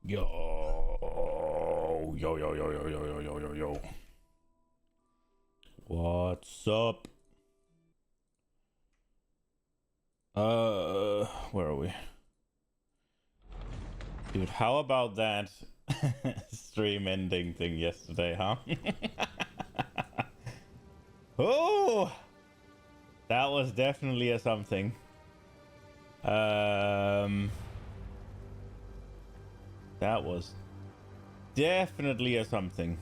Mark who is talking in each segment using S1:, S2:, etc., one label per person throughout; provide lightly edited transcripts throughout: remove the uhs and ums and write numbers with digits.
S1: Yo, yo, yo, yo, yo, yo, yo, yo, yo, yo. What's up? Where are we? Dude, how about that stream ending thing yesterday, huh? Oh, that was definitely a something. That was definitely a something.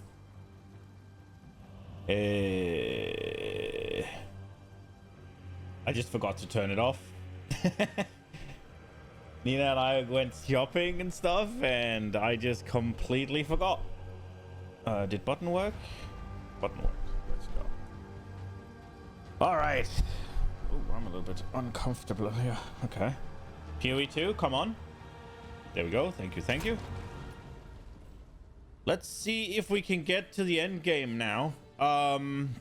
S1: I just forgot to turn it off. Nina and I went shopping and stuff, and I just completely forgot. Did button work? Button work. Let's go. All right. Oh, I'm a little bit uncomfortable here. Okay. PoE2, come on. There we go. Thank you. Thank you. Let's see if we can get to the end game now. I'm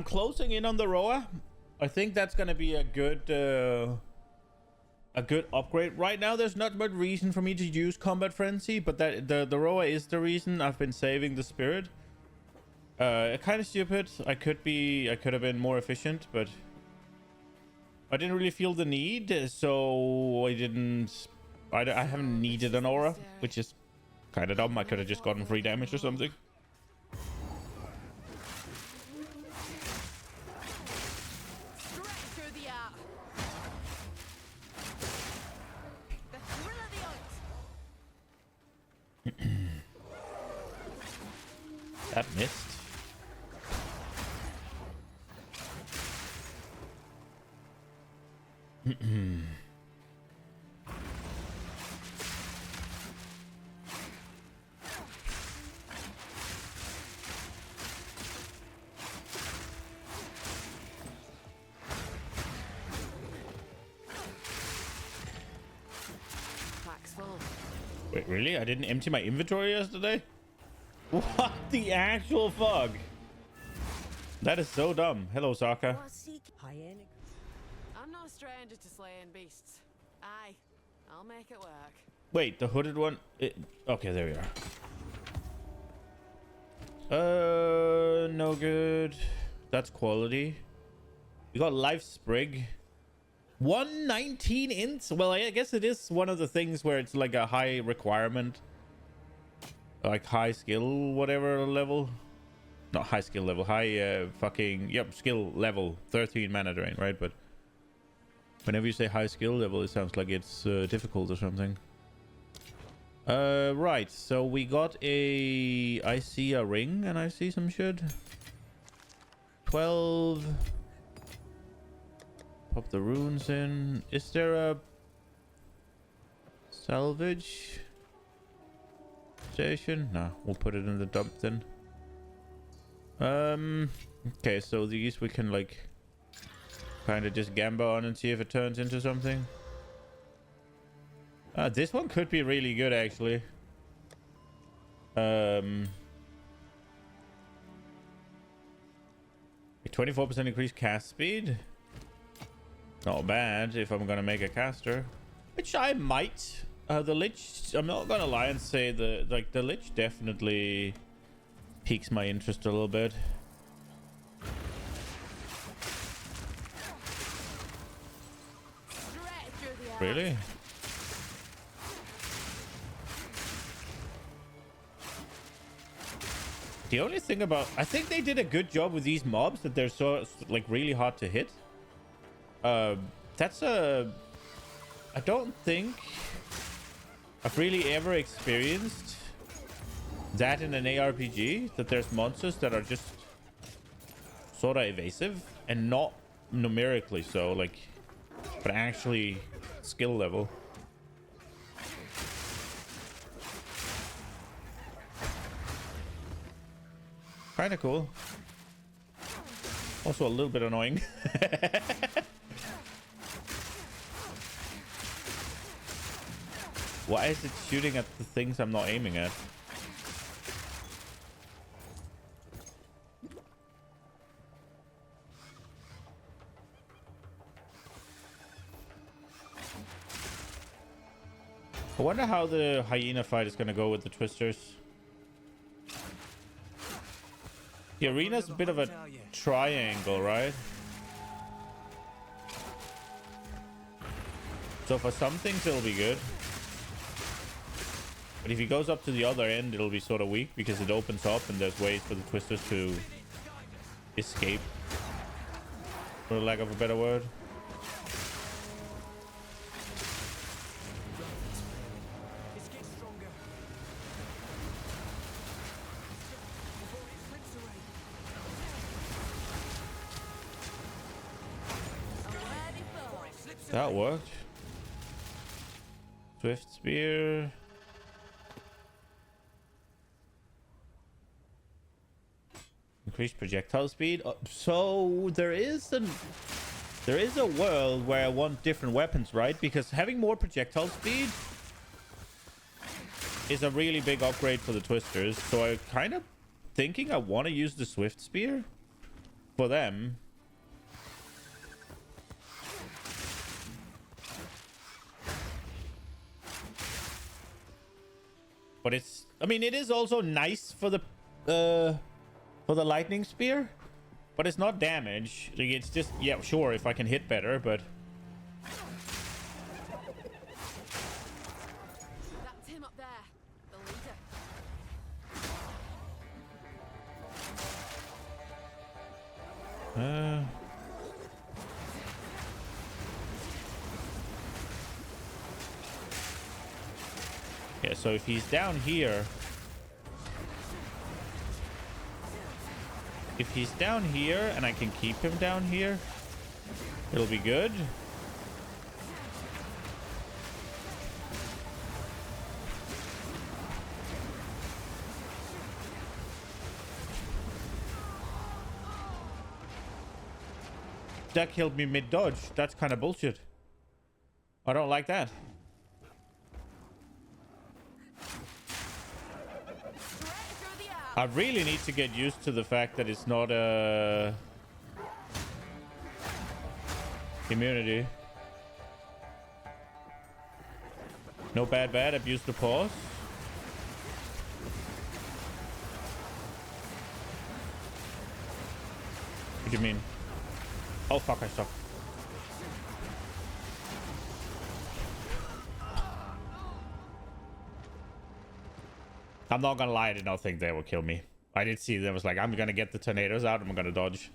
S1: closing in on the Roa. I think that's gonna be a good upgrade. Right now, there's not much reason for me to use Combat Frenzy, but that the Roa is the reason. I've been saving the Spirit. Kind of stupid. I could have been more efficient, but I didn't really feel the need, so I didn't. I haven't needed an aura, which is kind of dumb. I could have just gotten free damage or something. That missed. Wait, really? I didn't empty my inventory yesterday? What the actual fuck? That is so dumb. Hello, Saka.
S2: I'm not a stranger to slaying beasts. Aye, I'll make it work.
S1: Wait, the hooded one? Okay, there we are. No good. That's quality. We got Life Sprig. 119 ints? Well, I guess it is one of the things where it's like a high requirement. Like high skill, whatever level. Not high skill level, high skill level. 13 mana drain, right? But whenever you say high skill level, it sounds like it's difficult or something. Right, so we got I see a ring and I see some shit. 12. Pop the runes in. Is there a salvage station? No, we'll put it in the dump then. Okay, so these we can like kind of just gamble on and see if it turns into something. This one could be really good actually. 24% increased cast speed. Not bad if I'm gonna make a caster, which I might. The Lich, I'm not gonna lie and say the Lich definitely piques my interest a little bit. Really? The only thing about, I think they did a good job with these mobs that they're so like really hard to hit. That's a, I don't think I've really ever experienced that in an ARPG, that there's monsters that are just sort of evasive and not numerically so, like, but actually skill level. Kind of cool. Also a little bit annoying. Why is it shooting at the things I'm not aiming at? I wonder how the hyena fight is gonna go with the twisters. The arena's a bit of a triangle, right? So for some things it'll be good. But if he goes up to the other end, it'll be sort of weak because it opens up and there's ways for the twisters to escape, for lack of a better word. That worked. Swift spear. Increased projectile speed. So there is a world where I want different weapons, right? Because having more projectile speed is a really big upgrade for the twisters. So I kind of thinking I want to use the swift spear for them. But it's, I mean, it is also nice for the lightning spear, but it's not damage. Like, it's just, yeah, sure, if I can hit better, but
S2: That's him up there, the leader.
S1: Yeah, so if he's down here, and I can keep him down here, it'll be good. That killed me mid-dodge. That's kind of bullshit. I don't like that. I really need to get used to the fact that it's not a immunity. No bad, abuse the pause. What do you mean? Oh fuck, I suck. I'm not gonna lie, I did not think they would kill me. I did see that was like, I'm gonna get the tornadoes out, I'm gonna dodge.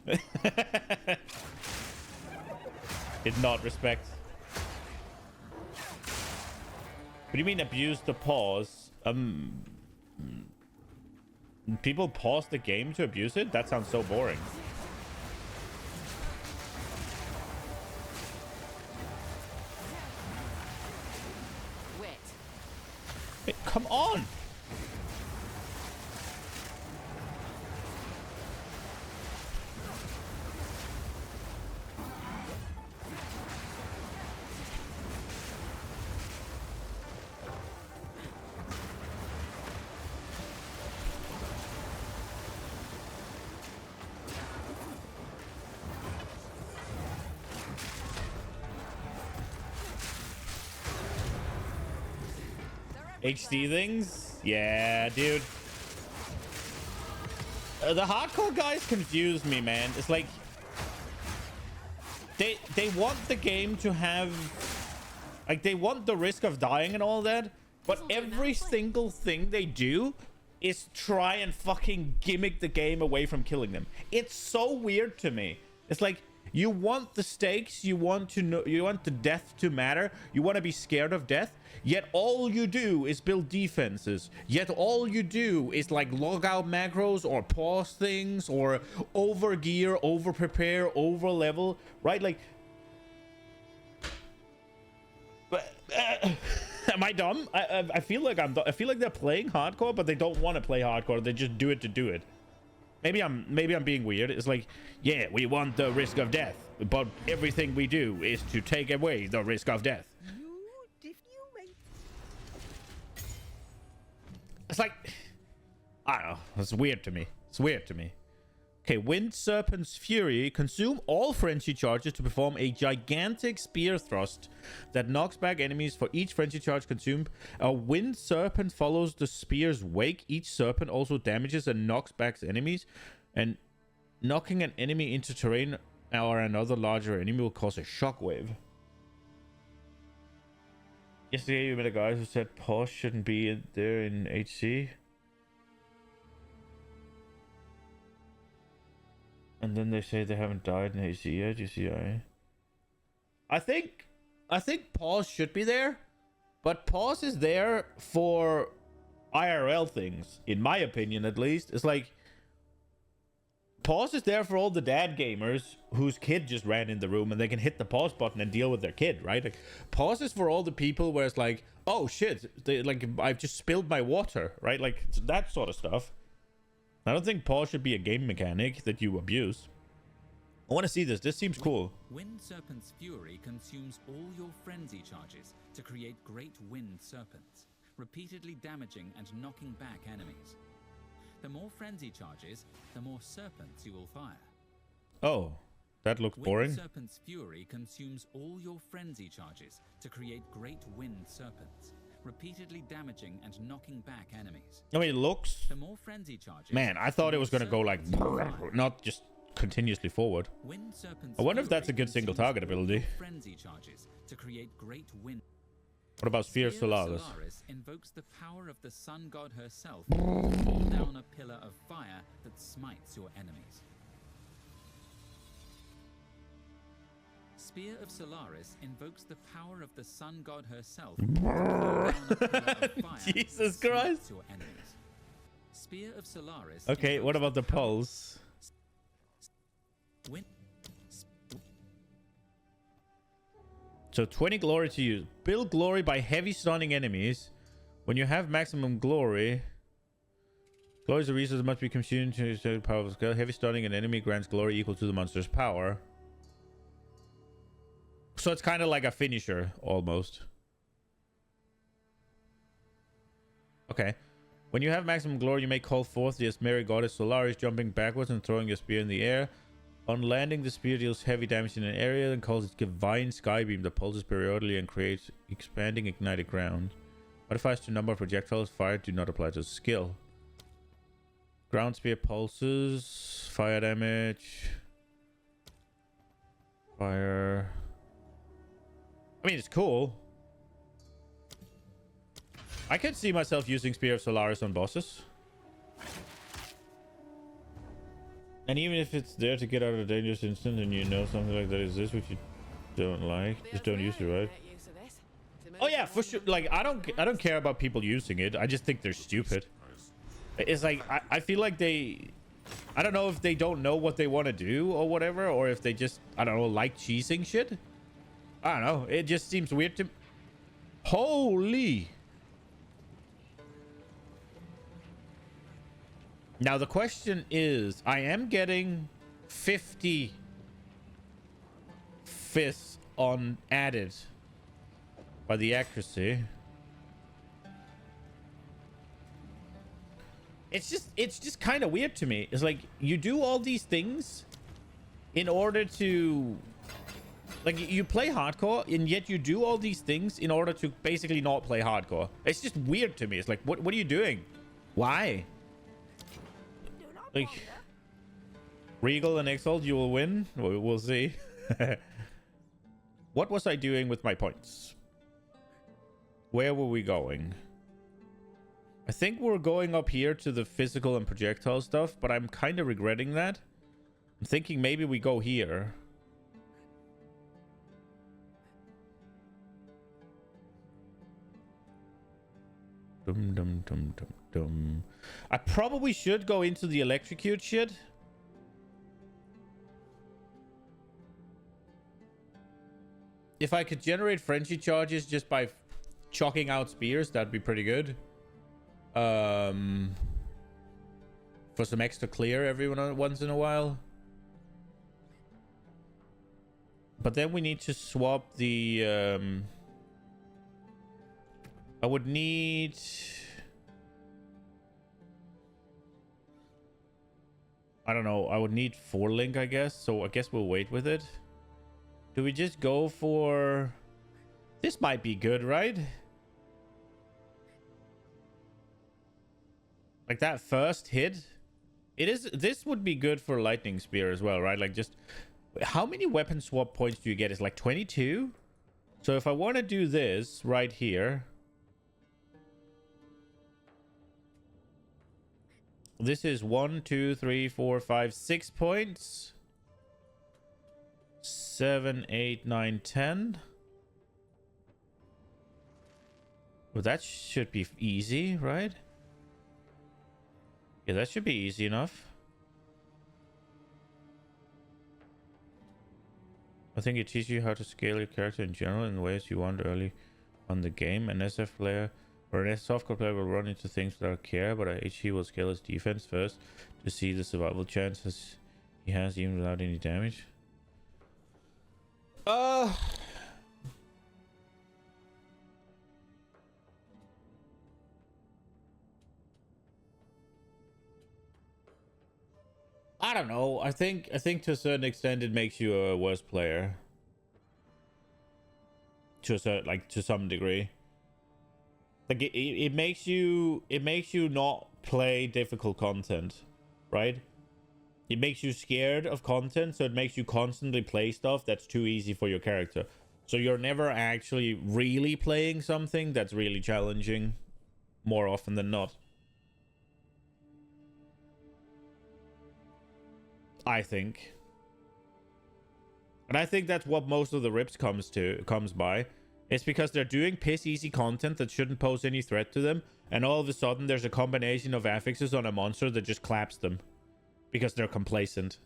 S1: Did not respect. What do you mean abuse the pause? People pause the game to abuse it? That sounds so boring. Wait, come on! HD things? Yeah, dude. The hardcore guys confuse me, man. It's like they want the game to have, like, they want the risk of dying and all that, but every single thing they do is try and fucking gimmick the game away from killing them. It's so weird to me. It's like, you want the stakes, you want to know, you want the death to matter, you want to be scared of death, yet all you do is build defenses, yet all you do is like log out macros or pause things or over gear, over prepare, over level, right? Like, am I dumb? I feel like I feel like they're playing hardcore, but they don't want to play hardcore. They just do it to do it. Maybe I'm being weird. It's like, yeah, we want the risk of death, but everything we do is to take away the risk of death. It's like, I don't know. It's weird to me. It's weird to me. Okay, Wind Serpent's Fury. Consume all frenzy charges to perform a gigantic spear thrust that knocks back enemies for each frenzy charge consumed. A Wind Serpent follows the spear's wake. Each serpent also damages and knocks back enemies. And knocking an enemy into terrain or another larger enemy will cause a shockwave. Yesterday you met a guy who said pause shouldn't be there in HC. And then they say they haven't died in HC yet. You see, I think pause should be there, but pause is there for IRL things, in my opinion, at least. It's like pause is there for all the dad gamers whose kid just ran in the room and they can hit the pause button and deal with their kid, right? Like, pause is for all the people where it's like, oh shit, like I've just spilled my water, right? Like that sort of stuff. I don't think pause should be a game mechanic that you abuse. I want to see this. This seems cool.
S3: Wind Serpent's Fury consumes all your frenzy charges to create great wind serpents, repeatedly damaging and knocking back enemies. The more frenzy charges, the more serpents you will fire.
S1: Oh, that looks boring.
S3: Wind Serpent's Fury consumes all your frenzy charges to create great wind serpents, repeatedly damaging and knocking back enemies.
S1: I mean, it looks...
S3: The more frenzy charges...
S1: Man, I thought it was going to go like... not just continuously forward.
S3: Wind Serpent's
S1: I wonder if that's a
S3: Fury
S1: good single
S3: consumes
S1: target ability.
S3: Frenzy charges to create great wind.
S1: What about Sphere of
S3: Spear
S1: Solaris?
S3: Solaris invokes the power of the sun god herself to fall down a pillar of fire that smites your enemies. Spear of Solaris invokes the power of the sun god herself to fall down a pillar of fire
S1: Jesus
S3: that
S1: Christ.
S3: smites your enemies. Spear of Solaris.
S1: Okay, what
S3: invokes
S1: about the pulse?
S3: Wind.
S1: So 20 glory to use. Build glory by heavy stunning enemies. When you have maximum glory, glory's a resource must be consumed to a powerful scale. Heavy stunning an enemy grants glory equal to the monster's power. So it's kind of like a finisher, almost. Okay. When you have maximum glory, you may call forth the Asmeri goddess Solaris, jumping backwards and throwing your spear in the air. On landing, the spear deals heavy damage in an area and calls its divine skybeam that pulses periodically and creates expanding ignited ground. Modifiers to number of projectiles fired do not apply to skill. Ground spear pulses, fire damage, fire. I mean, it's cool. I could see myself using Spear of Solaris on bosses. And even if it's there to get out of a dangerous instant and you know something like that exists which you don't like, just don't use it, right? Oh yeah, for sure. Like, I don't care about people using it. I just think they're stupid. It's like, I feel like they... I don't know if they don't know what they want to do or whatever, or if they just, I don't know, like cheesing shit. I don't know. It just seems weird to... Holy... Now, the question is, I am getting 50 fists on added by the accuracy. It's just kind of weird to me. It's like, you do all these things in order to... Like, you play hardcore, and yet you do all these things in order to basically not play hardcore. It's just weird to me. It's like, what are you doing? Why? Like, Regal and Exile, you will win. We'll see. What was I doing with my points? Where were we going? I think we're going up here to the physical and projectile stuff, but I'm kind of regretting that. I'm thinking maybe we go here. Dum dum dum dum dum. I probably should go into the electrocute shit. If I could generate frenzy charges just by chalking out spears, that'd be pretty good. For some extra clear every once in a while. But then we need to swap the... I would need... I don't know. I would need 4 link, I guess. So I guess we'll wait with it. Do we just go for... This might be good, right? Like that first hit. It is. This would be good for lightning spear as well, right? Like just... How many weapon swap points do you get? It's like 22? So if I want to do this right here... This is 1, 2, 3, 4, 5, 6 points. 7, 8, 9, 10. Well, that should be easy, right? Yeah, that should be easy enough. I think it teaches you how to scale your character in general in ways you want early on the game. An SF player or an softcore player will run into things without care, but a HE will scale his defense first to see the survival chances he has even without any damage. I don't know. I think to a certain extent it makes you a worse player. To a certain, like, to some degree. Like it makes you not play difficult content, right? It makes you scared of content, so it makes you constantly play stuff that's too easy for your character. So you're never actually really playing something that's really challenging more often than not. I think. And I think that's what most of the rips comes by. It's because they're doing piss easy content that shouldn't pose any threat to them, and all of a sudden there's a combination of affixes on a monster that just claps them because they're complacent.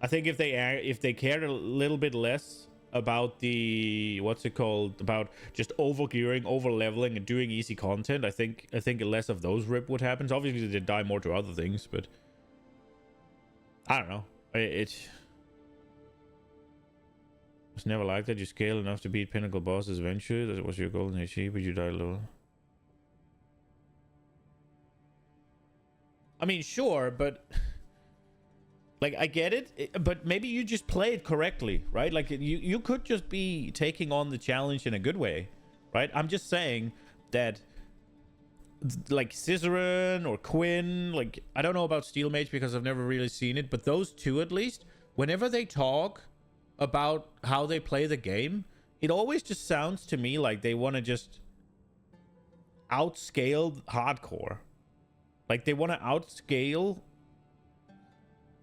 S1: I think if they cared a little bit less about the about just overgearing, over leveling, and doing easy content, I think less of those rip would happen. So obviously they die more to other things, but I don't know. It's never like that. You scale enough to beat pinnacle bosses eventually. That was your goal in HE, but you die low. I mean, sure, but like, I get it, but maybe you just play it correctly, right? Like, you could just be taking on the challenge in a good way, right? I'm just saying that, like, Cizerin or Quinn, like, I don't know about Steel Mage because I've never really seen it, but those two at least, whenever they talk about how they play the game, it always just sounds to me like they want to just outscale hardcore. Like, they want to outscale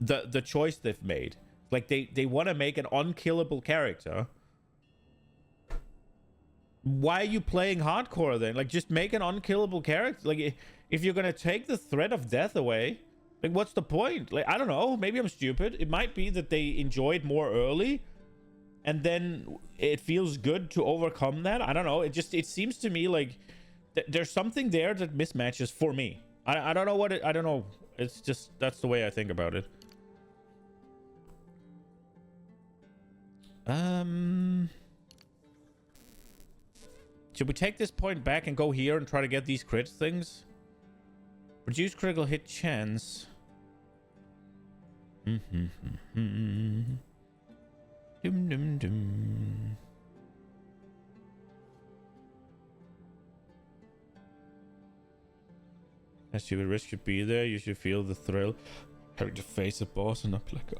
S1: the choice they've made. Like, they want to make an unkillable character. Why are you playing hardcore then? Like, just make an unkillable character. Like, if you're gonna take the threat of death away, like, what's the point? Like, I don't know. Maybe I'm stupid. It might be that they enjoyed more early, and then it feels good to overcome that. I don't know. It seems to me like there's something there that mismatches for me. I don't know what it... I don't know. It's just... That's the way I think about it. Should we take this point back and go here and try to get these crit things? Reduce critical hit chance. Dum dum dum. As you would risk should be there, you should feel the thrill having to face a boss and not be like,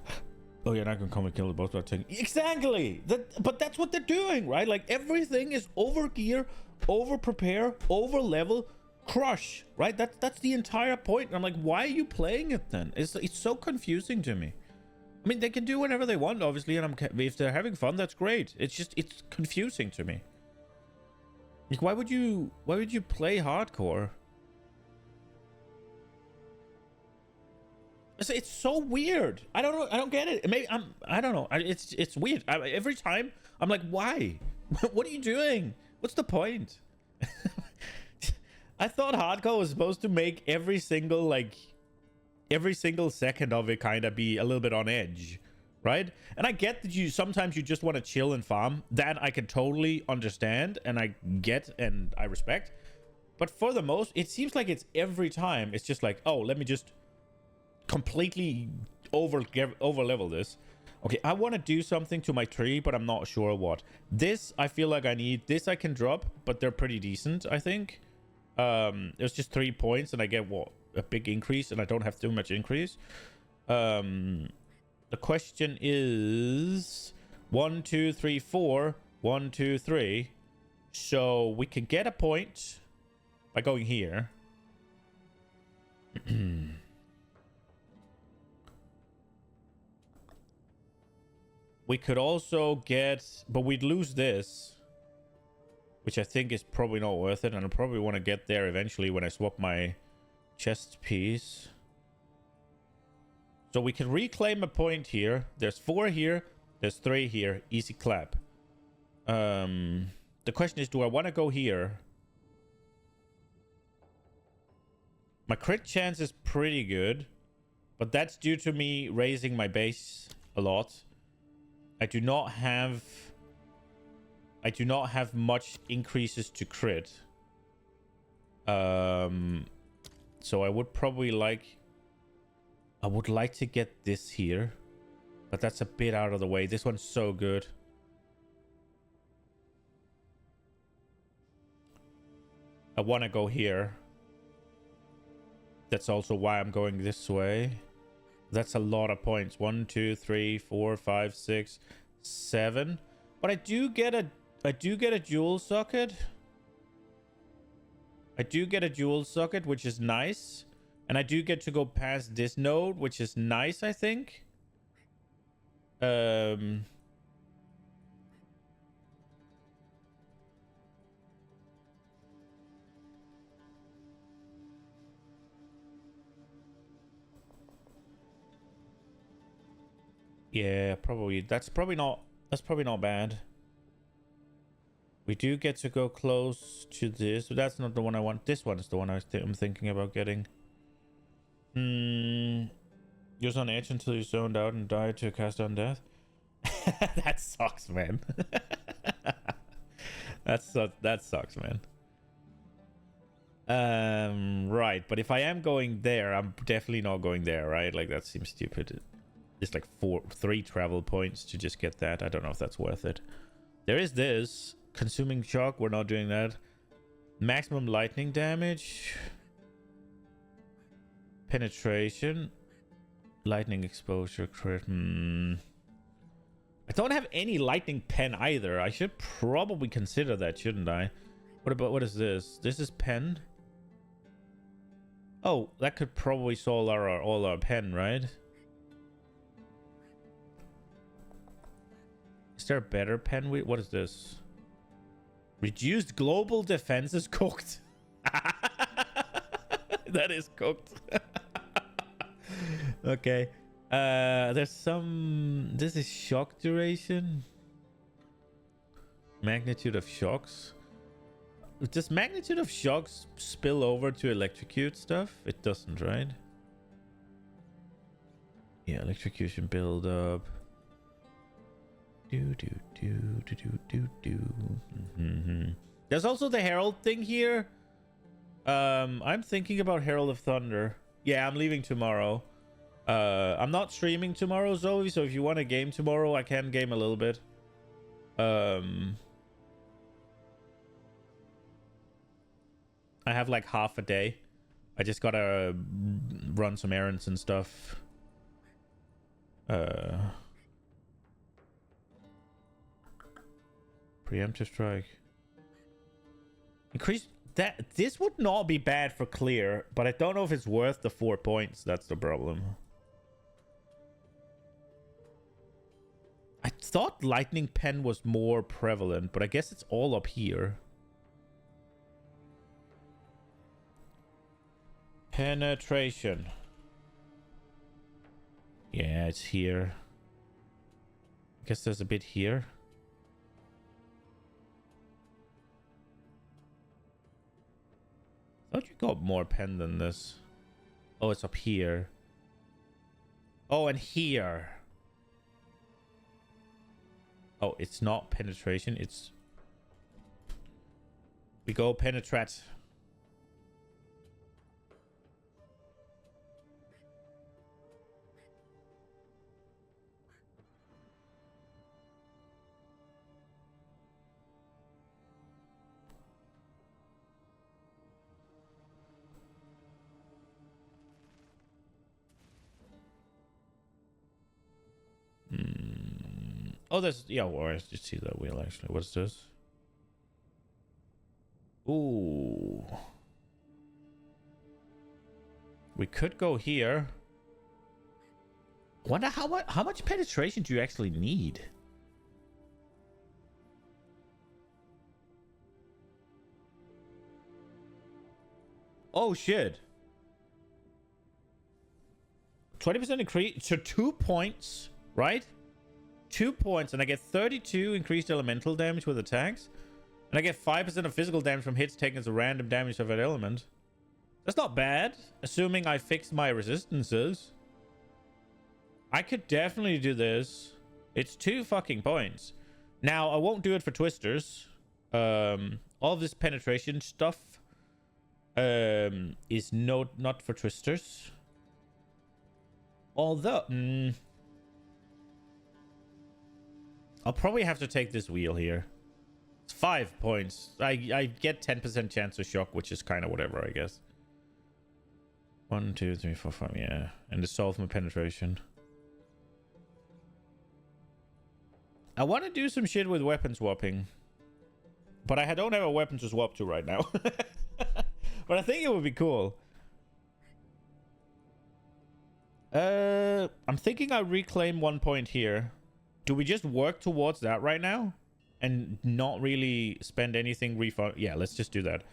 S1: oh, you're not gonna come and kill the boss without taking... Exactly! But that's what they're doing, right? Like, everything is over gear, over prepare, over level, crush, right? That's the entire point. And I'm like, why are you playing it then? It's so confusing to me. I mean, they can do whatever they want, obviously, and if they're having fun, that's great. It's just, it's confusing to me. Like, why would you play hardcore? It's so weird. I don't know. I don't get it. Maybe I don't know. It's weird. Every time I'm like, why? What are you doing? What's the point? I thought hardcore was supposed to make every single second of it kind of be a little bit on edge, right? And I get that sometimes you just want to chill and farm. That I can totally understand, and I get and I respect. But for the most, it seems like it's every time. It's just like, oh, let me just completely over level this. Okay, I want to do something to my tree, but I'm not sure what. This, I feel like I need. This I can drop, but they're pretty decent, I think. It's just 3 points, and I get, what, a big increase, and I don't have too much increase. The question is 1, 2, 3, 4. 1, 2, 3. So we can get a point by going here. We could also get, but we'd lose this, which I think is probably not worth it, and I probably want to get there eventually when I swap my chest piece. So we can reclaim a point here. There's 4 here. There's 3 here. Easy clap. The question is, do I want to go here? My crit chance is pretty good, but that's due to me raising my base a lot. I do not have much increases to crit. So I would probably I would like to get this here, but that's a bit out of the way. This one's so good. I want to go here. That's also why I'm going this way. That's a lot of points. 1, 2, 3, 4, 5, 6, 7. But I do get a dual socket. I do get a dual socket, which is nice. And I do get to go past this node, which is nice, I think. Yeah, probably. That's probably not bad. We do get to go close to this, but that's not the one I want. This one is the one I'm thinking about getting. You're on edge until you zoned out and died to cast on death. That sucks, man. That sucks, man. Right, but if I am going there, I'm definitely not going there, right? Like, that seems stupid. It's like 3 travel points to just get that. I don't know if that's worth it. There is this consuming shock. We're not doing that. Maximum lightning damage, penetration, lightning exposure, crit. I don't have any lightning pen either. I should probably consider that, shouldn't I? What is this? This is pen. Oh, that could probably solve all our pen, right? Is there a better pen? What is this? Reduced global defense is cooked. That is cooked. Okay. There's some... This is shock duration. Magnitude of shocks. Does magnitude of shocks spill over to electrocute stuff? It doesn't, right? Yeah, electrocution build up. There's also the Herald thing here. I'm thinking about Herald of Thunder. Yeah, I'm leaving tomorrow. I'm not streaming tomorrow, Zoe, so if you want a game tomorrow, I can game a little bit. I have like half a day. I just gotta run some errands and stuff. Preemptive strike. Increase that. This would not be bad for clear, but I don't know if it's worth the 4 points. That's the problem. I thought lightning pen was more prevalent, but I guess it's all up here. Penetration. Yeah, it's here. I guess there's a bit here. Thought you got more pen than this. Oh, it's up here. Oh, and here. Oh, it's not penetration. It's... We go penetrate. Oh, there's... Yeah, well, I just see that wheel, actually. What's this? Ooh. We could go here. Wonder how much penetration do you actually need? Oh, shit. 20% increase. So 2 points, right? 2 points, and I get 32 increased elemental damage with attacks. And I get 5% of physical damage from hits taken as a random damage of an element. That's not bad, assuming I fix my resistances. I could definitely do this. It's 2 fucking points. Now, I won't do it for twisters. All this penetration stuff is not for twisters. Although, I'll probably have to take this wheel here. It's 5 points. I get 10% chance of shock, which is kind of whatever, I guess. 1, 2, 3, 4, 5, yeah. And dissolve my penetration. I want to do some shit with weapon swapping. But I don't have a weapon to swap to right now. But I think it would be cool. I'm thinking I reclaim 1 point here. Do we just work towards that right now? And not really spend anything refund? Yeah, let's just do that.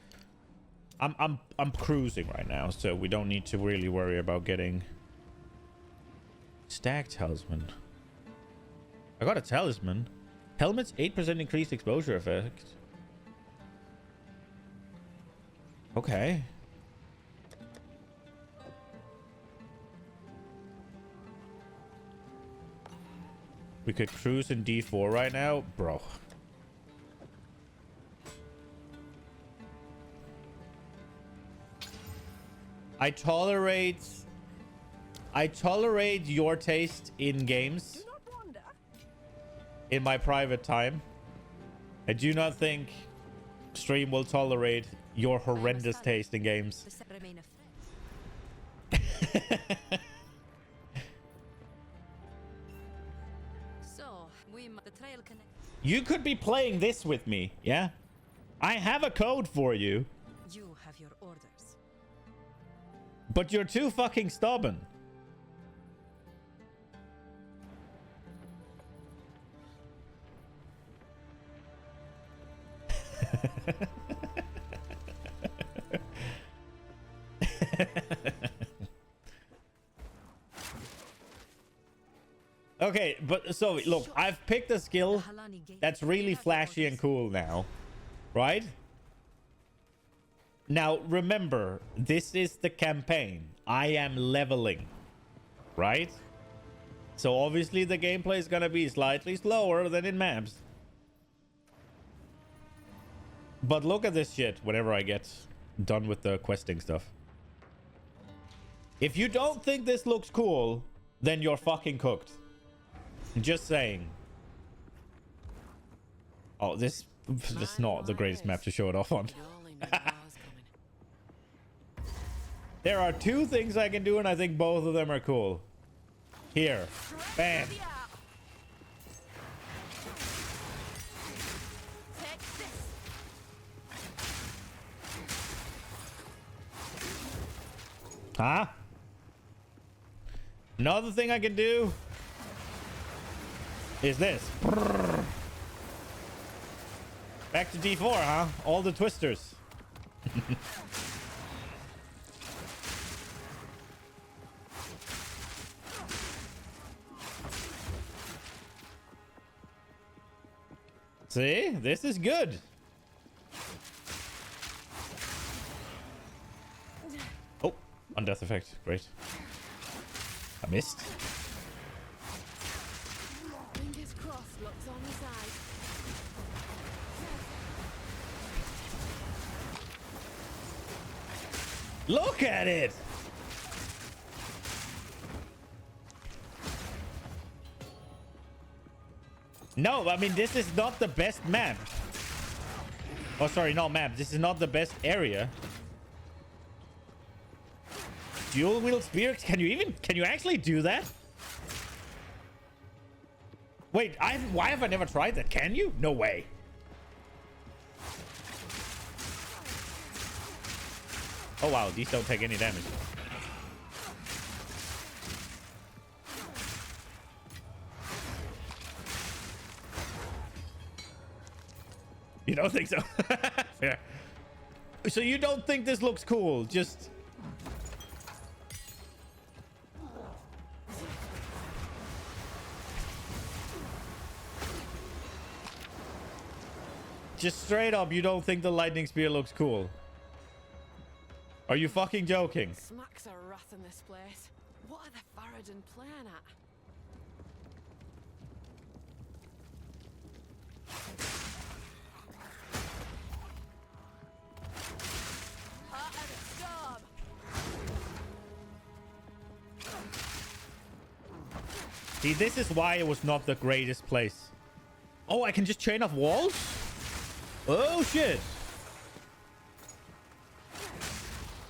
S1: I'm cruising right now, so we don't need to really worry about getting... Stag Talisman. I got a talisman. Helmet's 8% increased exposure effect. Okay. We could cruise in D4 right now. Bro. I tolerate your taste in games. In my private time. I do not think stream will tolerate your horrendous taste in games. You could be playing this with me, yeah? I have a code for you.
S2: You have your orders.
S1: But you're too fucking stubborn. Okay, but so look, I've picked a skill that's really flashy and cool now, right? Now remember, this is the campaign. I am leveling, right? So obviously the gameplay is gonna be slightly slower than in maps. But look at this shit whenever I get done with the questing stuff. If you don't think this looks cool, then you're fucking cooked. Just saying. Oh, this is not the greatest map to show it off on. There are 2 things I can do, and I think both of them are cool. Here. Bam. Huh? Another thing I can do is this. Back to D4, huh? All the twisters. See? This is good. Oh, on death effect. Great. I missed.
S2: Fingers crossed, looks on the side.
S1: Look at it. No, I mean, this is not the best map. Oh, sorry, not map. This is not the best area. Dual wield spear. Can you actually do that? Wait, why have I never tried that? Can you? No way. Oh wow, these don't take any damage. You don't think so? Fair. So you don't think this looks cool? Just... Just straight up, you don't think the lightning spear looks cool? Are you fucking joking?
S2: Smacks are wrath in this place. What are the Faradin playing at? Heart of the storm.
S1: See, this is why it was not the greatest place. Oh, I can just chain off walls? Oh, shit.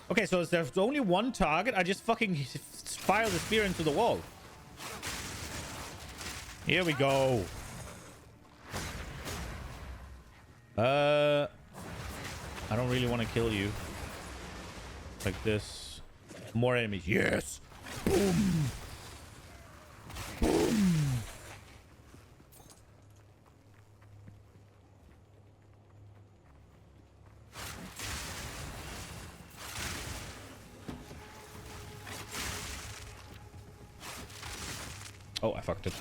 S1: Okay, so if there's only one target, I just fucking fire the spear into the wall. Here we go. I don't really want to kill you. Like this. More enemies. Yes. Boom. Boom. Oh, I fucked it.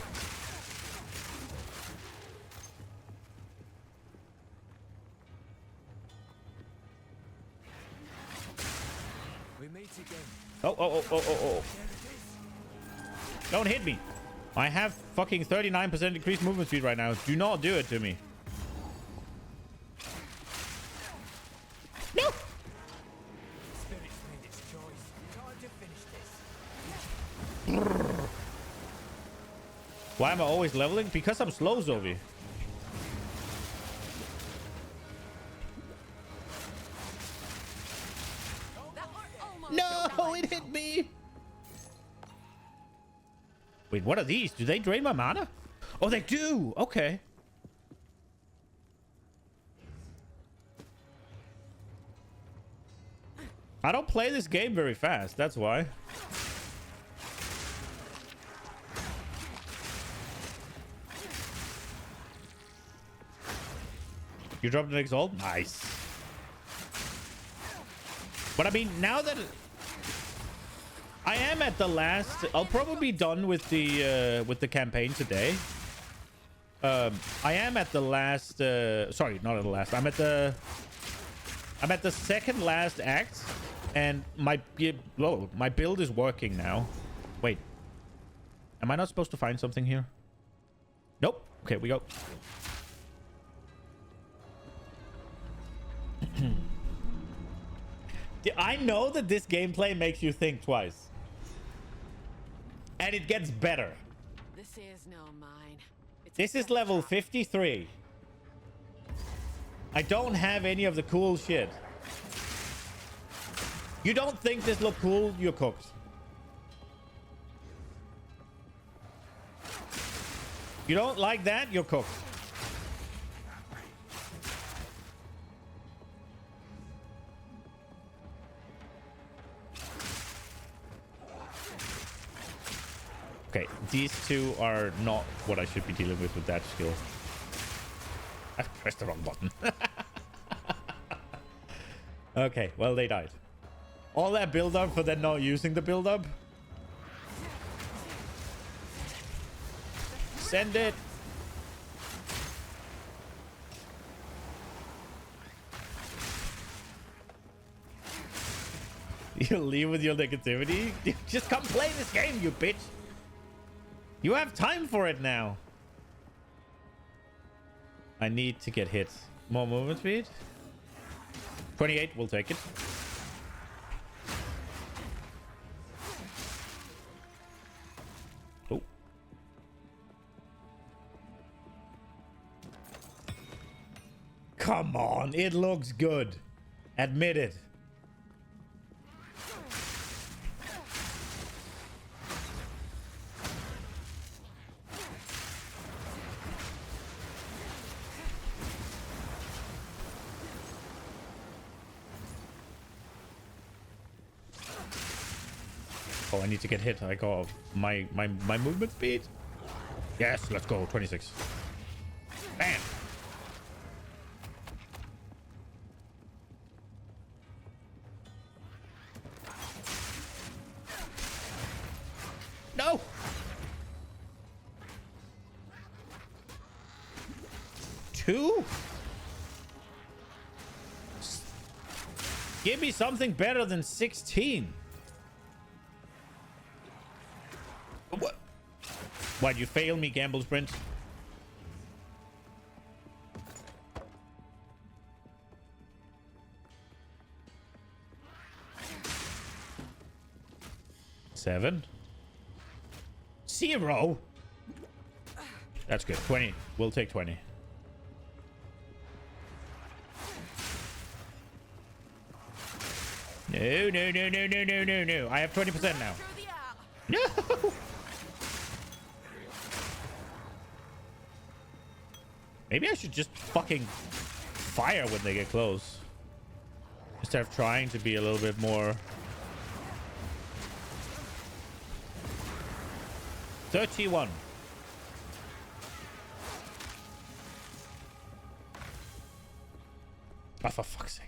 S4: We meet again.
S1: Oh. Don't hit me. I have fucking 39% increased movement speed right now. Do not do it to me. No!
S4: Spirit's made its choice. Time to finish this.
S1: Why am I always leveling? Because I'm slow, Zovi.
S2: That were almost
S1: No, it hit me. Wait, what are these? Do they drain my mana? Oh, they do. Okay. I don't play this game very fast. That's why. You dropped an Exalt? Nice. But I mean, now that I am at the last, I'll probably be done with the campaign today. I am at the last. Sorry, not at the last. I'm at the second last act, and my build is working now. Wait, am I not supposed to find something here? Nope. Okay, we go. I know that this gameplay makes you think twice. And it gets better.
S2: This is no mine. It's
S1: This is level 53. I don't have any of the cool shit. You don't think this look cool? You're cooked. You don't like that? You're cooked. Okay, these two are not what I should be dealing with that skill. I pressed the wrong button. Okay, well, they died. All that build-up for then not using the build-up. Send it. You leave with your negativity? Just come play this game, you bitch. You have time for it now. I need to get hit. More movement speed. 28, we'll take it. Oh. Come on, it looks good. Admit it. Oh, I need to get hit. I got my movement speed. Yes, let's go. 26. Bam. No. Two. Give me something better than 16. What? Why'd you fail me, Gamble Sprint? Seven. 0. That's good. 20. We'll take 20. No, no, no, no, no, no, no, no. I have 20% now. No! Maybe I should just fucking fire when they get close. Instead of trying to be a little bit more... 31. Oh, for fuck's sake.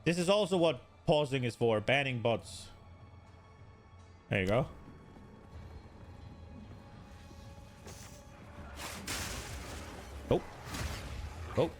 S1: This is also what pausing is for. Banning bots. There you go. Oh. Oh.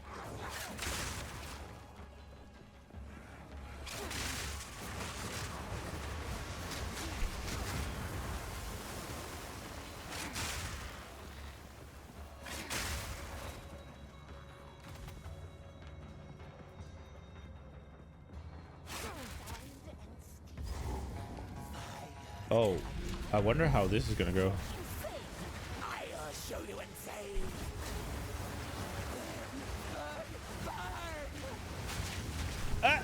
S1: Oh, I wonder how this is gonna go.
S4: I'll show you and save.
S1: Ah!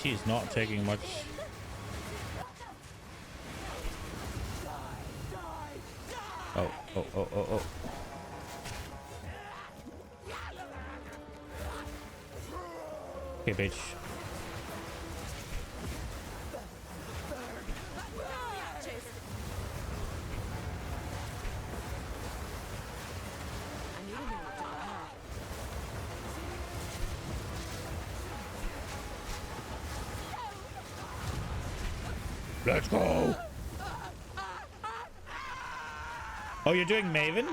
S1: She's not taking much. Oh, oh, oh, oh, oh. Okay, bitch. Let's go. Oh, you're doing Maven?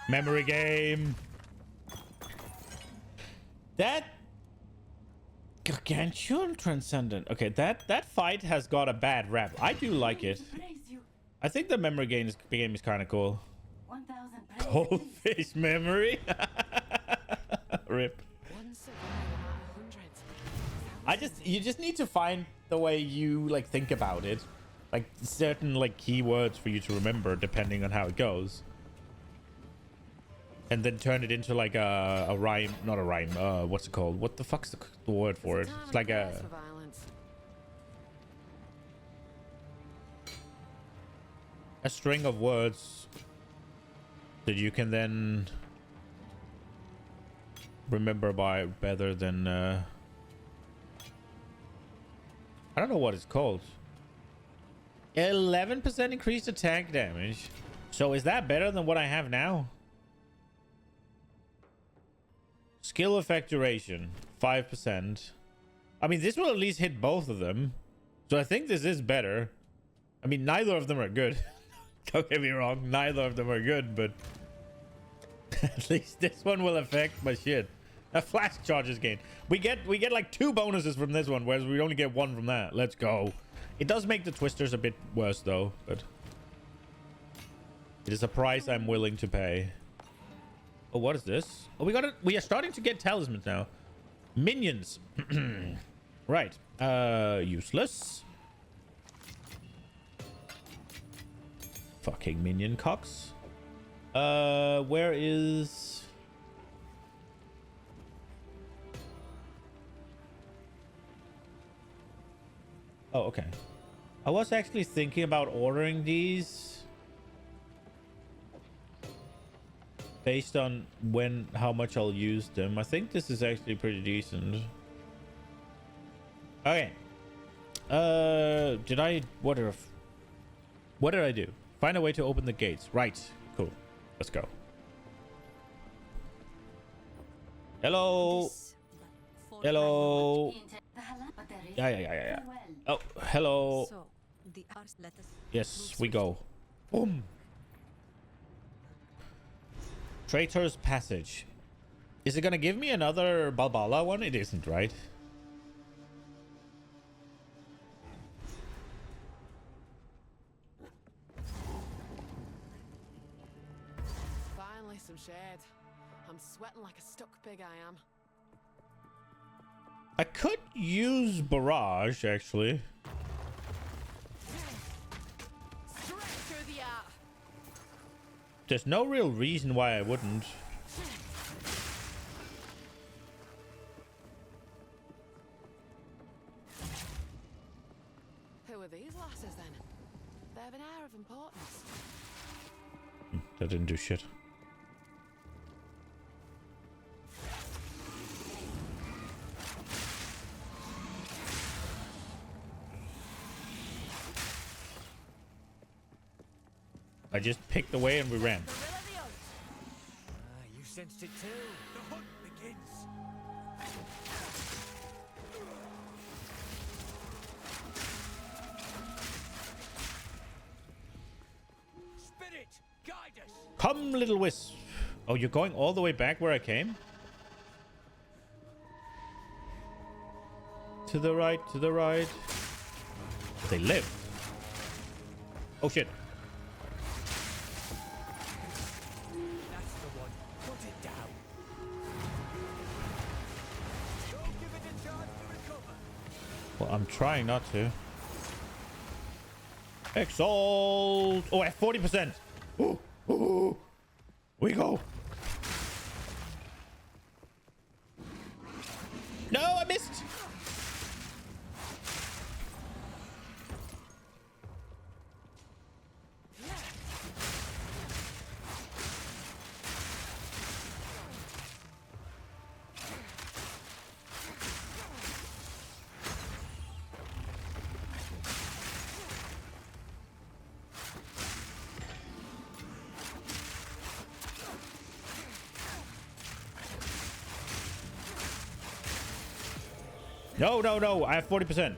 S1: Memory game. That Gargantuan Transcendent. Okay, that fight has got a bad rap. I do like it. I think the memory game is kind of cool. Cold face memory. Rip. You just need to find the way you like think about it, like certain like keywords for you to remember depending on how it goes, and then turn it into like a rhyme, not a rhyme. What's it called? What the fuck's the word for it? It's like a string of words that you can then remember by better than. I don't know what it's called. 11% increased attack damage. So is that better than what I have now? Skill effect duration, 5%. I mean, this will at least hit both of them. So I think this is better. I mean, neither of them are good. Don't get me wrong. Neither of them are good, but at least this one will affect my shit. A flash charges gain. We get like 2 bonuses from this one, whereas we only get 1 from that. Let's go. It does make the twisters a bit worse though, but it is a price I'm willing to pay. Oh, what is this? Oh, we are starting to get talismans now. Minions. Right. Useless. Fucking minion cocks. Where is... Oh, okay. I was actually thinking about ordering these based on how much I'll use them. I think this is actually pretty decent. Okay. Did I... What did I do? Find a way to open the gates. Right. Cool. Let's go. Hello. Hello. Yeah. Oh, hello.
S5: So, let us
S1: Yes, we go. Boom. Traitor's Passage. Is it gonna give me another Balbala one? It isn't, right?
S2: Finally, some shade. I'm sweating like a stuck pig, I am.
S1: I could use Barrage, actually.
S2: Straight through the art.
S1: There's no real reason why I wouldn't.
S2: Who are these lasses then? They have an air of importance.
S1: That didn't do shit. I just picked away and we ran.
S4: You sensed it too. The hunt begins. Spirit, guide us.
S1: Come, little wisp. Oh, you're going all the way back where I came? To the right, to the right. They live. Oh, shit.
S4: That's the one. Put it down. Don't give it a chance to recover.
S1: Well, I'm trying not to. Exalt. Oh, at 40%. Ooh, ooh. We go. No, I missed. No, no, no. I have 40%.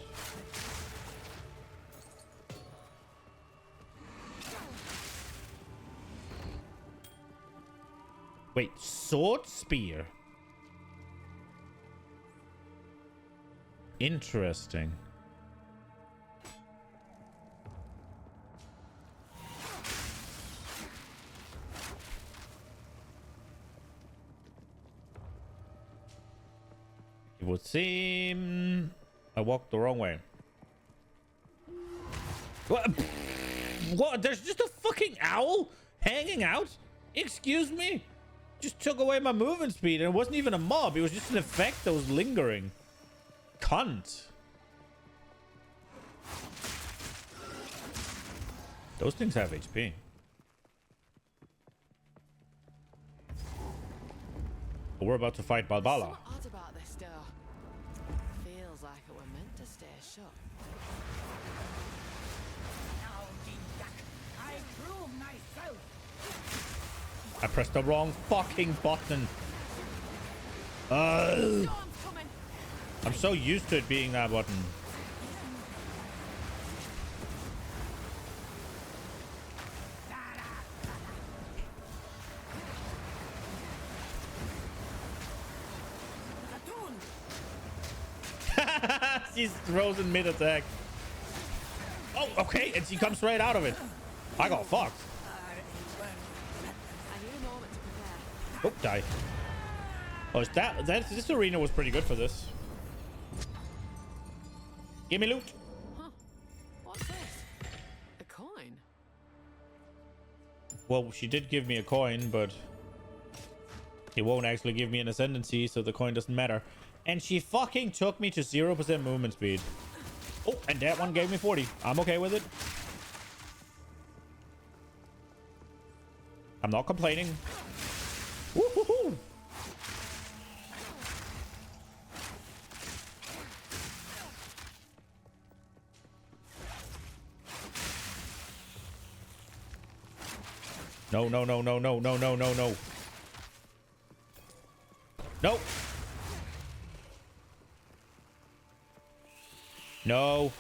S1: Wait, sword spear. Interesting. It would seem I walked the wrong way. What? What? There's just a fucking owl hanging out? Excuse me? Just took away my movement speed and it wasn't even a mob. It was just an effect that was lingering. Cunt. Those things have HP. We're about to fight Balbala.
S2: Something odd about this door. Feels like it were meant to stay shut.
S4: I prove myself.
S1: I pressed the wrong fucking button.
S2: Storm's coming.
S1: I'm so used to it being that button. She's frozen mid-attack. Oh, okay, and she comes right out of it. I got fucked.
S2: I need a moment to prepare.
S1: Oh, die. Oh, is this arena was pretty good for this. Give me loot.
S2: Huh? What's this? A coin?
S1: Well, she did give me a coin, but it won't actually give me an ascendancy, so the coin doesn't matter. And she fucking took me to 0% movement speed. Oh, and that one gave me 40. I'm okay with it. I'm not complaining. Woo-hoo-hoo. No, no, no, no, no, no, no, no, no. Nope. No.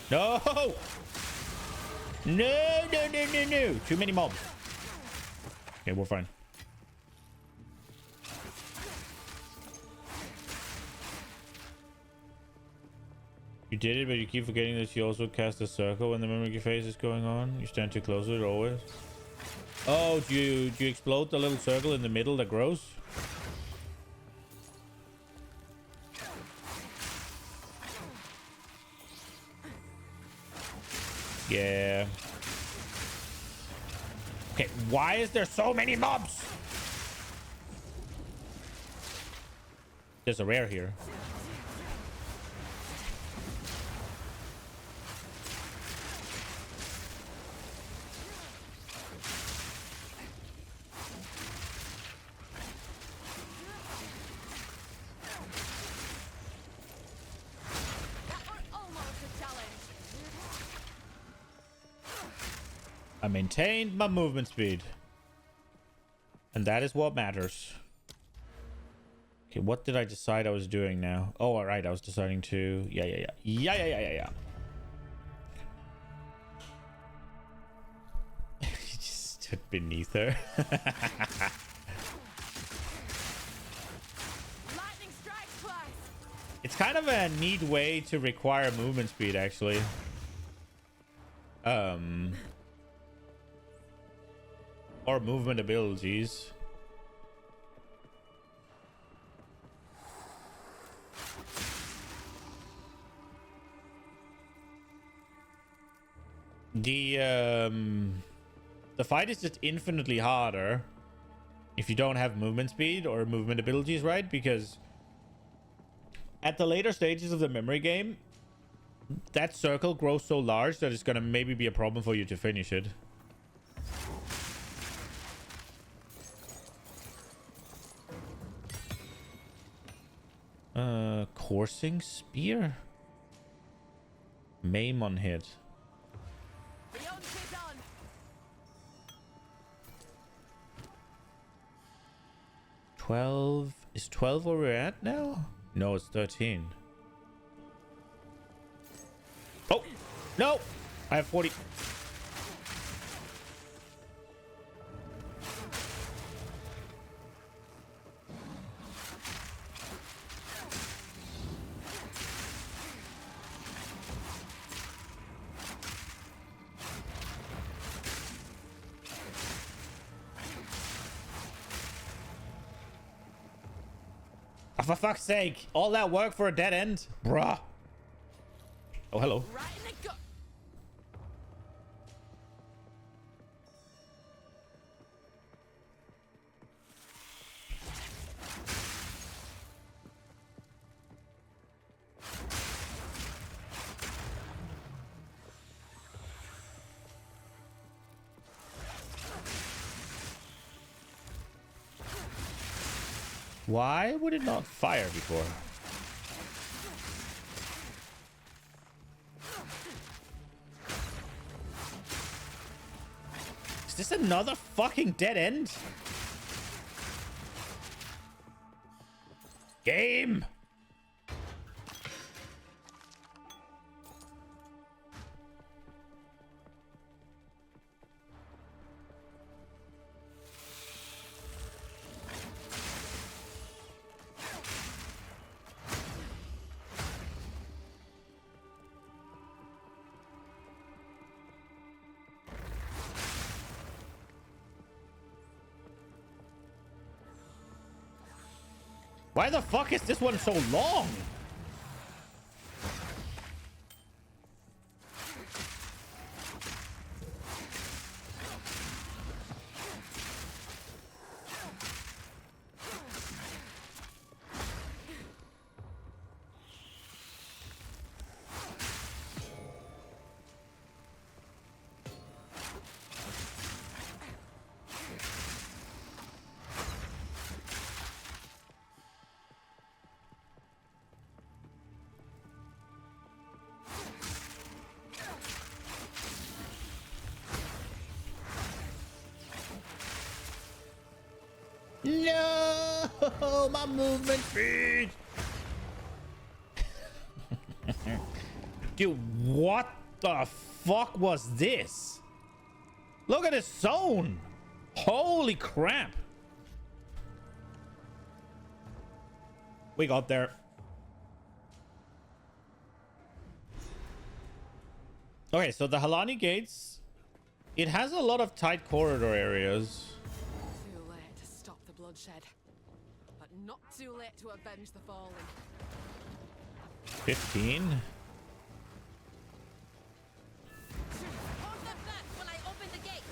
S1: No. No, no, no, no, no. Too many mobs. Okay, we're fine. You did it, but you keep forgetting that you also cast a circle when the memory phase is going on. You stand too close to it always. Oh, do you explode the little circle in the middle that grows? Yeah. Okay, why is there so many mobs? There's a rare here. I maintained my movement speed. And that is what matters. Okay, what did I decide I was doing now? Oh, all right. I was deciding to... Yeah. He just stood beneath her.
S2: Lightning strikes twice.
S1: It's kind of a neat way to require movement speed, actually. Or movement abilities. The fight is just infinitely harder if you don't have movement speed or movement abilities, right? Because at the later stages of the memory game, that circle grows so large that it's gonna maybe be a problem for you to finish it. Coursing spear? Maim on hit.
S2: Beyond is on.
S1: 12. Is 12 where we're at now? No, it's 13. Oh! No! I have 40. For fuck's sake, all that work for a dead end? Bruh. Oh, hello.
S2: Right in the gut.
S1: Why would it not fire before? Is this another fucking dead end? Game! Why the fuck is this one so long? No, my movement speed. Dude, what the fuck was this? Look at this zone. Holy crap. We got there. Okay, so the Halani gates, it has a lot of tight corridor areas.
S2: Too late to stop the bloodshed, but not too late to avenge the fallen.
S1: 15.
S2: Hold them back while I open the gate.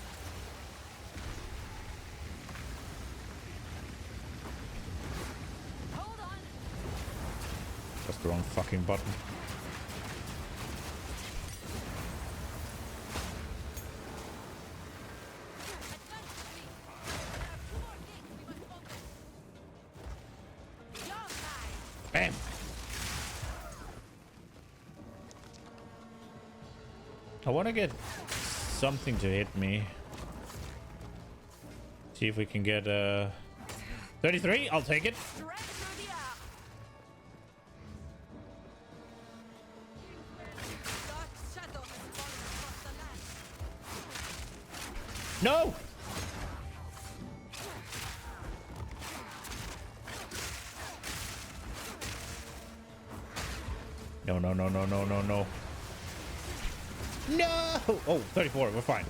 S2: Hold on.
S1: That's the wrong fucking button. Bam. I want to get something to hit me. See if we can get 33. I'll take it. No. No, no, no, no, no, no, no. No! Oh, 34. We're fine.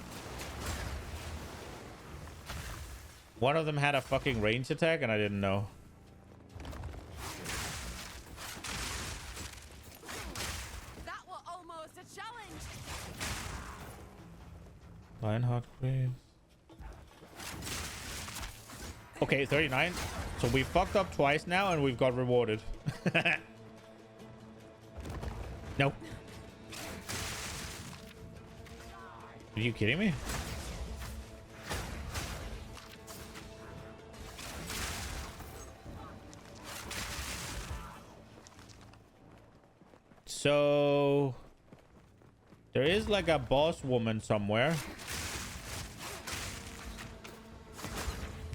S1: One of them had a fucking range attack and I didn't know.
S2: That was almost a challenge.
S1: Lionheart Graves. Okay, 39. So we fucked up twice now and we've got rewarded. No. Are you kidding me? So there is like a boss woman somewhere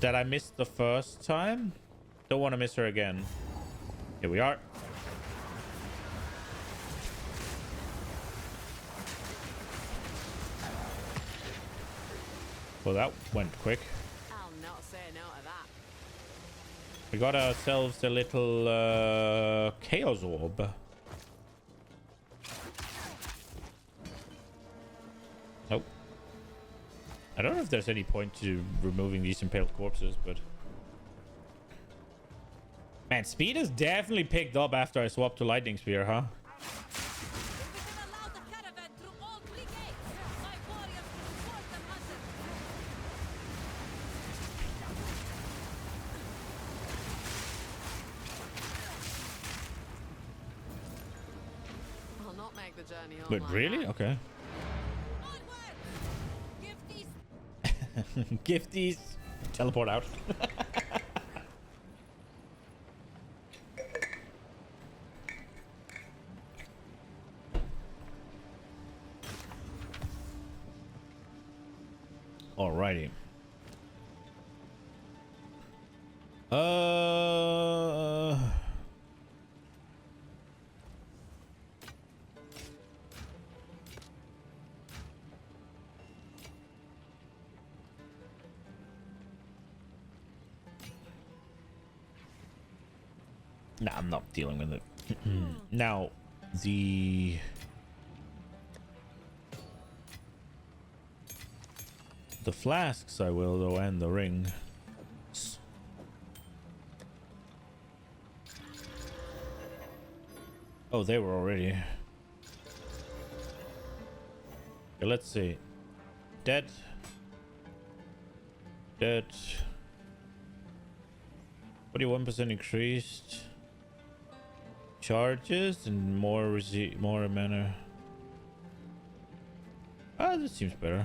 S1: that I missed the first time. Don't want to miss her again. Here we are. Well, that went quick.
S2: I'll not say no to that.
S1: We got ourselves a little chaos orb. Nope. I don't know if there's any point to removing these impaled corpses, but... Man, speed has definitely picked up after I swapped to lightning spear, huh?
S2: I'll not make the journey home.
S1: But
S2: like
S1: really?
S2: that.
S1: Okay. Gifties. Teleport out. Alrighty. Nah, I'm not dealing with it. Now, the flasks I will though, and the ring. Oh, they were already. Okay, let's see. Dead. Dead. 41% increased. Charges and more mana. Ah, this seems better.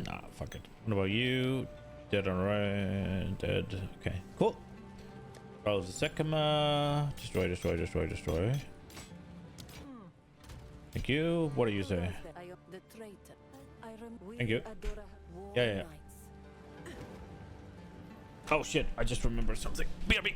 S1: Nah, fuck it. What about you? Dead on right. Dead. Okay, cool. Trial of the Sekima. Destroy, destroy, destroy, destroy. Thank you. What do you say? Thank you. Yeah, yeah. Oh shit, I just remembered something. BRB.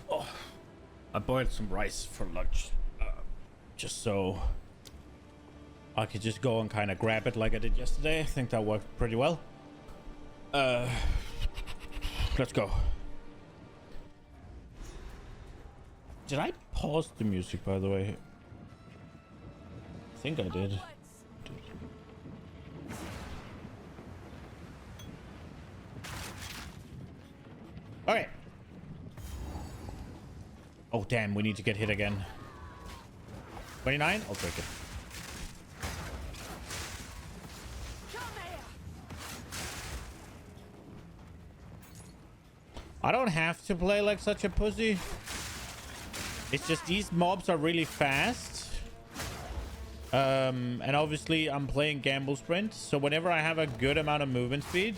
S1: Oh, I boiled some rice for lunch, just so I could just go and kind of grab it like I did yesterday. I think that worked pretty well. Let's go. Did I pause the music, by the way? I think I did. Okay. Oh, damn. We need to get hit again. 29? I'll take it. I don't have to play like such a pussy. It's just these mobs are really fast. And obviously I'm playing Gamble Sprint. So whenever I have a good amount of movement speed,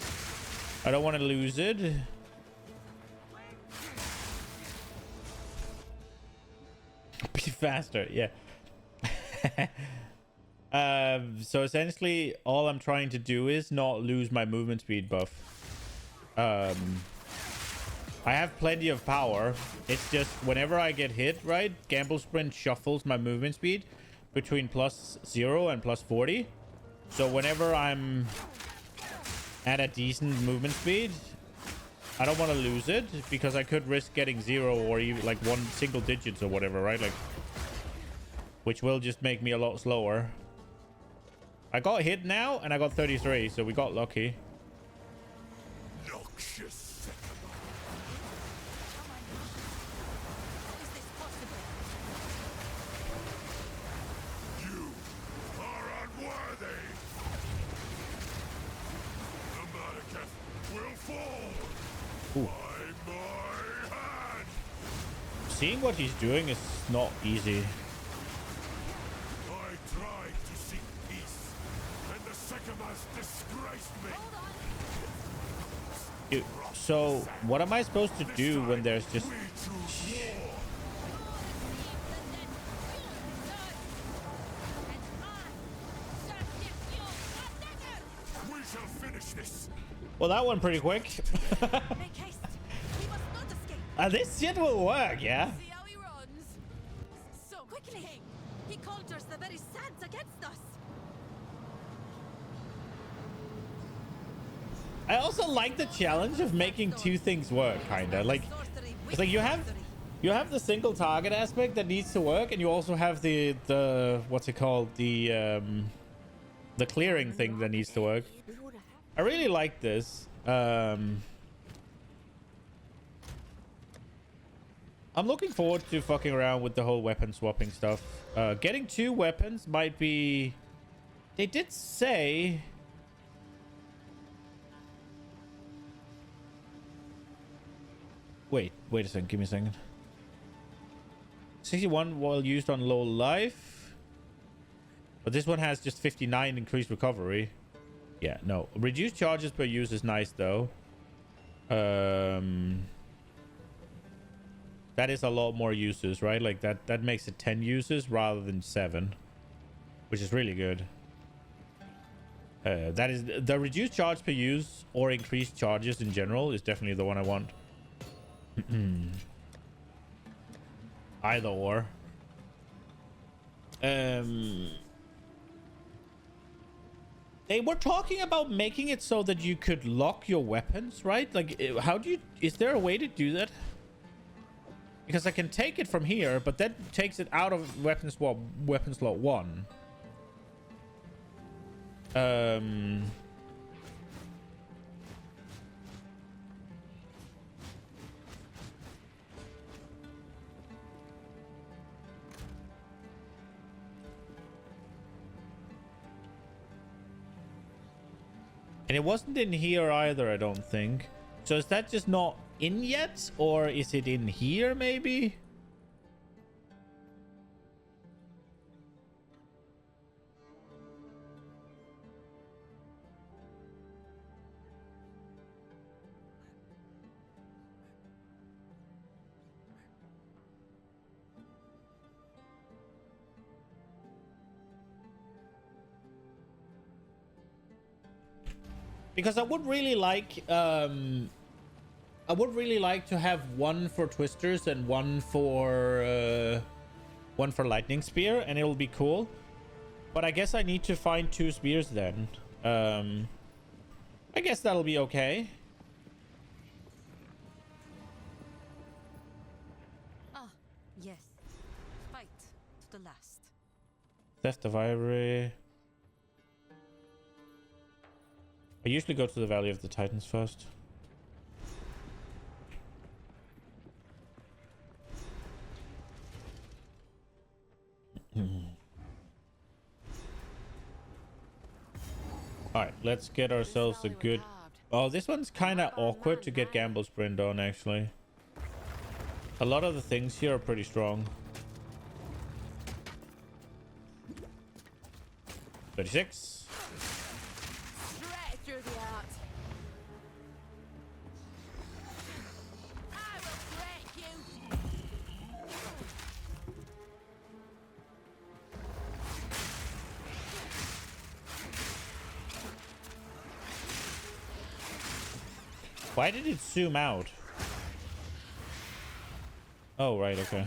S1: I don't want to lose it. Be faster, yeah. So essentially all I'm trying to do is not lose my movement speed buff. I have plenty of power. It's just whenever I get hit, right, Gamble Sprint shuffles my movement speed between +0 and +40. So whenever I'm at a decent movement speed, I don't want to lose it because I could risk getting 0 or even like one single digits or whatever, right? Like, which will just make me a lot slower. I got hit now and I got 33, so we got lucky. Ooh. Seeing what he's doing is not easy.
S5: I tried to seek peace, and the Sekimas disgraced me.
S1: Dude, so what am I supposed to do when there's just...
S5: We shall finish this.
S1: Well, that went pretty quick.
S2: Make haste. We must not escape.
S1: This shit will work, yeah.
S2: See how he runs. So quickly. He conjures the very sands against us.
S1: I also like the challenge of making two things work, kinda. Like, it's like you have the single target aspect that needs to work, and you also have the what's it called? The clearing thing that needs to work. I really like this. I'm looking forward to fucking around with the whole weapon swapping stuff. Getting 2 weapons might be... They did say... Wait a second. Give me a second. 61 while used on low life. But this one has just 59 increased recovery. Yeah, no. Reduced charges per use is nice, though. That is a lot more uses, right? Like, that makes it 10 uses rather than 7. Which is really good. That is... The reduced charge per use or increased charges in general is definitely the one I want. Either or. They were talking about making it so that you could lock your weapons, right? Like, how do you... Is there a way to do that? Because I can take it from here, but that takes it out of weapon slot 1. And it wasn't in here either, I don't think. So is that just not in yet? Or is it in here, maybe? Because I would really like to have one for twisters and one for lightning spear, and it'll be cool. But I guess I need to find 2 spears then. I guess that'll be okay.
S2: Ah, yes. Fight to the last.
S1: Theft of ivory. I usually go to the Valley of the Titans first. Alright, let's get ourselves a good... Oh, this one's kind of awkward to get Gamble Sprint on, actually. A lot of the things here are pretty strong. 36.
S2: Straight through the heart. I will break you.
S1: Why did it zoom out? Oh, right, okay.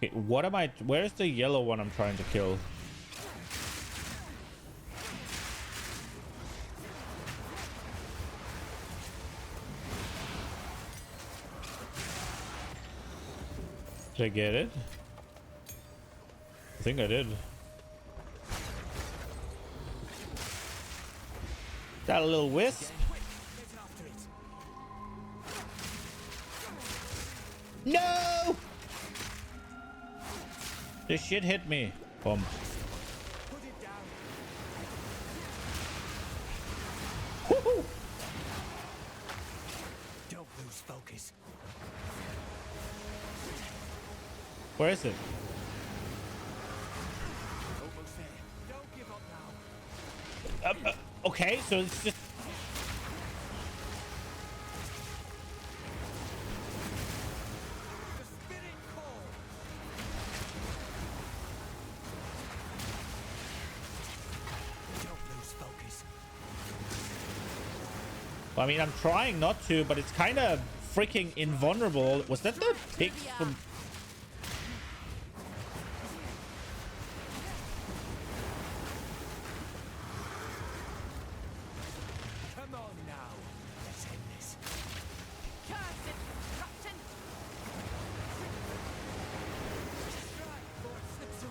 S1: Okay, what am I... Where's the yellow one I'm trying to kill? Did I get it? I think I did. Got a little wisp. No! This shit hit me. Boom.
S4: Put it down.
S1: Woohoo!
S4: Don't lose focus.
S1: Where is it?
S4: Almost there. Don't give up now.
S1: Okay, so it's just...
S4: The spirit call. Don't lose focus.
S1: I mean, I'm trying not to, but it's kind of freaking invulnerable. Was that the pigs from...
S4: Come on now. Let's end this.
S2: Cursed corruption!
S4: Strike before it slips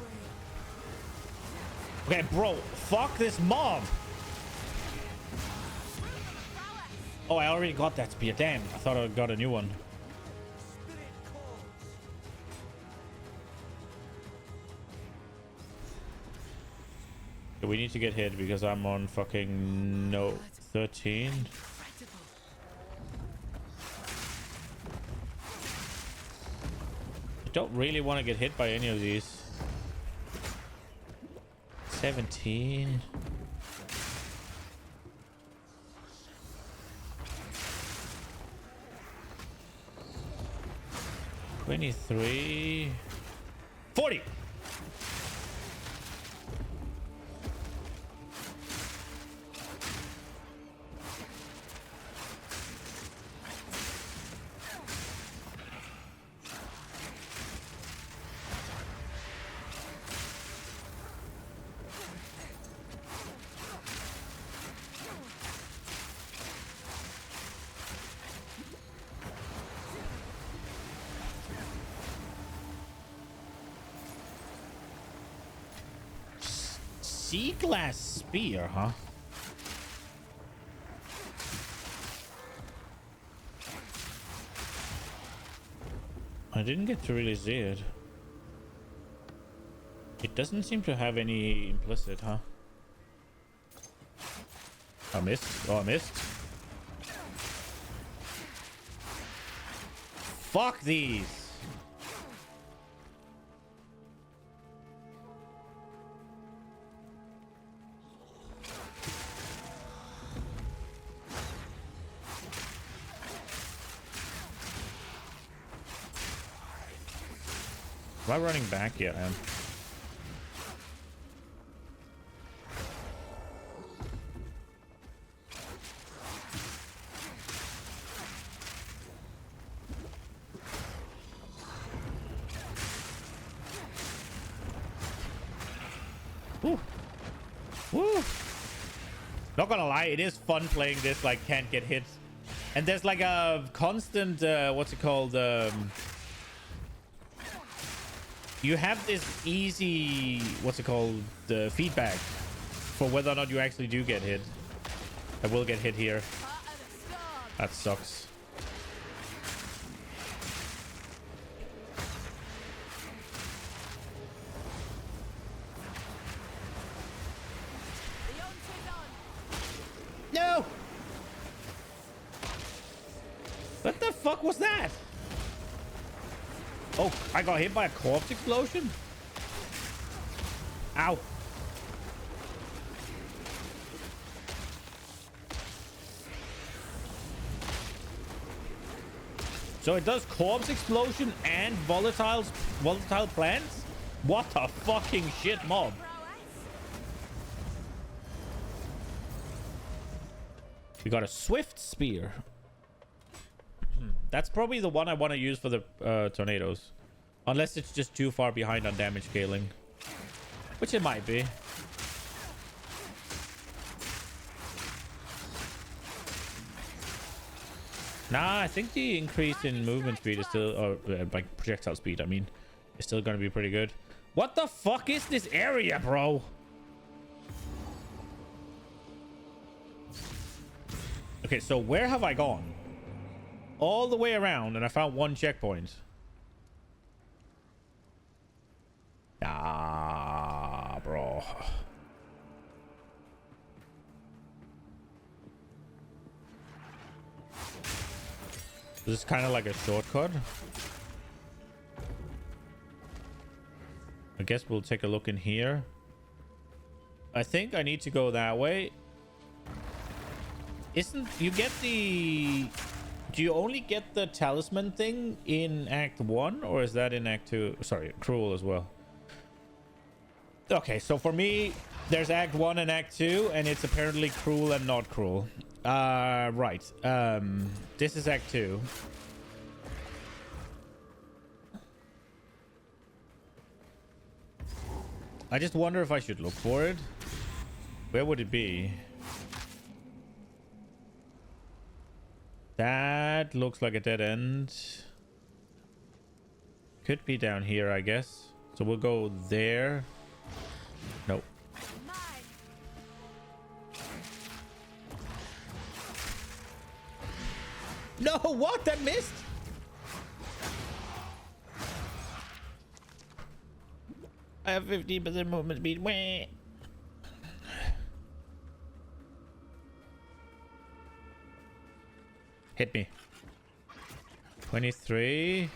S4: away.
S1: Okay, bro, fuck this mob. Oh, I already got that spear. Damn, I thought I got a new one.
S4: Spirit calls.
S1: Okay, we need to get hit because I'm on fucking no 13.
S2: Incredible.
S1: I don't really want to get hit by any of these. 17. $23. 40. Sea glass spear, huh? I didn't get to really see it. It doesn't seem to have any implicit, huh? I missed. Oh, I missed. Fuck these. Am I running back yet, man? Woo. Woo. Not gonna lie, it is fun playing this, like, can't get hit. And there's like a constant, what's it called? You have this easy, what's it called, feedback for whether or not you actually do get hit. I will get hit here. That sucks. No! What the fuck was that? Oh, I got hit by a corpse explosion? Ow. So it does corpse explosion and volatile plants? What the fucking shit, mob? We got a swift spear. That's probably the one I want to use for the tornadoes. Unless it's just too far behind on damage scaling. Which it might be. Nah, I think the increase in movement speed is still... Or, like, projectile speed, I mean. Is still going to be pretty good. What the fuck is this area, bro? Okay, so where have I gone? All the way around, and I found one checkpoint. Ah, bro. This is kind of like a shortcut. I guess we'll take a look in here. I think I need to go that way. Isn't... You get the... Do you only get the talisman thing in Act 1? Or is that in Act 2? Sorry, Cruel as well. Okay, so for me, there's Act 1 and Act 2. And it's apparently Cruel and not Cruel. Right. This is Act 2. I just wonder if I should look for it. Where would it be? That looks like a dead end. Could be down here, I guess. So we'll go there. Nope. No, what? That missed? I have 15% movement speed. Wah. Hit me. 23.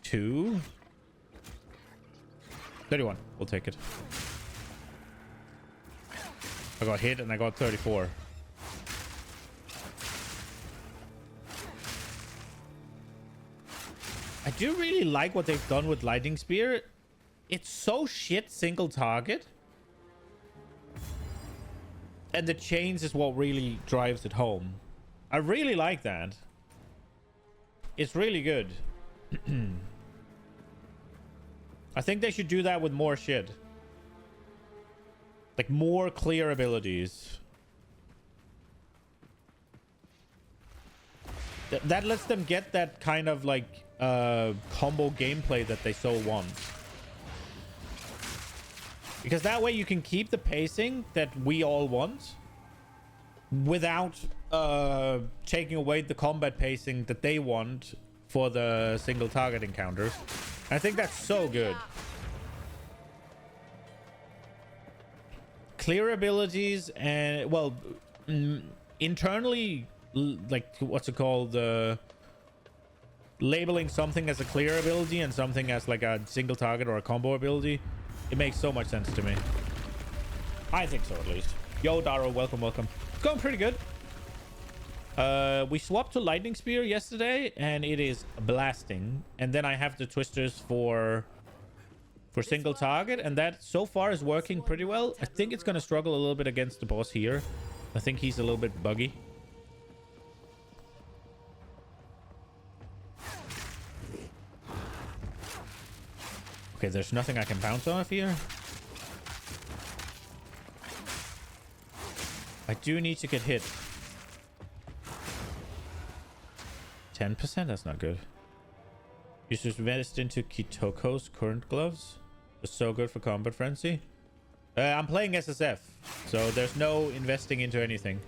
S1: 2. 31. We'll take it. I got hit and I got 34. I do really like what they've done with Lightning Spear. It's so shit single target. And the chains is what really drives it home. I really like that. It's really good. I think they should do that with more shit. Like more clear abilities. That lets them get that kind of like combo gameplay that they so want. Because that way you can keep the pacing that we all want without taking away the combat pacing that they want for the single target encounters. I think that's so good. Clear abilities and, well, internally, like, what's it called? Labeling something as a clear ability and something as like a single target or a combo ability. It makes so much sense to me. I think so, at least. Yo, Daro, welcome, welcome. It's going pretty good. We swapped to Lightning Spear yesterday, and it is blasting. And then I have the twisters for single target, and that so far is working pretty well. I think it's going to struggle a little bit against the boss here. I think he's a little bit buggy. Okay, there's nothing I can bounce off here. I do need to get hit. 10%? That's not good. You should invest into Kitoko's current gloves. It's so good for Combat Frenzy. I'm playing SSF, so there's no investing into anything.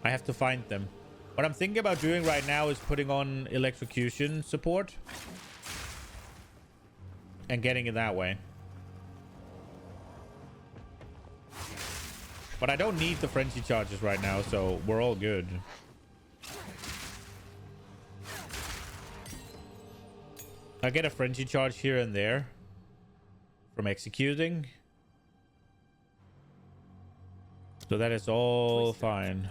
S1: I have to find them. What I'm thinking about doing right now is putting on electrocution support. And getting it that way. But I don't need the frenzy charges right now, so we're all good. I get a frenzy charge here and there from executing. So that is all fine.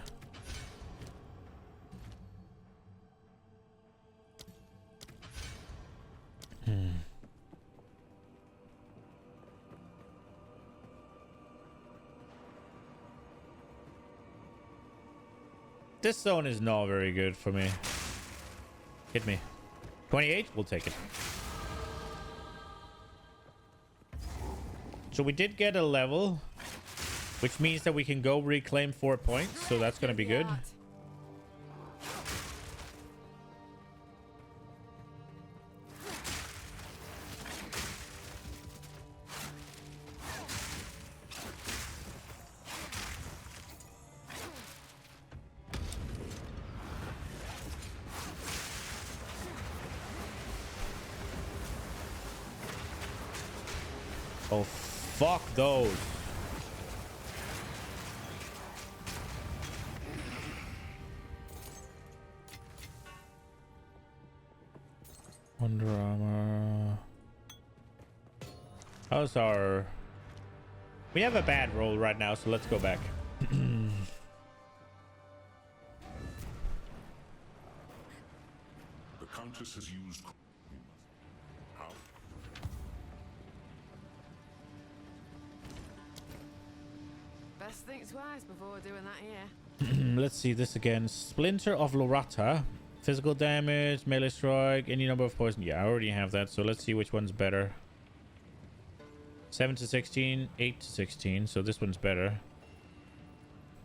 S1: This zone is not very good for me. Hit me. 28? We'll take it. So we did get a level, which means that we can go reclaim 4 points. So that's going to be good. Oh, fuck those. Wonder Armor. How's our... We have a bad roll right now, so let's go back.
S5: The Countess has used... How?
S2: Best think twice before doing that here.
S1: Let's see this again. Splinter of Lorata. Physical damage, melee strike, any number of poison. Yeah, I already have that. So let's see which one's better. 7 to 16, 8 to 16. So this one's better.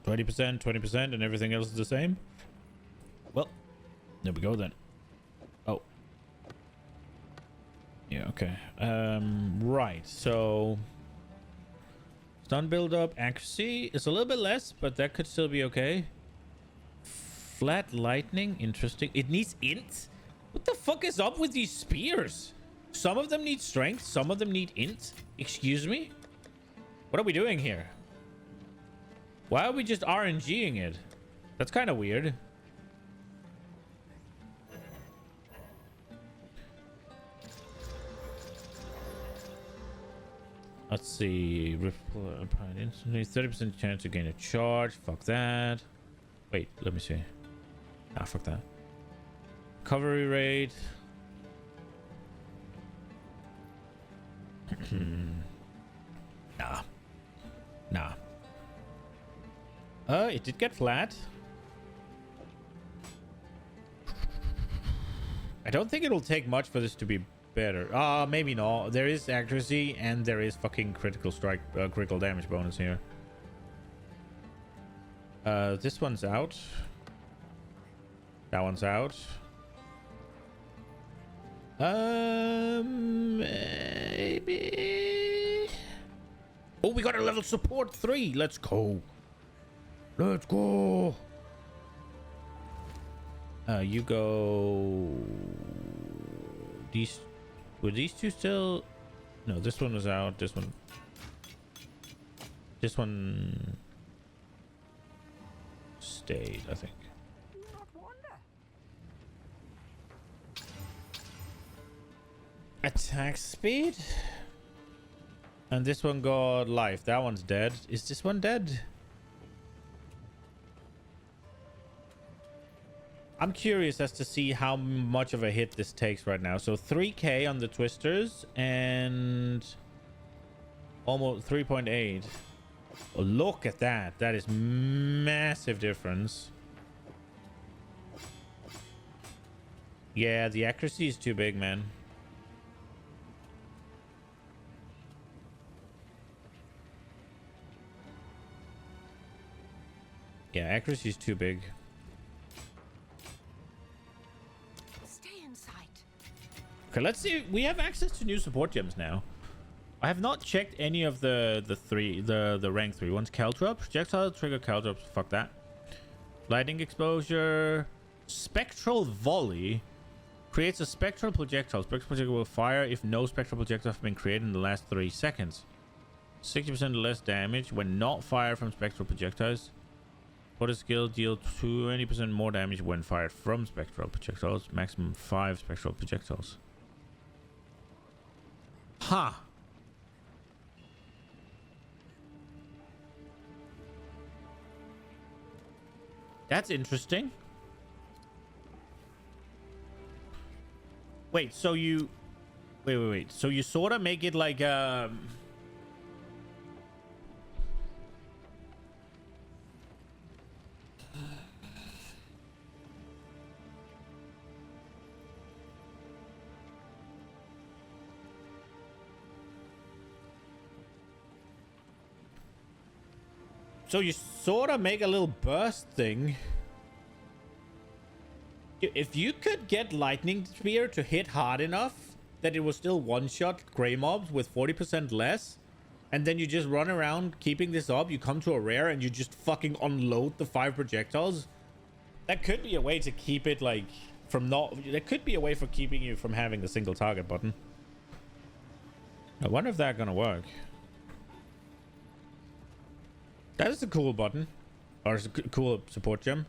S1: 20%, 20%, and everything else is the same. Well, there we go then. Oh. Yeah, okay. Right, so... Stun build-up, accuracy is a little bit less, but that could still be okay. Flat lightning, interesting. It needs int? What the fuck is up with these spears? Some of them need strength, some of them need int. Excuse me? What are we doing here? Why are we just RNGing it? That's kind of weird. Let's see. Instantly 30% chance to gain a charge. Fuck that. Wait, let me see. Ah, fuck that. Recovery rate. Nah. Nah. It did get flat. I don't think it'll take much for this to be better. Maybe not. There is accuracy and there is fucking critical strike, critical damage bonus here. This one's out. That one's out. Maybe. Oh, we got a level support 3. Let's go. Let's go. You go. These were these two still? No, this one was out. This one. This one stayed, I think. Attack speed. And this one got life. That one's dead. Is this one dead? I'm curious as to see how much of a hit this takes right now. So 3k on the twisters and almost 3.8. Oh, look at that. That is massive difference. Yeah, the accuracy is too big, man. Yeah, accuracy is too big. Okay, let's see. We have access to new support gems now. I have not checked any of the rank 3 ones. Caltrop, projectile trigger caltrops. Fuck that. Lightning exposure, spectral volley creates a spectral projectile. Spectral projectile will fire if no spectral projectiles have been created in the last 3 seconds. 60% less damage when not fired from spectral projectiles. What a skill deal 20% more damage when fired from spectral projectiles. Maximum 5 spectral projectiles. Huh. That's interesting. Wait, so you... Wait. So you sort of make it like... So you sort of make a little burst thing. If you could get Lightning Spear to hit hard enough that it will still one-shot gray mobs with 40% less, and then you just run around keeping this up, you come to a rare and you just fucking unload the 5 projectiles, that could be a way to keep it like from not... There could be a way for keeping you from having the single target button. I wonder if that's gonna work. That is a cool button. Or it's a cool support gem.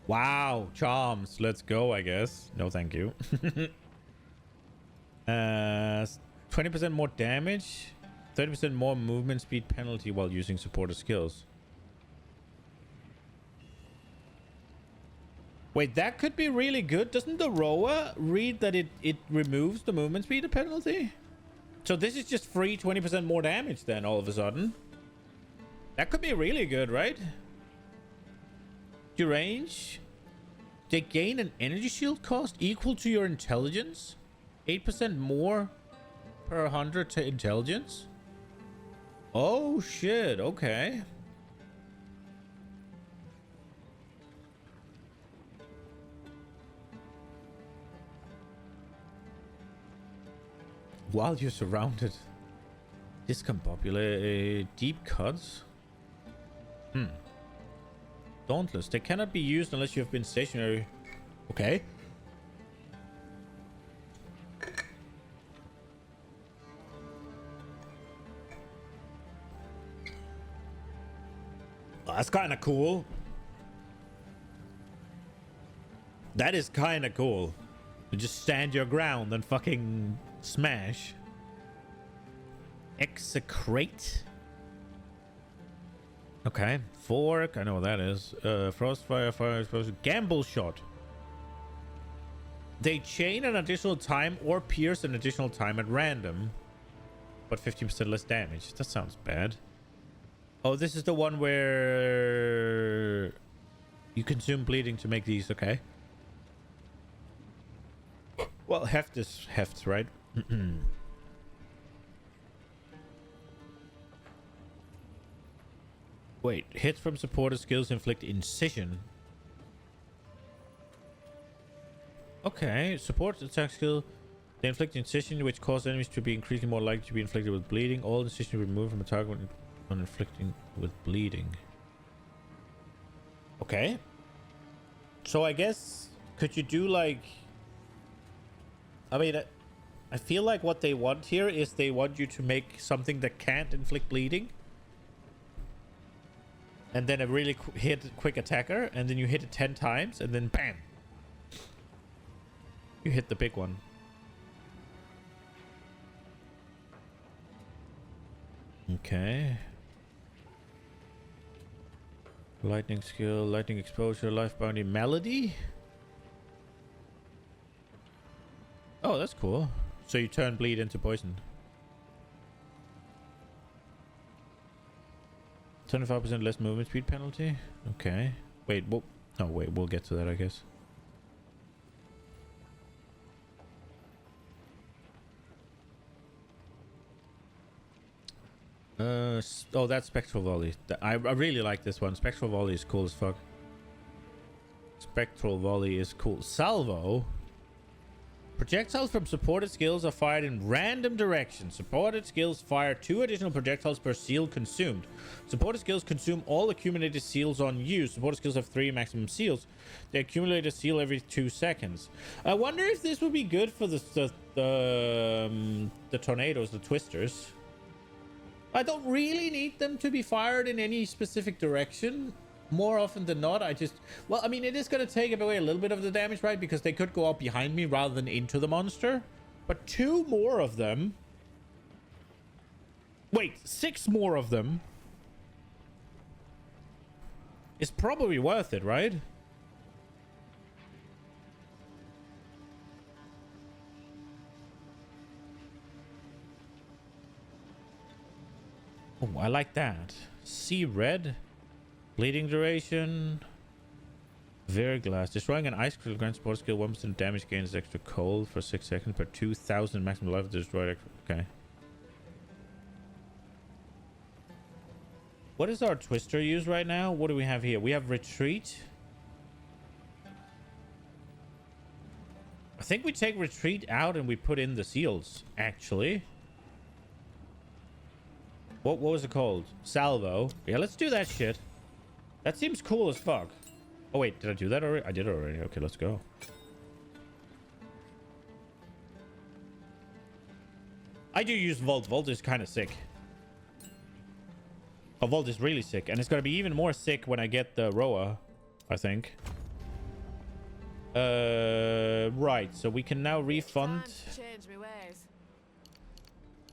S1: Wow, charms. Let's go, I guess. No, thank you. 20% more damage. 30% more movement speed penalty while using supporter skills. Wait, that could be really good. Doesn't the Roa read that it removes the movement speed penalty? So this is just free 20% more damage then all of a sudden. That could be really good, right? Your range. They gain an energy shield cost equal to your intelligence. 8% more per 100 to intelligence. Oh shit, okay. While you're surrounded. Discombobulate deep cuts. Dauntless. They cannot be used unless you have been stationary. Okay. Oh, that's kind of cool. That is kind of cool. You just stand your ground and fucking smash. Execrate. Okay. Fork. I know what that is. Frostfire, fire explosion. Gamble shot. They chain an additional time or pierce an additional time at random. But 15% less damage. That sounds bad. Oh, this is the one where you consume bleeding to make these. Okay. Well, heft is heft, right? Wait, hits from supported skills inflict incision. Okay, support attack skill. They inflict incision, which causes enemies to be increasingly more likely to be inflicted with bleeding. All incision removed from a target when inflicting with bleeding. Okay. So I guess, could you do like... I mean, I feel like what they want here is they want you to make something that can't inflict bleeding. And then a really quick attacker. And then you hit it 10 times. And then bam. You hit the big one. Okay. Lightning skill. Lightning exposure. Life bounty. Melody. Oh, that's cool. So you turn bleed into poison. 25% less movement speed penalty. Okay. Wait, well, oh wait, we'll get to that, I guess. Oh, that's Spectral Volley. I really like this one. Spectral Volley is cool as fuck. Spectral Volley is cool. Salvo. Projectiles from supported skills are fired in random directions. Supported skills fire 2 additional projectiles per seal consumed. Supported skills consume all accumulated seals on use. Supported skills have 3 maximum seals. They accumulate a seal every 2 seconds. I wonder if this would be good for the tornadoes, the twisters. I don't really need them to be fired in any specific direction. More often than not, I just... Well, I mean, it is going to take away a little bit of the damage, right? Because they could go up behind me rather than into the monster. But 2 more of them... Wait, 6 more of them... is probably worth it, right? Oh, I like that. See red... Bleeding duration. Verglass. Destroying an ice crystal grants support skill 1% damage gains extra cold for 6 seconds per 2,000 maximum life destroyed. Okay. What is our twister use right now? What do we have here? We have retreat. I think we take retreat out and we put in the seals, actually. What was it called? Salvo. Yeah, let's do that shit. That seems cool as fuck. Oh, wait. Did I do that already? I did already. Okay, let's go. I do use Volt. Volt is kind of sick. Oh, Volt is really sick. And it's going to be even more sick when I get the Roa, I think. Right. So we can now refund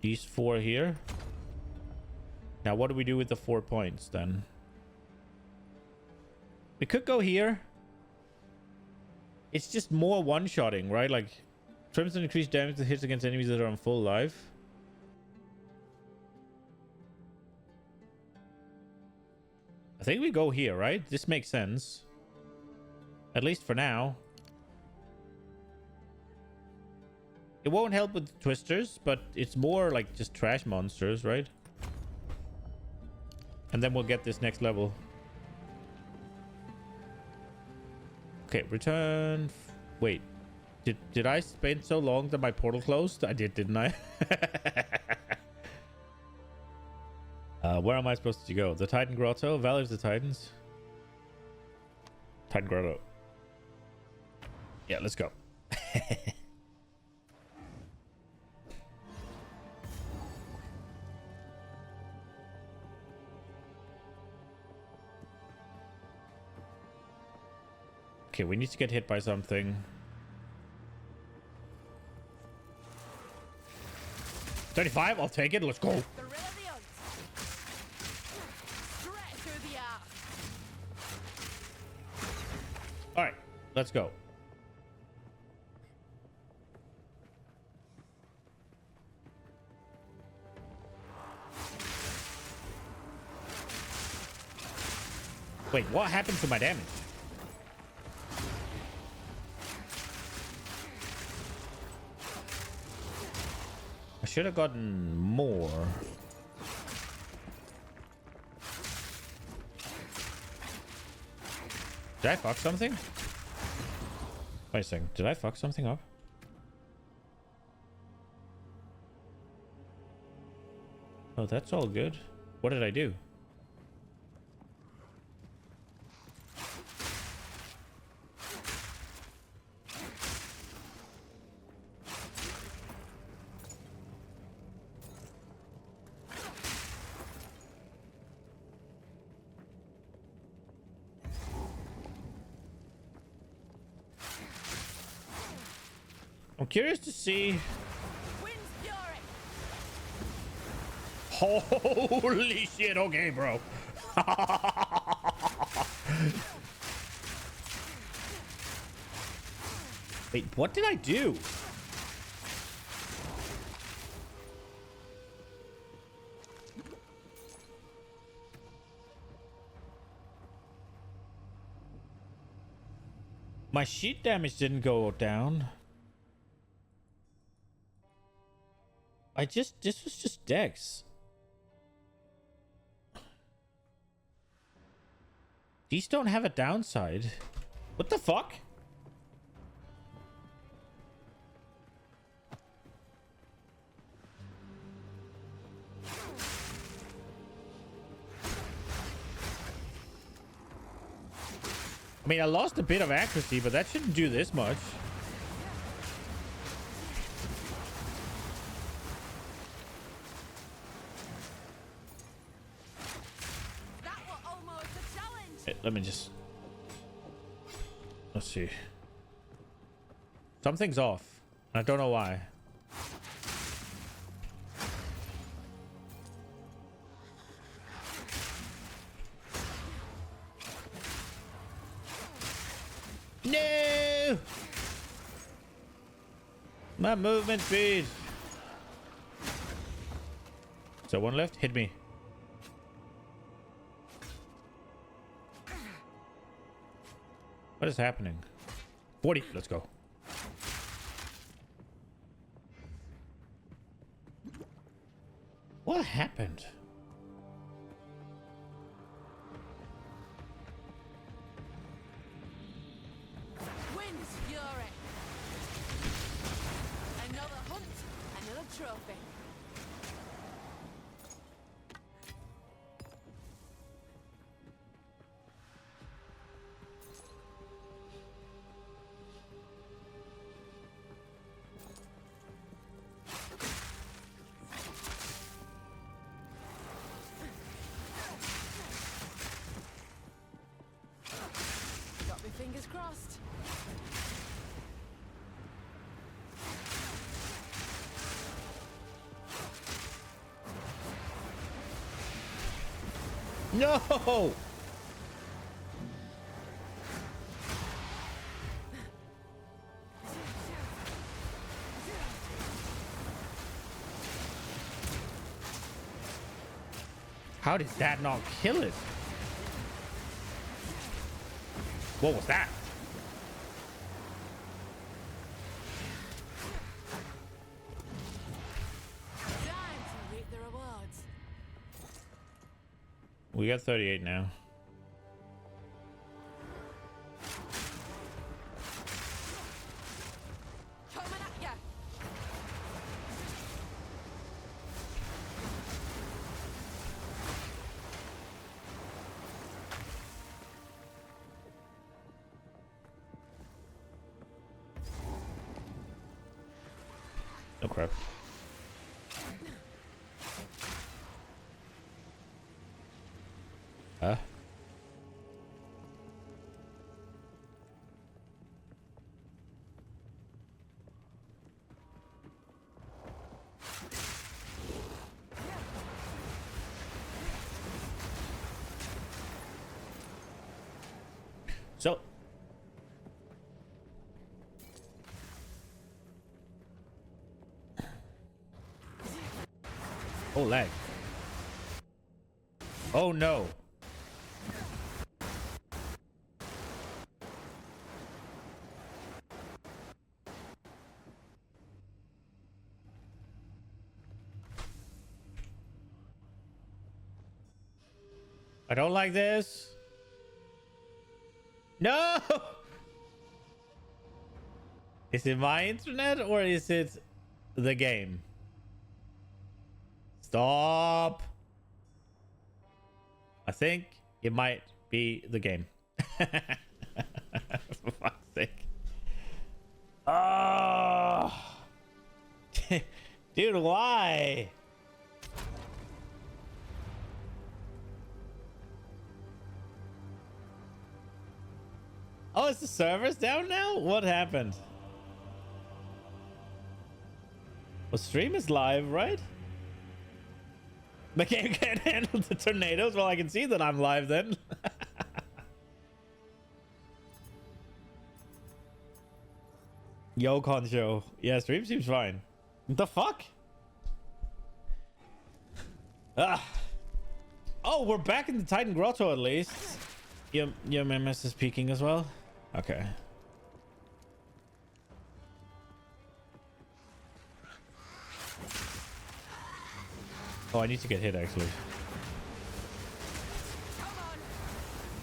S1: these 4 here. Now, what do we do with the 4 points then? We could go here. It's just more one-shotting, right? Like, trims and increased damage that hits against enemies that are on full life. I think we go here, right? This makes sense. At least for now. It won't help with twisters, but it's more like just trash monsters, right? And then we'll get this next level. Okay, return. Wait. Did I spend so long that my portal closed? I did, didn't I? Where am I supposed to go? The Titan Grotto? Valley of the Titans? Titan Grotto. Yeah, let's go. Okay, we need to get hit by something. 35, I'll take it. Let's go. All right, let's go. Wait, what happened to my damage? I should have gotten more. Did I fuck something? Wait a second. Did I fuck something up? Oh, that's all good. What did I do? I'm curious to see. Holy shit, okay, bro. Wait, what did I do? My sheet damage didn't go down. This was just Dex. These don't have a downside. What the fuck? I mean, I lost a bit of accuracy, but that shouldn't do this much. Let me just... Let's see. Something's off. I don't know why. No! My movement speed. Is there one left? Hit me. What is happening? 40. Let's go. What happened?
S2: Wind's fury. Another hunt, another trophy. Fingers crossed.
S1: No! How did that not kill it? What was that?
S2: Time to reap the rewards.
S1: We got 38 now.
S2: Coming at ya.
S1: Oh crap. Huh? So oh, lag. Oh no. I don't like this. No. Is it my internet or is it the game? Stop. I think it might be the game. For fuck's sake. Oh. Dude, why? Oh, is the servers down now? What happened? Well, stream is live, right? The game can't handle the tornadoes. Well, I can see that I'm live then. Yo, Concho. Yeah, stream seems fine. What the fuck? Ah. Oh, we're back in the Titan Grotto at least. Your MMS is peaking as well. Okay. Oh, I need to get hit actually.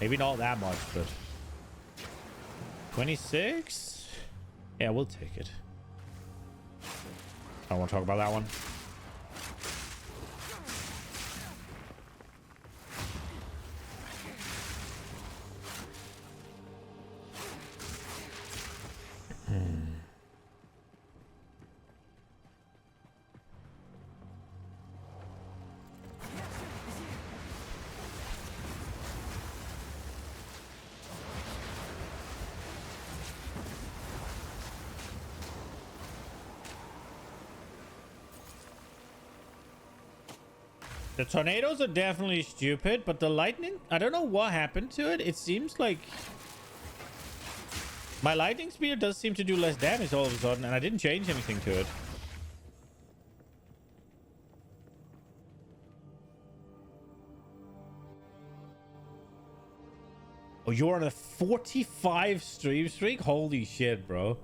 S1: Maybe not that much, but 26. Yeah, we'll take it. I don't want to talk about that one. The tornadoes are definitely stupid, but the lightning, I don't know what happened to it. It seems like my lightning spear does seem to do less damage all of a sudden, and I didn't change anything to it. Oh, you're on a 45 stream streak? Holy shit, bro.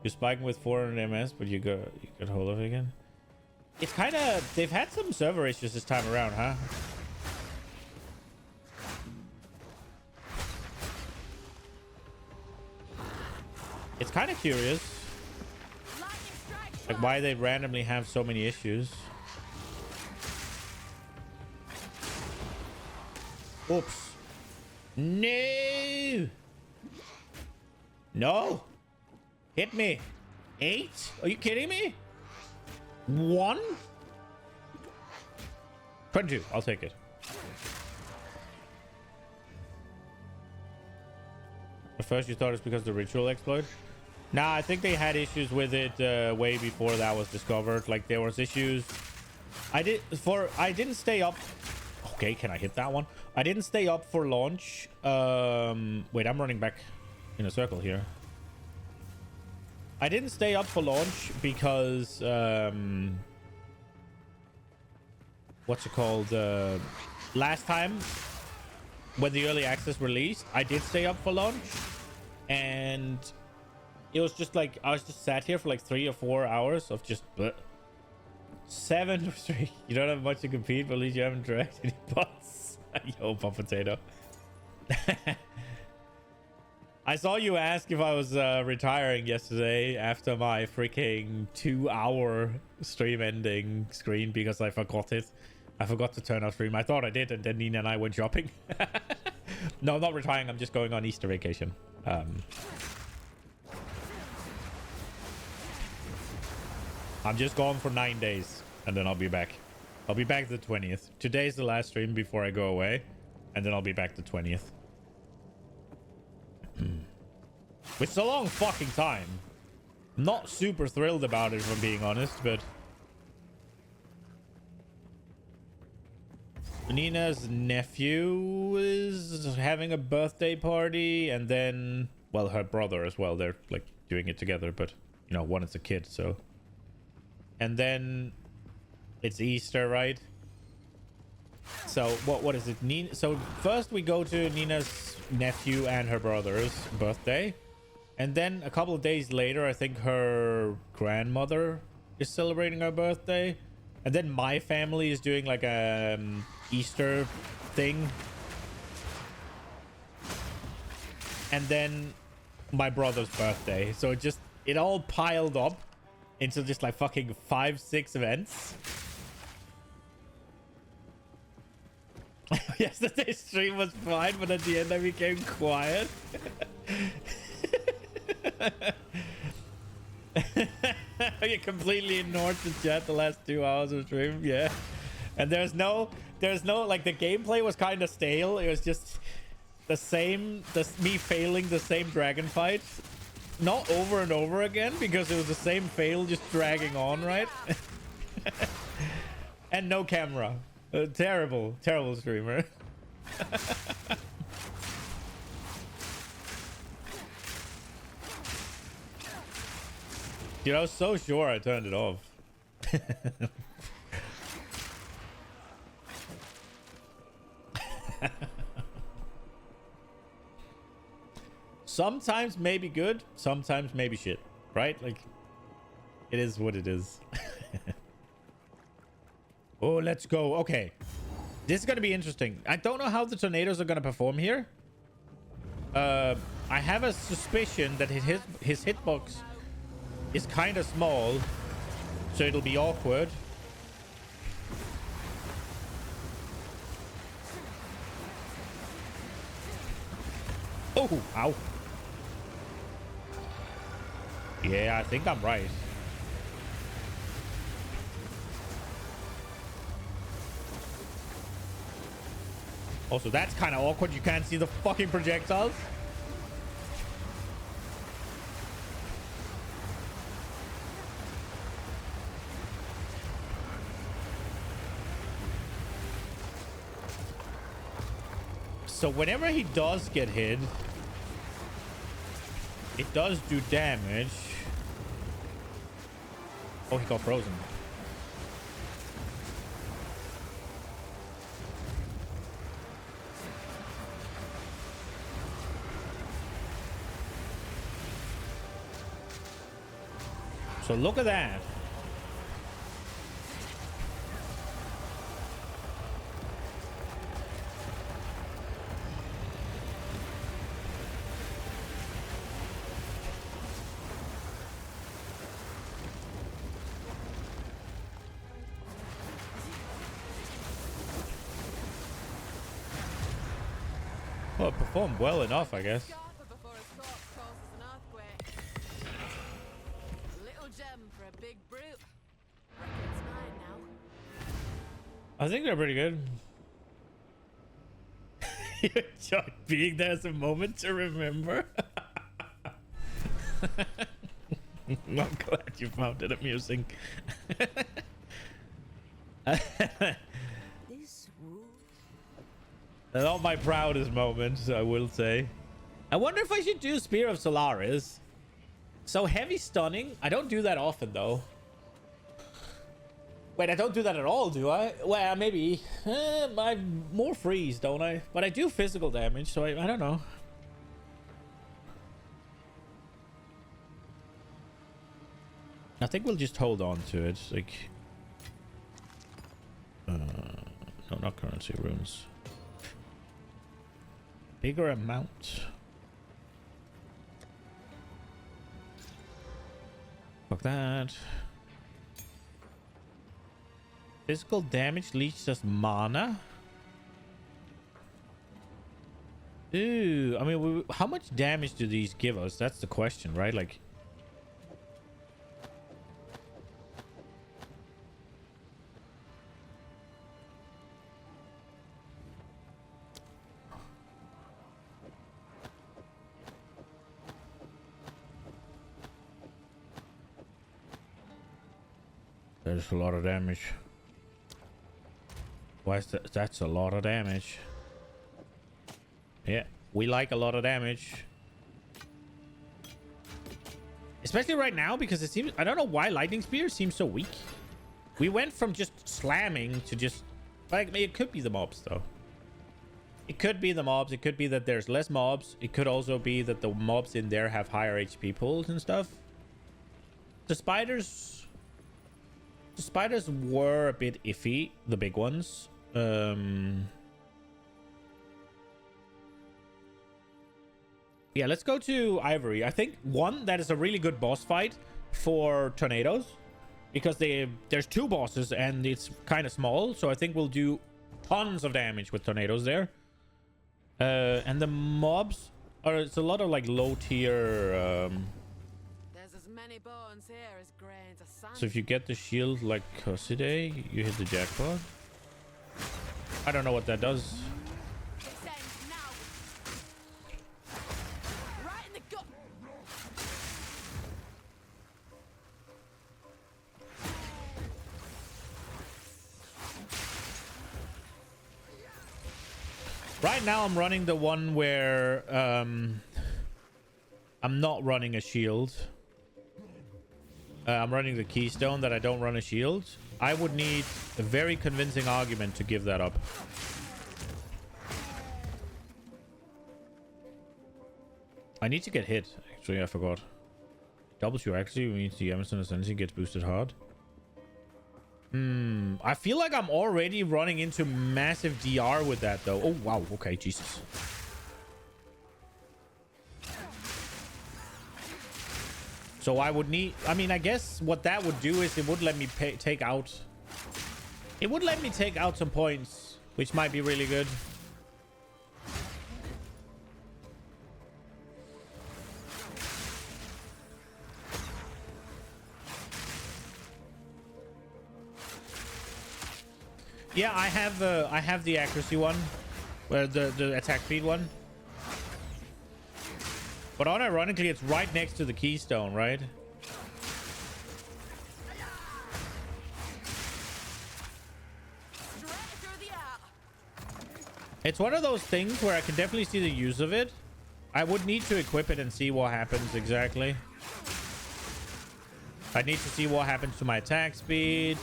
S1: You're spiking with 400 ms, but you got hold of it again. It's kind of... They've had some server issues this time around, huh? It's kind of curious. Like, why they randomly have so many issues. Oops. No! No! Hit me. 8? Are you kidding me? 1? 22. I'll take it. At first you thought it's because the ritual exploit? Nah, I think they had issues with it way before that was discovered. Like there was issues. I didn't stay up. Okay, can I hit that one? I didn't stay up for launch. Wait, I'm running back in a circle here. I didn't stay up for launch because what's it called? Last time when the early access released, I did stay up for launch, and it was just like I was just sat here for like 3 or 4 hours of just 7 to 3. You don't have much to compete, but at least you haven't dragged any bots. Yo, Pop Potato. I saw you ask if I was retiring yesterday after my freaking 2-hour stream ending screen because I forgot it. I forgot to turn off stream. I thought I did, and then Nina and I went shopping. No, I'm not retiring. I'm just going on Easter vacation. I'm just gone for 9 days, and then I'll be back. I'll be back the 20th. Today's the last stream before I go away, and then I'll be back the 20th. Which is a long fucking time. Not super thrilled about it, if I'm being honest, but... Nina's nephew is having a birthday party, and then... Well, her brother as well. They're, like, doing it together, but, you know, one is a kid, so... And then... It's Easter, right? So, what is it? Nina... So, first we go to Nina's nephew and her brother's birthday. And then a couple of days later, I think her grandmother is celebrating her birthday. And then my family is doing like a Easter thing. And then my brother's birthday. So it all piled up into just like fucking 5-6 events. Yesterday's stream was fine, but at the end I became quiet. You completely ignored the chat the last 2 hours of stream. Yeah, and there's no like, the gameplay was kind of stale. It was just the same, me failing the same dragon fight, not over and over again, because it was the same fail just dragging on, right? And no camera. Terrible streamer. Dude, I was so sure I turned it off. Sometimes maybe good, sometimes maybe shit, right? Like, it is what it is. Oh, let's go. Okay. This is going to be interesting. I don't know how the tornadoes are going to perform here. I have a suspicion that his hitbox is kind of small, so it'll be awkward. Oh, ow. Yeah, I think I'm right. Also, that's kind of awkward. You can't see the fucking projectiles. So whenever he does get hit, it does do damage. Oh, he got frozen. So look at that. Well, it performed well enough, I guess.
S2: Before a storm causes an earthquake. A little gem for a big brute. Reckon it's mine now.
S1: I think they're pretty good. You enjoyed being there as a moment to remember. I'm glad you found it amusing. Not my proudest moment, I will say. I wonder if I should do Spear of Solaris. So heavy stunning. I don't do that often, though. Wait, I don't do that at all, do I? Well, maybe. I more freeze, don't I? But I do physical damage, so I don't know. I think we'll just hold on to it. Like, no, not currency runes. Bigger amount. Fuck that. Physical damage leaches us mana. Ooh, I mean, how much damage do these give us? That's the question, right? Like, there's a lot of damage. Why is that? That's a lot of damage. Yeah, we like a lot of damage. Especially right now, because it seems... I don't know why Lightning Spear seems so weak. We went from just slamming to just... Like, it could be the mobs, though. It could be the mobs. It could be that there's less mobs. It could also be that the mobs in there have higher HP pools and stuff. The spiders... The spiders were a bit iffy, the big ones. Yeah, let's go to Ivory. I think, one, that is a really good boss fight for tornadoes. Because there's two bosses and it's kind of small. So I think we'll do tons of damage with tornadoes there. And the mobs are... It's a lot of, like, low tier...
S2: There's as many bones here as grains of sand.
S1: So if you get the shield like Coside, you hit the jackpot. I don't know what that does.
S2: This ends now. Right in the gut.
S1: Right now I'm running the one where I'm not running a shield. I'm running the keystone that I don't run a shield. I would need a very convincing argument to give that up. I need to get hit. Actually, I forgot. Doubles your accuracy means the Amazon Ascendancy gets boosted hard. I feel like I'm already running into massive DR with that, though. Oh, wow. Okay, Jesus. So I would need... I mean, I guess what that would do is it would let me take out... It would let me take out some points, which might be really good. Yeah, I have the accuracy one, where the attack speed one. But unironically, it's right next to the keystone, right? It's one of those things where I can definitely see the use of it. I would need to equip it and see what happens exactly. I need to see what happens to my attack speed.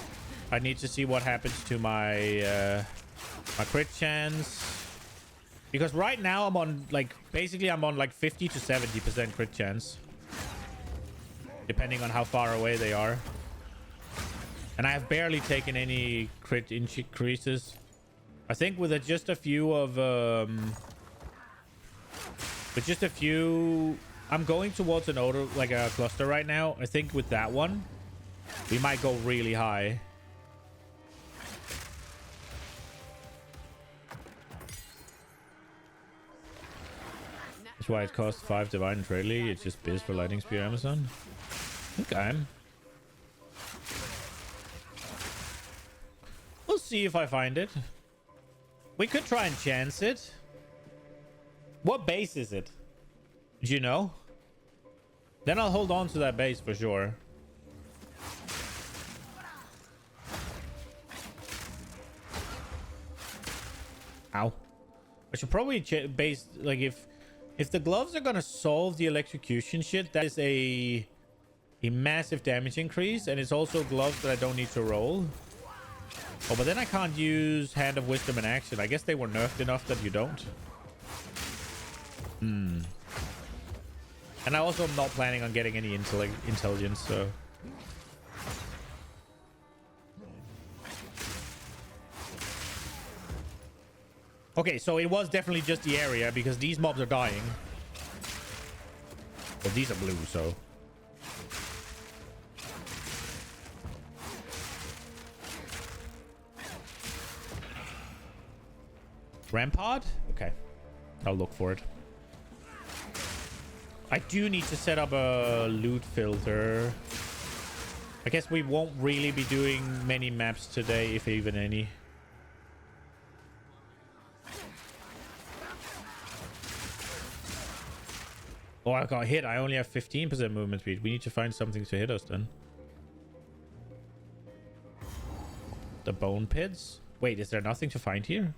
S1: I need to see what happens to my my crit chance. Because right now I'm on like, basically I'm on like 50 to 70% crit chance. Depending on how far away they are. And I have barely taken any crit increases. I think with just a few of... with just a few... I'm going towards an order, like a cluster right now. I think with that one, we might go really high. That's why it costs 5 Divine and Trailing. It's just biz for Lightning Spear Amazon. Okay. We'll see if I find it. We could try and chance it. What base is it? Do you know? Then I'll hold on to that base for sure. Ow. I should probably base, like, if the gloves are gonna solve the electrocution shit, that is a massive damage increase, and it's also gloves that I don't need to roll. Oh, but then I can't use Hand of Wisdom in action. I guess they were nerfed enough that you don't. Hmm. And I also am not planning on getting any intelligence, so... Okay, so it was definitely just the area, because these mobs are dying. But these are blue, so... Rampart? Okay. I'll look for it. I do need to set up a loot filter. I guess we won't really be doing many maps today, if even any. Oh, I got hit. I only have 15% movement speed. We need to find something to hit us then. The bone pits? Wait, is there nothing to find here?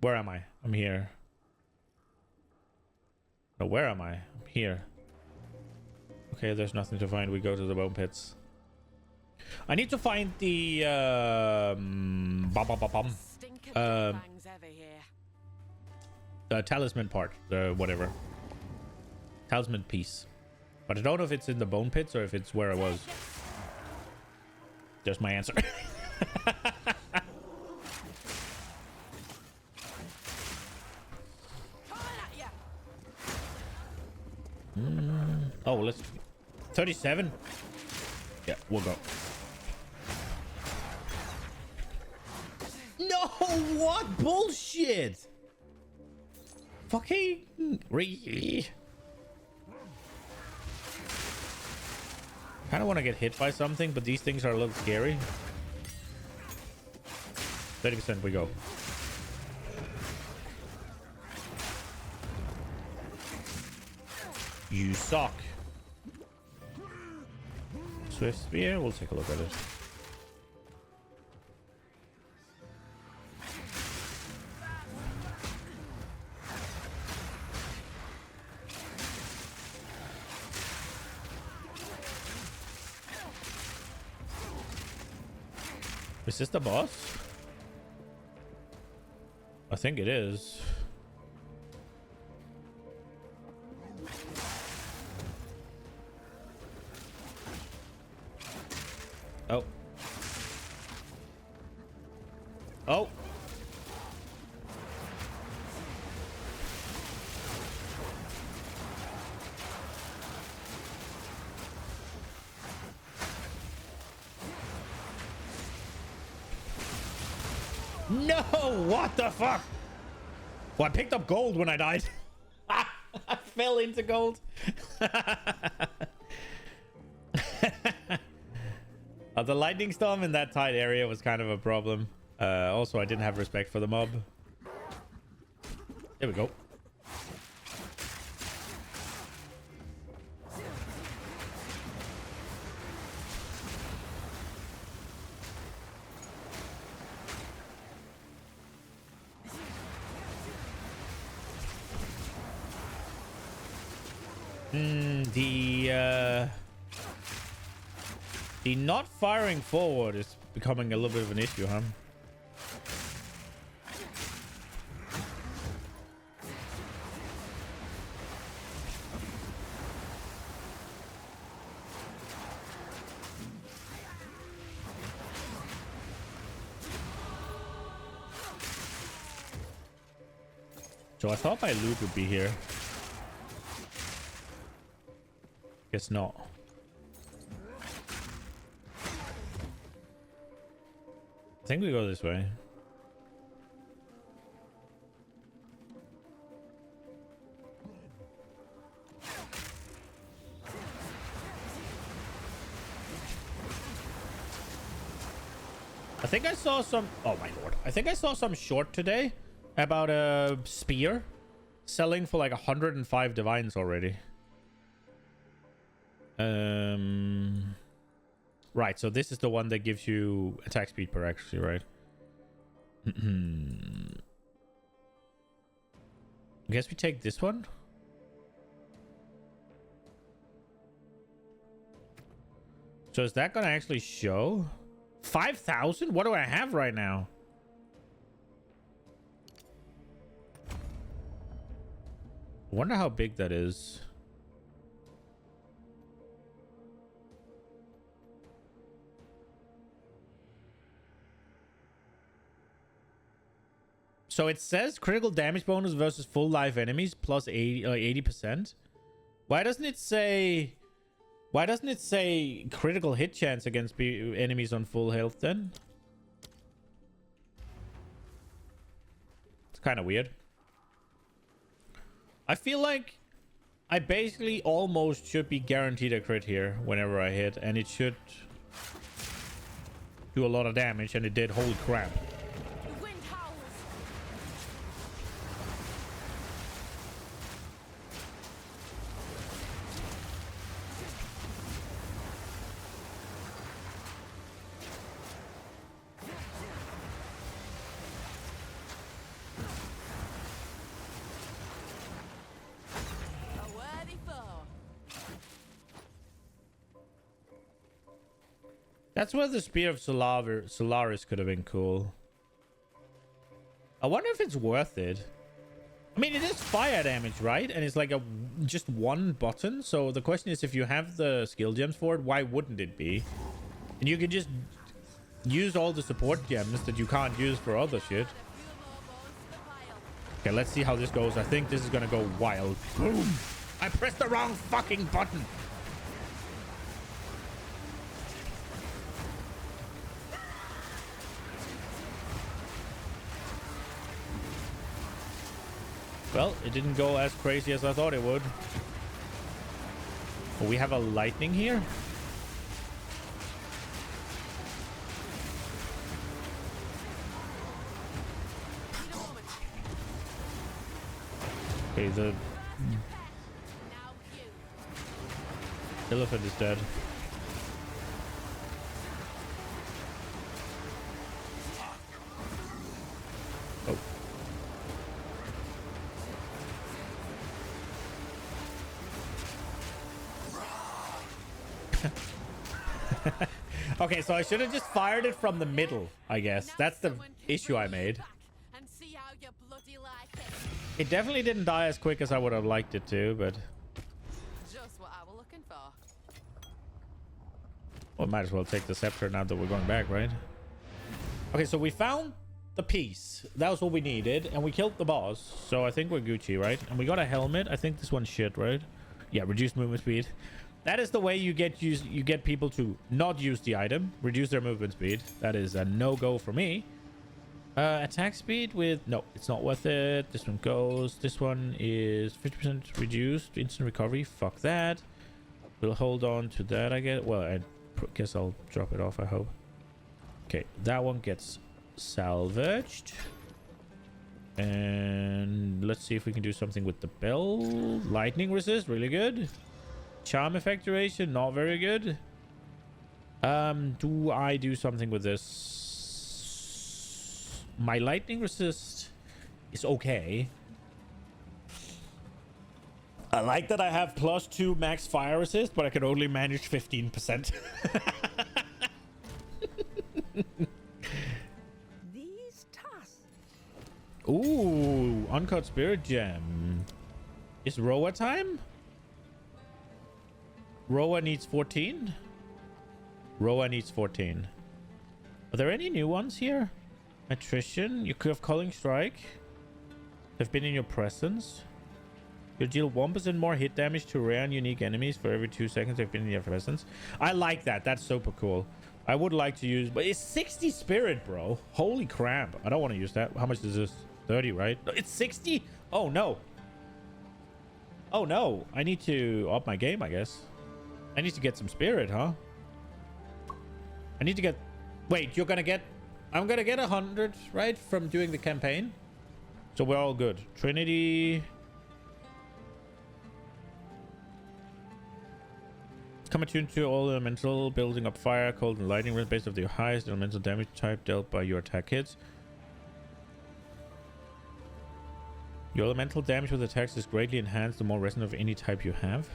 S1: Where am I? I'm here. No, where am I? I'm here. Okay, there's nothing to find. We go to the bone pits. I need to find the the talisman part, the whatever. Talisman piece. But I don't know if it's in the bone pits or if it's where I was. There's my answer. Oh, let's 37. Yeah, we'll go. No, what bullshit? Fucking kind of want to get hit by something, but these things are a little scary. 30% we go. You suck. Swift spear, we'll take a look at it. Is this the boss? I think it is. Oh. Oh. No, what the fuck? Well, I picked up gold when I died. I fell into gold. The lightning storm in that tight area was kind of a problem. Also, I didn't have respect for the mob. There we go. The not firing forward is becoming a little bit of an issue, huh? So I thought my loot would be here. Guess not. I think we go this way. I think I saw some... Oh my lord. I think I saw some short today about a spear selling for like 105 divines already. Right, so this is the one that gives you attack speed per accuracy, right? I guess we take this one. So is that gonna actually show 5,000? What do I have right now? I wonder how big that is. So it says critical damage bonus versus full life enemies plus 80%. Why doesn't it say... Why doesn't it say critical hit chance against enemies on full health then? It's kind of weird. I feel like I basically almost should be guaranteed a crit here whenever I hit. And it should do a lot of damage. And it did. Holy crap.
S2: The wind howls. A worthy foe.
S1: That's where the Spear of Solaris could have been cool. I wonder if it's worth it. I mean, it is fire damage, right? And it's like a just one button. So the question is, if you have the skill gems for it, why wouldn't it be? And you can just use all the support gems that you can't use for other shit. Okay, let's see how this goes. I think this is gonna go wild. Boom! I pressed the wrong fucking button. Well, it didn't go as crazy as I thought it would. Oh, we have a lightning here. Okay, the
S2: Now you.
S1: elephant is dead. Oh. Okay, so I should have just fired it from the middle, I guess. That's the issue I made.
S2: And see how you bloody like it.
S1: It definitely didn't die as quick as I would have liked it to, but...
S2: Just what I was looking for.
S1: Well, might as well take the scepter now that we're going back, right? Okay, so we found the piece. That was what we needed, and we killed the boss. So I think we're Gucci, right? And we got a helmet. I think this one's shit, right? Yeah, reduced movement speed. That is the way you get people to not use the item, reduce their movement speed. That is a no-go for me. Attack speed with... No, it's not worth it. This one goes. This one is 50% reduced. Instant recovery. Fuck that. We'll hold on to that, I guess. Well, I guess I'll drop it off, I hope. Okay, that one gets salvaged. And let's see if we can do something with the bell. Lightning resist, really good. Charm effect duration, not very good. Do I do something with this? My lightning resist is okay. I like that I have +2 max fire resist, but I can only manage 15%.
S6: These tasks.
S1: Ooh, uncut spirit gem. Is Roa time? Roa needs 14. Roa needs 14. Are there any new ones here? Attrition. You could have Culling Strike. They've been in your presence. You deal 1% more hit damage to rare and unique enemies for every 2 seconds they've been in your presence. I like that. That's super cool. I would like to use... But it's 60 spirit, bro. Holy crap. I don't want to use that. How much is this? 30, right? No, it's 60? Oh, no. Oh, no. I need to up my game, I guess. I need to get some spirit, huh? I need to get... Wait, you're gonna get... I'm gonna get 100, right? From doing the campaign. So we're all good. Trinity... Come attuned to all elemental, building up fire, cold, and lightning resist based on your highest elemental damage type dealt by your attack hits. Your elemental damage with attacks is greatly enhanced the more resonant of any type you have.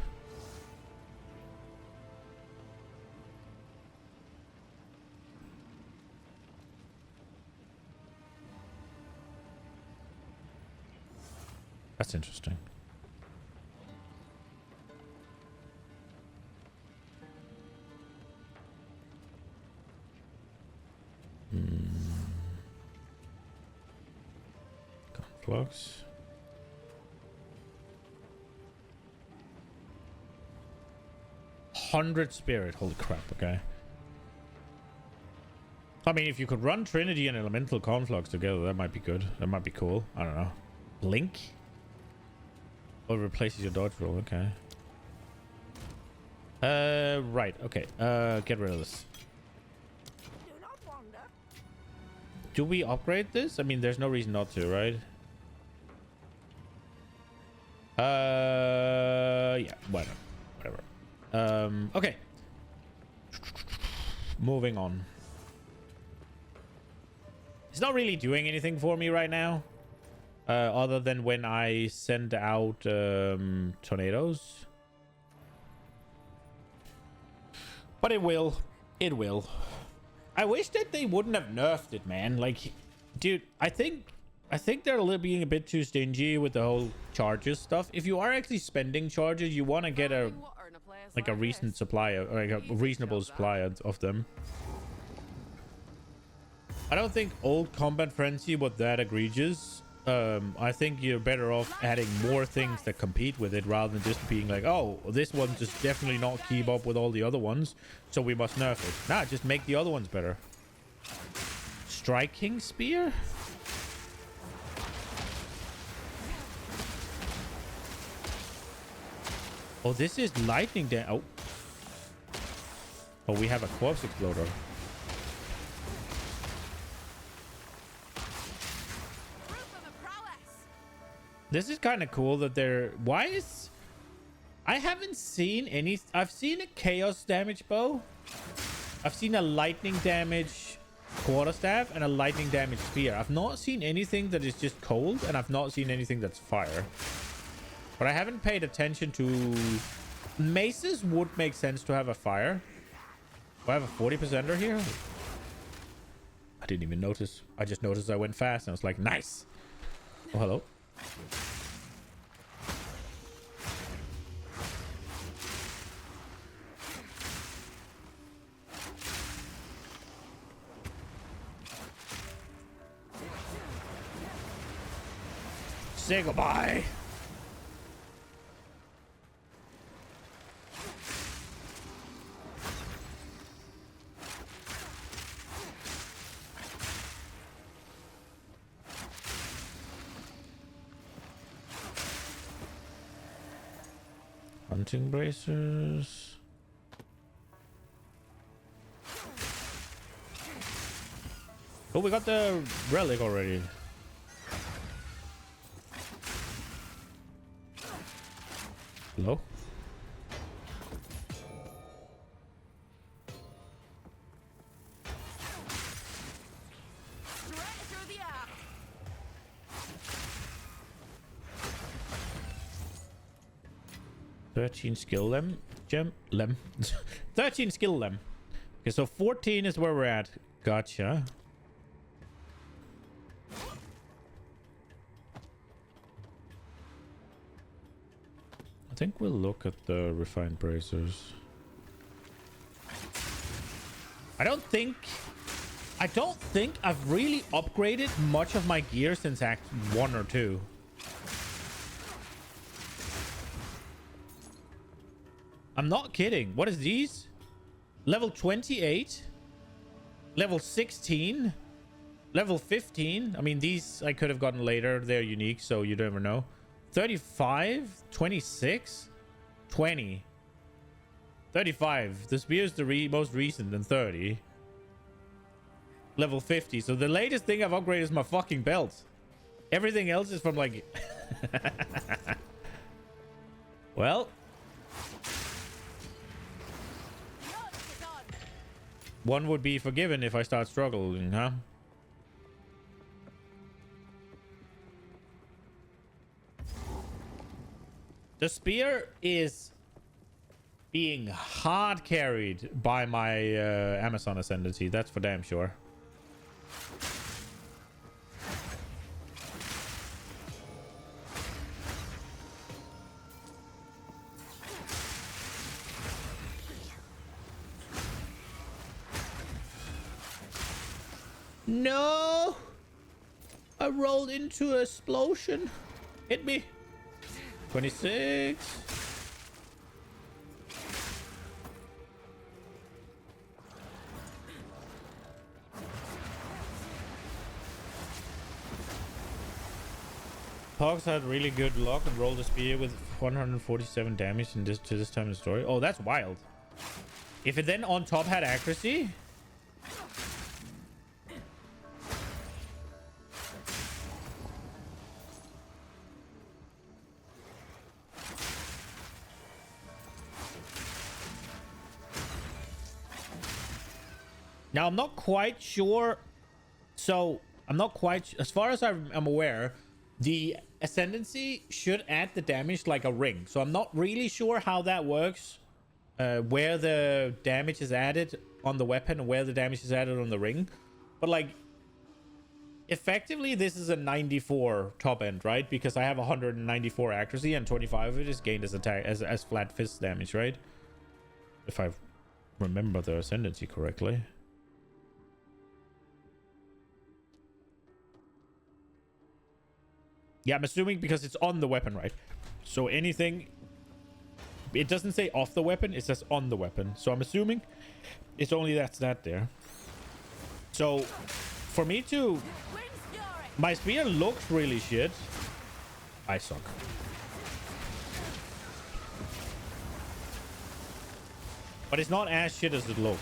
S1: That's interesting. Conflux. $100 spirit. Holy crap. Okay. I mean, if you could run Trinity and Elemental Conflux together, that might be good. That might be cool. I don't know. Blink? Or replaces your dodge roll. Okay. Right. Okay. Get rid of this.
S6: Do not wander.
S1: Do we upgrade this? I mean, there's no reason not to, right? Yeah. Whatever. Okay. Moving on. It's not really doing anything for me right now. Other than when I send out tornadoes. But it will. It will. I wish that they wouldn't have nerfed it, man. Like, dude, I think they're a little being a bit too stingy with the whole charges stuff. If you are actually spending charges, you want to get a like a recent supply, or like a reasonable supply of them. I don't think old Combat Frenzy was that egregious. I think you're better off adding more things that compete with it rather than just being like, oh, this one just definitely not keep up with all the other ones, so we must nerf it. Nah, just make the other ones better. Striking Spear? Oh, this is lightning damage. Oh, we have a corpse exploder. This is kind of cool that they're... Why is... I haven't seen any... I've seen a chaos damage bow. I've seen a lightning damage quarterstaff and a lightning damage spear. I've not seen anything that is just cold, and I've not seen anything that's fire. But I haven't paid attention to... Maces would make sense to have a fire. Do I have a 40%er here? I didn't even notice. I just noticed I went fast, and I was like, nice. Oh, hello. Say goodbye. Hunting bracers. Oh, we got the relic already. Hello?
S2: Straight through the air.
S1: 13 skill gem 13 skill lem. Okay, so 14 is where we're at. Gotcha. I think we'll look at the refined bracers. I don't think I've really upgraded much of my gear since Act 1 or 2. I'm not kidding. What is these? Level 28? Level 16? Level 15? I mean, these I could have gotten later. They're unique, so you never know. 35? 26? 20? 35. The spear is the most recent, and 30. Level 50. So the latest thing I've upgraded is my fucking belt. Everything else is from like... Well... One would be forgiven if I start struggling, huh? The spear is being hard carried by my Amazon ascendancy. That's for damn sure. No! I rolled into an explosion. Hit me. 26. Pogs had really good luck and rolled a spear with 147 damage in this to this time in the story. Oh, that's wild. If it then on top had accuracy. Now, I'm not quite sure. So, I'm not quite... As far as I'm aware, the Ascendancy should add the damage like a ring. So, I'm not really sure how that works. Where the damage is added on the weapon and where the damage is added on the ring. But, like... Effectively, this is a 94 top end, right? Because I have 194 accuracy and 25 of it is gained as attack as flat fist damage, right? If I remember the Ascendancy correctly. Yeah, I'm assuming because it's on the weapon, right? So anything... It doesn't say off the weapon, it says on the weapon. So I'm assuming it's only that there. So, for me to... My spear looks really shit. I suck. But it's not as shit as it looks.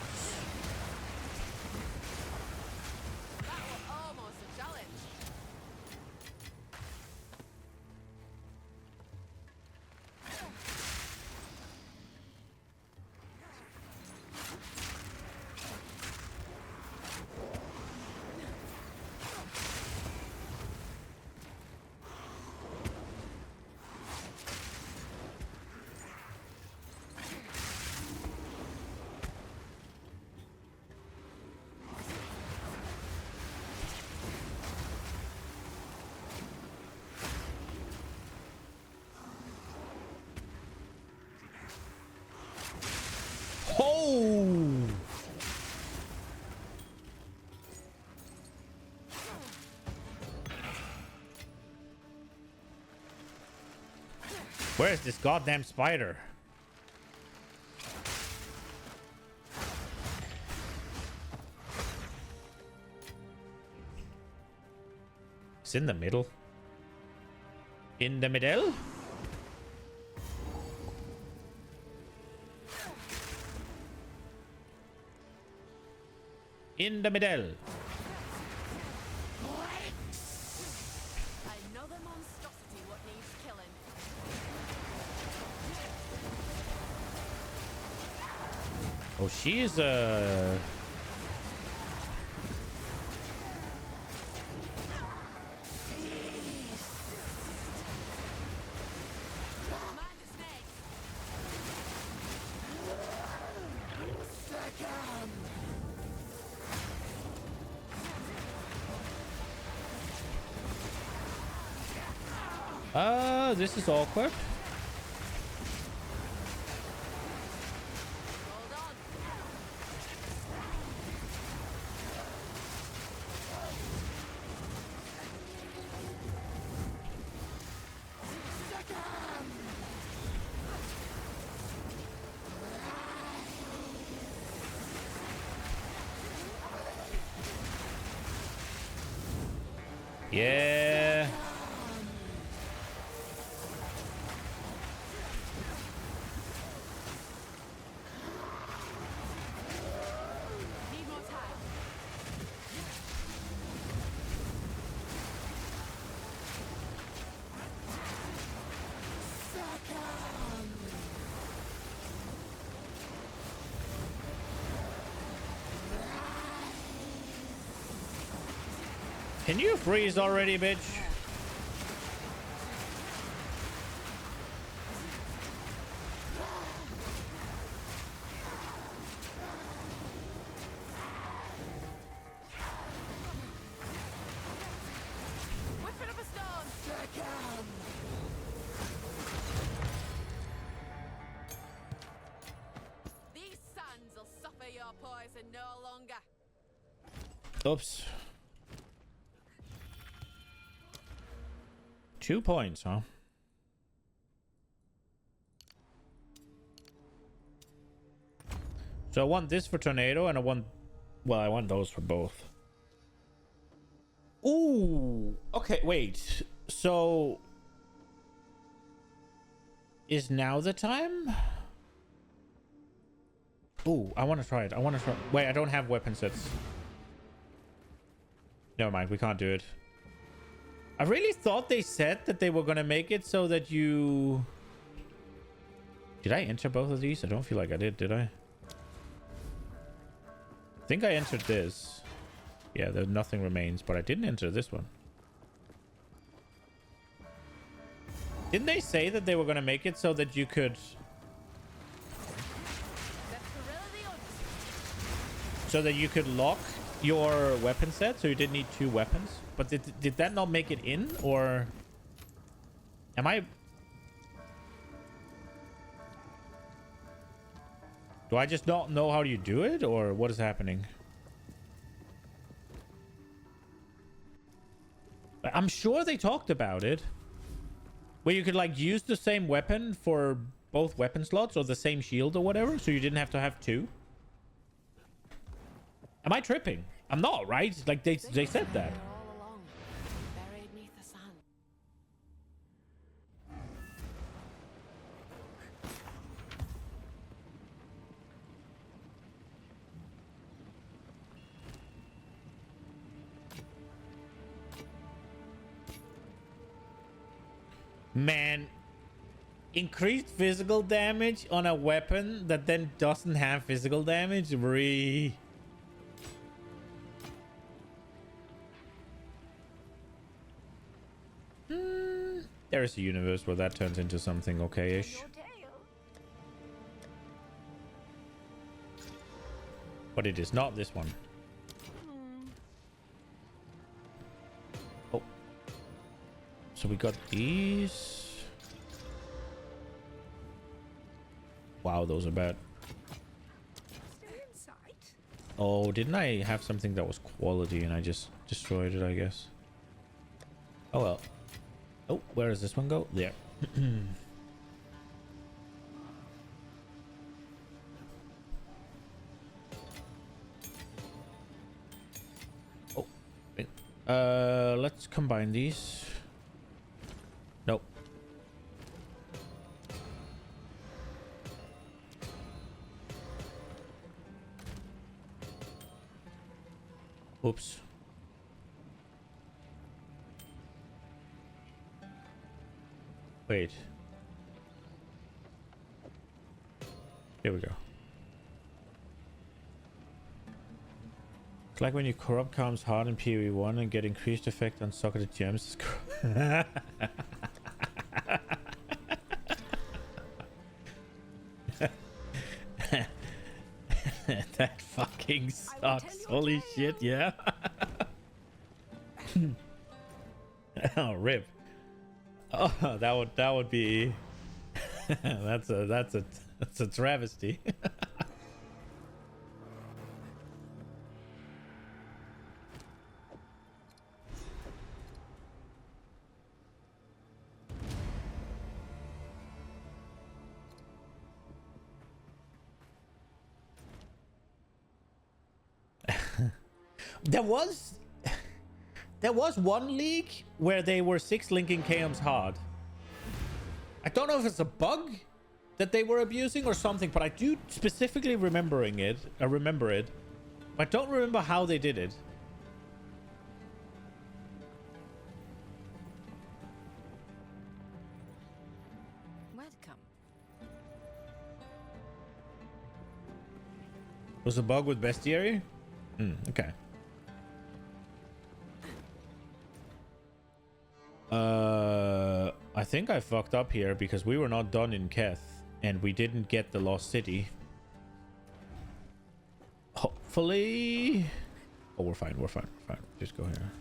S1: Oh! Where is this goddamn spider? It's in the middle. In the middle? In the middle.
S2: Another monstrosity what needs killing.
S1: Oh, she is
S2: Mind the snakes.
S1: this is awkward.
S2: Hold on.
S1: Yeah.
S2: Need more time.
S1: Can you freeze already, bitch?
S2: Whipping up a stone. These sands will suffer your poison no longer.
S1: Oops. 2 points, huh? So I want this for tornado, and I want... Well, I want those for both. Ooh! Okay, wait. So... Is now the time? Ooh, I want to try it. I want to try... Wait, I don't have weapon sets. Never mind, we can't do it. I really thought they said that they were going to make it so that you... Did I enter both of these? I don't feel like I did I? I think I entered this. Yeah, there nothing remains, but I didn't enter this one. Didn't they say that they were going to make it so that you could... So that you could lock your weapon set, so you didn't need 2 weapons? But did that not make it in, or... Am I... Do I just not know how you do it, or what is happening? I'm sure they talked about it. Where you could, like, use the same weapon for both weapon slots, or the same shield or whatever, so you didn't have to have 2. Am I tripping? I'm not, right? Like, they said that.
S2: All along, buried 'neath the sand.
S1: Man, increased physical damage on a weapon that then doesn't have physical damage? There is a universe where that turns into something okay-ish.
S6: Your tail.
S1: But it is not this one. Oh. So we got these. Wow, those are bad.
S6: Still in sight.
S1: Oh, didn't I have something that was quality and I just destroyed it, I guess? Oh, well. Oh, where does this one go? There. Oh. Wait. Let's combine these. Nope. Oops. Wait. Here we go. It's like when you corrupt comes hard in PoE1 and get increased effect on socketed gems. That fucking sucks. Holy shit, yeah. Oh, rip. Oh, that would be that's a travesty. There was one league where they were 6 linking KMs hard. I don't know if it's a bug that they were abusing or something, but I do specifically remember it. I don't remember how they did it.
S2: Welcome.
S1: Was a bug with bestiary? Okay. I think I fucked up here because we were not done in Keth and we didn't get the lost city. Hopefully. Oh, we're fine. Just go here.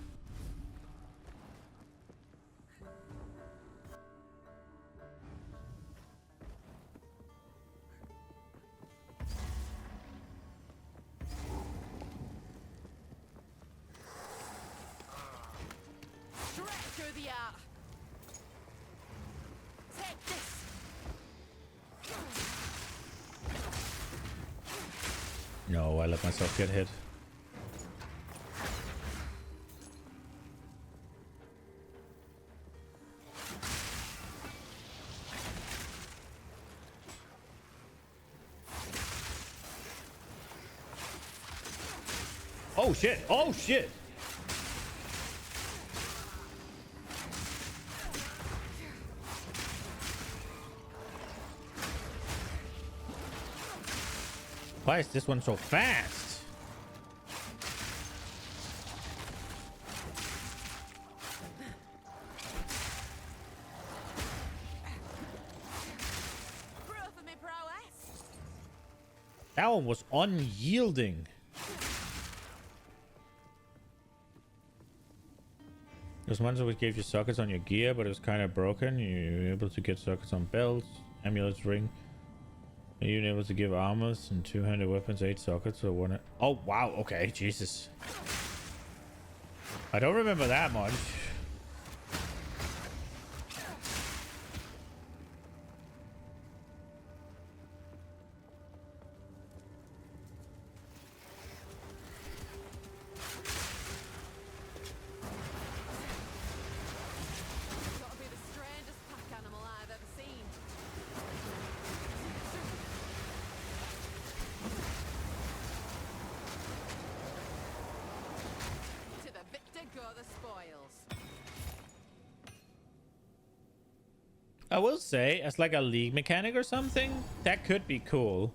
S2: Straight through the art.
S1: No, I let myself get hit. Oh shit! Oh shit! Why is this one so fast?
S2: Proof of me prowess.
S1: That one was unyielding. There's ones which gave you sockets on your gear, but it was kind of broken. You were able to get sockets on belts, amulets, ring. Are you able to give armors and two-handed weapons 8 sockets or one? Oh wow! Okay, Jesus. I don't remember that much.
S2: Gotta be the strangest pack animal I've ever seen. To the victor go the spoils.
S1: I will say, as like a league mechanic or something, that could be cool.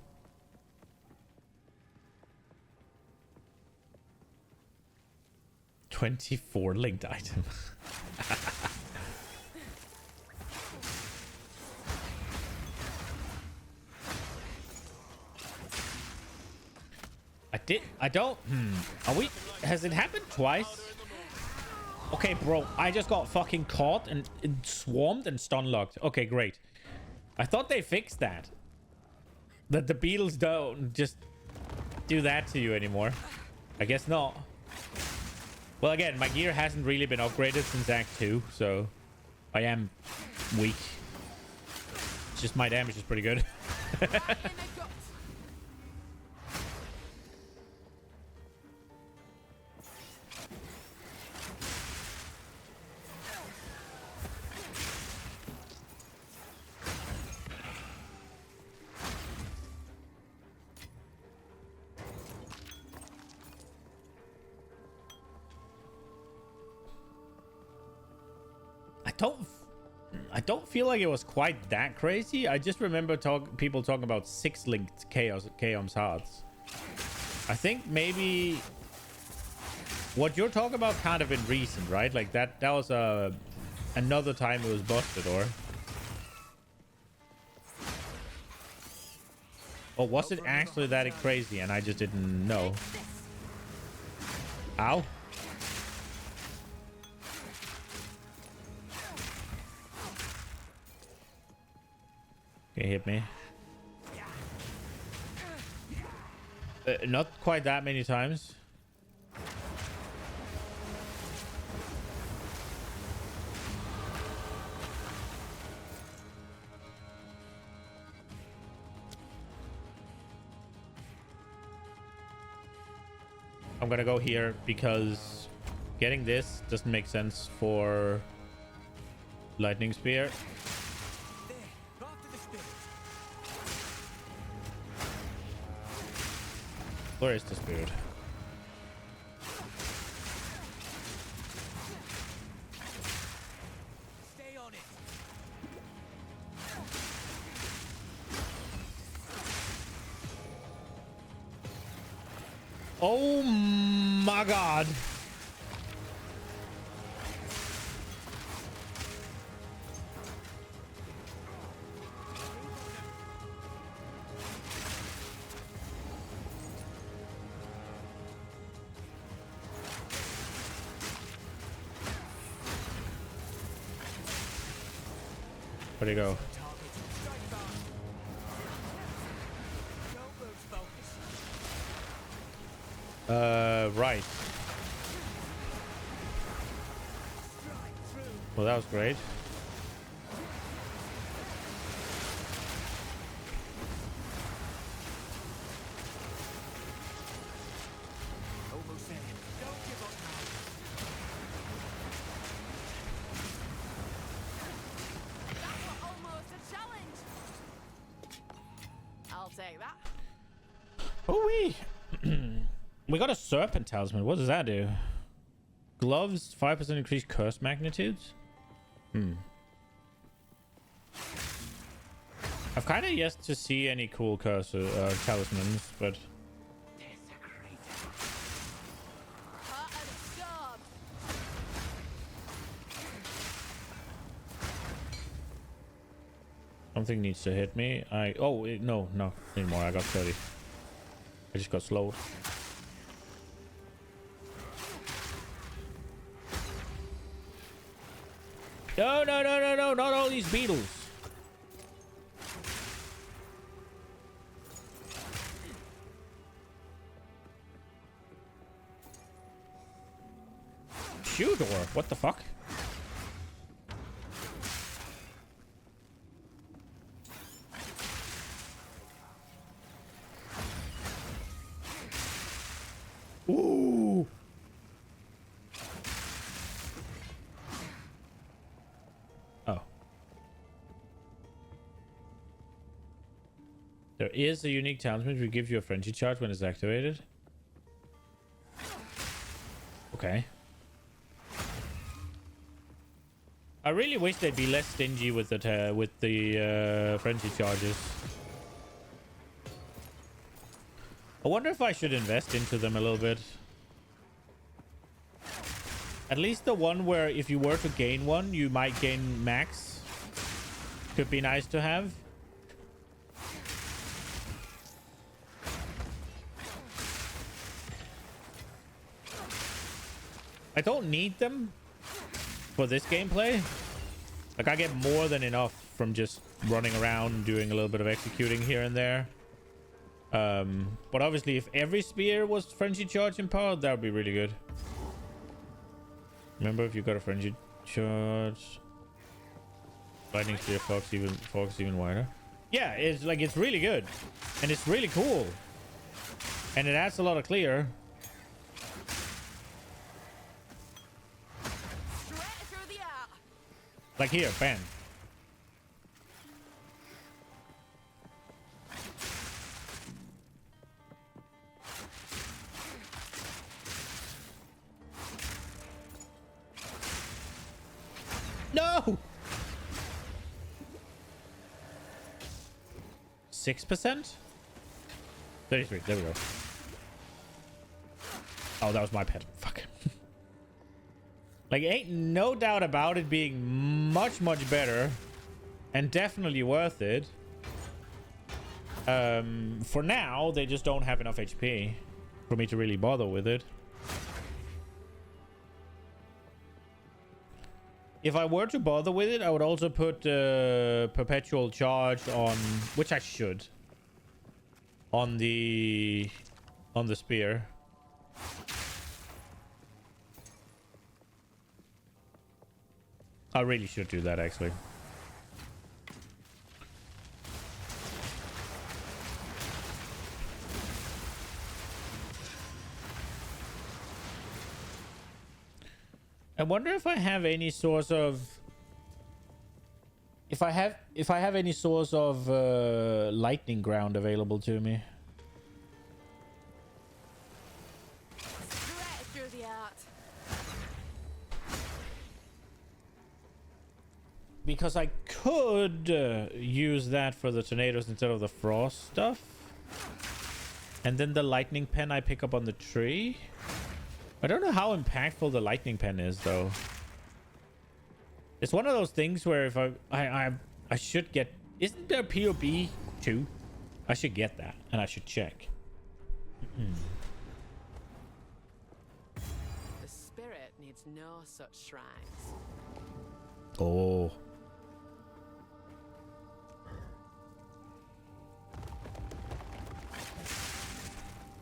S1: $24 linked item. I don't. Are we? Has it happened twice? Okay, bro. I just got fucking caught and swarmed and stun locked. Okay, great. I thought they fixed that. That the beetles don't just do that to you anymore. I guess not. Well, again, my gear hasn't really been upgraded since Act 2, so I am weak. It's just my damage is pretty good.
S2: Right in the guts.
S1: I don't feel like it was quite that crazy. I just remember people talking about 6 linked Chaos Hearts. I think maybe what you're talking about kind of been recent, right? Like that was another time it was busted, or was it actually that crazy and I just didn't know? Ow. Okay, hit me. Not quite that many times. I'm gonna go here because getting this doesn't make sense for lightning spear.
S4: There, after the spirit.
S1: Where is the spirit?
S4: Stay on it.
S1: Oh my god. Where'd he go?
S4: Target. Strike back. Don't lose focus.
S1: Right.
S4: Strike through.
S1: Well, that was great. Ooh-wee. We got a serpent talisman. What does that do? Gloves, 5% increased curse magnitudes. I've kind of yet to see any cool curse talismans, but
S2: Heart of the storm.
S1: something needs to hit me. No anymore. I got 30. I just got slowed. No, not all these beetles. Shooter, what the fuck? Ooh. Oh. There is a unique talisman which gives you a frenzy charge when it's activated. Okay. I really wish they'd be less stingy with the frenzy charges. I wonder if I should invest into them a little bit. At least the one where if you were to gain one, you might gain max. Could be nice to have. I don't need them for this gameplay. Like, I get more than enough from just running around and doing a little bit of executing here and there. But obviously, if every spear was frenzy charge empowered, that would be really good. Remember, if you got a frenzy charge, lightning spear focus even wider. Yeah, it's like, it's really good, and it's really cool, and it adds a lot of clear.
S2: Straight through the heart.
S1: Like here, bam. No! 6%? 33, there we go. Oh, that was my pet. Fuck. Like, ain't no doubt about it being much better. And definitely worth it. For now, they just don't have enough HP for me to really bother with it. If I were to bother with it, I would also put perpetual charge on, which I should, on the spear. I really should do that, actually. I wonder if I have any source of if I have any source of lightning ground available to me.
S2: Straight through the heart.
S1: Because I could use that for the tornadoes instead of the frost stuff. And then the lightning pen I pick up on the tree. I don't know how impactful the lightning pen is, though. It's one of those things where if I should get... Isn't there POB 2? I should get that, and I should check.
S2: The spirit needs no such shrines.
S1: Oh.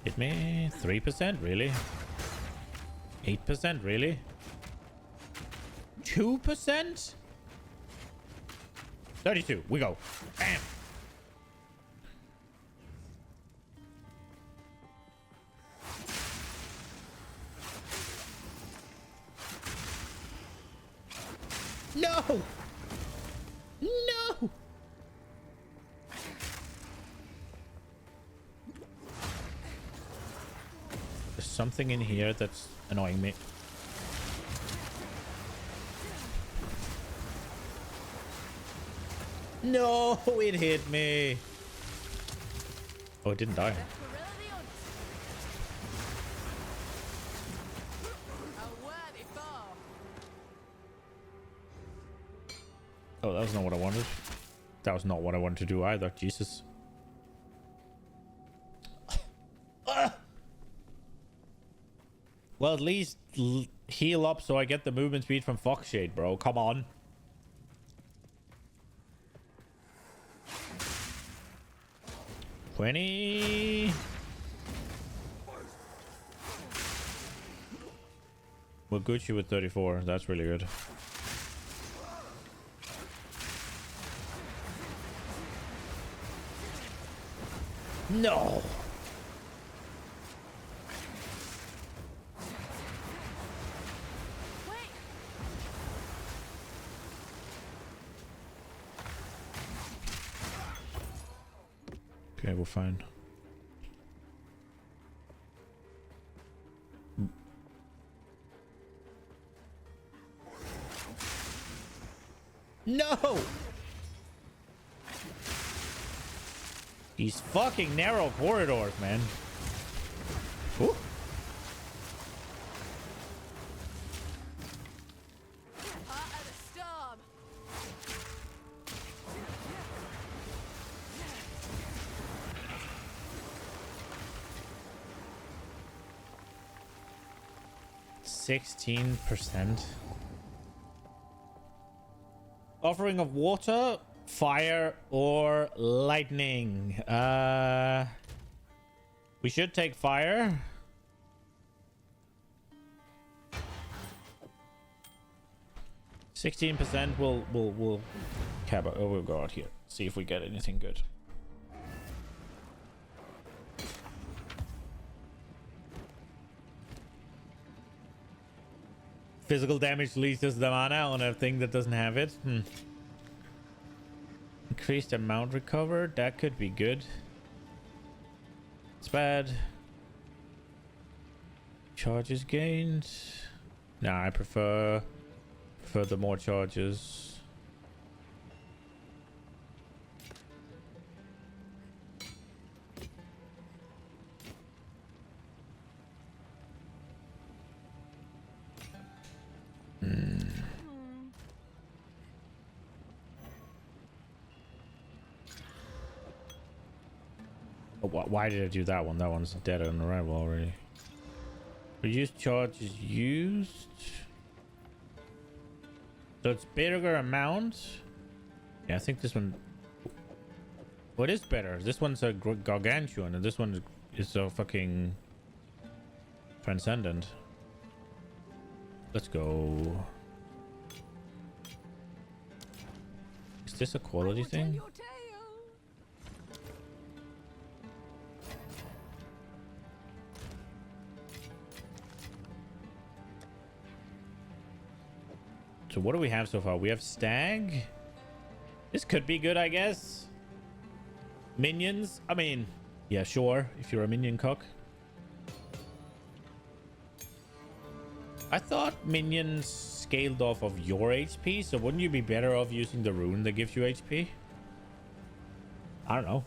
S1: Hit me. 3%, really? 8%, really? 2%? 32. We go. Bam. No! No! something in here that's annoying me. No, it hit me. Oh, it didn't die. Oh, that was not what I wanted. That was not what I wanted to do either. Jesus. Well, at least heal up so I get the movement speed from Foxshade, bro. Come on. $20. We're Gucci with 34. That's really good. No. Okay, we're fine. No! These fucking narrow corridors, man. Ooh.
S2: Part of the storm.
S1: 16%. Offering of water, fire, or lightning. We should take fire. %16% we'll cap out. Oh, we'll go out here. See if we get anything good. Physical damage leases the mana on a thing that doesn't have it. Increased amount recovered. That could be good. It's bad. Charges gained. Nah, I prefer the more charges. Oh, why did I do that one? That one's dead on arrival already. Reduced charges used. So it's bigger amount. Yeah, I think this one. What is better? This one's a gargantuan, and this one is a fucking transcendent. Let's go. Is this a quality thing? So what do we have so far? We have stag. This could be good, I guess. Minions. I mean, yeah, sure. If you're a minion cock. I thought minions scaled off of your HP. So wouldn't you be better off using the rune that gives you HP? I don't know.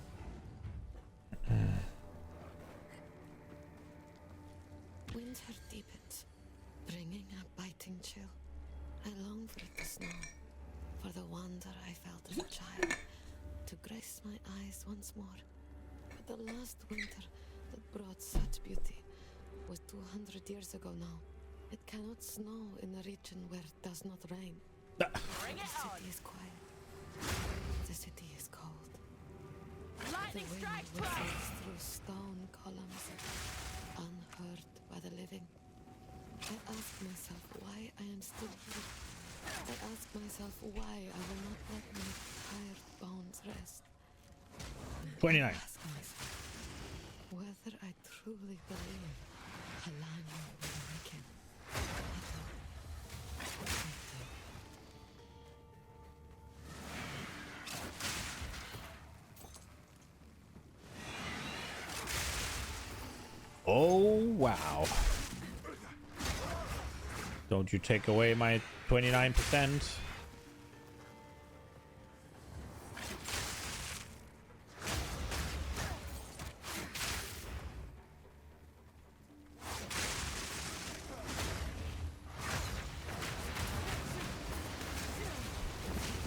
S7: Winter deepens, bringing a biting chill. I long for it to snow, for the wonder I felt as a child, to grace my eyes once more. But the last winter that brought such beauty was 200 years ago now. It cannot snow in a region where it does not rain. The city is quiet. The city is cold.
S2: Lightning
S7: The wind
S2: strikes
S7: whistles
S2: twice.
S7: through stone columns, unheard by the living. I ask myself why I am still here. I ask myself why I will not let my tired bones rest.
S1: 29.
S7: I ask myself whether I truly believe Alana will awaken.
S1: Oh wow. Don't you take away my 29%.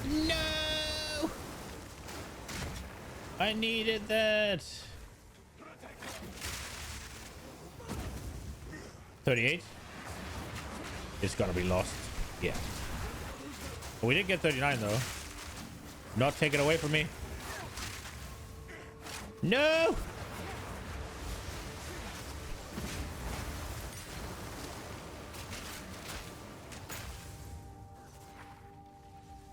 S1: No! I needed that. 38. It's gonna be lost. Yeah. We did get 39 though. Not take it away from me. No!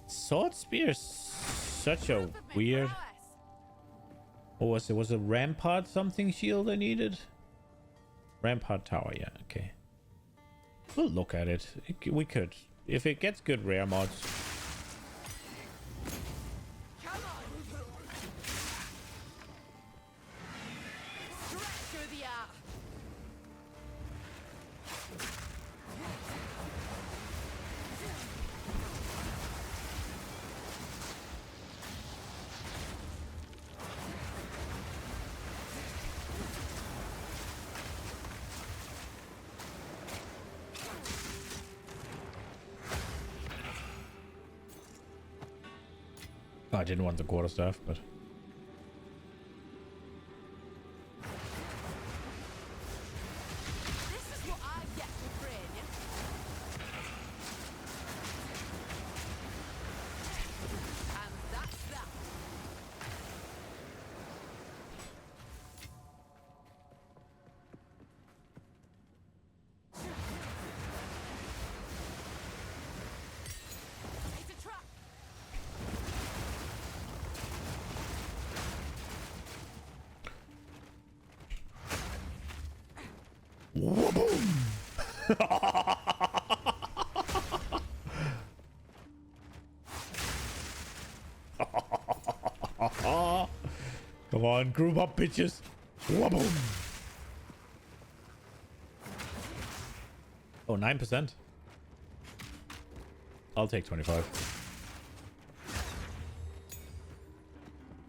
S1: Sword spear, such a weird. What was it? Was it rampart something shield I needed? Rampart tower, yeah, okay. We'll look at it. We could. If it gets good rare mods.
S2: Come on. Stretch through the art.
S1: Oh, I didn't want the quarter staff, but
S2: This is what I get for freeing you. And that's that. It's a trap.
S1: come on, group up, bitches. Waboom. Oh, 9%. I'll take 25.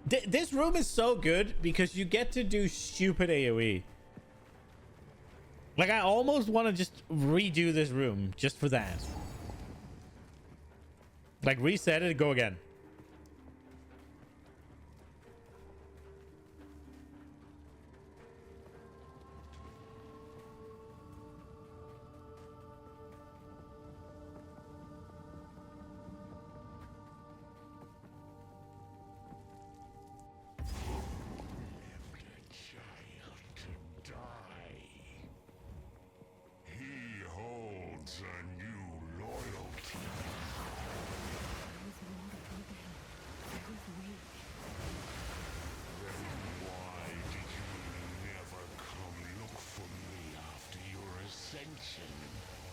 S1: This room is so good because you get to do stupid AoE. Like, I almost want to just redo this room just for that. Like, reset it and go again.
S5: He holds a new loyalty. Then why did you never come look for me after your ascension?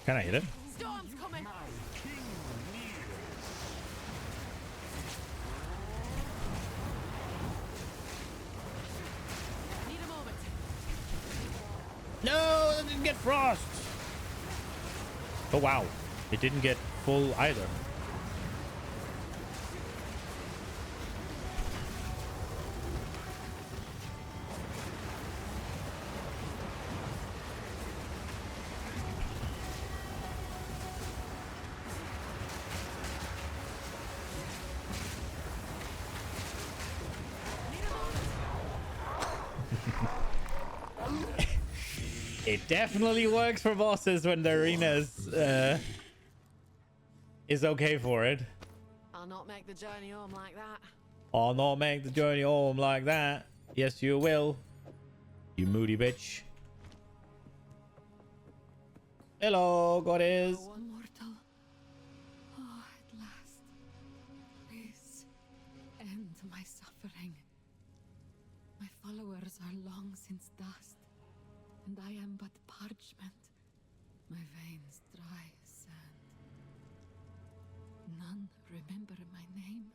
S1: Can I hit it?
S2: Storm's coming.
S5: King nears.
S2: Need a moment.
S1: No, it didn't get frost. Oh, wow. It didn't get full either. It definitely works for bosses when the arena is okay for it.
S2: I'll not make the journey home like that.
S1: I'll not make the journey home like that. Yes, you will. You moody bitch. Hello, goddess.
S7: Mortal. Oh, at last. Please, end my suffering. My followers are long since dust, and I am but parchment. My veins dry as sand. None remember my name,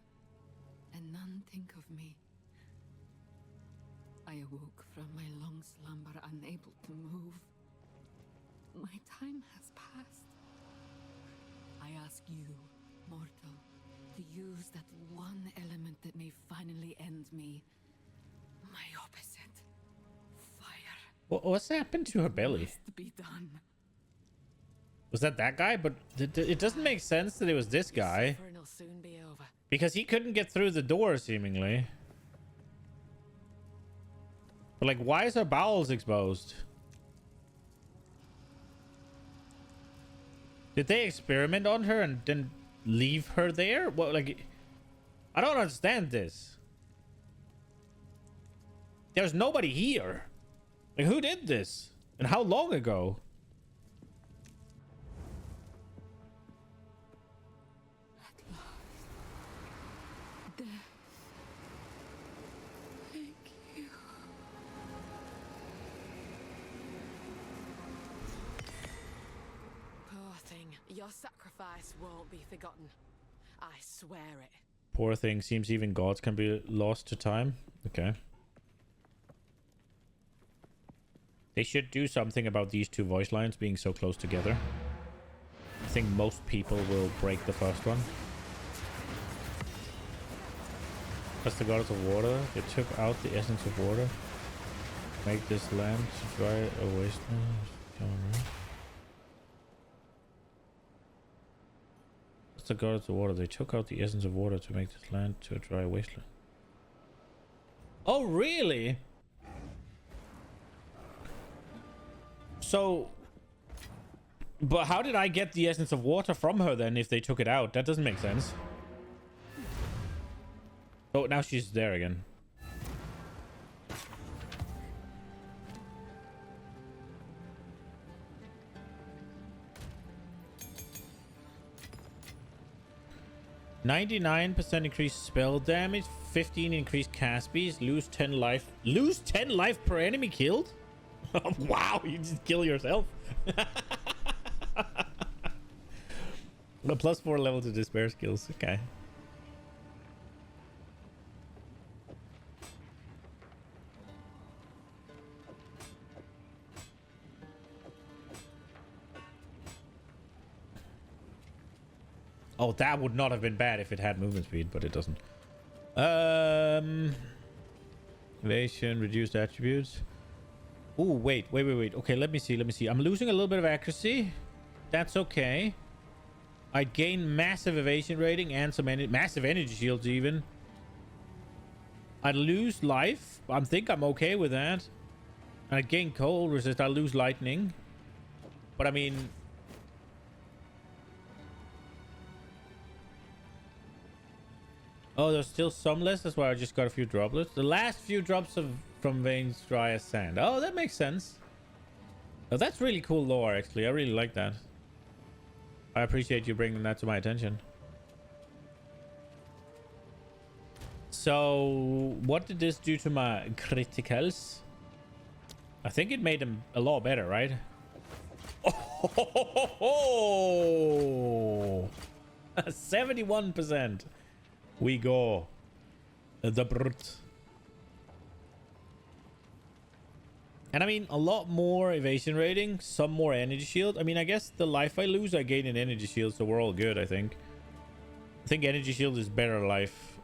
S7: and none think of me. I awoke from my long slumber, unable to move.
S8: my time has passed. I ask you, mortal, to use that one element that may finally end me. My opposite. Fire.
S1: What's happened to her belly?
S8: Must be done.
S1: Was that guy? But it doesn't make sense that it was this guy.
S2: Suffering will soon be over.
S1: Because he couldn't get through the door, seemingly. But, like, why is her bowels exposed? Did they experiment on her and then leave her there? What, like... I don't understand this. There's nobody here. Like, who did this? And how long ago?
S2: Your sacrifice won't be forgotten. I swear it.
S1: Poor thing. Seems even gods can be lost to time. Okay. They should do something about these two voice lines being so close together. I think most people will break the first one. That's the goddess of water. They took out the essence of water. Make this land to dry a wasteland. The goddess of water. They took out the essence of water to make this land to a dry wasteland. Oh, really? So, but how did I get the essence of water from her then if they took it out? That doesn't make sense. Oh, now she's there again. %99 increased spell damage, 15 increased cast speed, lose 10 life. Lose 10 life per enemy killed? Wow, you just kill yourself. A +4 level to despair skills. Okay. Oh, that would not have been bad if it had movement speed, but it doesn't. Evasion, reduced attributes. Oh, wait. Okay, let me see. I'm losing a little bit of accuracy. That's okay. I gain massive evasion rating and some massive energy shields even. I lose life. I think I'm okay with that. And I gain cold resist. I lose lightning. But I mean... Oh, there's still some less. That's why I just got a few droplets. The last few drops from veins dry as sand. Oh, that makes sense. Oh, that's really cool lore, actually. I really like that. I appreciate you bringing that to my attention. So, what did this do to my criticals? I think it made them a lot better, right? Oh, 71%. We go. The brute. And I mean, a lot more evasion rating, some more energy shield. I mean, I guess the life I lose, I gain an energy shield, so we're all good, I think. I think energy shield is better life,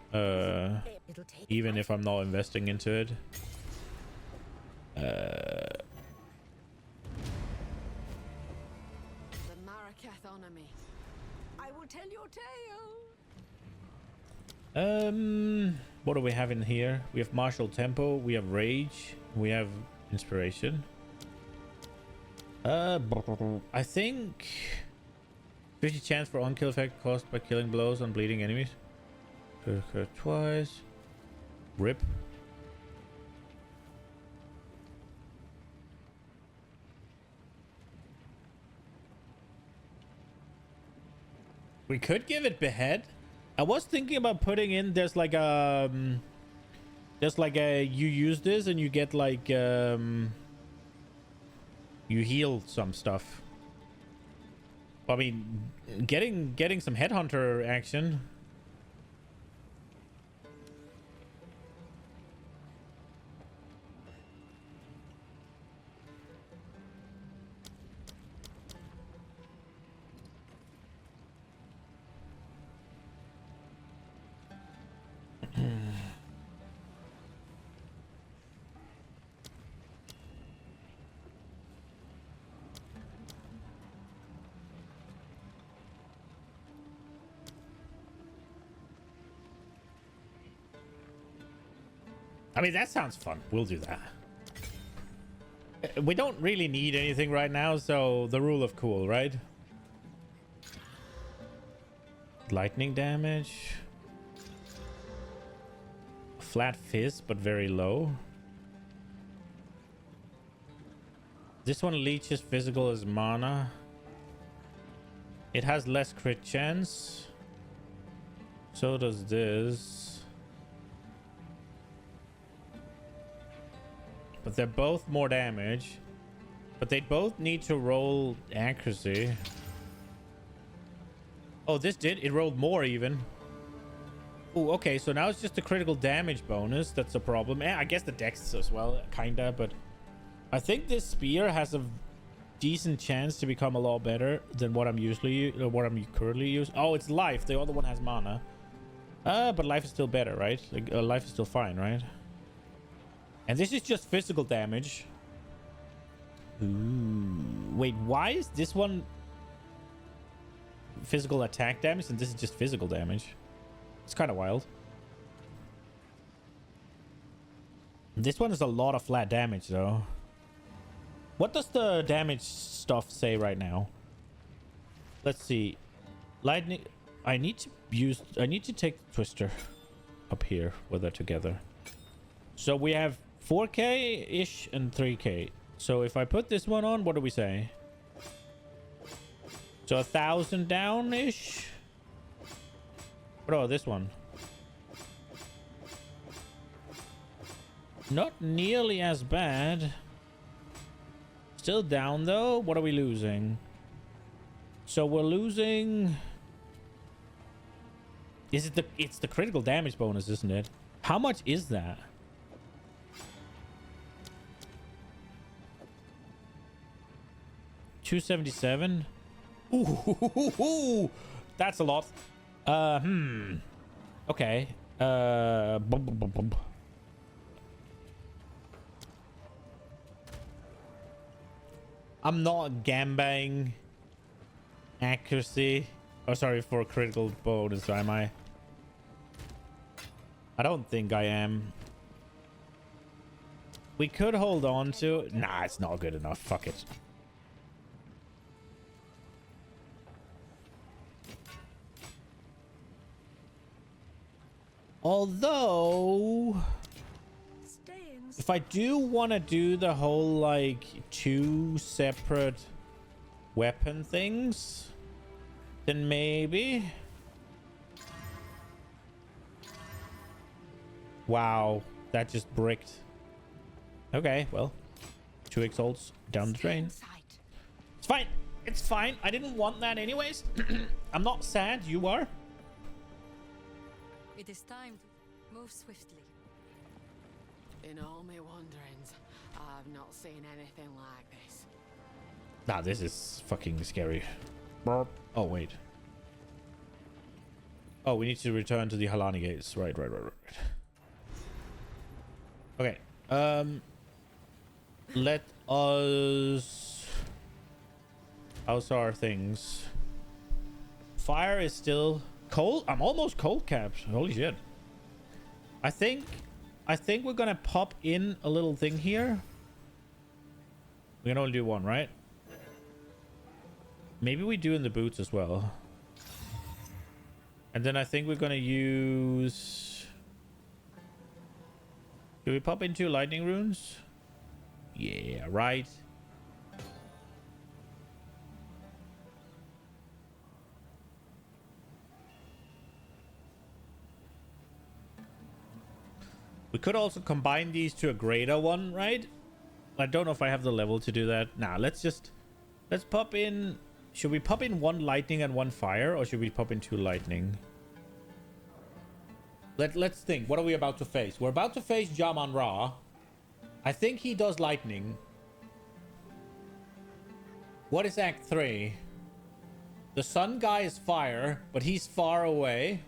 S1: even if I'm not investing into it.
S2: The Maraketh honor me. I will tell your tale.
S1: What do we have in here? We have martial tempo, we have rage, we have inspiration. I think 50 chance for on-kill effect caused by killing blows on bleeding enemies. Twice. Rip. We could give it behead. I was thinking about putting in there's like a you use this and you get like you heal some stuff. I mean, getting some headhunter action. I mean, that sounds fun. We'll do that. We don't really need anything right now, so the rule of cool, right? Lightning damage. Flat fizz, but very low. This one leeches physical as mana. It has less crit chance. So does this. But they're both more damage. But they both need to roll accuracy. Oh, this did. It rolled more even. Oh, okay. So now it's just a critical damage bonus. That's a problem. I guess the dex as well, kinda. But I think this spear has a decent chance to become a lot better than what I'm currently using. Oh, it's life. The other one has mana. But life is still better, right? Like, life is still fine, right? And this is just physical damage. Ooh. Wait, why is this one physical attack damage and this is just physical damage? It's kind of wild. This one is a lot of flat damage, though. What does the damage stuff say right now? Let's see. Lightning. I need to take the twister up here with it together. So we have 4k-ish and 3k. So if I put this one on, what do we say? So 1,000 down-ish? Oh, this one. Not nearly as bad. Still down, though. What are we losing? So we're losing... It's the critical damage bonus, isn't it? How much is that? $277. Ooh, that's a lot. Okay. I'm not gambling accuracy. Oh, sorry, for critical bonus, am I? I don't think I am. We could hold on to... Nah, it's not good enough. Fuck it. Although... if I do want to do the whole, like, 2 separate weapon things, then maybe... Wow, that just bricked. Okay, well, 2 exalts down the drain. It's fine. It's fine. I didn't want that anyways. I'm not sad. You are.
S8: It is time to move swiftly.
S2: In all my wanderings, I've not seen anything like this.
S1: Nah, this is fucking scary. Oh, wait. Oh, we need to return to the Halani gates. Right. Okay. Let us... How's our things? Fire is still cold. I'm almost cold capped. Holy shit. I think we're gonna pop in a little thing here. We can only do one, right? Maybe we do in the boots as well. And then I think we're gonna use... Do we pop in 2 lightning runes? Yeah, right. We could also combine these to a greater one, right? I don't know if I have the level to do that. Nah, let's pop in... Should we pop in 1 lightning and 1 fire? Or should we pop in 2 lightning? Let's think. What are we about to face? We're about to face Jaman Ra. I think he does lightning. What is Act 3? The sun guy is fire, but he's far away.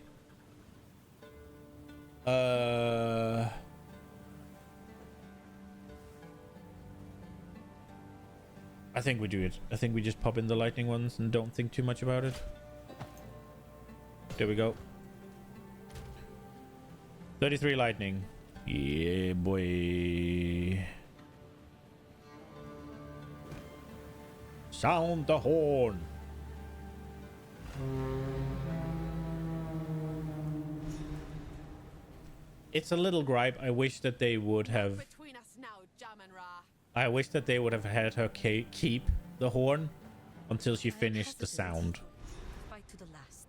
S1: I think we do it. I think we just pop in the lightning ones and don't think too much about it. There we go. 33 lightning. Yeah, boy. Sound the horn. It's a little gripe. I wish that they would have.
S2: Between us now, Jam and Ra.
S1: I wish that they would have had her keep the horn until she
S6: I am
S1: finished the
S6: hesitant.
S1: sound.
S6: Fight to the last.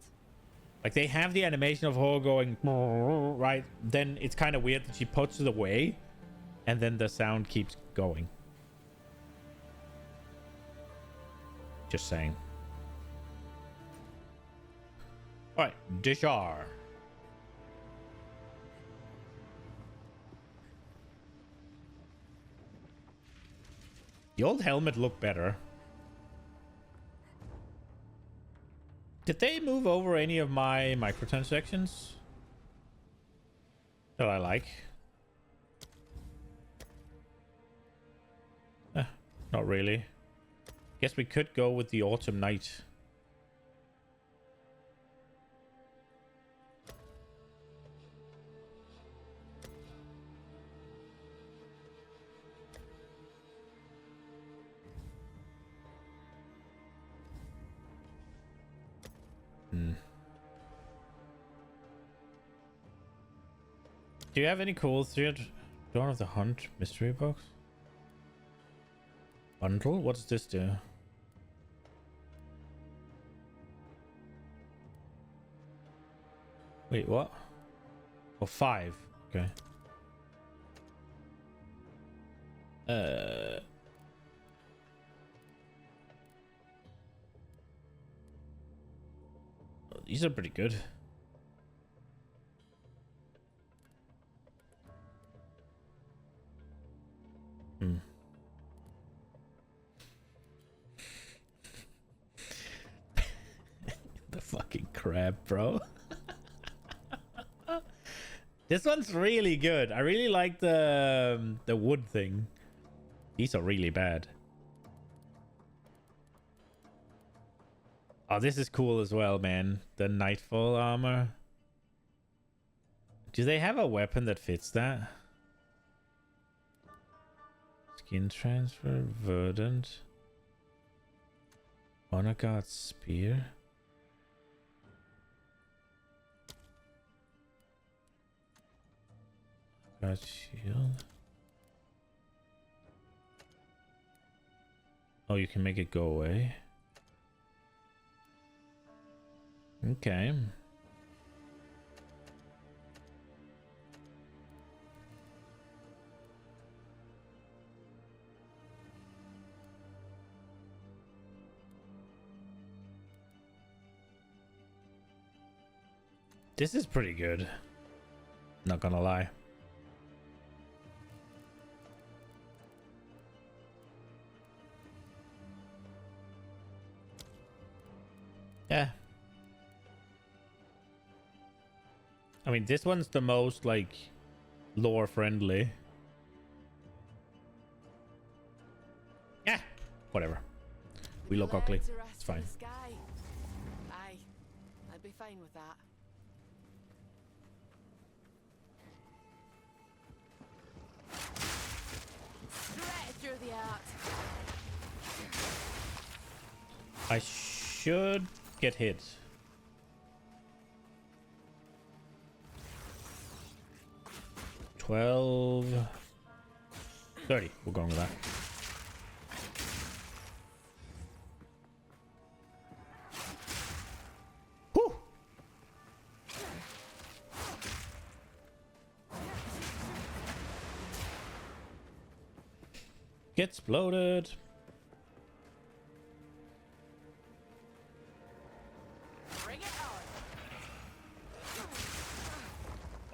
S1: Like they have the animation of her going right. Then it's kind of weird that she puts it away, and then the sound keeps going. Just saying. All right, Dishar. The old helmet looked better. Did they move over any of my microtransactions that I like? Not really. Guess we could go with the Autumn Night. Do you have any cool Dawn of the Hunt mystery box? Bundle? What does this do? Wait, what? Oh, 5. Okay. These are pretty good. The fucking crab, bro. This one's really good. I really like the wood thing. These are really bad. Oh, this is cool as well, man. The Nightfall armor. Do they have a weapon that fits that? Skin transfer, verdant. Honor Guard spear. Guard shield. Oh, you can make it go away. Okay. This is pretty good. Not gonna lie. Yeah. I mean, this one's the most, like, lore friendly. Yeah, whatever. We look ugly. It's fine.
S2: Aye, I'd be fine with that. Straight through the art.
S1: I should get hit. $12, $30. We're going with that. Whew. Gets exploded.
S2: Bring it on.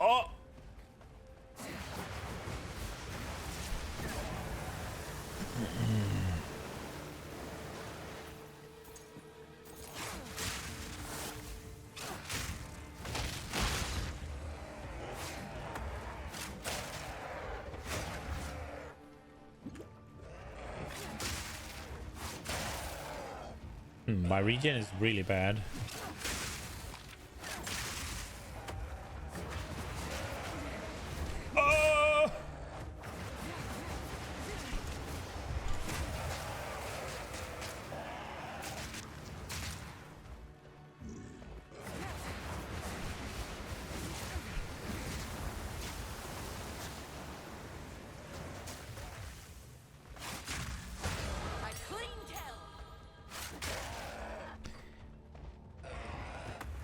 S1: Oh. My regen is really bad. Oh!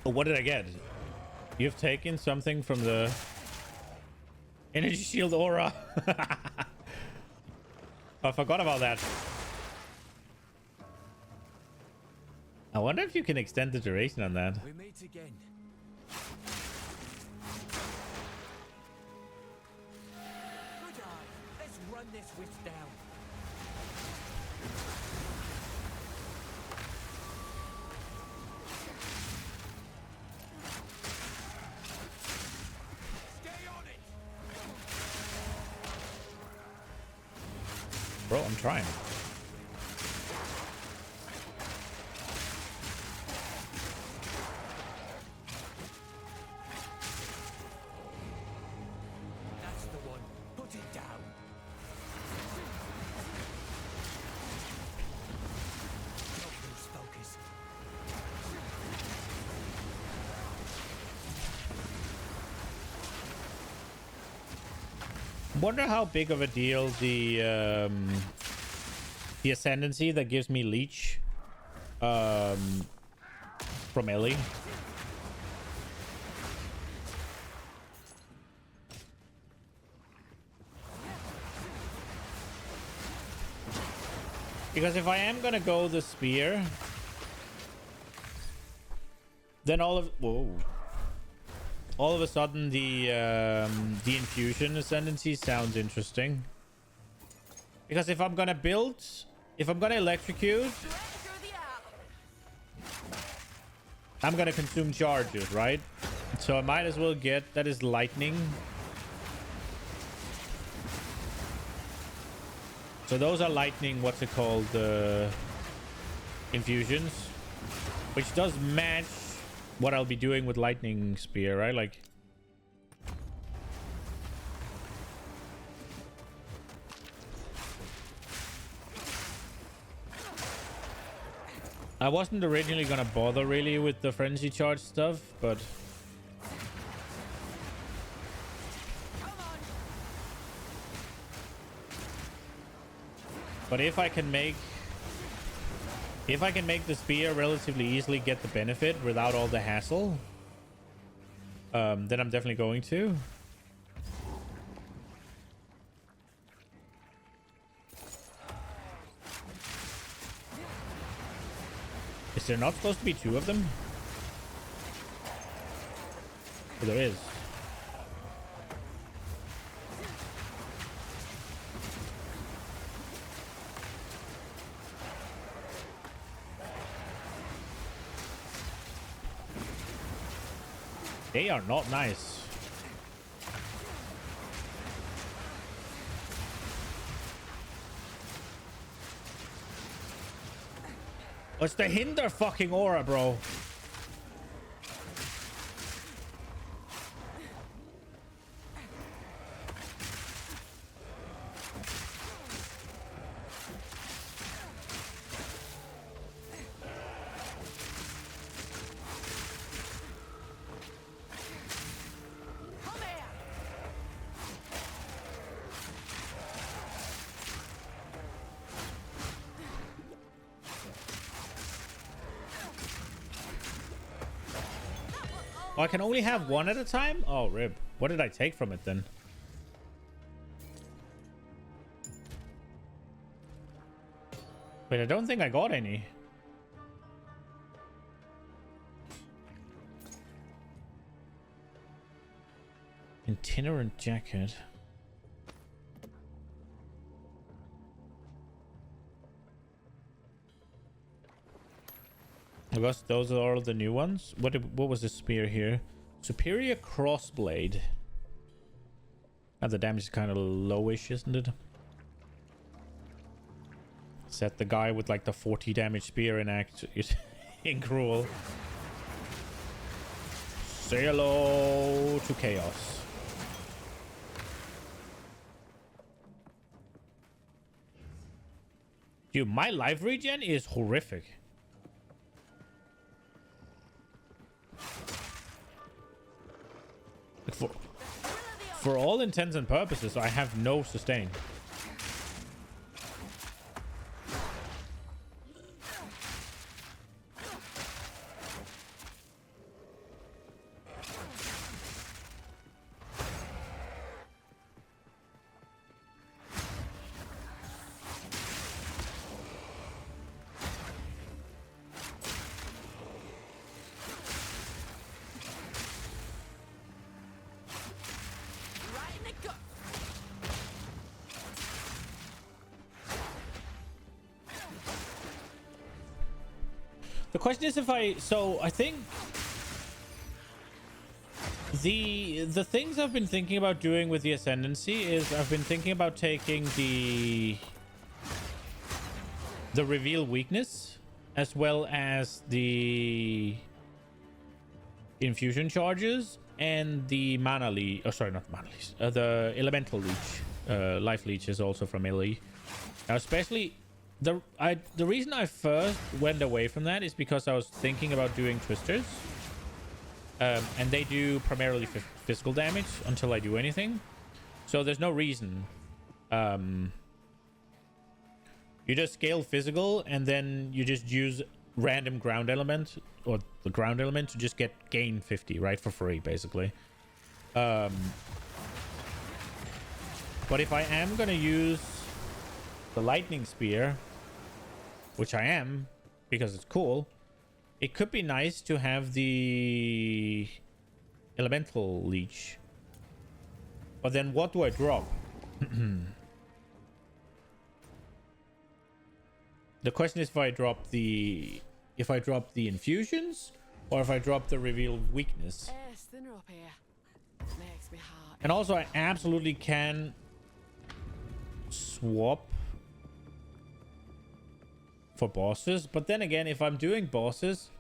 S1: Oh, what did I get? You've taken something from the energy shield aura. I forgot about that. I wonder if you can extend the duration on that.
S4: We meet again. Good eye. Let's run this witch down. Stay on it.
S1: Bro, I'm trying.
S4: That's the one. Put it down. Don't lose focus.
S1: Wonder how big of a deal the ascendancy that gives me leech from Ellie. Because if I am gonna go the spear, then all of a sudden the infusion ascendancy sounds interesting. Because if I'm gonna electrocute, I'm gonna consume charges, right? So I might as well get that is lightning. So those are lightning, what's it called, infusions, which does match what I'll be doing with lightning spear, right? Like, I wasn't originally gonna bother really with the frenzy charge stuff, but if I can make the spear relatively easily get the benefit without all the hassle, then I'm definitely going to. Is there not supposed to be two of them? Oh, there is. They are not nice. What's the hinder fucking aura, bro? Oh, I can only have one at a time? Oh, rib. What did I take from it then? Wait, I don't think I got any. Itinerant jacket. I guess those are all the new ones. What was the spear here? Superior crossblade. And the damage is kind of lowish, isn't it? Set the guy with like the 40 damage spear in act in cruel. Say hello to chaos. Dude, my life regen is horrific. For all intents and purposes, I have no sustain.
S2: Right in the gut.
S1: The question is if I think the things I've been thinking about doing with the Ascendancy is I've been thinking about taking the reveal weakness as well as the infusion charges and the mana leech. Oh, sorry, not mana leech. The elemental leech. Life leech is also from LE. Now, especially the reason I first went away from that is because I was thinking about doing twisters. And they do primarily physical damage until I do anything. So there's no reason. You just scale physical and then you just use random ground element or the ground element to just gain 50, right? For free, basically. But if I am going to use the lightning spear, which I am because it's cool, it could be nice to have the elemental leech. But then what do I drop? The question is if I drop the infusions or if I drop the reveal weakness.
S2: It's thinner up here. Makes me heart.
S1: And also I absolutely can swap for bosses, but then again, if I'm doing bosses,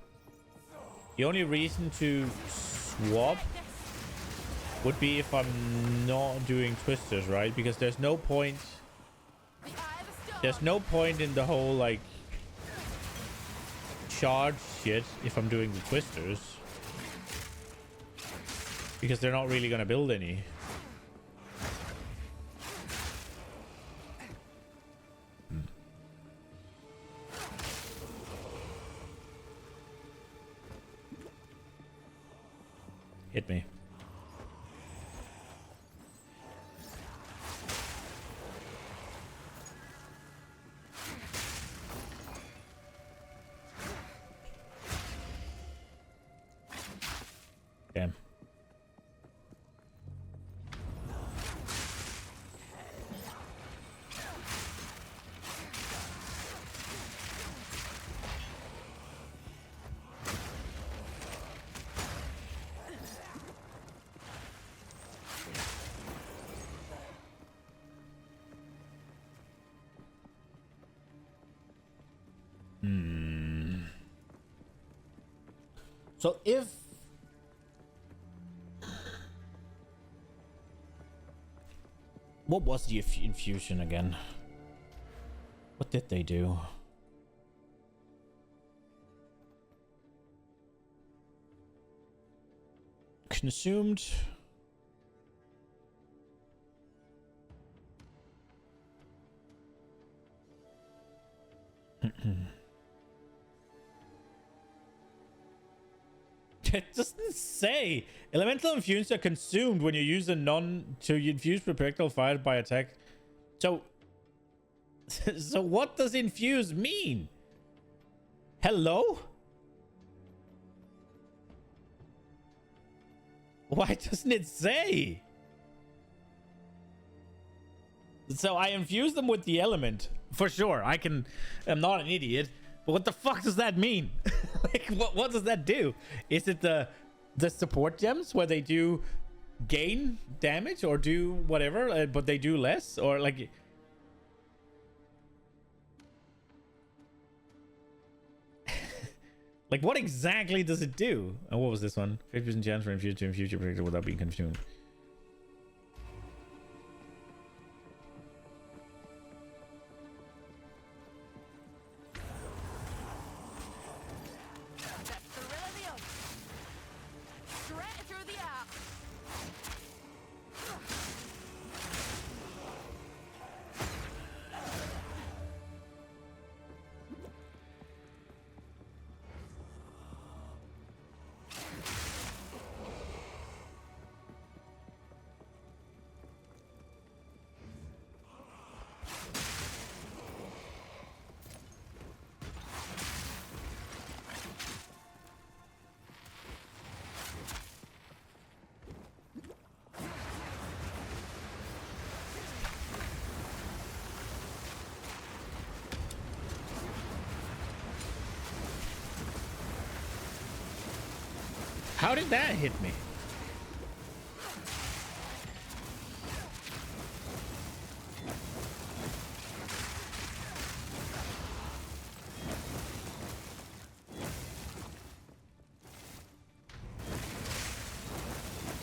S1: the only reason to swap would be if I'm not doing twisters, right? Because there's no point in the whole like charge shit if I'm doing the twisters, because they're not really gonna build any. Hit me. Damn. So if what was the infusion again? What did they do? Consumed. It doesn't say. Elemental infusions are consumed when you use a to infuse projectile fired by attack. So what does infuse mean? Hello? Why doesn't it say? So I infuse them with the element. For sure. I'm not an idiot. But what the fuck does that mean? Like, what does that do? Is it the support gems where they do gain damage or do whatever, but they do less? Or like... like, what exactly does it do? And what was this one? 50% chance for infuse to infuse your projectile without being consumed. How did that hit me?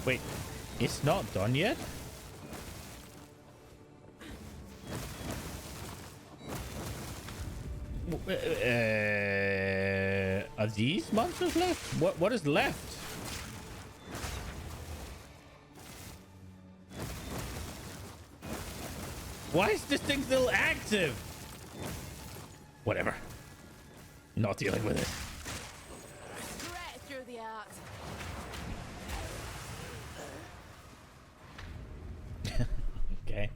S1: Wait, it's not done yet? Are these monsters left? What is left? Why is this thing still active? Whatever. Not dealing with it.
S2: Straight through the art.
S1: Okay.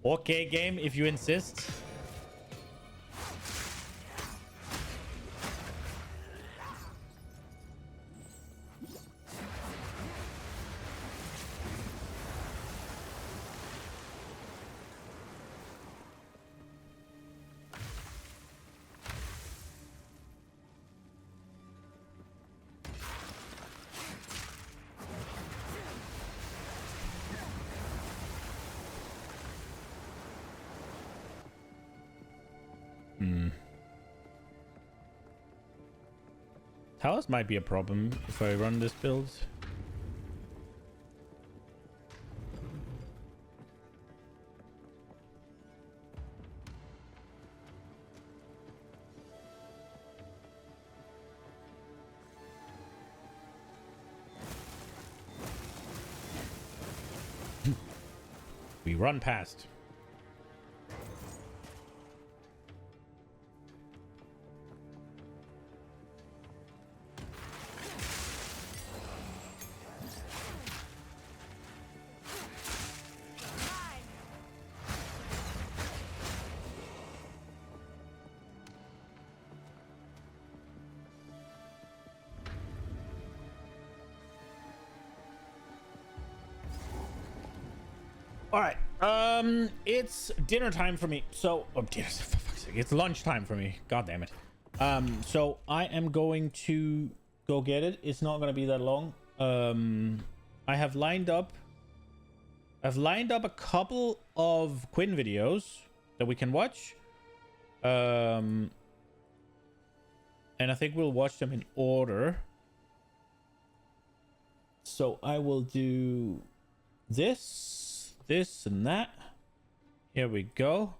S1: Okay, game, if you insist. Towers might be a problem if I run this build. We run past. All right. It's dinner time for me. So, oh, dinner, for fuck's sake, it's lunch time for me. God damn it. So I am going to go get it. It's not going to be that long. I have lined up. I've lined up a couple of Quinn videos that we can watch. And I think we'll watch them in order. So I will do this, and that. Here we go.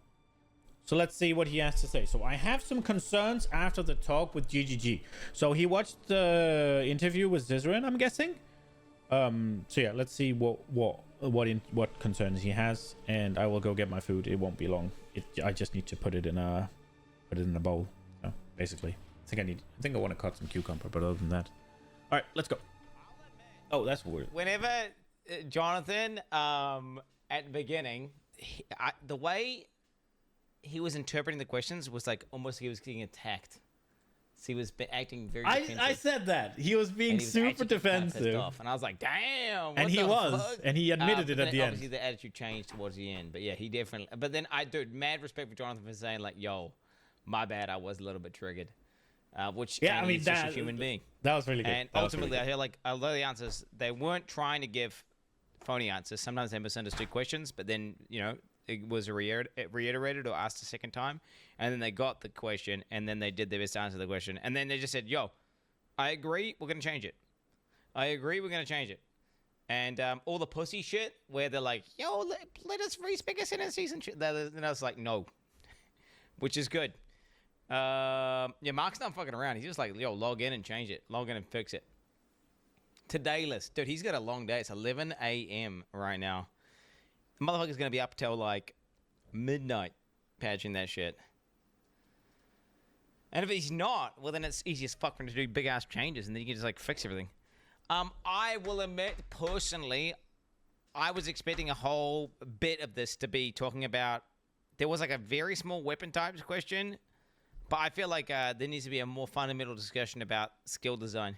S1: So let's see what he has to say. So I have some concerns after the talk with GGG. So he watched the interview with Zizaran, I'm guessing. So yeah, let's see what concerns he has, and I will go get my food. It won't be long. I just need to put it in a bowl. So basically, I think I want to cut some cucumber, but other than that, all right, let's go. Oh, that's weird.
S9: Whenever Jonathan, at the beginning, the way he was interpreting the questions was like almost he was getting attacked. So he was acting very defensive.
S1: I said that. He was being super defensive.
S9: And I was like, damn.
S1: And he was.
S9: Fuck?
S1: And he admitted it at the end.
S9: Obviously, the attitude changed towards the end. But yeah, he definitely. But then mad respect for Jonathan for saying, like, yo, my bad. I was a little bit triggered. Which, yeah, I mean, he's just a human being.
S1: That was really good.
S9: And ultimately, I feel like a lot of the answers, they weren't trying to give phony answers. Sometimes they misunderstood questions, but then, it was reiterated or asked a second time, and then they got the question, and then they did their best to answer the question, and then they just said, yo, I agree, we're going to change it. I agree, we're going to change it. And all the pussy shit where they're like, yo, let us re-speak us in a season shit. And I was like, no. Which is good. Yeah, Mark's not fucking around. He's just like, yo, log in and change it. Log in and fix it. Today list. Dude, he's got a long day. It's 11 a.m. right now. The motherfucker's going to be up till like midnight patching that shit. And if he's not, well, then it's easy as fuck for him to do big ass changes and then you can just like fix everything. I will admit, personally, I was expecting a whole bit of this to be talking about. There was like a very small weapon types question, but I feel like there needs to be a more fundamental discussion about skill design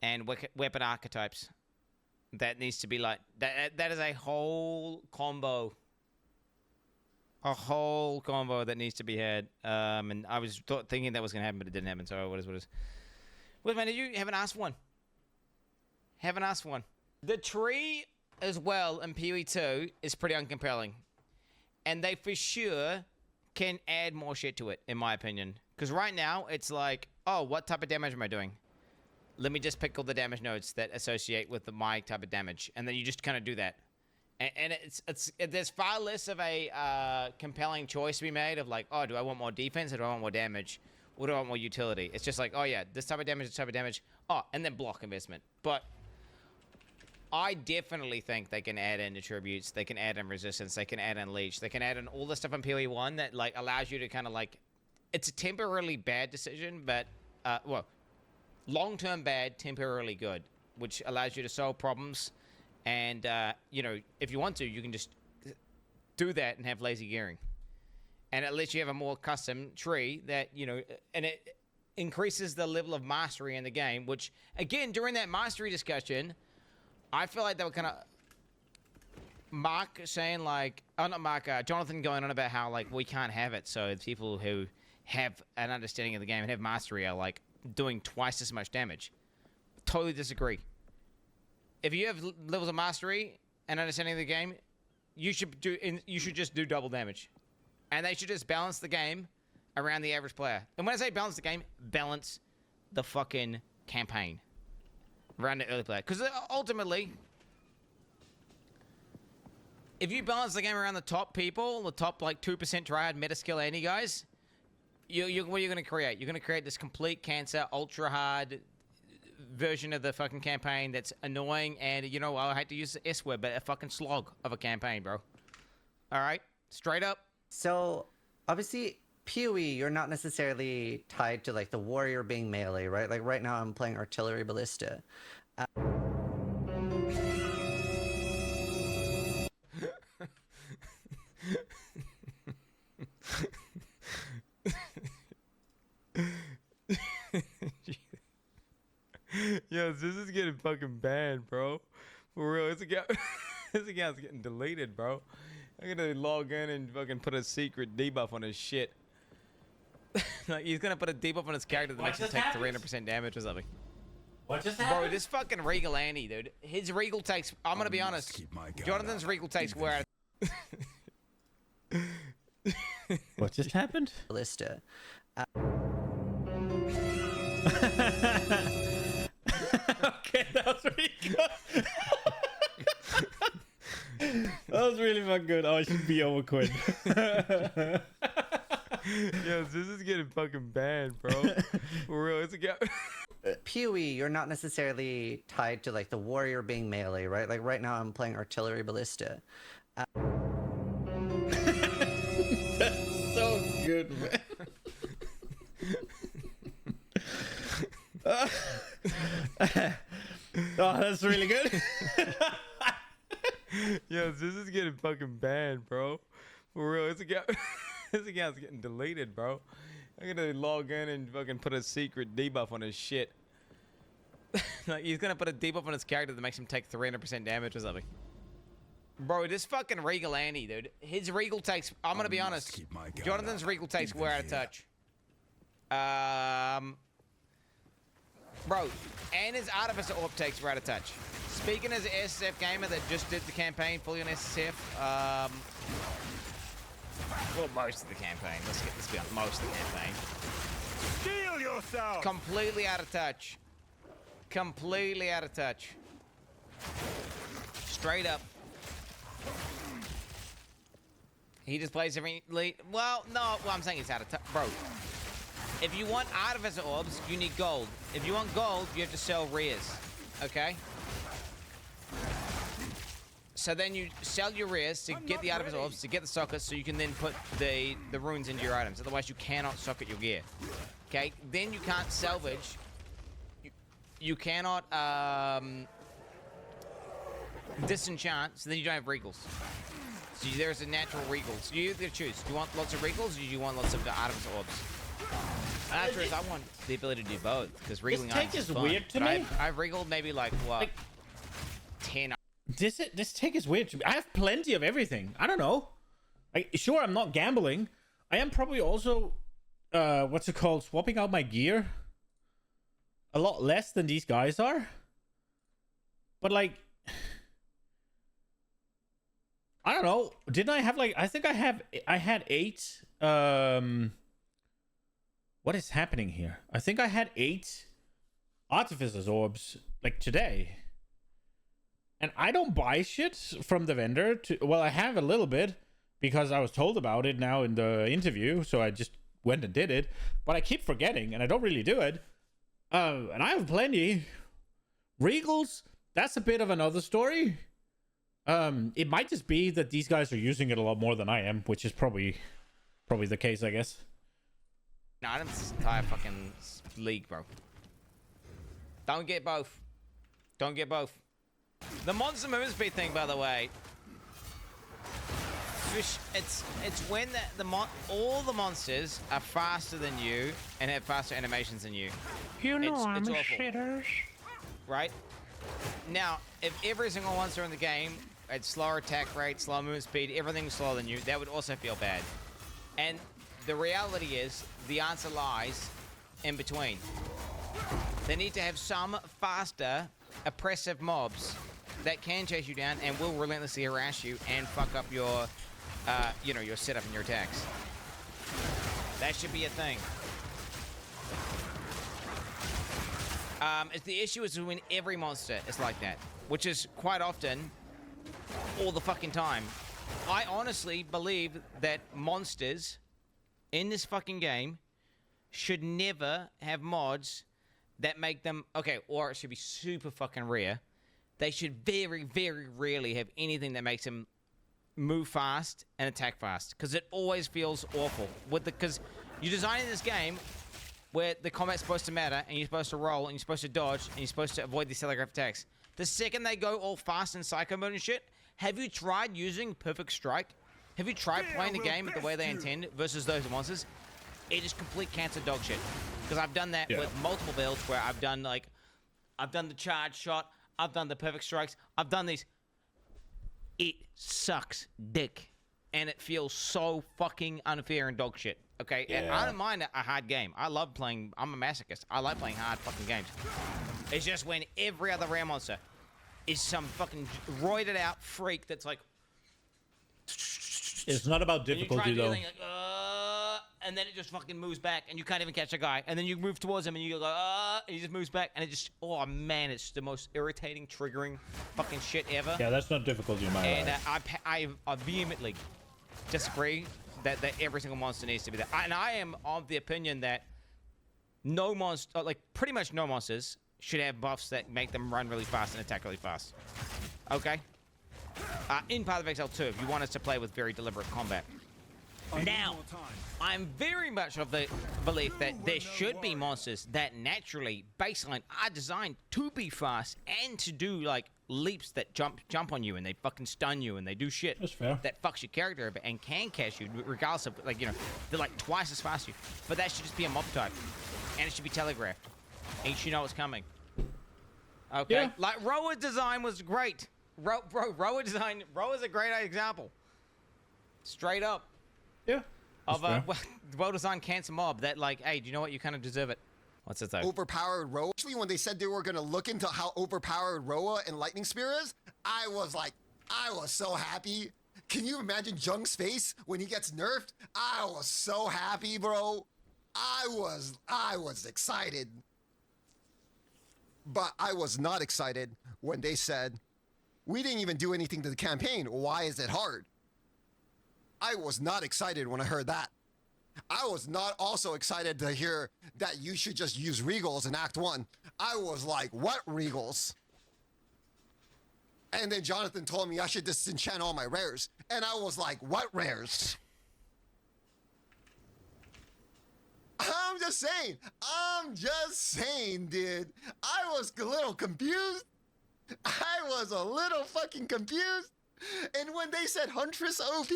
S9: and weapon archetypes. That needs to be like that is a whole combo. A whole combo that needs to be had. And I was thinking that was gonna happen, but it didn't happen. So what is? Wait, man, you haven't asked one. Haven't asked one. The tree as well in PoE 2 is pretty uncompelling. And they for sure can add more shit to it, in my opinion. Because right now, it's like, oh, what type of damage am I doing? Let me just pick all the damage nodes that associate with my type of damage. And then you just kind of do that. And there's far less of a compelling choice to be made of like, oh, do I want more defense or do I want more damage? Or do I want more utility? It's just like, oh yeah, this type of damage, Oh, and then block investment. But I definitely think they can add in attributes, they can add in resistance, they can add in leech, they can add in all the stuff in PoE 1 that like allows you to kind of like, it's a temporarily bad decision, but well, long-term bad, temporarily good, which allows you to solve problems. And you know, if you want to, you can just do that and have lazy gearing, and it lets you have a more custom tree that, you know, and it increases the level of mastery in the game. Which again, during that mastery discussion, I feel like they were kind of Mark saying like, oh not Mark, Jonathan going on about how like we can't have it. So the people who have an understanding of the game and have mastery are like doing twice as much damage. Totally disagree. If you have levels of mastery and understanding of the game, you should just do double damage, and they should just balance the game around the average player. And when I say balance the game, balance the fucking campaign around the early player. Because ultimately, if you balance the game around the top people, the top like 2% triad meta skill anti guys, what are you going to create? You're going to create this complete cancer, ultra hard version of the fucking campaign that's annoying, and you know, I hate to use the S word, but a fucking slog of a campaign, bro. All right, straight up.
S10: So obviously PoE, you're not necessarily tied to like the warrior being melee, right? Like right now I'm playing artillery ballista.
S9: Yo, this is getting fucking bad, bro. For real, this account's getting deleted, bro. I'm gonna log in and fucking put a secret debuff on his shit. Like, he's gonna put a debuff on his character that makes him take 300% damage or something.
S1: What just happened?
S9: Bro, this fucking Regal Andy, dude. His Regal takes, I'm gonna be honest, Jonathan's Regal takes where
S1: What just happened?
S10: Ballista.
S1: Okay, that was really good. That was really fucking good. Oh, I should be over Quinn.
S9: Yo, this is getting fucking bad, bro. For real, it's a guy.
S10: PoE, you're not necessarily tied to like the warrior being melee, right? Like right now I'm playing artillery ballista.
S1: That's so good, man. Oh, that's really good.
S9: Yo, this is getting fucking bad, bro. For real, it's a guy. This account's getting deleted, bro. I'm gonna log in and fucking put a secret debuff on his shit. Like, he's gonna put a debuff on his character that makes him take 300% damage or something. Bro, this fucking Regal Andy, dude. His Regal takes, I'm gonna be honest, Jonathan's Regal takes we're out of touch. Bro, and his Artificer Orb takes we're out of touch. Speaking as an SSF gamer that just did the campaign fully on SSF, well, most of the campaign. Let's be honest, most of the campaign.
S4: Steal yourself!
S9: Completely out of touch. Completely out of touch. Straight up. He just plays every lead. Well, no, well, I'm saying he's out of touch. Bro, if you want Artificer Orbs, you need gold. If you want gold, you have to sell rears. Okay? So then you sell your rears to get the Artificer Orbs, to get the sockets, so you can then put the runes into your items. Otherwise, you cannot socket your gear. Okay? Then you can't salvage. You cannot disenchant, so then you don't have regals. So there's a natural regal. So you have to choose. Do you want lots of regals, or do you want lots of Artificer Orbs? And truth, I want the ability to do both, because regaling
S1: take is
S9: fun.
S1: weird to me.
S9: I've regaled maybe like, what, 10.
S1: This take is weird to me. I have plenty of everything. I don't know. Sure, I'm not gambling. I am probably also, what's it called? Swapping out my gear a lot less than these guys are. But like, I don't know. Didn't I have like, I think I had 8. What is happening here? I think I had 8 Artificer's Orbs like today. And I don't buy shit from the vendor. Well, I have a little bit because I was told about it now in the interview. So I just went and did it. But I keep forgetting and I don't really do it. And I have plenty. Regals, that's a bit of another story. It might just be that these guys are using it a lot more than I am, which is probably the case, I guess.
S9: No, I don't entire fucking league, bro. Don't get both. Don't get both. The monster movement speed thing, by the way. It's when all the monsters are faster than you and have faster animations than you.
S11: You know I'm
S9: it's
S11: a
S9: awful.
S11: shitters.
S9: Right? Now, if every single monster in the game had slower attack rate, slower movement speed, everything was slower than you, that would also feel bad. And the reality is, the answer lies in between. They need to have some faster, oppressive mobs that can chase you down and will relentlessly harass you and fuck up your, your setup and your attacks. That should be a thing. The issue is when every monster is like that, which is quite often all the fucking time. I honestly believe that monsters in this fucking game should never have mods that make them, okay, or it should be super fucking rare. They should very, very rarely have anything that makes them move fast and attack fast, because it always feels awful. Because you're designing this game where the combat's supposed to matter, and you're supposed to roll, and you're supposed to dodge, and you're supposed to avoid these telegraph attacks. The second they go all fast and psycho mode and shit, have you tried using Perfect Strike? Have you tried playing the game the way they intend versus those monsters? It is complete cancer dog shit. Because I've done that with multiple builds where I've done the charge shot, I've done the perfect strikes, I've done these. It sucks dick. And it feels so fucking unfair and dog shit. Okay? Yeah. And I don't mind a hard game. I love playing, I'm a masochist. I like playing hard fucking games. It's just when every other rare monster is some fucking roided out freak that's like,
S1: it's not about difficulty though.
S9: And then it just fucking moves back, and you can't even catch a guy. And then you move towards him, and you go, and he just moves back, and it just, oh man, it's the most irritating, triggering fucking shit ever.
S1: Yeah, that's not difficulty in my life.
S9: And I vehemently disagree that every single monster needs to be there. And I am of the opinion that no monster, like pretty much no monsters, should have buffs that make them run really fast and attack really fast. Okay? In Path of Exile 2, if you want us to play with very deliberate combat. Now, I'm very much of the belief that there should be monsters that naturally, baseline, are designed to be fast and to do, like, leaps that jump on you and they fucking stun you and they do shit.
S1: That's fair.
S9: That fucks your character a bit and can catch you, regardless of, like, they're like twice as fast as you. But that should just be a mob type. And it should be telegraphed. And you should know what's coming. Okay?
S1: Yeah.
S9: Like, Roa's design was great. Roa's a great example. Straight up.
S1: Yeah.
S9: Of a well-designed cancer mob that, like, hey, do you know what? You kind of deserve it. What's it though?
S12: Overpowered Roa. Actually, when they said they were going to look into how overpowered Roa and Lightning Spear is, I was so happy. Can you imagine Jung's face when he gets nerfed? I was so happy, bro. I was excited. But I was not excited when they said, we didn't even do anything to the campaign. Why is it hard? I was not excited when I heard that. I was not also excited to hear that you should just use Regals in Act 1. I was like, what Regals? And then Jonathan told me I should disenchant all my rares. And I was like, what rares? I'm just saying, dude. I was a little confused. I was a little fucking confused. And when they said Huntress OP,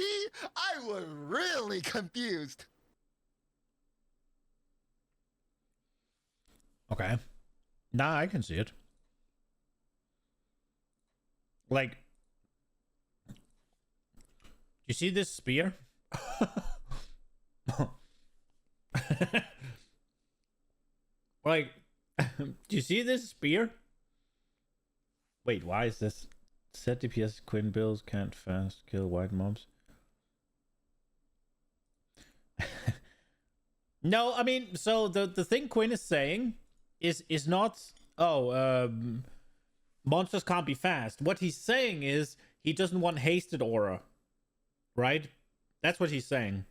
S12: I was really confused.
S1: Okay. Nah, I can see it. Like, you see this spear? Like, Do you see this spear? Wait, why is this? Set DPS Quinn builds can't fast kill white mobs. No, I mean, so the thing Quinn is saying is not, monsters can't be fast. What he's saying is he doesn't want hasted aura, right? That's what he's saying.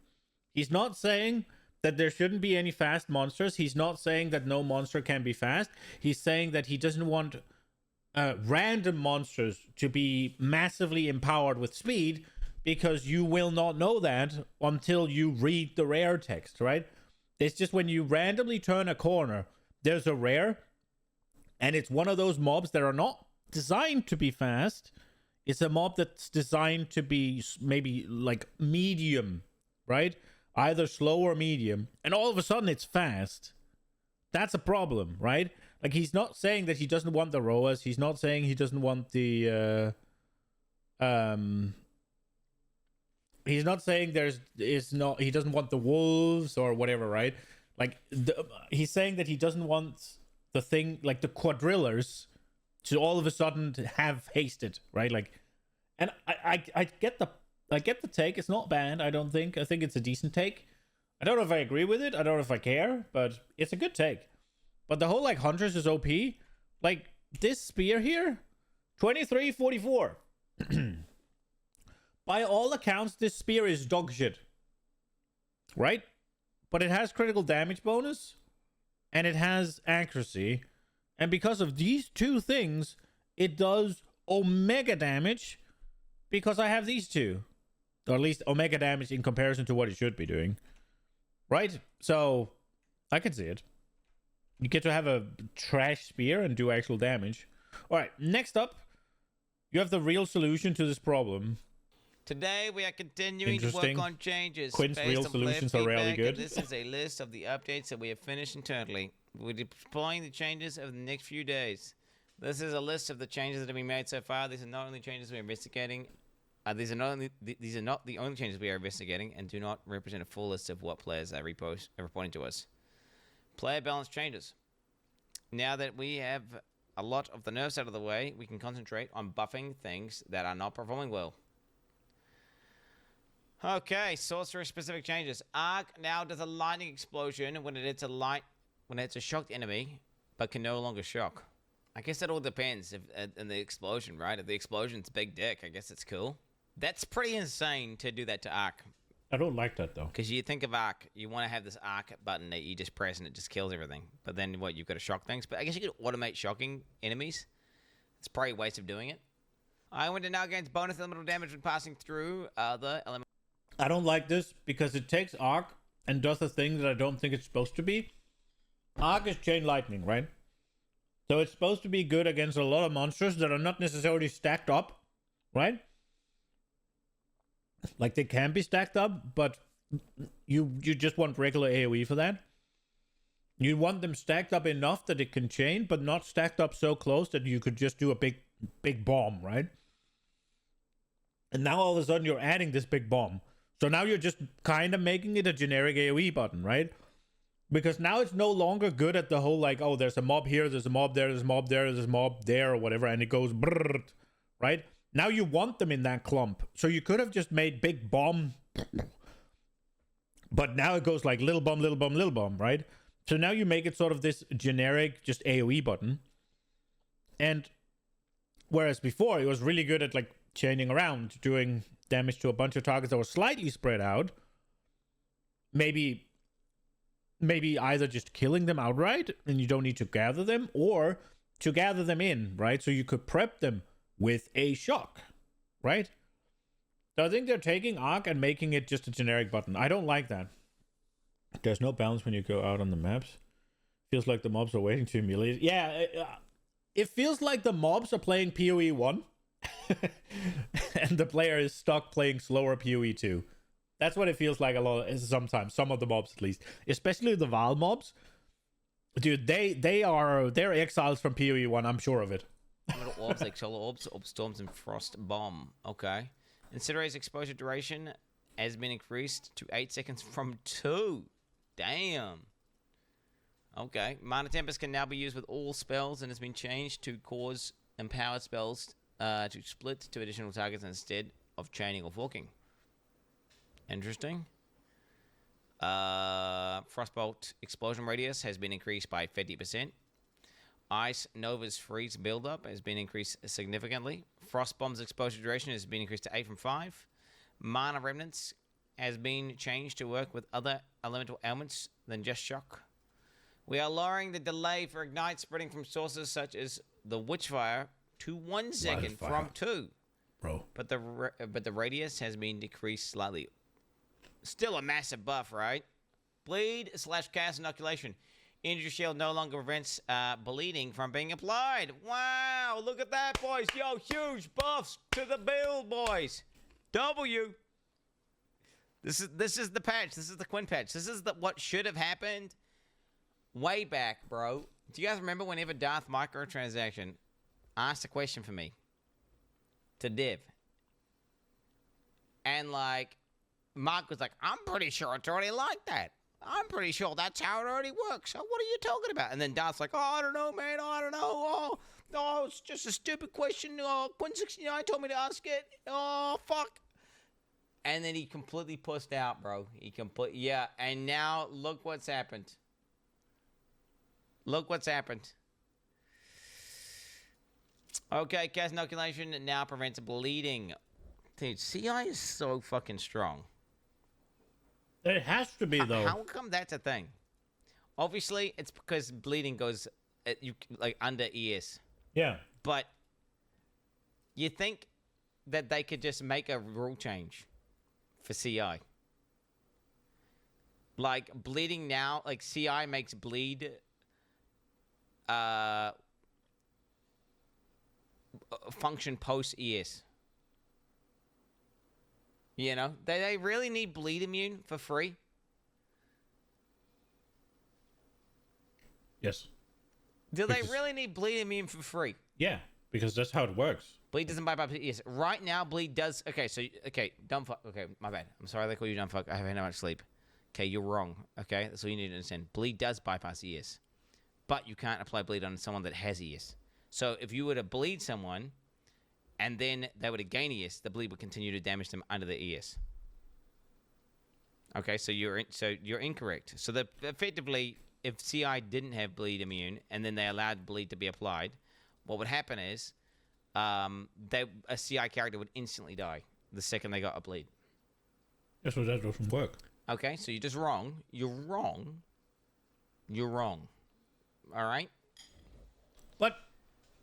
S1: He's not saying that there shouldn't be any fast monsters. He's not saying that no monster can be fast. He's saying that he doesn't want random monsters to be massively empowered with speed, because you will not know that until you read the rare text, right? It's just when you randomly turn a corner, there's a rare, and it's one of those mobs that are not designed to be fast. It's a mob that's designed to be maybe like medium, right? Either slow or medium, and all of a sudden it's fast. That's a problem, right? Like, he's not saying that he doesn't want the Roas. He's not saying he doesn't want the he's not saying he doesn't want the wolves or whatever, right? Like, he's saying that he doesn't want the thing, like the quadrillers, to all of a sudden to have hasted, right? Like, and I get the take. It's not bad. I think it's a decent take. I don't know if I agree with it. I don't know if I care, but it's a good take. But the whole like Hunters is OP. Like, this spear here, 2344. By all accounts, this spear is dog shit, right? But it has critical damage bonus, and it has accuracy, and because of these two things, it does omega damage, because I have these two, or at least omega damage in comparison to what it should be doing, right? So I can see it. You get to have a trash spear and do actual damage. All right, next up, you have the real solution to this problem.
S9: Today we are continuing to work on changes.
S1: Quinn's
S9: based
S1: real
S9: on
S1: solutions
S9: player
S1: are really
S9: feedback,
S1: good.
S9: and this is a list of the updates that we have finished internally. We're deploying the changes over the next few days. This is a list of the changes that have been made so far. These are not only changes we are investigating. These are not the only changes we are investigating, and do not represent a full list of what players are reporting to us. Player balance changes. Now that we have a lot of the nerfs out of the way, we can concentrate on buffing things that are not performing well. Okay, sorcerer specific changes. Arc now does a lightning explosion when it hits a shocked enemy, but can no longer shock. I guess that all depends in the explosion, right? If the explosion's big dick, I guess it's cool. That's pretty insane to do that to Arc.
S1: I don't like that, though.
S9: Because you think of Arc, you want to have this Arc button that you just press and it just kills everything. But then what, you've got to shock things? But I guess you could automate shocking enemies. It's probably a waste of doing it. I went to now gains bonus elemental damage when passing through other elemental.
S1: I don't like this because it takes Arc and does a thing that I don't think it's supposed to be. Arc is chain lightning, right? So it's supposed to be good against a lot of monsters that are not necessarily stacked up, right? Like, they can be stacked up, but you just want regular AoE for that. You want them stacked up enough that it can chain, but not stacked up so close that you could just do a big bomb, right? And now all of a sudden you're adding this big bomb. So now you're just kind of making it a generic AoE button, right? Because now it's no longer good at the whole, like, oh, there's a mob here, there's a mob there, there's a mob there, there's a mob there, or whatever, and it goes brrrr, right? Now you want them in that clump. So you could have just made big bomb, but now it goes like little bomb, little bomb, little bomb, right? So now you make it sort of this generic, just AoE button. And whereas before, it was really good at, like, chaining around, doing damage to a bunch of targets that were slightly spread out. Maybe either just killing them outright and you don't need to gather them, or to gather them in, right? So you could prep them with a shock, right? So I think they're taking Arc and making it just a generic button. I don't like that. There's no balance when you go out on the maps. Feels like the mobs are waiting to humiliate. Yeah, it feels like the mobs are playing PoE 1 and the player is stuck playing slower PoE 2. That's what it feels like a lot sometimes. Some of the mobs, at least, especially the Val mobs. Dude, they're exiles from PoE 1. I'm sure of it.
S9: Little orbs like solar orbs, orb storms, and frost bomb. Okay. Incinerator's exposure duration has been increased to 8 seconds from 2. Damn. Okay. Mana Tempest can now be used with all spells and has been changed to cause empowered spells to split to additional targets instead of chaining or forking. Interesting. Frostbolt explosion radius has been increased by 50%. Ice Nova's freeze buildup has been increased significantly. Frostbomb's exposure duration has been increased to 8 from 5. Mana Remnants has been changed to work with other elemental ailments than just shock. We are lowering the delay for Ignite spreading from sources such as the Witchfire to 1 second from 2.
S1: Bro.
S9: But the radius has been decreased slightly. Still a massive buff, right? Bleed/cast inoculation. Injury shield no longer prevents bleeding from being applied. Wow, look at that, boys. Yo, huge buffs to the build, boys. W. This is the patch. This is the Quinn patch. This is what should have happened way back, bro. Do you guys remember whenever Darth Microtransaction asked a question for me to Div? And like, Mark was like, I'm pretty sure it's already like that. I'm pretty sure that's how it already works. So what are you talking about? And then Darth's like, oh, I don't know, man. I don't know. Oh, it's just a stupid question. Oh, Quinn69 told me to ask it. Oh, fuck. And then he completely pussed out, bro. Yeah, and now look what's happened. Look what's happened. Okay, cast inoculation now prevents bleeding. Dude, CI is so fucking strong.
S1: It has to be, though.
S9: How come that's a thing? Obviously, it's because bleeding goes under ES.
S1: Yeah.
S9: But you think that they could just make a rule change for CI? Like, bleeding now, like, CI makes bleed function post-ES. You know? They really need bleed immune for free?
S1: Yes.
S9: Do they really need bleed immune for free?
S1: Yeah, because that's how it works.
S9: Bleed doesn't bypass ES. Right now, bleed does... Okay, dumb fuck. Okay, my bad. I'm sorry they call you dumb fuck. I haven't had much sleep. Okay, you're wrong. Okay, that's all you need to understand. Bleed does bypass ES. But you can't apply bleed on someone that has ES. So if you were to bleed someone, and then they were to gain ES, the bleed would continue to damage them under the ES. Okay, so you're incorrect. So that effectively, if CI didn't have bleed immune, and then they allowed bleed to be applied, what would happen is a CI character would instantly die the second they got a bleed.
S1: That's what that doesn't work.
S9: Okay, so you're just wrong. You're wrong. You're wrong. All right?
S1: But,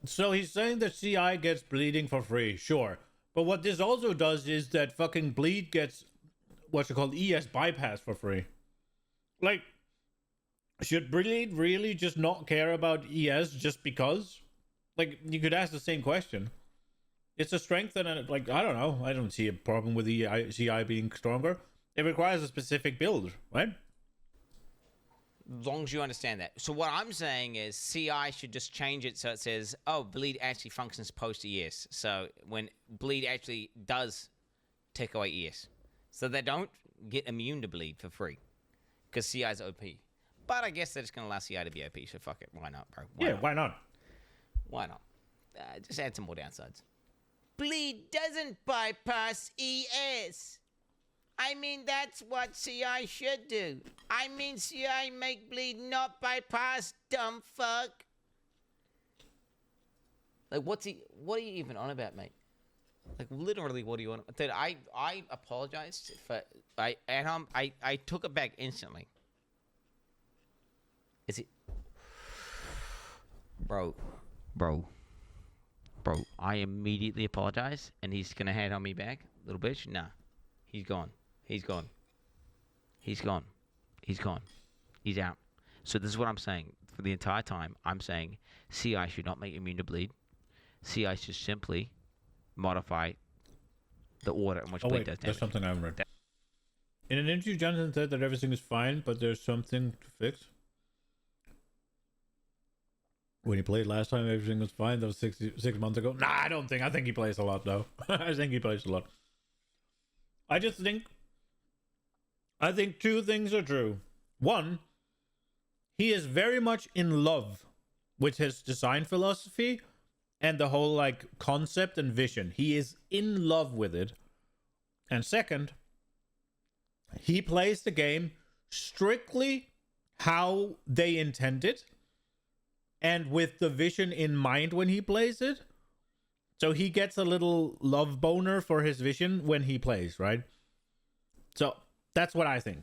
S1: so he's saying that CI gets bleeding for free, sure. But what this also does is that fucking bleed gets what's it called ES bypass for free. Like, should bleed really just not care about ES just because? Like, you could ask the same question. It's a strength and like, I don't know. I don't see a problem with the CI being stronger. It requires a specific build, right?
S9: As long as you understand that. So what I'm saying is CI should just change it so it says, oh, bleed actually functions post-ES. So when bleed actually does take away ES. So they don't get immune to bleed for free. Because CI is OP. But I guess they're just going to allow CI to be OP, so fuck it. Why not, bro?
S1: Why not?
S9: Why not? Just add some more downsides. Bleed doesn't bypass ES. I mean, that's what CI should do. I mean, CI make bleed not bypass, dumb fuck. Like, what are you even on about, mate? Like, literally, what are you on? Dude, I apologized for... I took it back instantly. Is it... Bro, I immediately apologized, and he's gonna hand on me back, little bitch. Nah, he's gone. He's out. So this is what I'm saying. For the entire time, I'm saying CI should not make immune to bleed. CI should simply modify the order in which bleed does damage.
S1: There's something I haven't read. In an interview, Jonathan said that everything is fine, but there's something to fix. When he played last time, everything was fine. That was 6 months ago. Nah, I don't think. I think he plays a lot, though. I think he plays a lot. I think two things are true. One, he is very much in love with his design philosophy and the whole like concept and vision. He is in love with it. And second, he plays the game strictly how they intended and with the vision in mind when he plays it. So he gets a little love boner for his vision when he plays, right? So that's what I think.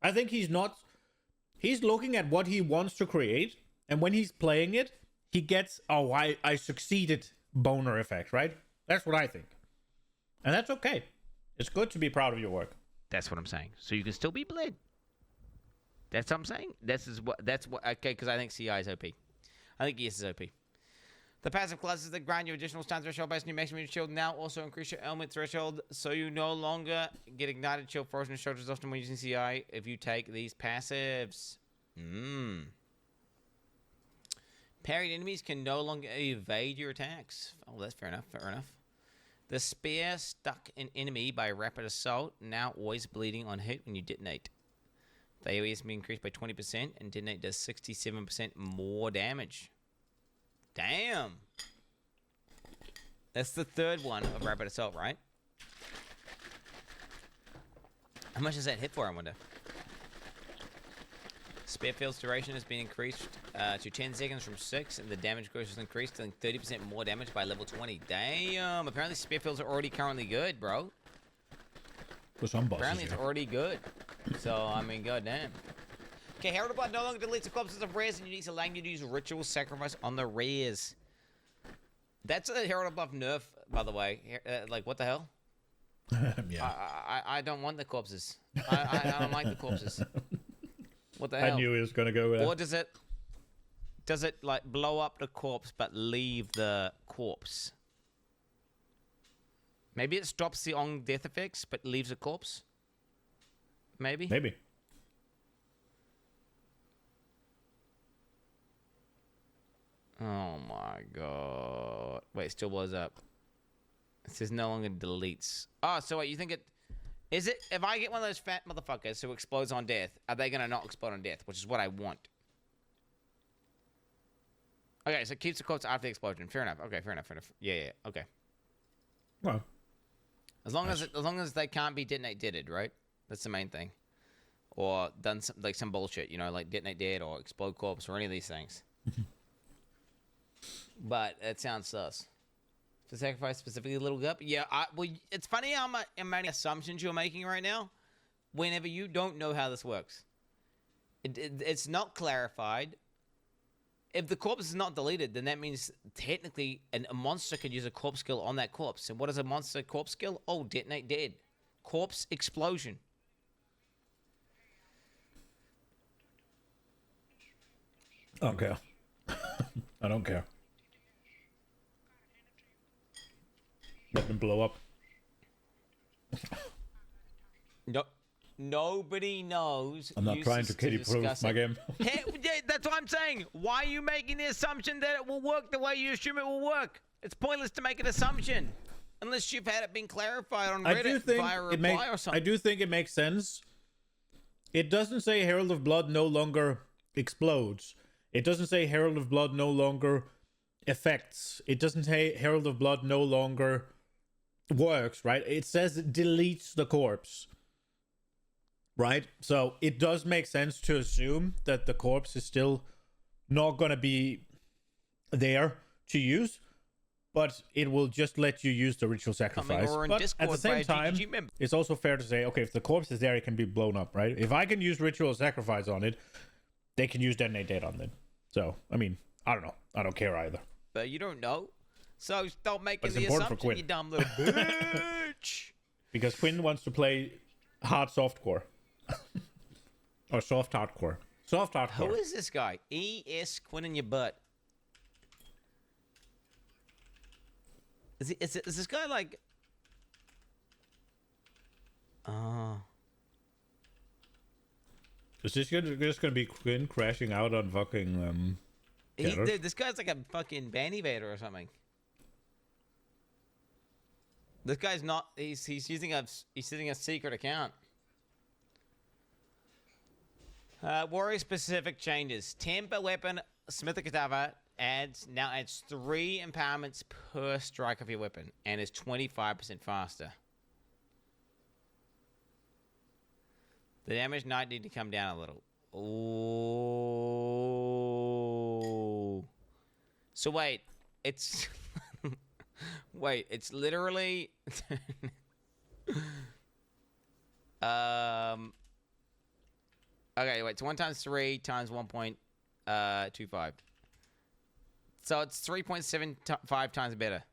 S1: I think he's looking at what he wants to create, and when he's playing it, he gets, oh, I succeeded boner effect, right? That's what I think. And that's okay. It's good to be proud of your work.
S9: That's what I'm saying. So you can still be bled. That's what I'm saying. Okay, because I think CI is OP. I think ES is OP. The passive classes that grant you additional stun threshold based on your maximum shield now also increase your element threshold, so you no longer get ignited shield, frozen shield as often when using CI if you take these passives. Parried enemies can no longer evade your attacks. Oh, that's fair enough. Fair enough. The spear stuck an enemy by rapid assault, now always bleeding on hit when you detonate. The AoE has been increased by 20%, and detonate does 67% more damage. Damn. That's the third one of rapid assault, right? How much does that hit for, I wonder? Spear field's duration has been increased to 10 seconds from 6, and the damage growth has increased, dealing 30% more damage by level 20. Damn. Apparently spear fields are already currently good, bro.
S1: For some bosses,
S9: apparently it's already good. So, I mean, goddamn. Okay, Herald of Blood no longer deletes the corpses of rares and uniques, allowing you to use ritual sacrifice on the rares. That's a Herald of Blood nerf, by the way. Like, what the hell?
S1: Yeah.
S9: I don't want the corpses. I don't like the corpses. What the hell?
S1: I knew he was gonna go with that.
S9: Or does it like blow up the corpse but leave the corpse? Maybe it stops the on death effects but leaves a corpse. Maybe.
S1: Maybe.
S9: Oh my god! Wait, it still blows up. It says no longer deletes. Oh, so wait, you think it? Is it, if I get one of those fat motherfuckers who explodes on death, are they going to not explode on death? Which is what I want. Okay, so it keeps the corpse after the explosion. Fair enough. Okay, fair enough. Yeah, okay.
S1: Well.
S9: As long as they can't be detonate deaded, right? That's the main thing. Or done some bullshit, you know, like detonate dead or explode corpse or any of these things. But it sounds sus. To sacrifice specifically Little Gup? Yeah, well, it's funny how many assumptions you're making right now whenever you don't know how this works. It's not clarified. If the corpse is not deleted, then that means technically a monster could use a corpse skill on that corpse. And what is a monster corpse skill? Oh, detonate dead. Corpse explosion.
S1: I don't care. I don't care. Let them blow up.
S9: No, nobody knows.
S1: I'm not trying to kitty-proof my game.
S9: Hey, that's what I'm saying. Why are you making the assumption that it will work the way you assume it will work? It's pointless to make an assumption unless you've had it being clarified on Reddit via a reply or something.
S1: I do think it makes sense. It doesn't say Herald of Blood no longer explodes. It doesn't say Herald of Blood no longer affects. It doesn't say Herald of Blood no longer works, right? It says it deletes the corpse, right? So it does make sense to assume that the corpse is still not going to be there to use, but it will just let you use the ritual sacrifice. But Discord, at the same time, it's also fair to say, okay, if the corpse is there, it can be blown up, right? If I can use ritual sacrifice on it, they can use detonate dead on it. So, I mean, I don't know. I don't care either.
S9: But you don't know. So stop making the assumption, you dumb little bitch.
S1: Because Quinn wants to play hard softcore. Or soft hardcore. Soft hardcore.
S9: Who is this guy? E.S. Quinn in your butt. Is this guy like...
S1: Is this just going to be Quinn crashing out on fucking...
S9: Dude, this guy's like a fucking band evader or something. This guy's not... He's using a secret account. Warrior specific changes. Temper weapon, Smith Cadaver now adds 3 empowerments per strike of your weapon and is 25% faster. The damage might need to come down a little. Oh. So wait, it's wait, it's literally okay, wait, it's 1 times 3 times 1.25. So it's 3.75 times better.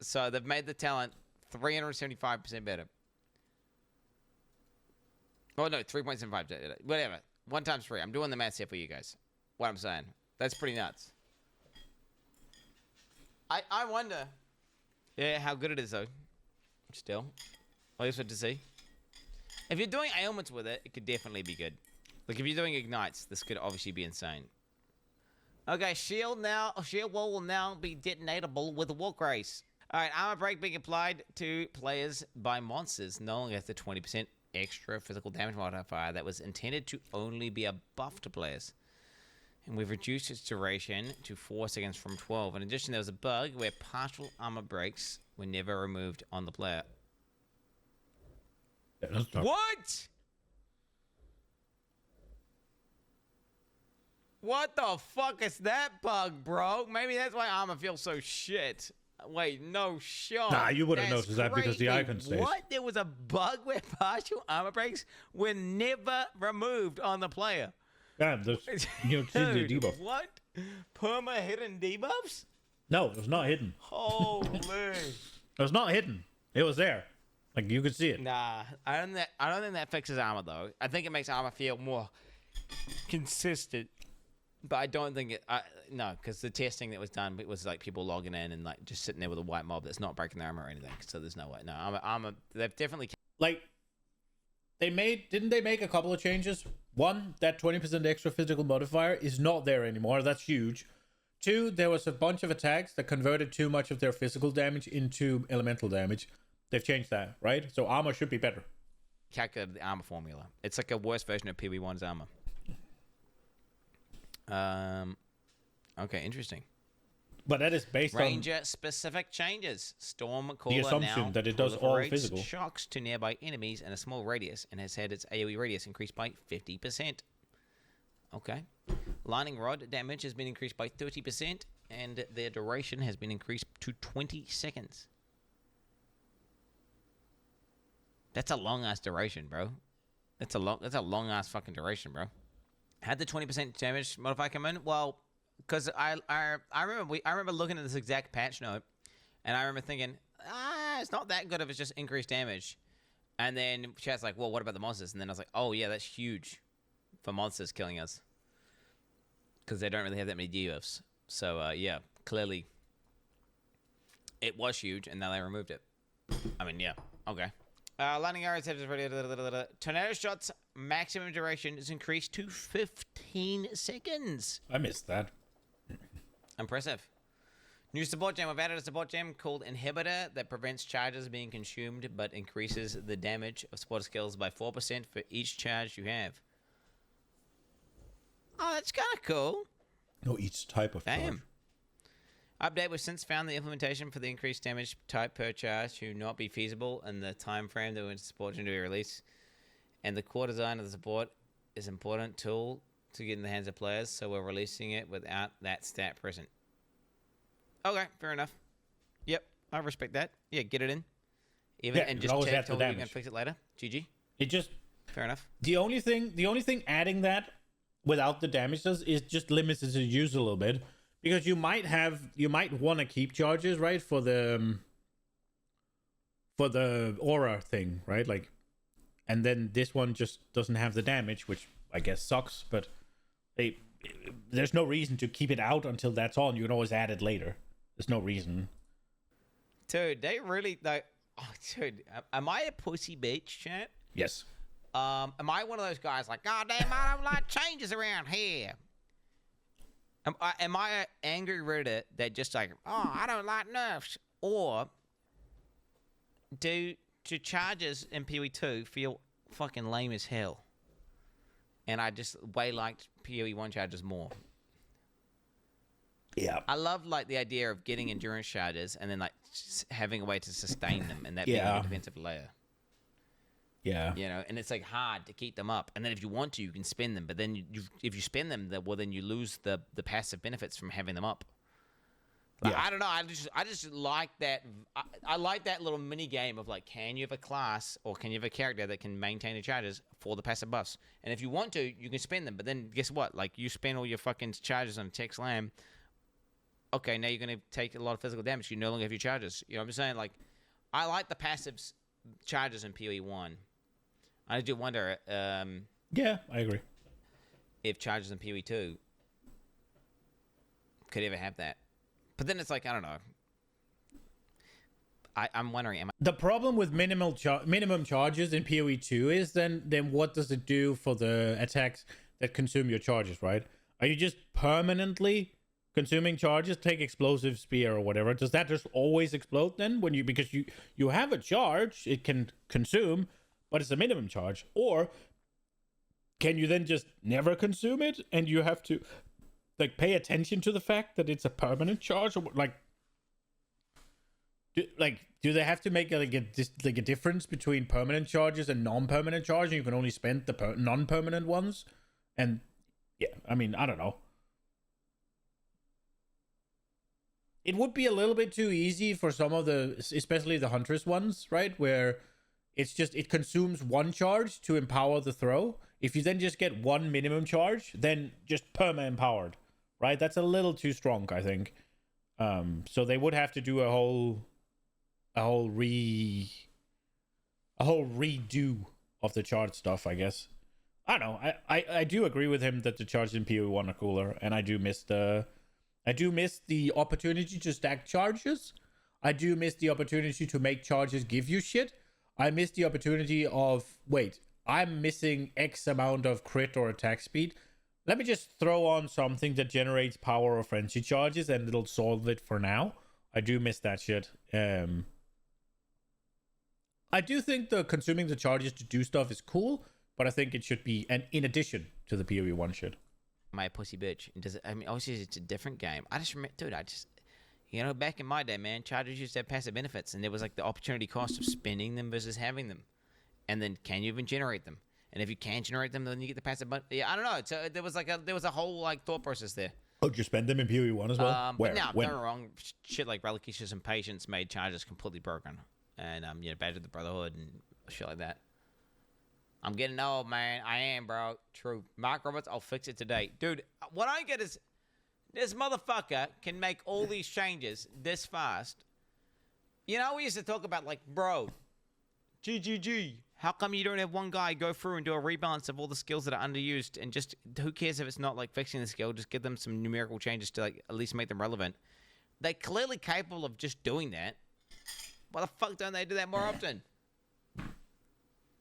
S9: So they've made the talent 375% better. Oh no, 3.75. Whatever. 1 times 3. I'm doing the maths here for you guys. What I'm saying. That's pretty nuts. I wonder. Yeah, how good it is though. Still. I just want to see. If you're doing ailments with it, it could definitely be good. Like if you're doing ignites, this could obviously be insane. Okay, shield wall will now be detonatable with Walk Race. Alright, armor break being applied to players by monsters. No longer has the 20% extra physical damage modifier that was intended to only be a buff to players. And we've reduced its duration to 4 seconds from 12. In addition, there was a bug where partial armor breaks were never removed on the player. What? What the fuck is that bug, bro? Maybe that's why armor feels so shit. Wait, no shot.
S1: Nah, you wouldn't notice that because the icon stays.
S9: What? There was a bug where partial armor breaks were never removed on the player.
S1: Yeah, there's the debuff.
S9: What? Perma hidden debuffs?
S1: No, it was not hidden.
S9: Holy.
S1: It was not hidden. It was there. Like you could see it.
S9: Nah, I don't think that fixes armor though. I think it makes armor feel more consistent. But I don't think it. No, because the testing that was done, it was like people logging in and like just sitting there with a white mob that's not breaking their armor or anything. So there's no way. No, armor. They've definitely
S1: like. Didn't they make a couple of changes? One, that 20% extra physical modifier is not there anymore. That's huge. 2, there was a bunch of attacks that converted too much of their physical damage into elemental damage. They've changed that, right? So armor should be better.
S9: calculated the armor formula. It's like a worse version of PB1's armor. Okay, interesting.
S1: But that is based
S9: Ranger specific changes. Storm Caller
S1: the assumption
S9: now
S1: that it does all
S9: proliferates
S1: physical
S9: shocks to nearby enemies in a small radius and has had its AoE radius increased by 50%. Okay. Lightning Rod damage has been increased by 30% and their duration has been increased to 20 seconds. That's a long ass duration, bro. That's a long ass fucking duration, bro. Had the 20% damage modifier come in? Well, because I remember looking at this exact patch note, and I remember thinking, it's not that good if it's just increased damage. And then chat's like, well, what about the monsters? And then I was like, oh yeah, that's huge for monsters killing us, because they don't really have that many debuffs. So yeah, clearly it was huge, and now they removed it. I mean, yeah, okay. Lightning arrows have tornado shots maximum duration is increased to 15 seconds.
S1: I missed that.
S9: Impressive. New support gem. I've added a support gem called Inhibitor that prevents charges being consumed but increases the damage of support skills by 4% for each charge you have. Oh, that's kind of cool.
S1: No, each type of charge.
S9: Damn. Update, we've since found the implementation for the increased damage type per charge to not be feasible in the time frame that when support gem to be released. And the core design of the support is an important tool to get in the hands of players, so we're releasing it without that stat present. Okay, fair enough. Yep, I respect that. Yeah, get it in. Even
S1: yeah,
S9: and just tell me we can fix it later. GG.
S1: It just
S9: fair enough.
S1: The only thing adding that without the damage does is just limits its use a little bit. Because you might want to keep charges, right, for the aura thing, right? Like, and then this one just doesn't have the damage, which I guess sucks. But there's no reason to keep it out until that's on. You can always add it later. There's no reason.
S9: Dude, they really like. Oh, dude, am I a pussy bitch, chat?
S1: Yes.
S9: Am I one of those guys like, God damn, I don't like changes around here? Am I an angry Reddit that just like, oh, I don't like nerfs? Or do charges in PoE2 feel fucking lame as hell? and I just way liked PoE 1 charges more.
S1: Yeah.
S9: I love like the idea of getting endurance charges and then like having a way to sustain them, and that being like a defensive layer.
S1: Yeah.
S9: You know, and it's like hard to keep them up. And then if you want to, you can spend them. But then if you spend them, then you lose the passive benefits from having them up. Like, I don't know. I just like that. I like that little mini game of like, can you have a class or can you have a character that can maintain the charges for the passive buffs? And if you want to, you can spend them. But then guess what? Like you spend all your fucking charges on Tech Slam. Okay, now you're going to take a lot of physical damage. You no longer have your charges. You know what I'm saying? Like, I like the passive charges in PoE 1. I do wonder.
S1: Yeah, I agree.
S9: If charges in PoE 2 could ever have that. But then it's like, I don't know. I'm wondering.
S1: The problem with minimum charges in PoE 2 is then what does it do for the attacks that consume your charges, right? Are you just permanently consuming charges? Take explosive spear or whatever. Does that just always explode then because you have a charge it can consume, but it's a minimum charge? Or can you then just never consume it and you have to like pay attention to the fact that it's a permanent charge? Or do they have to make a difference between permanent charges and non-permanent charges? And you can only spend the non-permanent ones? And yeah, I mean, I don't know. It would be a little bit too easy for some of especially the Huntress ones, right? Where it consumes one charge to empower the throw. If you then just get one minimum charge, then just perma-empowered, right? That's a little too strong, I think. So they would have to do a whole redo of the charge stuff, I guess. I don't know. I do agree with him that the charges in PoE 1 are cooler, and I do miss the opportunity to stack charges. I do miss the opportunity to make charges give you shit. I miss the opportunity of, wait, I'm missing X amount of crit or attack speed. Let me just throw on something that generates power or frenzy charges and it'll solve it for now. I do miss that shit. I do think the consuming the charges to do stuff is cool, but I think it should be in addition to the PoE 1 shit.
S9: My pussy bitch. Obviously it's a different game. I just remember, dude, back in my day, man, charges used to have passive benefits, and there was like the opportunity cost of spending them versus having them. And then can you even generate them? And if you can generate them, then you get the passive. But yeah, I don't know. So there was a whole like thought process there.
S1: Oh, did you spend them in PoE 1 as well?
S9: But now, don't get me wrong. Shit like Relicutious and Patience made charges completely broken, and Badge of the Brotherhood and shit like that. I'm getting old, man. I am, bro. True. Mark Roberts, I'll fix it today. Dude, what I get is this motherfucker can make all these changes this fast. You know, we used to talk about, like, bro, GGG. How come you don't have one guy go through and do a rebalance of all the skills that are underused and just, who cares if it's not, like, fixing the skill? Just give them some numerical changes to, like, at least make them relevant. They're clearly capable of just doing that. Why the fuck don't they do that more often?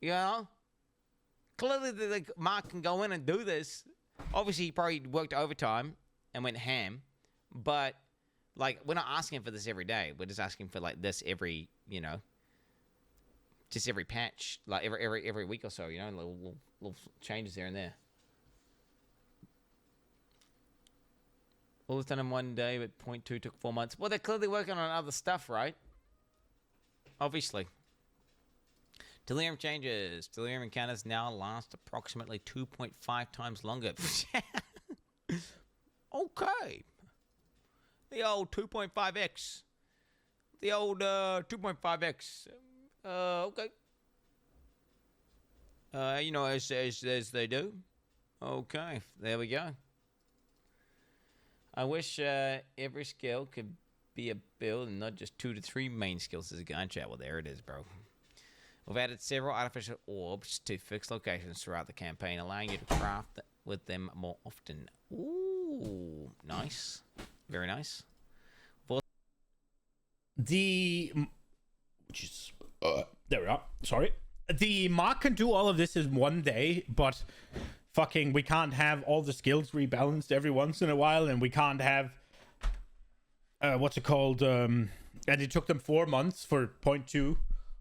S9: You know? Clearly, like, Mark can go in and do this. Obviously, he probably worked overtime and went ham. But, like, we're not asking for this every day. We're just asking for, like, this every, just every patch. Like, every week or so, little changes here and there. All this done in one day, but 0.2 took 4 months. Well, they're clearly working on other stuff, right? Obviously. Delirium changes. Delirium encounters now last approximately 2.5 times longer. Okay. The old 2.5x. The old 2.5x. Okay. As they do. Okay. There we go. I wish every skill could be a build and not just 2 to 3 main skills as a gunshot. Well, there it is, bro. We've added several artificial orbs to fixed locations throughout the campaign, allowing you to craft with them more often. Ooh, nice. Very nice.
S1: There we are. Sorry. The Mark can do all of this in one day, but fucking we can't have all the skills rebalanced every once in a while, and we can't have what's it called? And it took them 4 months for 0.2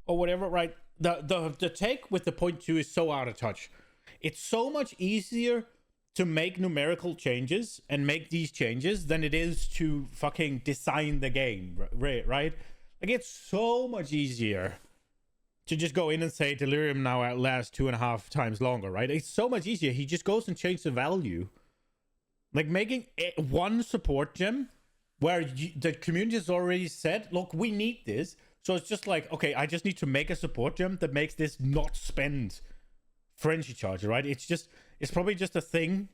S1: or whatever, right? The take with the 0.2 is so out of touch. It's so much easier to make numerical changes and make these changes than it is to fucking design the game, right? Like, it's so much easier to just go in and say Delirium now outlasts 2.5 times longer, right? It's so much easier. He just goes and changes the value. Like, making one support gem where the community has already said, look, we need this. So it's just like, okay, I just need to make a support gem that makes this not spend Frenzy Charger, right? It's probably just a thing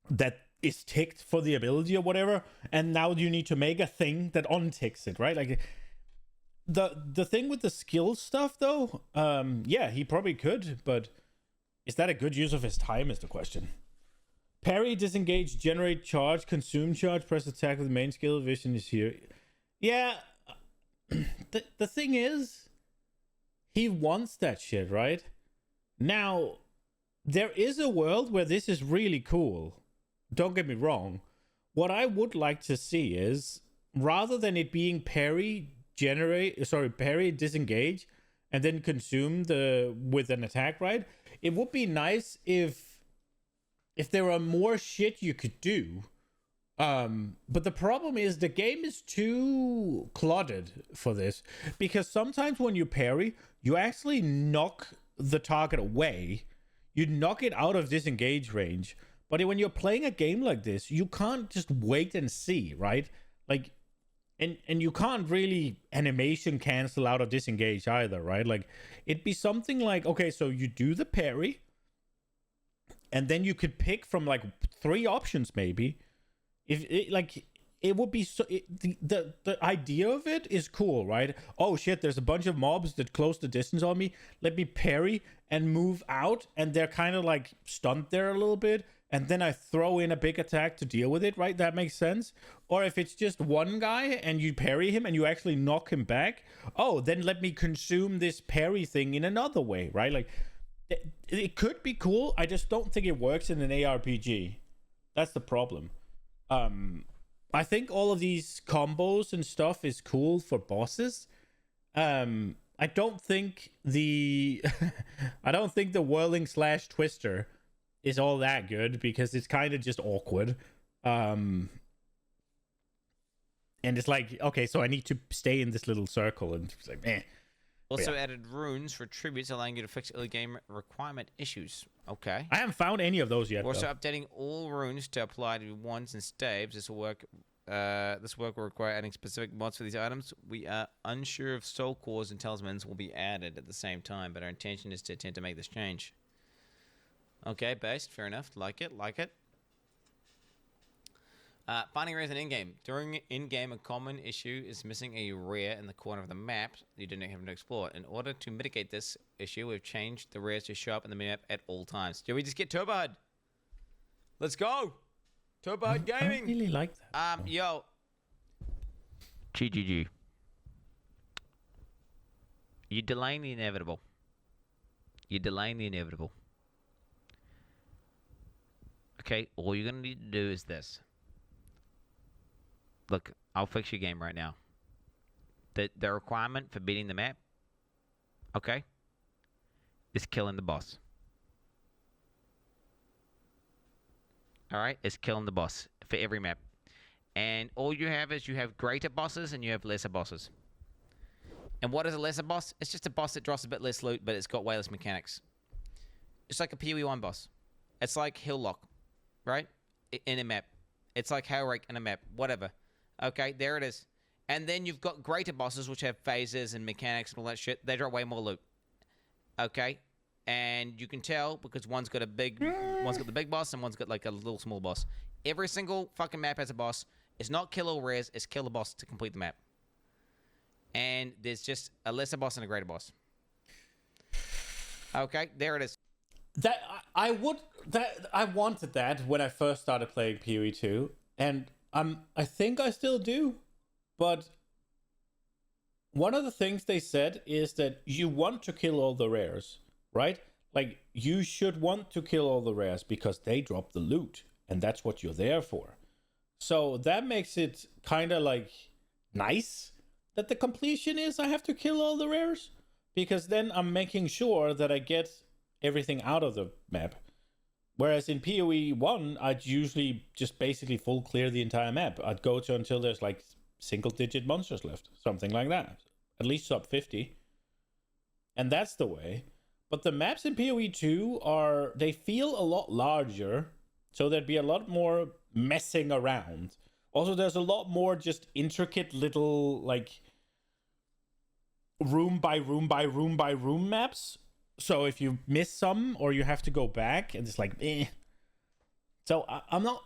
S1: that is ticked for the ability or whatever, and now you need to make a thing that unticks it, right? Like, the thing with the skill stuff, though, yeah, he probably could, but is that a good use of his time is the question. Parry, disengage, generate charge, consume charge, press attack with main skill, vision is here. Yeah, the thing is, he wants that shit, right? Now, there is a world where this is really cool. Don't get me wrong. What I would like to see is, rather than it being parry, disengage, and then consume with an attack, right? It would be nice if there were more shit you could do. But the problem is the game is too cluttered for this, because sometimes when you parry, you actually knock the target away. You knock it out of disengage range. But when you're playing a game like this, you can't just wait and see, right? Like, and you can't really animation cancel out of disengage either, right? Like, it'd be something like, okay, so you do the parry, and then you could pick from like 3 options maybe. It would be so, the idea of it is cool, right? Oh shit, there's a bunch of mobs that close the distance on me. Let me parry and move out, and they're kind of like stunned there a little bit, and then I throw in a big attack to deal with it, right? That makes sense. Or if it's just one guy and you parry him and you actually knock him back, oh, then let me consume this parry thing in another way, right? Like, it could be cool. I just don't think it works in an ARPG. That's the problem. I think all of these combos and stuff is cool for bosses. I don't think the whirling / twister is all that good, because it's kind of just awkward. And it's like, okay, so I need to stay in this little circle, and it's like, eh.
S9: Also added runes for tributes, allowing you to fix early game requirement issues. Okay.
S1: I haven't found any of those yet.
S9: We're also updating all runes to apply to wands and staves. This work will require adding specific mods for these items. We are unsure if soul cores and talismans will be added at the same time, but our intention is to attempt to make this change. Okay, based. Fair enough. Like it. Finding rares in in-game. During in-game, a common issue is missing a rare in the corner of the map you didn't have to explore. In order to mitigate this issue, we've changed the rares to show up in the map at all times. Did we just get Turbad? Let's go! Turbad Gaming!
S1: I don't really like that.
S9: Yo. GGG. You're delaying the inevitable. Okay, all you're going to need to do is this. Look, I'll fix your game right now. The requirement for beating the map, okay, is killing the boss. Alright, it's killing the boss for every map. And all you have is you have greater bosses and you have lesser bosses. And what is a lesser boss? It's just a boss that drops a bit less loot, but it's got way less mechanics. It's like a PoE 1 boss. It's like Hilllock, right? In a map. It's like Hellrake in a map, whatever. Okay, there it is. And then you've got greater bosses, which have phases and mechanics and all that shit. They drop way more loot. Okay? And you can tell because one's got the big boss and one's got like a little small boss. Every single fucking map has a boss. It's not kill all rares, it's kill the boss to complete the map. And there's just a lesser boss and a greater boss. Okay, there it is.
S1: I wanted that when I first started playing PoE 2, and I think I still do, but one of the things they said is that you want to kill all the rares, right? Like, you should want to kill all the rares because they drop the loot, and that's what you're there for. So that makes it kind of like nice that the completion is I have to kill all the rares, because then I'm making sure that I get everything out of the map. Whereas in PoE 1, I'd usually just basically full clear the entire map. I'd go to until there's like single-digit monsters left, something like that. At least sub 50. And that's the way. But the maps in PoE 2 they feel a lot larger, so there'd be a lot more messing around. Also, there's a lot more just intricate little, like, room by room by room by room maps. So if you miss some or you have to go back, and it's like, eh. So I'm not...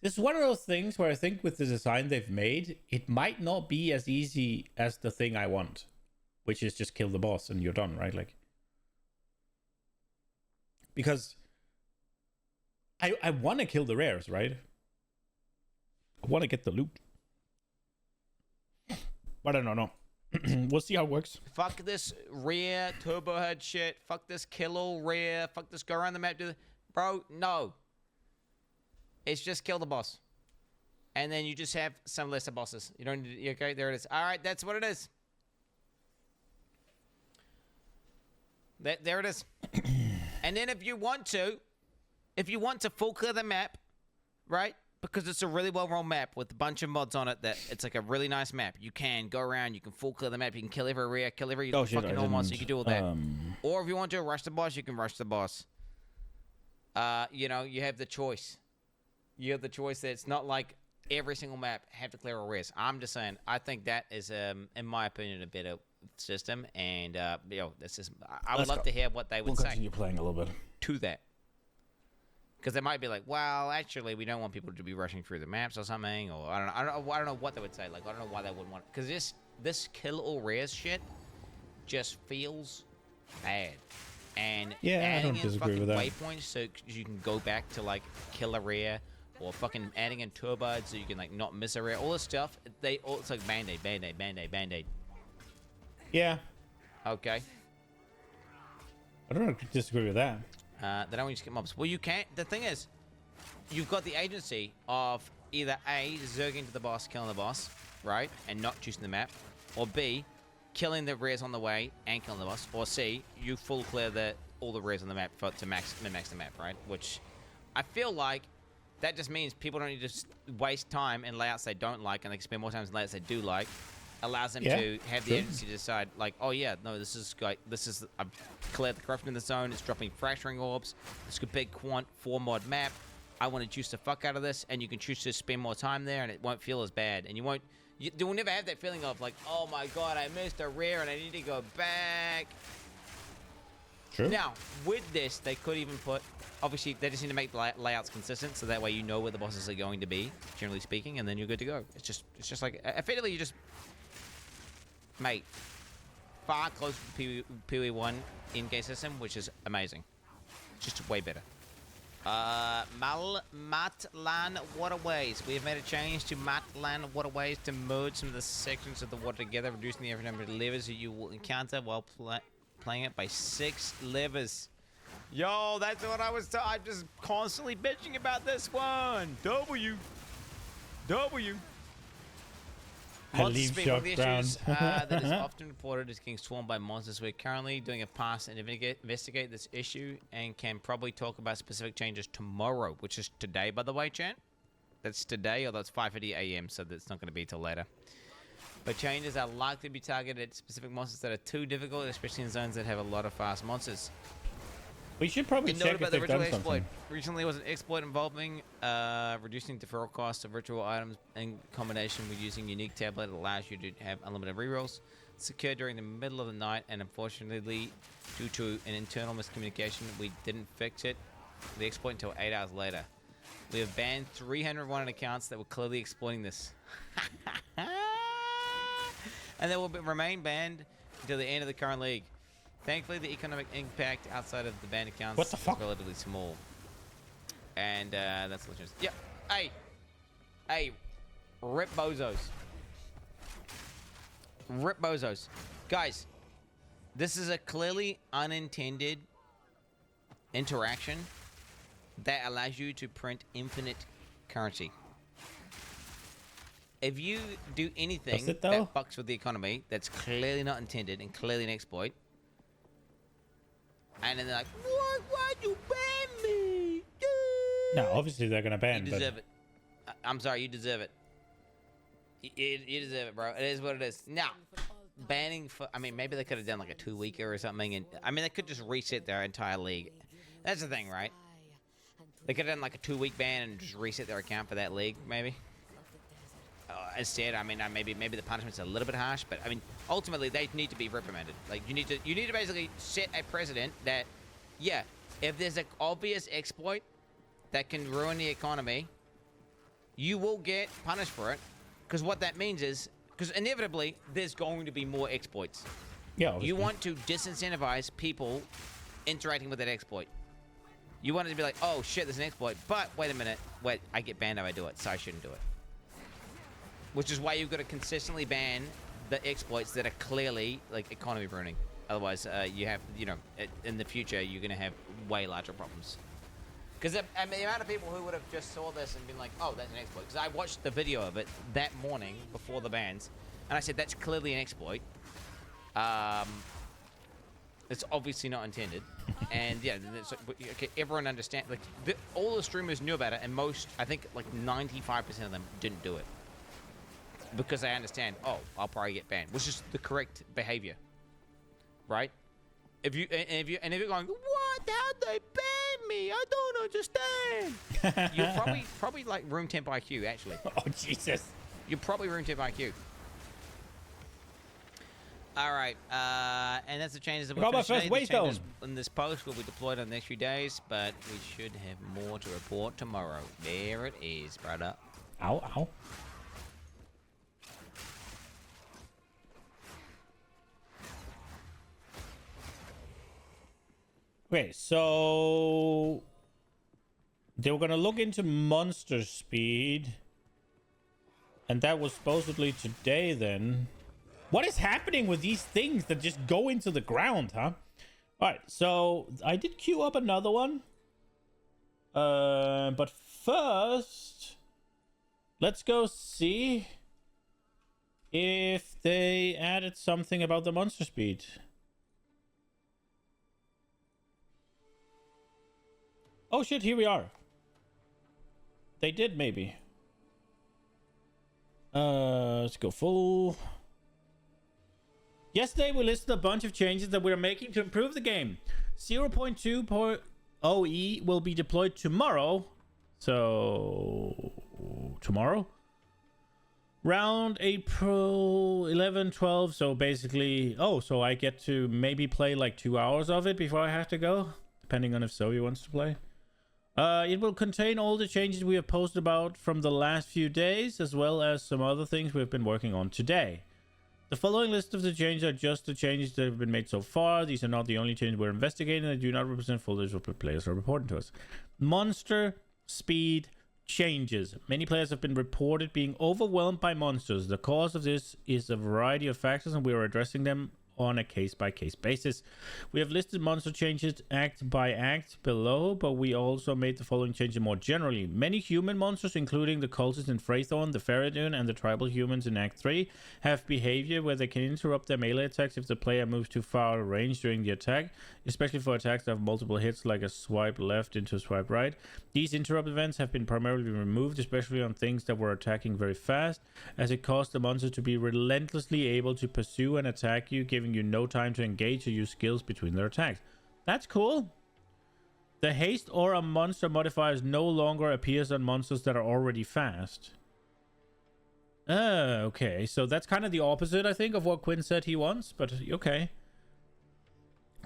S1: This is one of those things where I think with the design they've made, it might not be as easy as the thing I want, which is just kill the boss and you're done, right? Like, because I want to kill the rares, right? I want to get the loot. But I don't know. We'll see how it works.
S9: Fuck this rare turbo head shit. Fuck this kill all rare. Fuck this go around the map. Bro, no. It's just kill the boss. And then you just have some lesser bosses. You don't need to, okay, there it is. All right, that's what it is. There it is. And then if you want to full clear the map, right? Because it's a really well-run map with a bunch of mods on it that it's like a really nice map. You can go around, you can full clear the map, you can kill every rare, kill every fucking normal monster, you can do all that. Or if you want to rush the boss, you can rush the boss. You know, you have the choice. You have the choice that it's not like every single map have to clear all rares. I'm just saying, I think that is, in my opinion, a better system. And, you know, this is, I would love to hear what they would say.
S1: We'll continue playing a little bit.
S9: To that. Because they might be like, well, actually, we don't want people to be rushing through the maps or something, or I don't know what they would say. Like, I don't know why they wouldn't want it. Because this kill all rares shit just feels bad. And
S1: yeah,
S9: adding
S1: I don't
S9: in
S1: disagree
S9: fucking
S1: with that.
S9: waypoints so you can go back to like kill a rare, or fucking adding in turbides so you can like not miss a rare. All this stuff, it's like band-aid, band-aid, band-aid, band-aid.
S1: Yeah.
S9: Okay.
S1: I don't disagree with that.
S9: They don't want you to skip mobs. Well, you can't. The thing is, you've got the agency of either A, zerging to the boss, killing the boss, right, and not choosing the map, or B, killing the rares on the way and killing the boss, or C, you full clear all the rares on the map to max the map, right? Which I feel like that just means people don't need to waste time in layouts they don't like, and they can spend more time in layouts they do like. Allows them to have the agency to decide, like, oh yeah, no, I've cleared the corruption in the zone, it's dropping fracturing orbs, it's a big quant 4 mod map, I want to choose the fuck out of this, and you can choose to spend more time there, and it won't feel as bad, and you'll never have that feeling of like, oh my god, I missed a rare and I need to go back.
S1: True.
S9: Now, with this, they could even put, obviously, they just need to make layouts consistent, so that way you know where the bosses are going to be, generally speaking, and then you're good to go. It's just like, effectively, you just... Mate, far closer to PoE 1 in-game system, which is amazing. Just way better. Matlan Waterways. We have made a change to Matlan Waterways to merge some of the sections of the water together, reducing the average number of levers that you will encounter while playing it by 6 levers. Yo, that's what I'm just constantly bitching about this one. W.
S1: Leave shock ground.
S9: That is often reported as getting swarmed by monsters. We're currently doing a pass and investigate this issue and can probably talk about specific changes tomorrow, which is today, by the way, chat. That's today, or that's 5:30 a.m., so that's not going to be till later. But changes are likely to be targeted at specific monsters that are too difficult, especially in zones that have a lot of fast monsters.
S1: We should probably check if they've done something.
S9: Recently was an exploit involving reducing deferral costs of virtual items in combination with using unique tablet that allows you to have unlimited rerolls. This occurred during the middle of the night, and unfortunately, due to an internal miscommunication, we didn't fix it, the exploit, until 8 hours later. We have banned 301 accounts that were clearly exploiting this. And they will remain banned until the end of the current league. Thankfully, the economic impact outside of the banned accounts is relatively small. And that's legit. Yeah. Hey. Rip bozos. Rip bozos. Guys, this is a clearly unintended interaction that allows you to print infinite currency. If you do anything that fucks with the economy that's clearly not intended and clearly an exploit, And then they're like, what? Why'd you ban me?
S1: No, obviously they're gonna ban.
S9: You deserve it. I'm sorry, you deserve it. You deserve it, bro. It is what it is. Now, banning for... I mean, maybe they could have done like a 2-weeker or something. And I mean, they could just reset their entire league. That's the thing, right? They could have done like a 2-week ban and just reset their account for that league, maybe. Instead, I mean, maybe the punishment's a little bit harsh, but I mean, ultimately they need to be reprimanded. Like you need to basically set a precedent that, yeah, if there's an obvious exploit that can ruin the economy, you will get punished for it. Because what that means is, because inevitably there's going to be more exploits.
S1: Yeah. Obviously.
S9: You want to disincentivize people interacting with that exploit. You want it to be like, oh shit, there's an exploit, but wait a minute, wait, I get banned if I do it, so I shouldn't do it. Which is why you've got to consistently ban the exploits that are clearly like economy ruining. Otherwise, you have, you know, in the future you're gonna have way larger problems. Because I mean, the amount of people who would have just saw this and been like, oh, that's an exploit. Because I watched the video of it that morning before the bans, and I said that's clearly an exploit. It's obviously not intended, and yeah, okay, everyone understands. Like all the streamers knew about it, and most, I think, like 95% of them didn't do it. Because they understand, oh, I'll probably get banned, which is the correct behavior, right? If you're going, what? How'd they ban me? I don't understand. You're probably like room temp IQ, actually.
S1: Oh Jesus!
S9: You're probably room temp IQ. All right, and that's the changes that
S1: got my first waystone.
S9: In this post will be deployed in the next few days, but we should have more to report tomorrow. There it is, brother.
S1: Ow, ow. Okay, so they were gonna look into monster speed, and that was supposedly today then. What is happening with these things that just go into the ground, huh? Alright, so I did queue up another one. But first, let's go see if they added something about the monster speed. Oh shit, here we are. They did, maybe. Let's go full. Yesterday we listed a bunch of changes that we're making to improve the game. 0.2.0e will be deployed tomorrow. So tomorrow? Round April 11, 12. So basically, oh, so I get to maybe play like 2 hours of it before I have to go, depending on if Zoe wants to play. It will contain all the changes we have posted about from the last few days, as well as some other things we've been working on today. The following list of the changes are just the changes that have been made so far. These are not the only changes we're investigating. They do not represent full list of what players are reporting to us. Monster speed changes. Many players have been reported being overwhelmed by monsters. The cause of this is a variety of factors, and we are addressing them on a case-by-case basis. We have listed monster changes act by act below, but we also made the following changes more generally. Many human monsters, including the cultists in Freythorn, the Feridun, and the tribal humans in Act 3, have behavior where they can interrupt their melee attacks if the player moves too far out of range during the attack, especially for attacks that have multiple hits, like a swipe left into a swipe right. These interrupt events have been primarily removed, especially on things that were attacking very fast, as it caused the monster to be relentlessly able to pursue and attack you, giving you no time to engage or use skills between their attacks. That's cool. The haste aura monster modifiers no longer appears on monsters that are already fast. Okay, so that's kind of the opposite, I think, of what Quinn said he wants, but okay.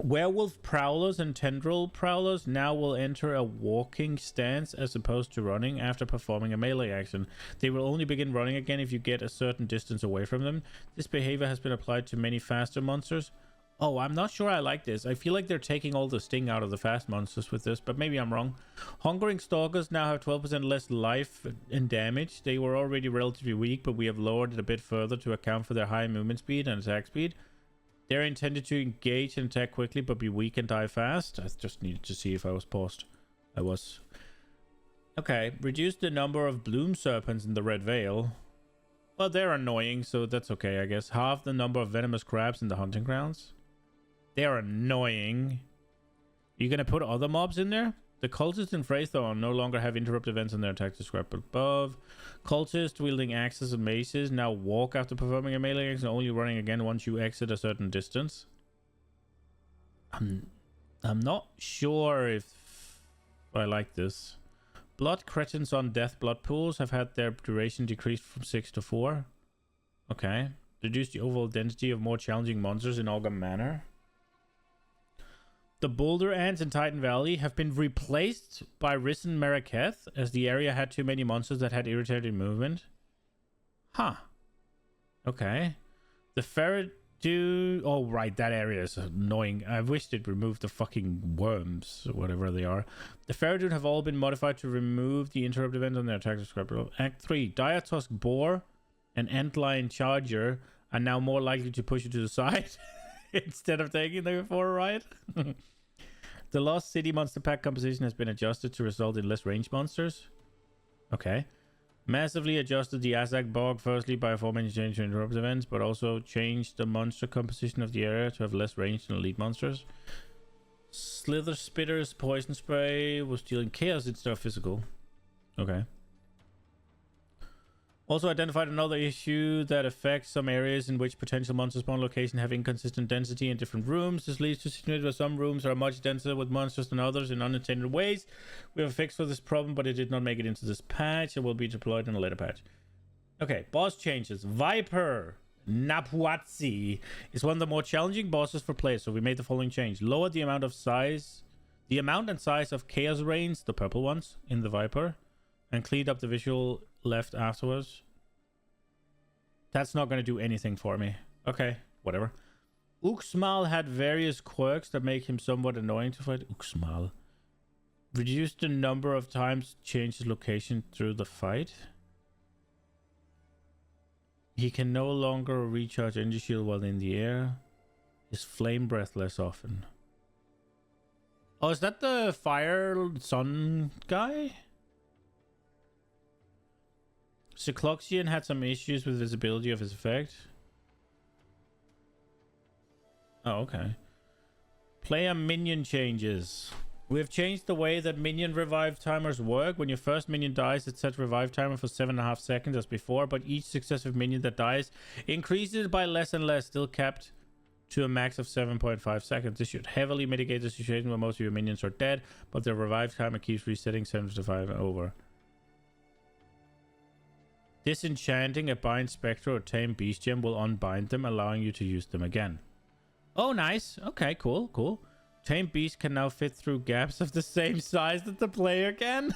S1: Werewolf prowlers and tendril prowlers now will enter a walking stance as opposed to running after performing a melee action. They will only begin running again if you get a certain distance away from them. This behavior has been applied to many faster monsters. Oh, I'm not sure I like this. I feel like they're taking all the sting out of the fast monsters with this, but maybe I'm wrong. Hungering stalkers now have 12% less life and damage. They were already relatively weak, but we have lowered it a bit further to account for their high movement speed and attack speed. They're intended to engage and attack quickly, but be weak and die fast. I just needed to see if I was paused. I was. Okay, reduce the number of bloom serpents in the Red Veil. Well, they're annoying, so that's okay, I guess. Half the number of venomous crabs in the hunting grounds. They're annoying. you gonna put other mobs in there? The cultists in Freythorn no longer have interrupt events on their attack described above. Cultists wielding axes and maces now walk after performing a melee action, only running again once you exit a certain distance. I'm not sure if I like this. Blood cretins on death blood pools have had their duration decreased from 6 to 4. Okay. Reduce the overall density of more challenging monsters in Augur Manor. The boulder ants in Titan Valley have been replaced by Risen Maraketh, as the area had too many monsters that had irritating movement. Huh. Okay. The ferret do... Oh, right. That area is annoying. I wish they'd remove the fucking worms, or whatever they are. The Ferrodune have all been modified to remove the interrupt event on their attack describer. Act 3. Diatusk Boar and Antlion Charger are now more likely to push you to the side instead of taking them for a ride. The Lost City monster pack composition has been adjusted to result in less ranged monsters. Okay. Massively adjusted the Azak Bog, firstly by aforementioned change to interrupt events, but also changed the monster composition of the area to have less ranged and elite monsters. Slither Spitter's poison spray was dealing chaos instead of physical. Okay. Also identified another issue that affects some areas in which potential monster spawn location have inconsistent density in different rooms. This leads to situations where some rooms are much denser with monsters than others in unintended ways. We have a fix for this problem, but it did not make it into this patch. It will be deployed in a later patch. Okay, boss changes. Viper Napuatsi is one of the more challenging bosses for players, so we made the following change. Lower the amount of size, the amount and size of chaos rains, the purple ones, in the Viper, and cleaned up the visual left afterwards. That's not going to do anything for me. Okay, whatever. Uxmal had various quirks that make him somewhat annoying to fight. Uxmal. Reduced the number of times change his location through the fight. He can no longer recharge energy shield while in the air. His flame breath less often. Oh, is that the fire sun guy? Cycloxian had some issues with visibility of his effect. Oh, okay. Player minion changes. We have changed the way that minion revive timers work. When your first minion dies, it sets revive timer for 7.5 seconds as before, but each successive minion that dies increases by less and less, still capped to a max of 7.5 seconds. This should heavily mitigate the situation where most of your minions are dead, but the revive timer keeps resetting 75 over. Disenchanting a Bind Spectre or Tame Beast Gem will unbind them, allowing you to use them again. Oh, nice. Okay, cool, cool. Tame Beast can now fit through gaps of the same size that the player can.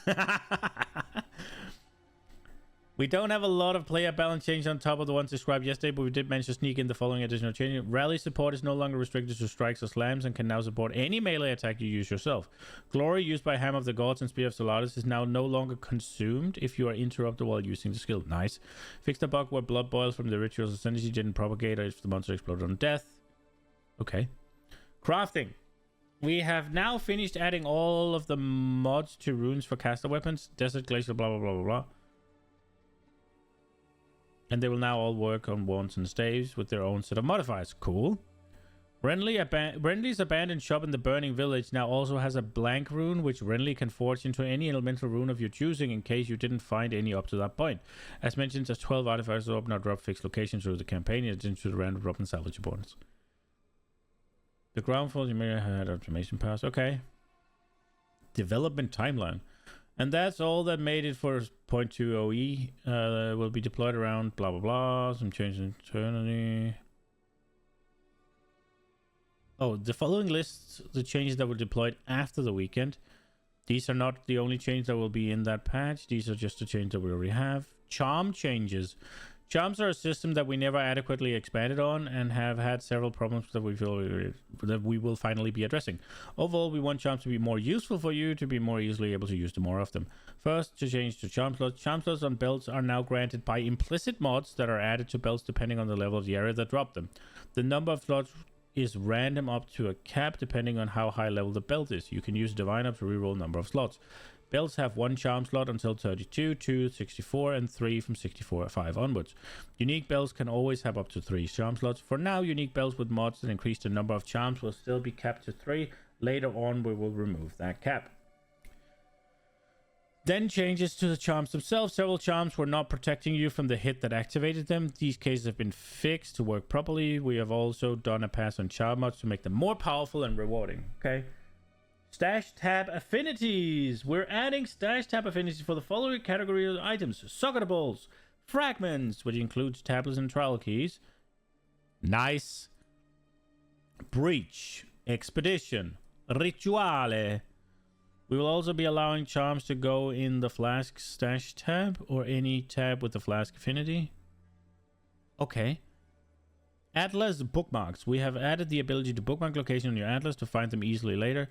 S1: We don't have a lot of player balance change on top of the ones described yesterday, but we did manage to sneak in the following additional change. Rally support is no longer restricted to strikes or slams and can now support any melee attack you use yourself. Glory used by Hammer of the Gods and Spear of Solaris is now no longer consumed if you are interrupted while using the skill. Nice. Fixed the bug where blood boils from the ritual's ascendancy didn't propagate if the monster exploded on death. Okay. Crafting. We have now finished adding all of the mods to runes for caster weapons. Desert, Glacial, blah, blah, blah, blah, blah. And they will now all work on wands and staves with their own set of modifiers. Cool. Renly's abandoned shop in the Burning Village now also has a blank rune, which Renly can forge into any elemental rune of your choosing in case you didn't find any up to that point. As mentioned, there's 12 artifacts that open or drop fixed locations through the campaign in addition to the random drop and salvage bonus. The ground floor you may have had automation pass. Okay. Development timeline. And that's all that made it for 0.2 OE. Will be deployed around blah blah blah. Some changes internally. Oh, the following lists the changes that were deployed after the weekend. These are not the only changes that will be in that patch. These are just the changes that we already have. Charm changes. Charms are a system that we never adequately expanded on and have had several problems that we feel that we will finally be addressing. Overall, we want charms to be more useful for you to be more easily able to use them more often. First, to change to charm slots. Charm slots on belts are now granted by implicit mods that are added to belts depending on the level of the area that drop them. The number of slots is random up to a cap depending on how high level the belt is. You can use Divine Up to reroll number of slots. Belts have 1 charm slot until 32, 2, 64, and 3 from 64, 5 onwards. Unique belts can always have up to 3 charm slots. For now, unique belts with mods that increase the number of charms will still be capped to 3 Later on, we will remove that cap. Then changes to the charms themselves. Several charms were not protecting you from the hit that activated them. These cases have been fixed to work properly. We have also done a pass on charm mods to make them more powerful and rewarding. Okay. Stash tab affinities. We're adding stash tab affinities for the following category of items. Socketables, fragments, which includes tablets and trial keys. Nice. Breach, expedition, rituale. We will also be allowing charms to go in the flask stash tab or any tab with the flask affinity. Okay. Atlas bookmarks. We have added the ability to bookmark location on your atlas to find them easily later.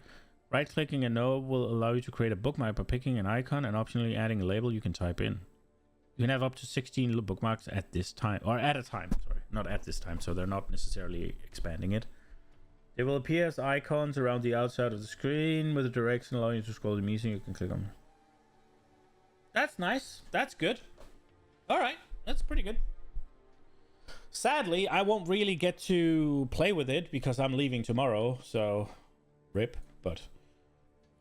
S1: Right-clicking a node will allow you to create a bookmark by picking an icon and optionally adding a label you can type in. You can have up to 16 bookmarks at this time, or at a time, sorry, not at this time, so they're not necessarily expanding it. They will appear as icons around the outside of the screen with a direction allowing you to scroll them easily. You can click on them. That's nice. That's good. All right. That's pretty good. Sadly, I won't really get to play with it because I'm leaving tomorrow. So, rip. But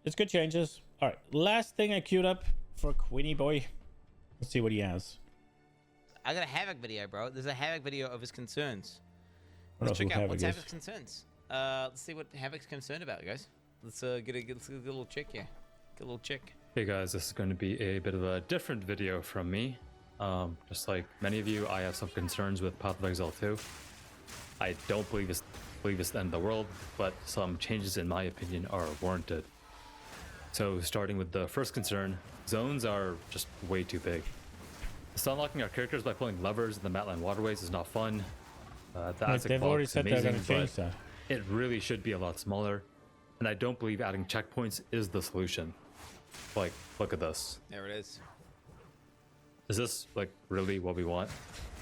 S1: it's good changes. All right. Last thing I queued up for Quinny Boy. Let's see what he has.
S9: I got a Havoc video, bro. There's a Havoc video of his concerns.
S1: What
S9: Let's
S1: else
S9: check out
S1: Havoc
S9: what's
S1: is?
S9: Havoc's concerns. Let's see what Havoc's concerned about, guys. Let's get a little check here. Get a little check.
S11: Hey guys, this is going to be a bit of a different video from me. Just like many of you, I have some concerns with Path of Exile 2. I don't believe it's the end of the world, but some changes in my opinion are warranted. So starting with the first concern, zones are just way too big. So unlocking our characters by pulling levers in the Matland waterways is not fun. The Aztec
S1: they've
S11: block
S1: already
S11: is
S1: said they're
S11: amazing,
S1: going to change
S11: but
S1: that.
S11: it really should be a lot smaller. And I don't believe adding checkpoints is the solution. Like, look at this.
S9: There it is.
S11: Is this like really what we want?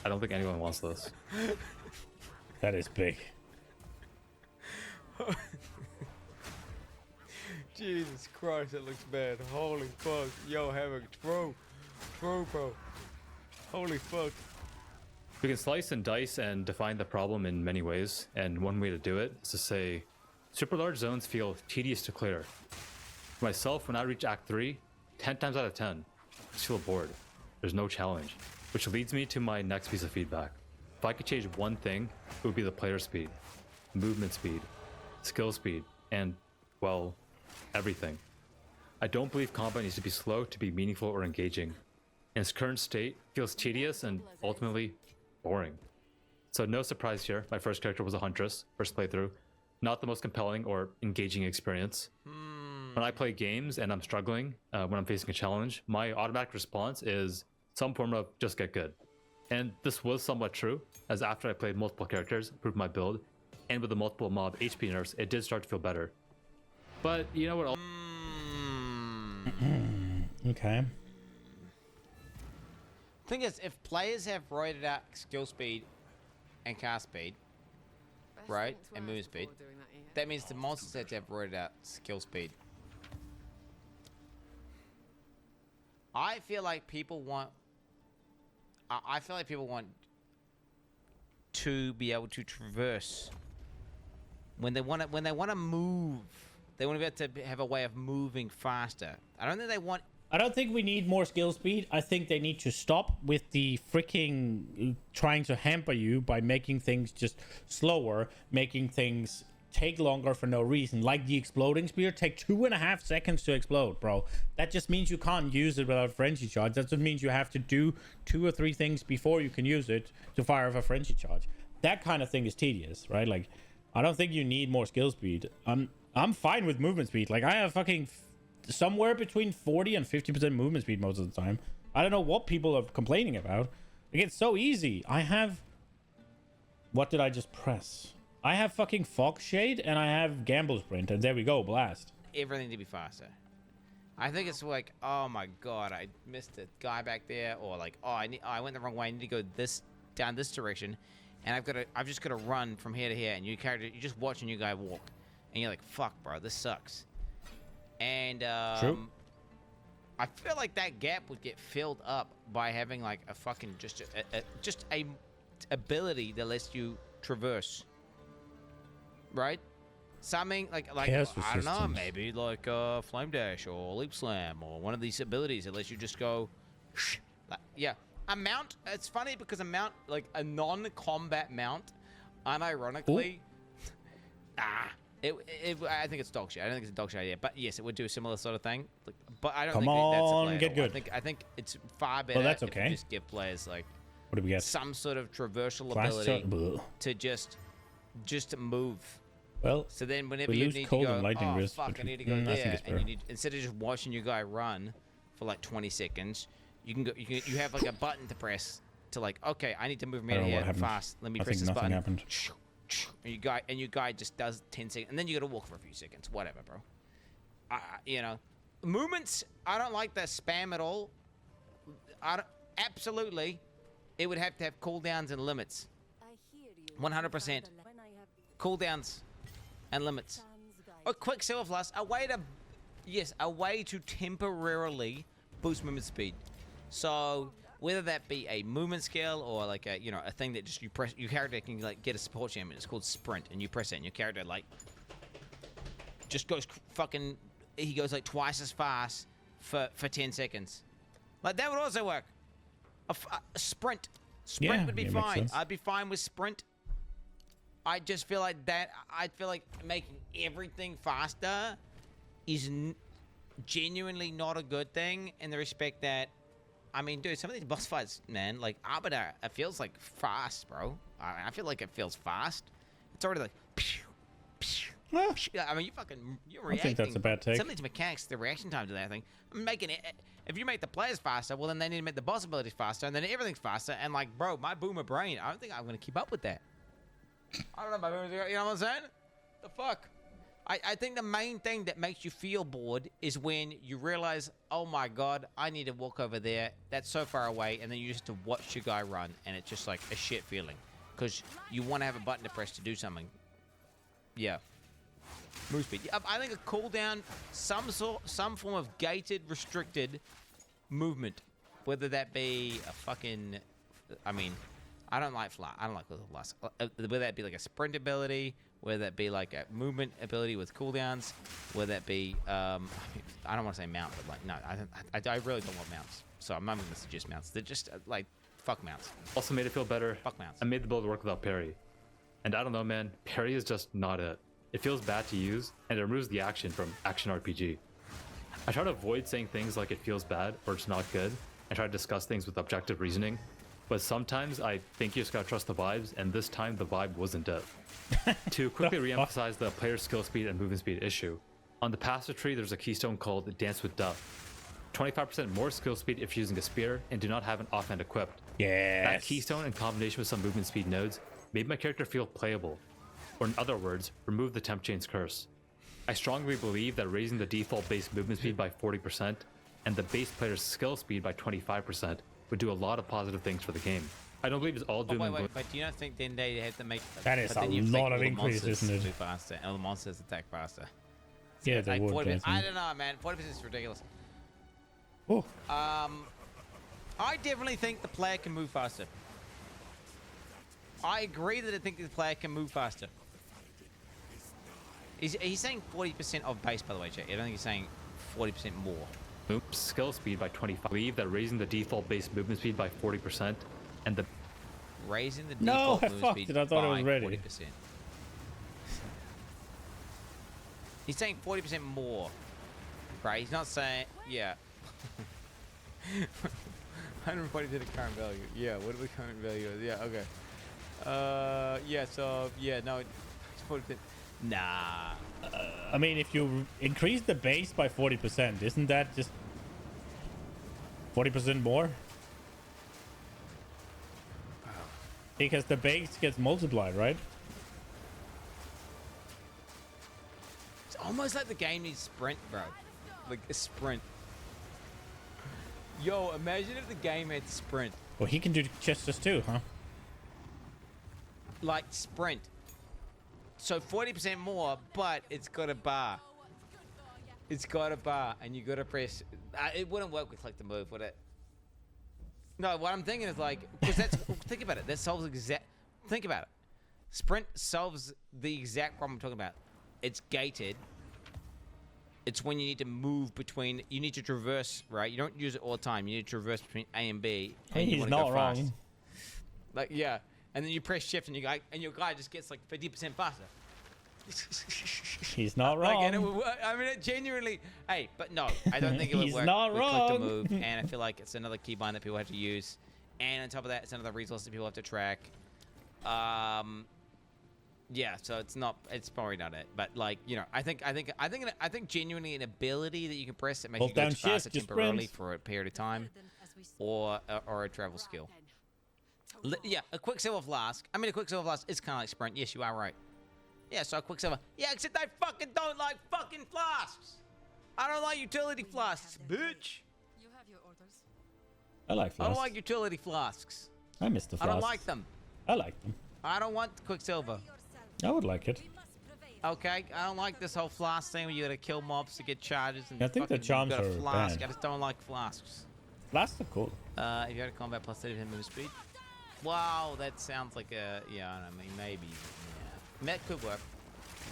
S11: I don't think anyone wants this.
S1: That is big.
S9: Jesus Christ, it looks bad. Holy fuck. Yo, Havoc, bro. Bro. Holy fuck.
S11: We can slice and dice and define the problem in many ways, and one way to do it is to say, super large zones feel tedious to clear. For myself, when I reach Act 3, 10 times out of 10, I just feel bored. There's no challenge, which leads me to my next piece of feedback. If I could change one thing, it would be the player speed, movement speed, skill speed, and, well, everything. I don't believe combat needs to be slow to be meaningful or engaging. In its current state, it feels tedious and ultimately boring. So no surprise here, my first character was a Huntress, first playthrough. Not the most compelling or engaging experience. When I play games and I'm struggling, when I'm facing a challenge, my automatic response is some form of just get good. And this was somewhat true, as after I played multiple characters, improved my build, and with the multiple mob HP nerfs, it did start to feel better. But you know what?
S1: Okay.
S9: Thing is, if players have roided out skill speed and cast speed, right, and move speed, that means the monster sets have roided out skill speed. I feel like people want to be able to traverse when they want to move. They want to be able to have a way of moving faster. I don't think
S1: we need more skill speed. I think they need to stop with the freaking trying to hamper you by making things just slower, making things take longer for no reason. Like the exploding spear, take 2.5 seconds to explode, bro. That just means you can't use it without frenzy charge. That just means you have to do 2 or 3 things before you can use it to fire off a frenzy charge. That kind of thing is tedious, right? Like, I don't think you need more skill speed. I'm fine with movement speed. Like, I have fucking somewhere between 40 and 50% movement speed most of the time. I don't know what people are complaining about. Like, it's so easy. I have... What did I just press? I have fucking Fog Shade and I have Gamble Sprint, and there we go, blast.
S9: everything to be faster. I think it's like, oh my god, I missed a guy back there, or like, oh, I went the wrong way. I need to go down this direction, and I've just got to run from here to here. And you just watching your guy walk, and you're like, fuck, bro, this sucks. And
S1: True.
S9: I feel like that gap would get filled up by having like a fucking just a ability that lets you traverse. Right? Something like
S1: Chaos
S9: I don't know,
S1: resistance.
S9: maybe like Flame Dash or Leap Slam or one of these abilities that lets you just go, yeah. A mount. It's funny because a mount, like a non-combat mount, unironically, I think it's dog shit. I don't think it's a dog shit idea, but yes, it would do a similar sort of thing. Like, but I don't
S1: Come
S9: think that's a
S1: on,
S9: play at
S1: get
S9: all.
S1: good.
S9: I think it's far better
S1: Well, that's
S9: if
S1: okay.
S9: you just give players like
S1: What do we get?
S9: some sort of traversal
S1: Flash
S9: ability
S1: shot?
S9: to just move.
S1: Well,
S9: So then whenever
S1: we
S9: you
S1: lose
S9: need
S1: cold
S9: to go,
S1: and lightning
S9: oh
S1: wrist,
S9: fuck,
S1: but
S9: I need to go
S1: I think
S9: there,
S1: it's
S9: and you
S1: better.
S9: need instead of just watching your guy run for like 20 seconds, you can go. You have like a button to press to like, okay, I need to move me
S1: I
S9: out
S1: don't
S9: of
S1: know what
S9: here
S1: happened.
S9: fast. Let me
S1: I
S9: press
S1: think
S9: this
S1: nothing
S9: button.
S1: happened.
S9: And your guy just does 10 seconds, and then you got to walk for a few seconds. Whatever, bro. You know, movements. I don't like that spam at all. Absolutely, it would have to have cooldowns and limits. 100%. Cooldowns and limits. A quick silver flask, a way to temporarily boost movement speed. So whether that be a movement skill or like a a thing that just you press, your character can like get a support champion. It's called sprint, and you press it, and your character like just goes fucking. He goes like twice as fast for 10 seconds. Like that would also work. A sprint
S1: Yeah,
S9: would be
S1: yeah, makes
S9: fine.
S1: sense.
S9: I'd be fine with sprint. I just feel like that. I feel like making everything faster is genuinely not a good thing in the respect that, I mean, dude, some of these boss fights, man, like Arbiter, it feels like fast, bro. I feel like it feels fast. It's already like, pew, pew, pew. I mean, you're reacting.
S1: I think that's a bad take.
S9: Some of these mechanics, the reaction time to that thing, making it. If you make the players faster, well, then they need to make the boss abilities faster, and then everything's faster. And like, bro, my boomer brain, I don't think I'm gonna keep up with that. I don't know, my boomer, you know what I'm saying? The fuck? I think the main thing that makes you feel bored is when you realize, oh my god, I need to walk over there. That's so far away, and then you just to watch your guy run, and it's just like a shit feeling, because you want to have a button to press to do something. Yeah. Move speed. I think a cooldown, some form of gated, restricted movement, whether that be a fucking, I mean, I don't like little flask. Whether that be like a sprint ability, whether that be like a movement ability with cooldowns, whether that be, I don't want to say mount, but like, no, I really don't want mounts. So I'm not going to suggest mounts. They're just like, fuck mounts.
S11: Also made it feel better.
S9: Fuck mounts.
S11: I made the build work without parry. And I don't know, man, parry is just not it. It feels bad to use, and it removes the action from action RPG. I try to avoid saying things like it feels bad or it's not good, and try to discuss things with objective reasoning. But sometimes I think you just gotta trust the vibes, and this time the vibe wasn't it. To quickly re-emphasize the player skill speed and movement speed issue, on the passive tree there's a keystone called Dance with Death. 25% more skill speed if using a spear and do not have an offhand equipped.
S1: Yes.
S11: That keystone in combination with some movement speed nodes made my character feel playable. Or in other words, remove the Temp Chain's curse. I strongly believe that raising the default base movement speed by 40% and the base player's skill speed by 25% would do a lot of positive things for the game. I don't believe it's all doom and gloom.
S9: But do you not think then they have to make...
S1: That is a lot of increase, isn't it?
S9: Move faster, and all the monsters attack faster.
S1: Yeah, they would.
S9: 40%,
S1: Definitely.
S9: I don't know, man. 40% is ridiculous.
S1: Oh.
S9: I definitely think the player can move faster. I agree that I think the player can move faster. He's saying 40% of base, by the way, Jay. I don't think he's saying 40% more.
S11: Oops, skill speed by 25%. I believe that raising the default base movement speed by 40% and the...
S9: Raising the
S1: No,
S9: default
S1: I
S9: movement
S1: fucked
S9: speed
S1: it. I thought it
S9: by
S1: was ready.
S9: 40%. He's saying 40% more. Right? He's not saying... Yeah. 140 to the current value. Yeah, what are the current value? Yeah, okay. Yeah, so... Yeah, no, it's 40%. Nah.
S1: I mean, if you increase the base by 40%, isn't that just 40% more? Because the base gets multiplied, right?
S9: It's almost like the game needs sprint, bro. Like a sprint. Yo, imagine if the game had sprint.
S1: Well, he can do chesters too, huh?
S9: Like sprint. So 40% more, but it's got a bar. It's got a bar, and you got to press. It wouldn't work with click to move, would it? No, what I'm thinking is like, because that's think about it. That solves exact. Think about it. Sprint solves the exact problem I'm talking about. it's gated. It's when you need to move between. You need to traverse, right? You don't use it all the time. You need to traverse between A and B. And you
S1: He's
S9: wanna
S1: not
S9: go
S1: wrong.
S9: fast. Like and then you press shift and your guy just gets like 50% faster.
S1: He's not
S9: Like,
S1: wrong.
S9: and it would work. I mean, it genuinely. Hey, but no, I don't think it would
S1: He's
S9: work
S1: not
S9: with click to
S1: wrong.
S9: move. And I feel like it's another keybind that people have to use. And on top of that, it's another resource that people have to track. Yeah, so it's probably not it. But like, you know, I think genuinely an ability that you can press that makes
S1: Hold
S9: you go
S1: down
S9: faster
S1: shift, just
S9: temporarily
S1: sprint.
S9: for a period of time, or a travel skill. Yeah, a Quicksilver Flask. I mean, a Quicksilver Flask is kind of like sprint. Yes, you are right. Yeah, so a Quicksilver. Yeah, except I fucking don't like fucking flasks. I don't like utility flasks, bitch.
S2: You have your orders.
S1: I like
S9: I
S1: flasks.
S9: don't like utility flasks.
S1: I miss the
S9: I
S1: flasks.
S9: don't like them.
S1: I like them.
S9: I don't want Quicksilver.
S1: I would like it.
S9: Okay, I don't like this whole flask thing where you gotta kill mobs to get charges and
S1: I think the
S9: fucking
S1: charms
S9: you got a
S1: are
S9: flask.
S1: banned.
S9: I just don't like flasks.
S1: Flasks are cool.
S9: If you had a combat plus 30% move speed. Wow, that sounds like a I don't know, maybe. Yeah, that could work,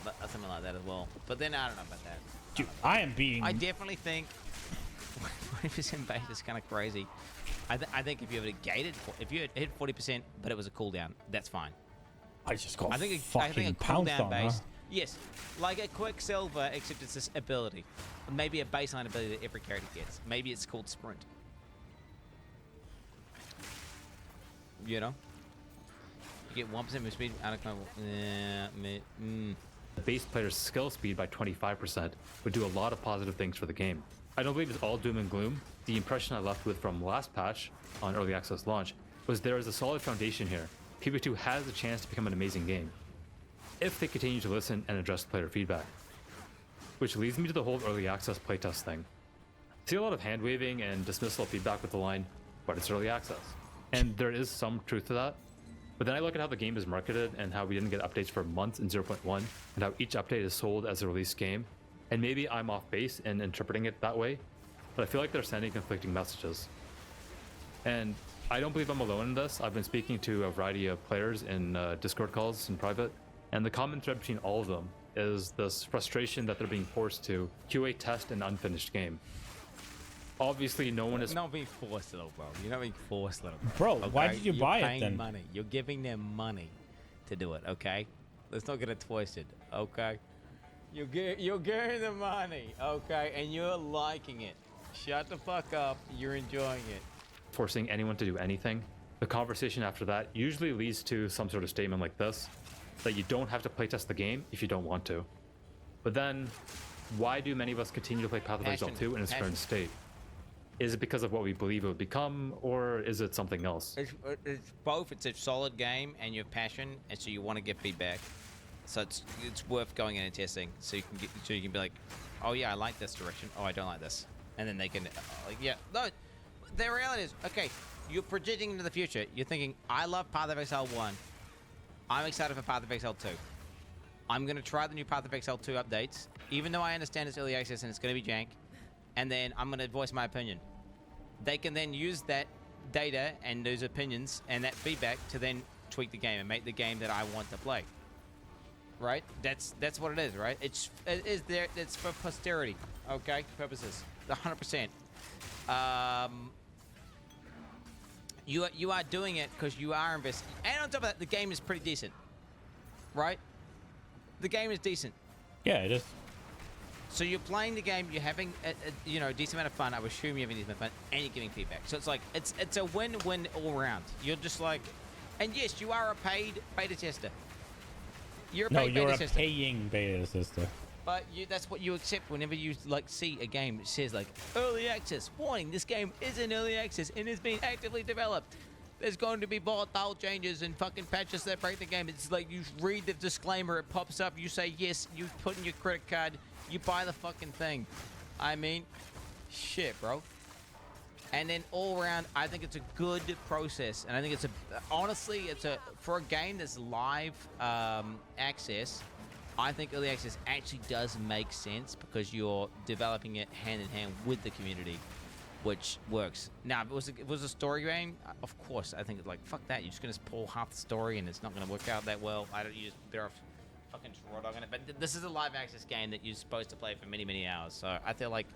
S9: but something like that as well. But then I don't know about that.
S1: Dude, I am being.
S9: I definitely think 20% base is kind of crazy. I think if you had gated, if you had hit 40%, but it was a cooldown, that's fine.
S1: I just got
S9: I think
S1: fucking
S9: a
S1: pounced
S9: cooldown
S1: on, huh?
S9: based. Yes, like a Quicksilver, except it's this ability. Maybe a baseline ability that every character gets. Maybe it's called Sprint. You know? You get 1% move speed out of combo.
S11: The base player's skill speed by 25% would do a lot of positive things for the game. I don't believe it's all doom and gloom. The impression I left with from last patch on early access launch was there is a solid foundation here. PB2 has a chance to become an amazing game if they continue to listen and address player feedback. Which leads me to the whole early access playtest thing. I see a lot of hand waving and dismissal of feedback with the line, but it's early access. And there is some truth to that. But then I look at how the game is marketed and how we didn't get updates for months in 0.1 and how each update is sold as a release game. And maybe I'm off base in interpreting it that way, but I feel like they're sending conflicting messages. And I don't believe I'm alone in this. I've been speaking to a variety of players in Discord calls in private, and the common thread between all of them is this frustration that they're being forced to QA test an unfinished game. Obviously, no one is
S9: not being forced, little bro. You're not being forced, little
S1: Bro,
S9: okay?
S1: why did you buy it then?
S9: Money. You're giving them money to do it, okay? Let's not get it twisted, okay? You're getting the money, okay? And you're liking it. Shut the fuck up. You're enjoying it.
S11: forcing anyone to do anything. The conversation after that usually leads to some sort of statement like this, that you don't have to playtest the game if you don't want to. But then, why do many of us continue to play Path of Exile 2 in its current state? Is it because of what we believe it would become, or is it something else?
S9: It's both. It's a solid game, and you have passion, and so you want to get feedback. So it's worth going in and testing, so you can be like, oh yeah, I like this direction. Oh, I don't like this, and then they can like, yeah. No, the reality is, okay, you're projecting into the future. You're thinking, I love Path of Exile 1. I'm excited for Path of Exile 2. I'm gonna try the new Path of Exile 2 updates, even though I understand it's early access and it's gonna be jank, and then I'm gonna voice my opinion. They can then use that data and those opinions and that feedback to then tweak the game and make the game that I want to play. Right? That's what it is, right? It's for posterity, okay? Purposes. 100%. You are doing it because you are investing. And on top of that, the game is pretty decent. Right? The game is decent.
S1: Yeah, it is.
S9: So you're playing the game, you're having a decent amount of fun. I would assume you're having a decent amount of fun, and you're getting feedback. So it's like it's a win-win all around. You're just like, and yes, you are a paid beta tester. You're a paid beta tester.
S1: Paying beta tester.
S9: But that's what you accept whenever you like see a game that says like early access. Warning: this game is in early access and is being actively developed. There's going to be volatile changes and fucking patches that break the game. It's like you read the disclaimer, it pops up, you say yes, you put in your credit card, you buy the fucking thing. I mean, shit, bro. And then all around, I think it's a good process, and I think honestly, for a game that's live access. I think early access actually does make sense because you're developing it hand in hand with the community, which works. Now, if it was a story game, of course, I think it's like, fuck that. You're just going to pull half the story and it's not going to work out that well. You're better off fucking raw dogging it. But this is a live access game that you're supposed to play for many, many hours. So I feel like,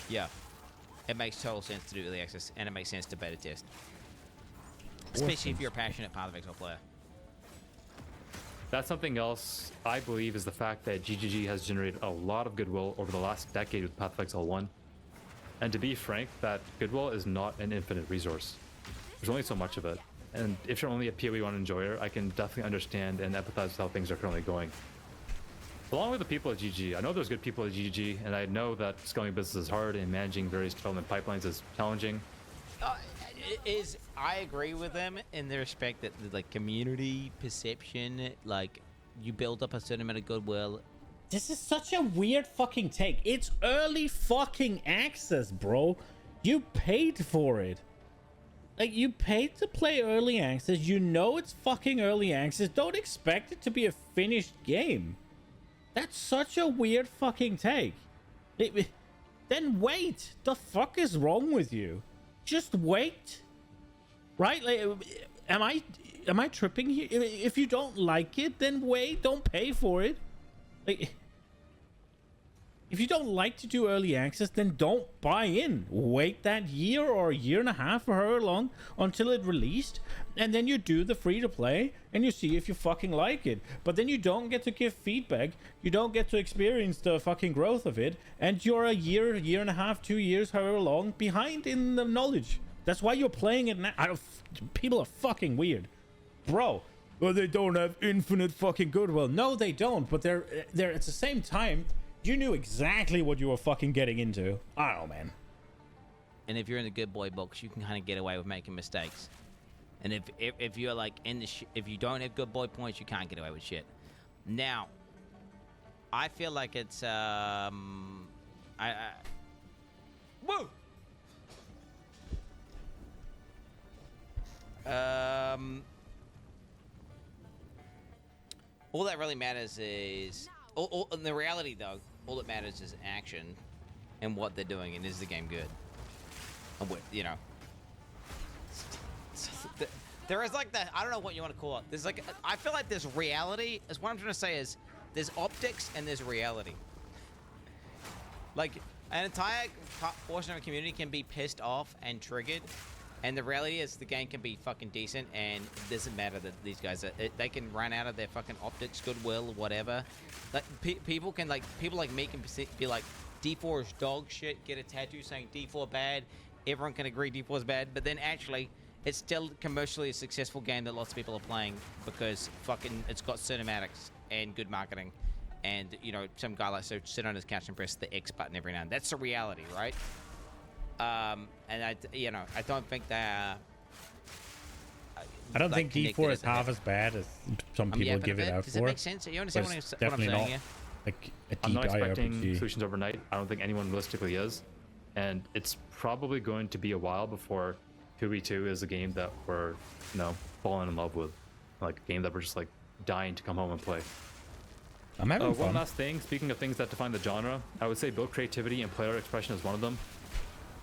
S9: yeah, it makes total sense to do early access, and it makes sense to beta test, especially if you're a passionate Path of Exile player.
S11: That's something else I believe is the fact that GGG has generated a lot of goodwill over the last decade with Path of Exile 1. And to be frank, that goodwill is not an infinite resource. There's only so much of it. And if you're only a PoE 1 enjoyer, I can definitely understand and empathize with how things are currently going. Along with the people at GG, I know there's good people at GG, and I know that scaling business is hard and managing various development pipelines is challenging.
S9: I agree with them in the respect that the community perception, like you build up a certain amount of goodwill.
S1: This is such a weird fucking take. It's early fucking access, bro. You paid for it. Like, you paid to play early access. You know it's fucking early access. Don't expect it to be a finished game. That's such a weird fucking take. Then wait. The fuck is wrong with you? Just wait. Right? Like, am I tripping here? If you don't like it, then wait. Don't pay for it. Like, if you don't like to do early access, then don't buy in. Wait that year or a year and a half or however long until it released, and then you do the free to play and you see if you fucking like it. But then you don't get to give feedback. You don't get to experience the fucking growth of it, and you're a year and a half, 2 years, however long behind in the knowledge. That's why you're playing it now. People are fucking weird, bro. Well, they don't have infinite fucking goodwill. No, they don't. But they're at the same time. You knew exactly what you were fucking getting into. I don't know, man.
S9: And if you're in the good boy books, you can kind of get away with making mistakes. And if you're like in the if you don't have good boy points, you can't get away with shit. Now, I feel like it's woo. All that really matters is in the reality, though. All that matters is action and what they're doing, and is the game good? And what, you know. There is like that, I don't know what you want to call it. There's like, I feel like there's reality, is what I'm trying to say is, there's optics and there's reality. Like, an entire portion of a community can be pissed off and triggered, and the reality is the game can be fucking decent, and it doesn't matter that these guys, they can run out of their fucking optics, goodwill, whatever. Like, people like me can be like, D4 is dog shit, get a tattoo saying D4 bad, everyone can agree D4 is bad, but then actually, it's still commercially a successful game that lots of people are playing because fucking it's got cinematics and good marketing, and you know, some guy likes to sit on his couch and press the X button every now and then. That's the reality, right? And I don't think that.
S1: I don't think D4 is half as bad as some people give it out for.
S9: Does it make sense? You understand what I'm saying here?
S1: Like a
S11: I'm not expecting
S1: RPG.
S11: solutions overnight. I don't think anyone realistically is, and it's probably going to be a while before 2v2 is a game that we're, falling in love with, like a game that we're just like dying to come home and play.
S1: I'm having fun.
S11: One last thing. Speaking of things that define the genre, I would say build creativity and player expression is one of them.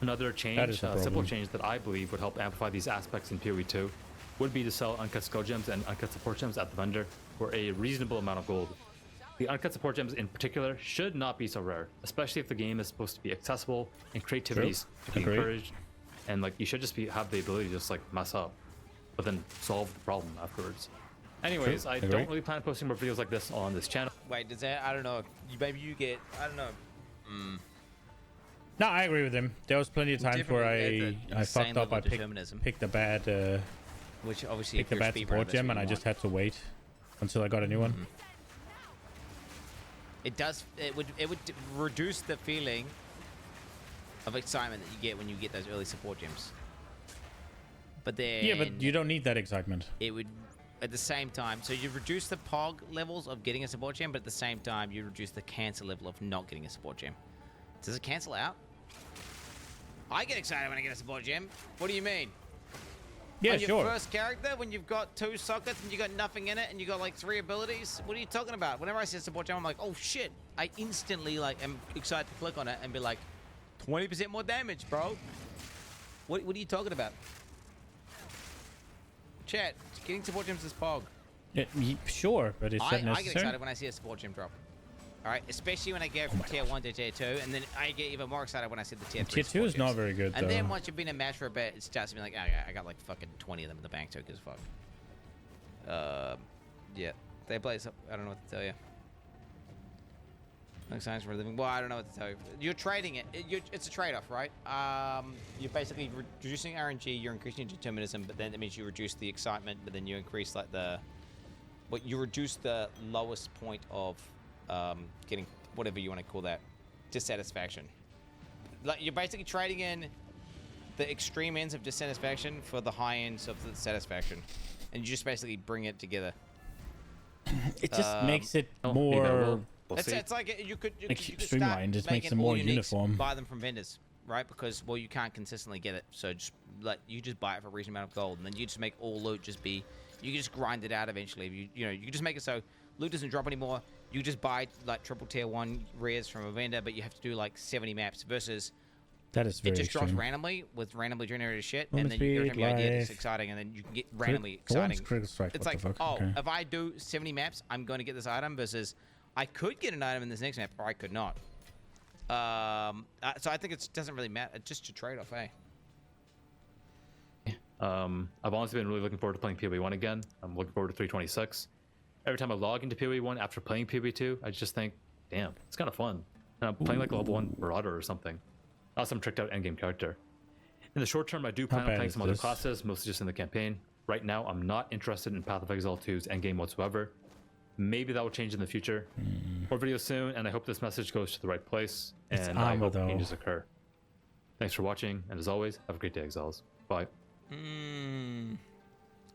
S11: Another change, simple change that I believe would help amplify these aspects in PoE 2 would be to sell uncut skill gems and uncut support gems at the vendor for a reasonable amount of gold. The uncut support gems in particular should not be so rare, especially if the game is supposed to be accessible and creativity is to be encouraged. And like, you should just have the ability to just like mess up, but then solve the problem afterwards. Anyways, I don't really plan on posting more videos like this on this channel.
S9: Wait, does that, I don't know, maybe you get, I don't know.
S1: No, I agree with him. There was plenty of times where I fucked up. I picked a bad,
S9: which obviously
S1: picked a bad support gem, and I just had to wait until I got a new one.
S9: It would reduce the feeling of excitement that you get when you get those early support gems. But then
S1: yeah, but you don't need that excitement.
S9: It would, at the same time, so you reduce the POG levels of getting a support gem, but at the same time you reduce the cancel level of not getting a support gem. Does it cancel out? I get excited when I get a support gem. What do you mean?
S1: Yeah,
S9: on your first character, when you've got 2 sockets and you got nothing in it and you got like 3 abilities, what are you talking about? Whenever I see a support gem, I'm like, oh shit! I instantly like am excited to click on it and be like, 20% more damage, bro. What are you talking about? Chat, getting support gems is POG.
S1: Sure, but is that
S9: I get
S1: necessary?
S9: excited when I see a sport gem drop. All right, especially when I go from tier 1 to tier 2, and then I get even more excited when I see the tier 3.
S1: Tier 2 is not very good,
S9: and
S1: though.
S9: then once you've been in match for a bit, it starts to be like, oh, I got like fucking 20 of them in the bank, so gives a fuck. Yeah, they play. I don't know what to tell you. No science for a living. Well, I don't know what to tell you. You're trading it. It's a trade-off, right? You're basically reducing RNG. You're increasing your determinism, but then it means you reduce the excitement. But then you increase like you reduce the lowest point of getting whatever you want to call that, dissatisfaction. Like you're basically trading in the extreme ends of dissatisfaction for the high ends of the satisfaction, and you just basically bring it together.
S1: It just makes it
S11: maybe I
S1: more.
S11: will. We'll see.
S9: It's like you could
S1: Streamlined, just makes it more uniform.
S9: Buy them from vendors, right? Because well, you can't consistently get it, so just like you just buy it for a reasonable amount of gold, and then you just make all loot just be. You can just grind it out eventually. You can just make it so loot doesn't drop anymore. You just buy like triple tier 1 rares from a vendor, but you have to do like 70 maps versus.
S1: That is very
S9: It just drops
S1: extreme.
S9: randomly with randomly generated shit,
S1: Movement
S9: and then every time you idea it's
S1: life.
S9: exciting, and then you can get randomly
S1: One's
S9: exciting.
S1: critical strike.
S9: It's
S1: What
S9: like,
S1: the fuck?
S9: oh,
S1: Okay.
S9: if I do 70 maps, I'm going to get this item versus I could get an item in this next map, or I could not. So I think it doesn't really matter. It's just a trade-off, eh?
S11: I've honestly been really looking forward to playing PoE1 again. I'm looking forward to 326. Every time I log into PoE1 after playing PoE2, I just think, damn, it's kind of fun. And I'm playing like a level 1 Marauder or something. Not some tricked out endgame character. In the short term, I do plan on
S1: bad
S11: playing
S1: is
S11: some other
S1: this?
S11: classes, mostly just in the campaign. Right now, I'm not interested in Path of Exile 2's endgame whatsoever. Maybe that will change in the future. More videos soon, and I hope this message goes to the right place.
S1: It's
S11: And I
S1: armor,
S11: hope
S1: though.
S11: changes occur. Thanks for watching, and as always, have a great day, Exiles. Bye.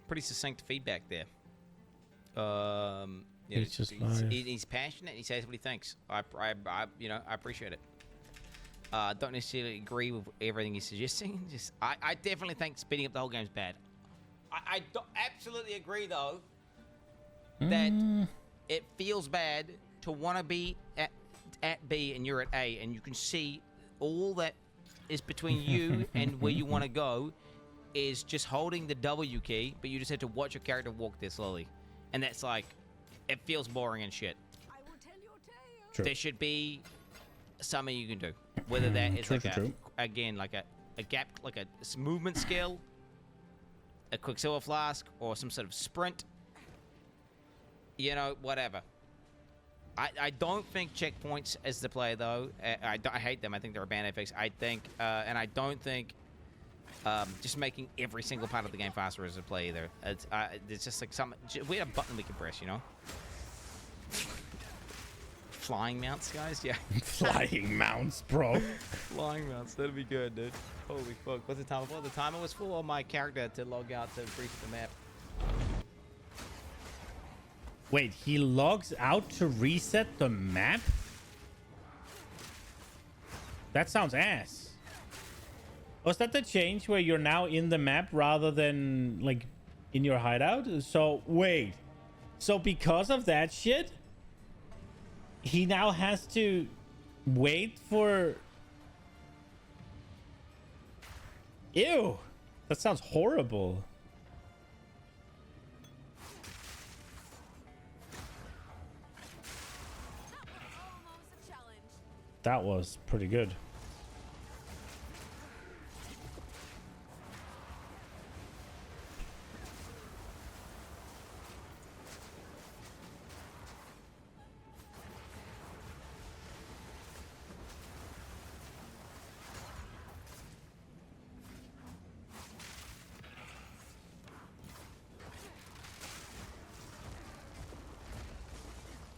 S9: Pretty succinct feedback there.
S1: It's just
S9: he's passionate. And he says what he thinks. I appreciate it. Don't necessarily agree with everything he's suggesting. I definitely think speeding up the whole game's bad. I absolutely agree though that it feels bad to want to be at B and you're at A, and you can see all that is between you and where you want to go is just holding the W key, but you just have to watch your character walk there slowly, and that's like, it feels boring and shit.
S2: I will tell your tale.
S1: True.
S9: There should be something you can do, whether that is
S1: True,
S9: like
S1: true, true.
S9: again like a gap, like a movement skill, a Quicksilver Flask, or some sort of sprint. Whatever. I don't think checkpoints as the player though. I hate them. I think they're a band fix. I think, and I don't think just making every single part of the game faster as a player either. It's just like we had a button we can press, Flying mounts, guys. Yeah.
S1: Flying mounts, bro.
S9: Flying mounts. That'd be good, dude. Holy fuck. What's the timer for? The timer was full on my character to log out to reset the map.
S1: Wait, he logs out to reset the map? That sounds ass. Was that the change where you're now in the map rather than like in your hideout? So wait. So because of that shit, he now has to wait for... Ew. That sounds horrible.
S2: Almost a challenge.
S1: That was pretty good.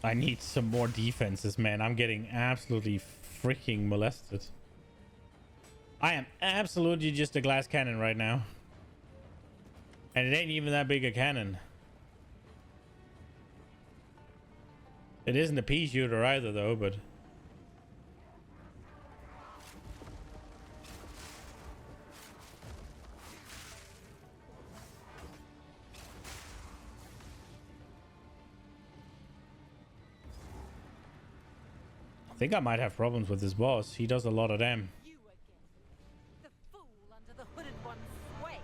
S1: I need some more defenses, man. I'm getting absolutely freaking molested. I am absolutely just a glass cannon right now. And it ain't even that big a cannon. It isn't a pea shooter either, though, but... I think I might have problems with this boss. He does a lot of them.
S2: You again. The fool under the hooded one's sway.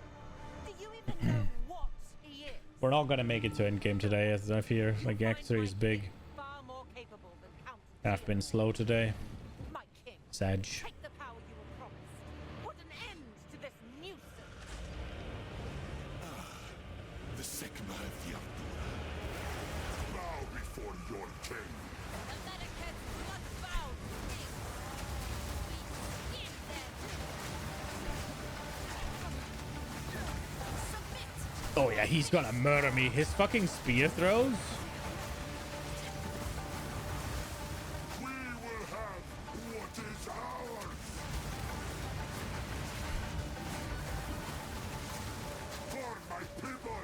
S2: Do you even know what he is?
S1: We're not gonna make it to endgame today, as I fear. Like, Act 3 is big.
S2: Far more capable than Count.
S1: I've been slow today.
S2: My king,
S1: Sag.
S2: take the power you were promised. Put an end to this nuisance.
S5: The Sigma of the Artura. Bow before your king.
S2: The Medicate blood-bound king. We give them. Submit.
S1: Oh yeah, he's gonna murder me. His fucking spear throws.
S5: We will have what is ours. For my people.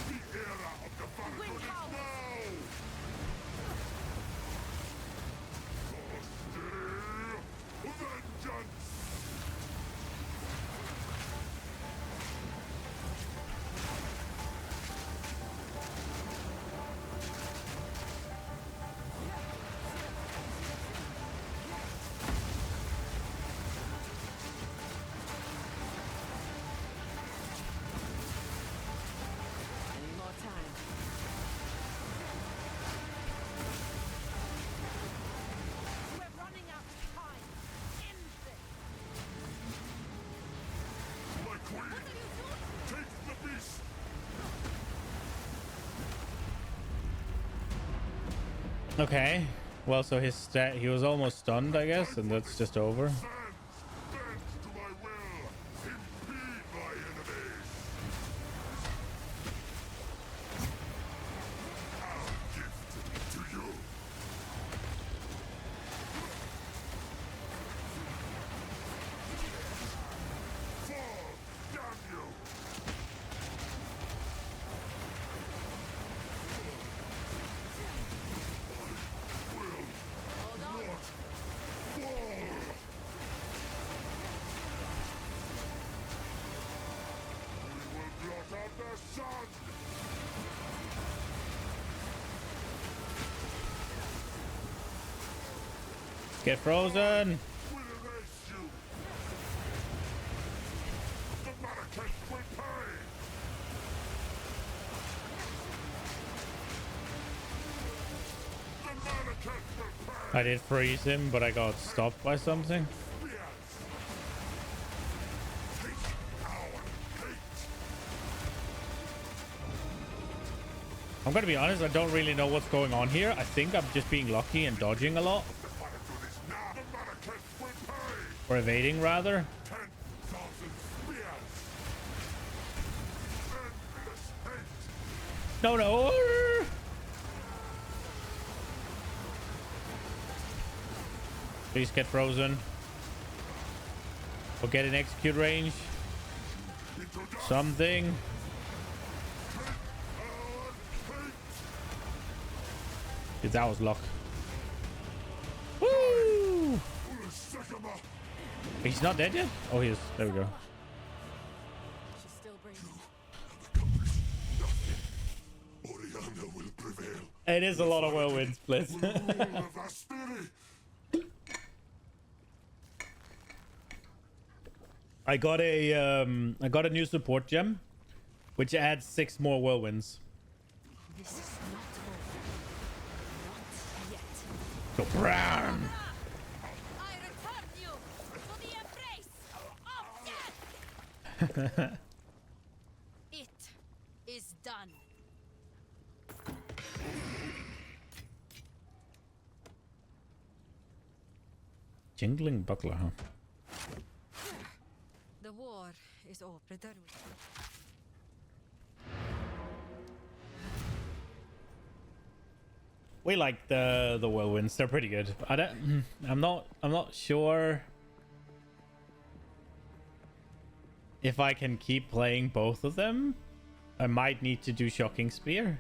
S5: The era of the Falcon is now. Vengeance!
S2: Any more time? We're running out of time. End this.
S5: My queen! Take the beast!
S1: Okay. Well, so his stat, he was almost stunned, I guess, and that's just over.
S5: Bend to my will! Impede my enemies! I'll gift it to you! Fall! Damn you!
S2: Hold on.
S5: Fall! We will blot out the sun!
S1: Get frozen.
S5: We'll erase you! The Marrakech will pay! The Marrakech will pay!
S1: I did freeze him, but I got stopped by something.
S5: Yes! Hate our hate!
S1: I'm gonna be honest, I don't really know what's going on here. I think I'm just being lucky and dodging a lot.
S5: The Falcon is now! The Marrakech will pay!
S1: Or evading, rather.
S5: 10,000 spears! Endless hate!
S1: No, no. Please get frozen. Or get an execute range.
S5: Into dust!
S1: Something.
S5: Our hate!
S1: Dude, that was luck. Woo!
S5: Sigma!
S1: He's not dead yet? Oh, he is. There we go.
S2: She's still breathing.
S5: Accomplished nothing. Oriana will prevail.
S1: It is a lot of whirlwind split.
S5: Will rule of Aspiri.
S1: I got a new support gem, which adds 6 more whirlwinds.
S6: This is not over. Not yet.
S1: So brown.
S2: I return you to the embrace of death. It is done.
S1: Jingling buckler, huh?
S6: The war is over. Return with me.
S1: We like the whirlwinds. They're pretty good. I'm not sure if I can keep playing both of them. I might need to do Shocking Spear.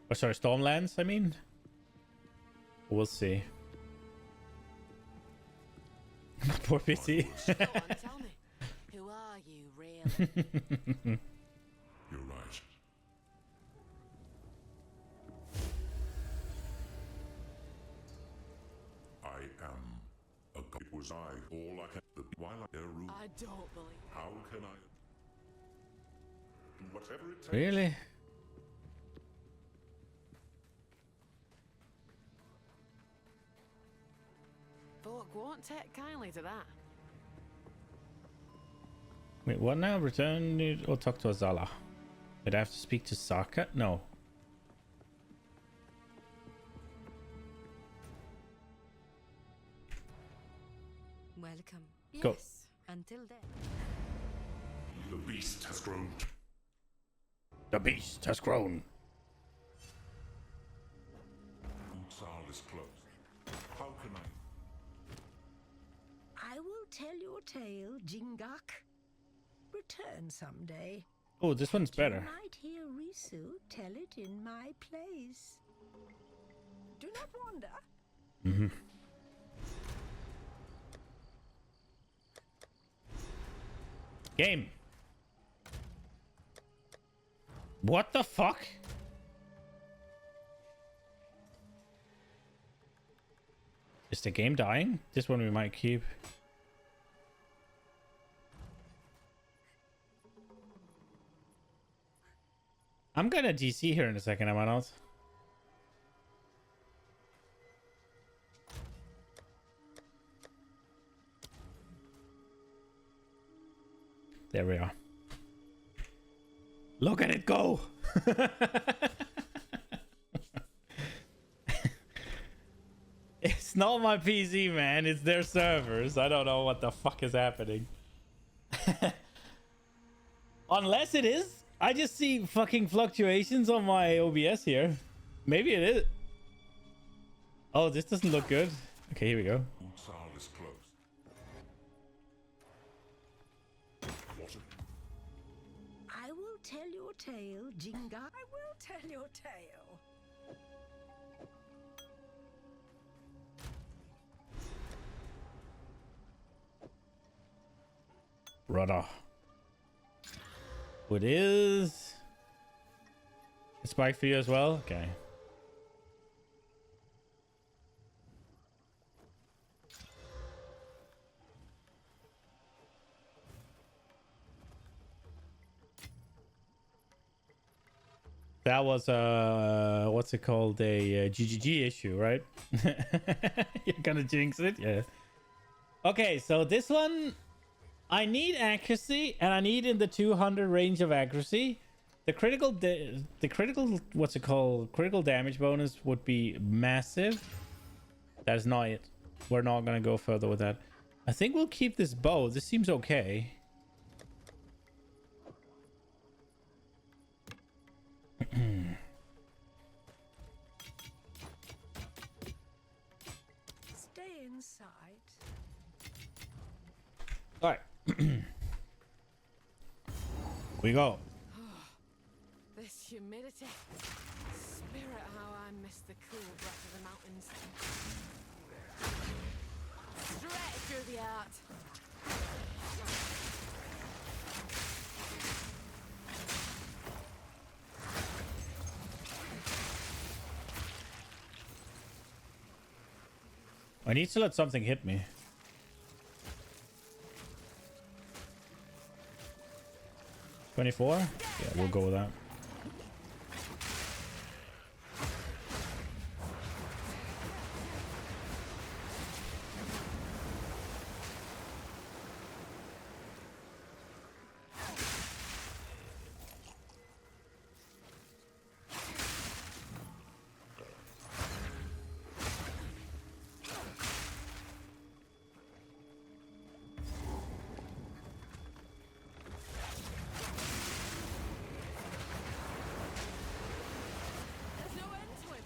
S1: Or sorry, Stormlands, I mean. We'll see. Poor PC.
S2: Go on, tell me. Who are you, really?
S5: You're right. I am was I. All I can. While I room.
S2: I don't believe.
S5: How can I? Whatever it takes.
S1: Really?
S2: Folk won't take kindly to that.
S1: Wait, what now? Return or talk to Azala? Did I have to speak to Saka? No.
S6: Welcome.
S1: Go.
S6: Yes. Until then.
S5: The beast has grown.
S1: The beast has grown.
S5: Exile is closed. How can I?
S13: I will tell your tale, Jingak. Return someday.
S1: Oh, this one's better.
S13: You might hear Risu tell it in my place. Do not wander.
S1: Mm-hmm. Game. What the fuck? Is the game dying? This one we might keep. I'm gonna DC here in a second, am I not? There we are. Look at it go! It's not my PC, man. It's their servers. I don't know what the fuck is happening. Unless it is. I just see fucking fluctuations on my OBS here. Maybe it is. Oh, this doesn't look good. Okay, here we go.
S5: Exile is closed. What?
S13: I will tell your tale, Jingak. I will tell your tale.
S1: Rudder. It is. A spike for you as well? Okay. That was what's it called? A GGG issue, right? You're gonna jinx it? Yeah. Okay, so this one I need accuracy, and I need in the 200 range of accuracy. The critical what's it called? Critical damage bonus would be massive. That is not it. We're not gonna go further with that. I think we'll keep this bow. This seems okay.
S13: Stay inside.
S1: All right. We go.
S2: This humidity. Spirit, how I miss the cool breath of the mountains. Straight through the art.
S1: I need to let something hit me. 24? Yeah, we'll go with that.
S2: There's no end to him.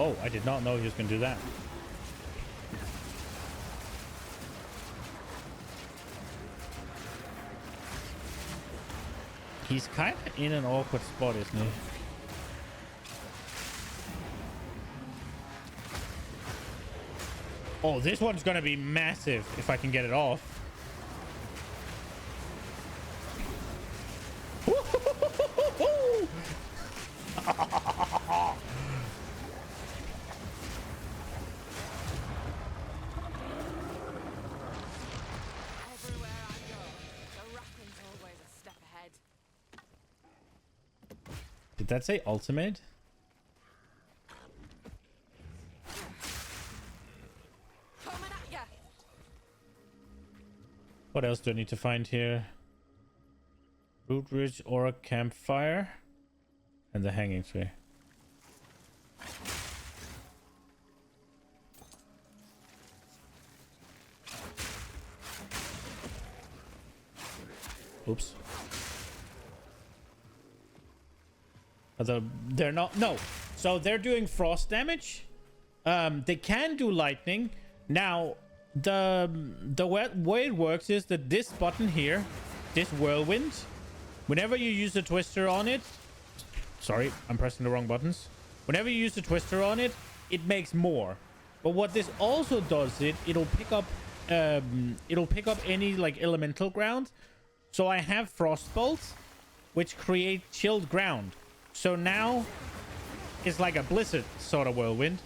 S1: Oh, I did not know he was going to do that. He's kind of in an awkward spot, isn't he? Oh, this one's gonna be massive if I can get it off.
S2: Everywhere I go, the Raccoon's always a step ahead.
S1: Did that say ultimate?
S2: Coming at ya!
S1: What else do I need to find here? Root Ridge or a campfire. And the hanging tree. Oops. They're not... No. So they're doing frost damage. They can do lightning. Now, the way it works is that this button here, this whirlwind, whenever you use the twister on it... Sorry, I'm pressing the wrong buttons. Whenever you use the twister on it, it makes more. But what this also does, it'll pick up any like elemental ground. So I have frostbolt, which create chilled ground. So now it's like a blizzard sort of whirlwind.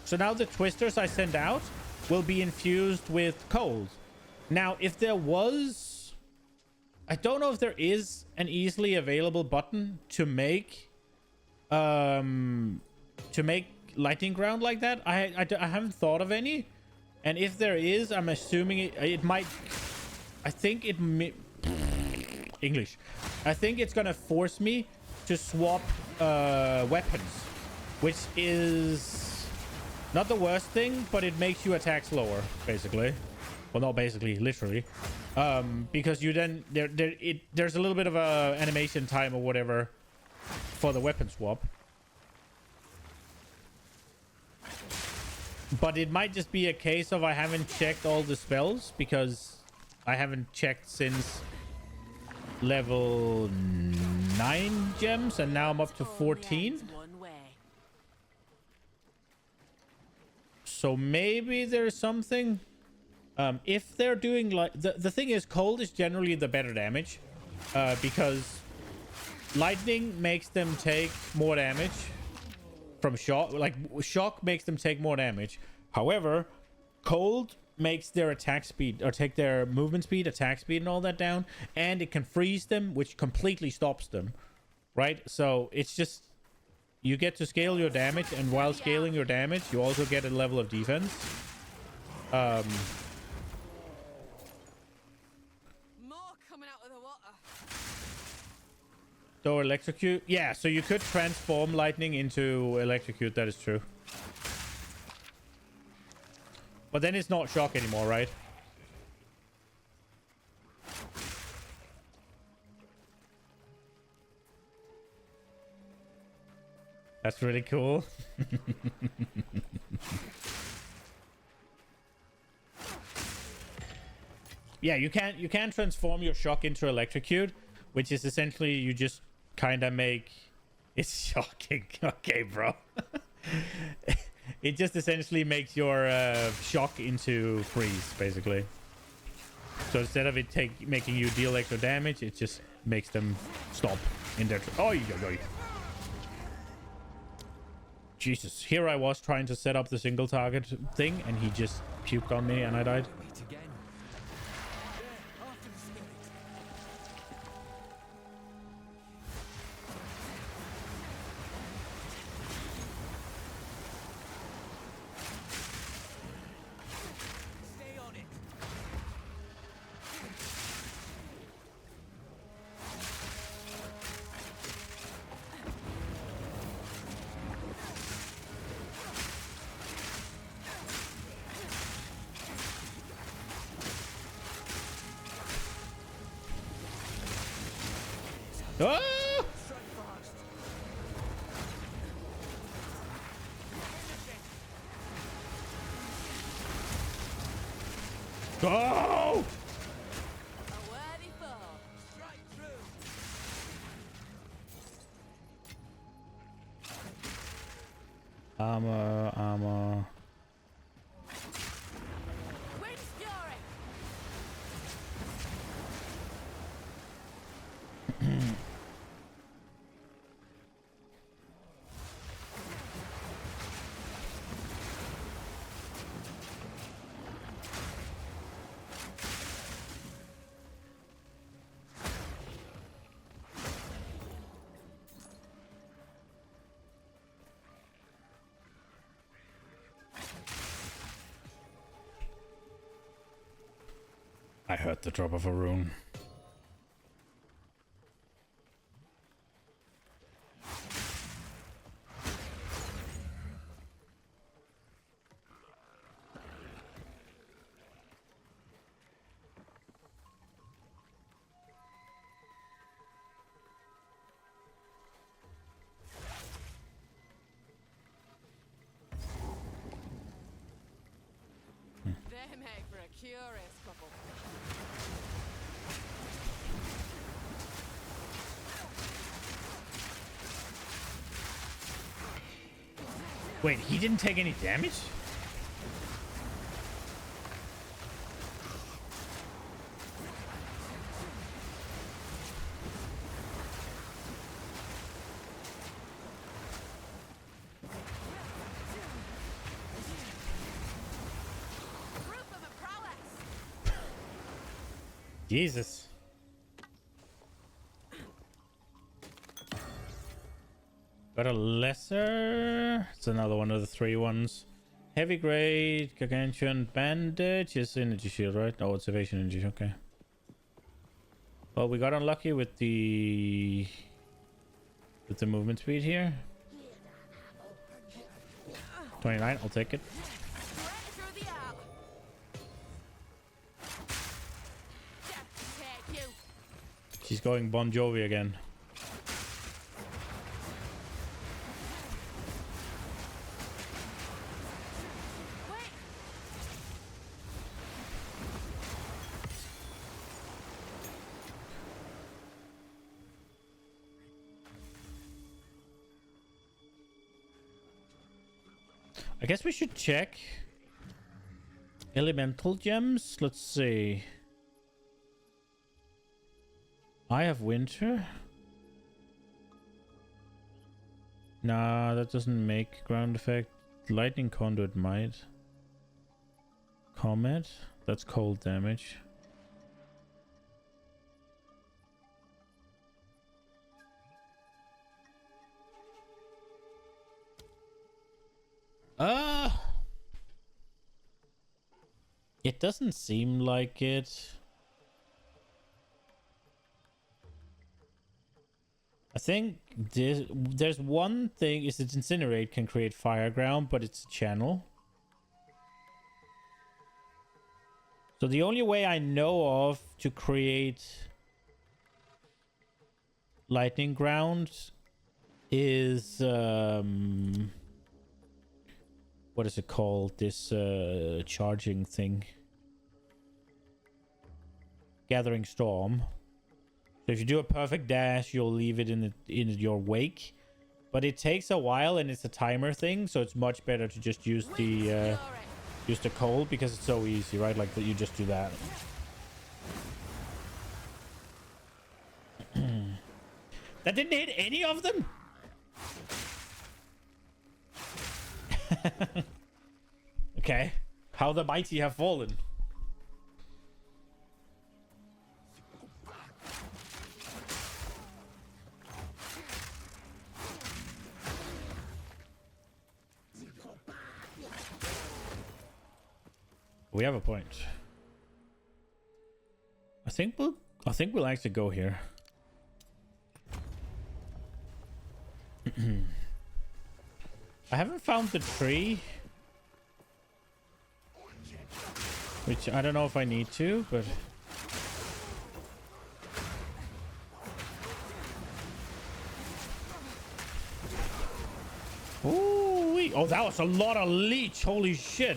S1: So now the twisters I send out will be infused with cold. Now, if there was, I don't know if there is an easily available button to make lightning ground like that. I haven't thought of any, and if there is, I'm assuming it might. I think it English. I think it's gonna force me to swap weapons, which is not the worst thing, but it makes you attack slower, basically. Well, not basically, literally, because you then there's a little bit of a animation time or whatever for the weapon swap. But it might just be a case of I haven't checked all the spells, because I haven't checked since level 9 gems, and now I'm up to 14. So maybe there's something. If they're doing like the thing is, cold is generally the better damage, because lightning makes them take more damage from shock. Like shock makes them take more damage. However, cold makes their attack speed, or take their movement speed, attack speed, and all that down, and it can freeze them, which completely stops them. Right? So it's just, you get to scale your damage, and while scaling your damage, you also get a level of defense.
S2: More coming out of the water.
S1: So electrocute, yeah. So you could transform lightning into electrocute. That is true. But then it's not shock anymore, right? That's really cool. Yeah, you can transform your shock into electrocute, which is essentially you just kind of make... It's shocking. Okay, bro. It just essentially makes your shock into freeze, basically. So instead of it making you deal extra damage, it just makes them stop in their... Oh, Jesus. Here I was trying to set up the single target thing, and he just puked on me, and I died. Ah! Go!
S2: A worthy foe. Strike true.
S1: Armor.
S2: Wind Fury!
S1: I heard the drop of a rune.
S2: They make for a curious couple.
S1: Wait, he didn't take any damage? Jesus. Got a lesser. It's another one of the 3 ones. Heavy grade, gargantuan bandage is energy shield, right? Oh, it's evasion energy. Okay. Well, we got unlucky with the movement speed here. 29. I'll take it. She's going Bon Jovi again. I guess we should check elemental gems. Let's see. I have winter. Nah, that doesn't make ground effect. Lightning conduit might. Comet. That's cold damage. It doesn't seem like it. I think there's one thing is that Incinerate can create fire ground, but it's a channel. So the only way I know of to create lightning ground is what is it called? This charging thing. Gathering Storm. So if you do a perfect dash, you'll leave it in your wake. But it takes a while and it's a timer thing, so it's much better to just use the cold because it's so easy, right? Like that you just do that. That didn't hit any of them? Okay. How the mighty have fallen. We have a point. I think we'll actually go here. I haven't found the tree, which I don't know if I need to, but ooh, oh, that was a lot of leech. Holy shit.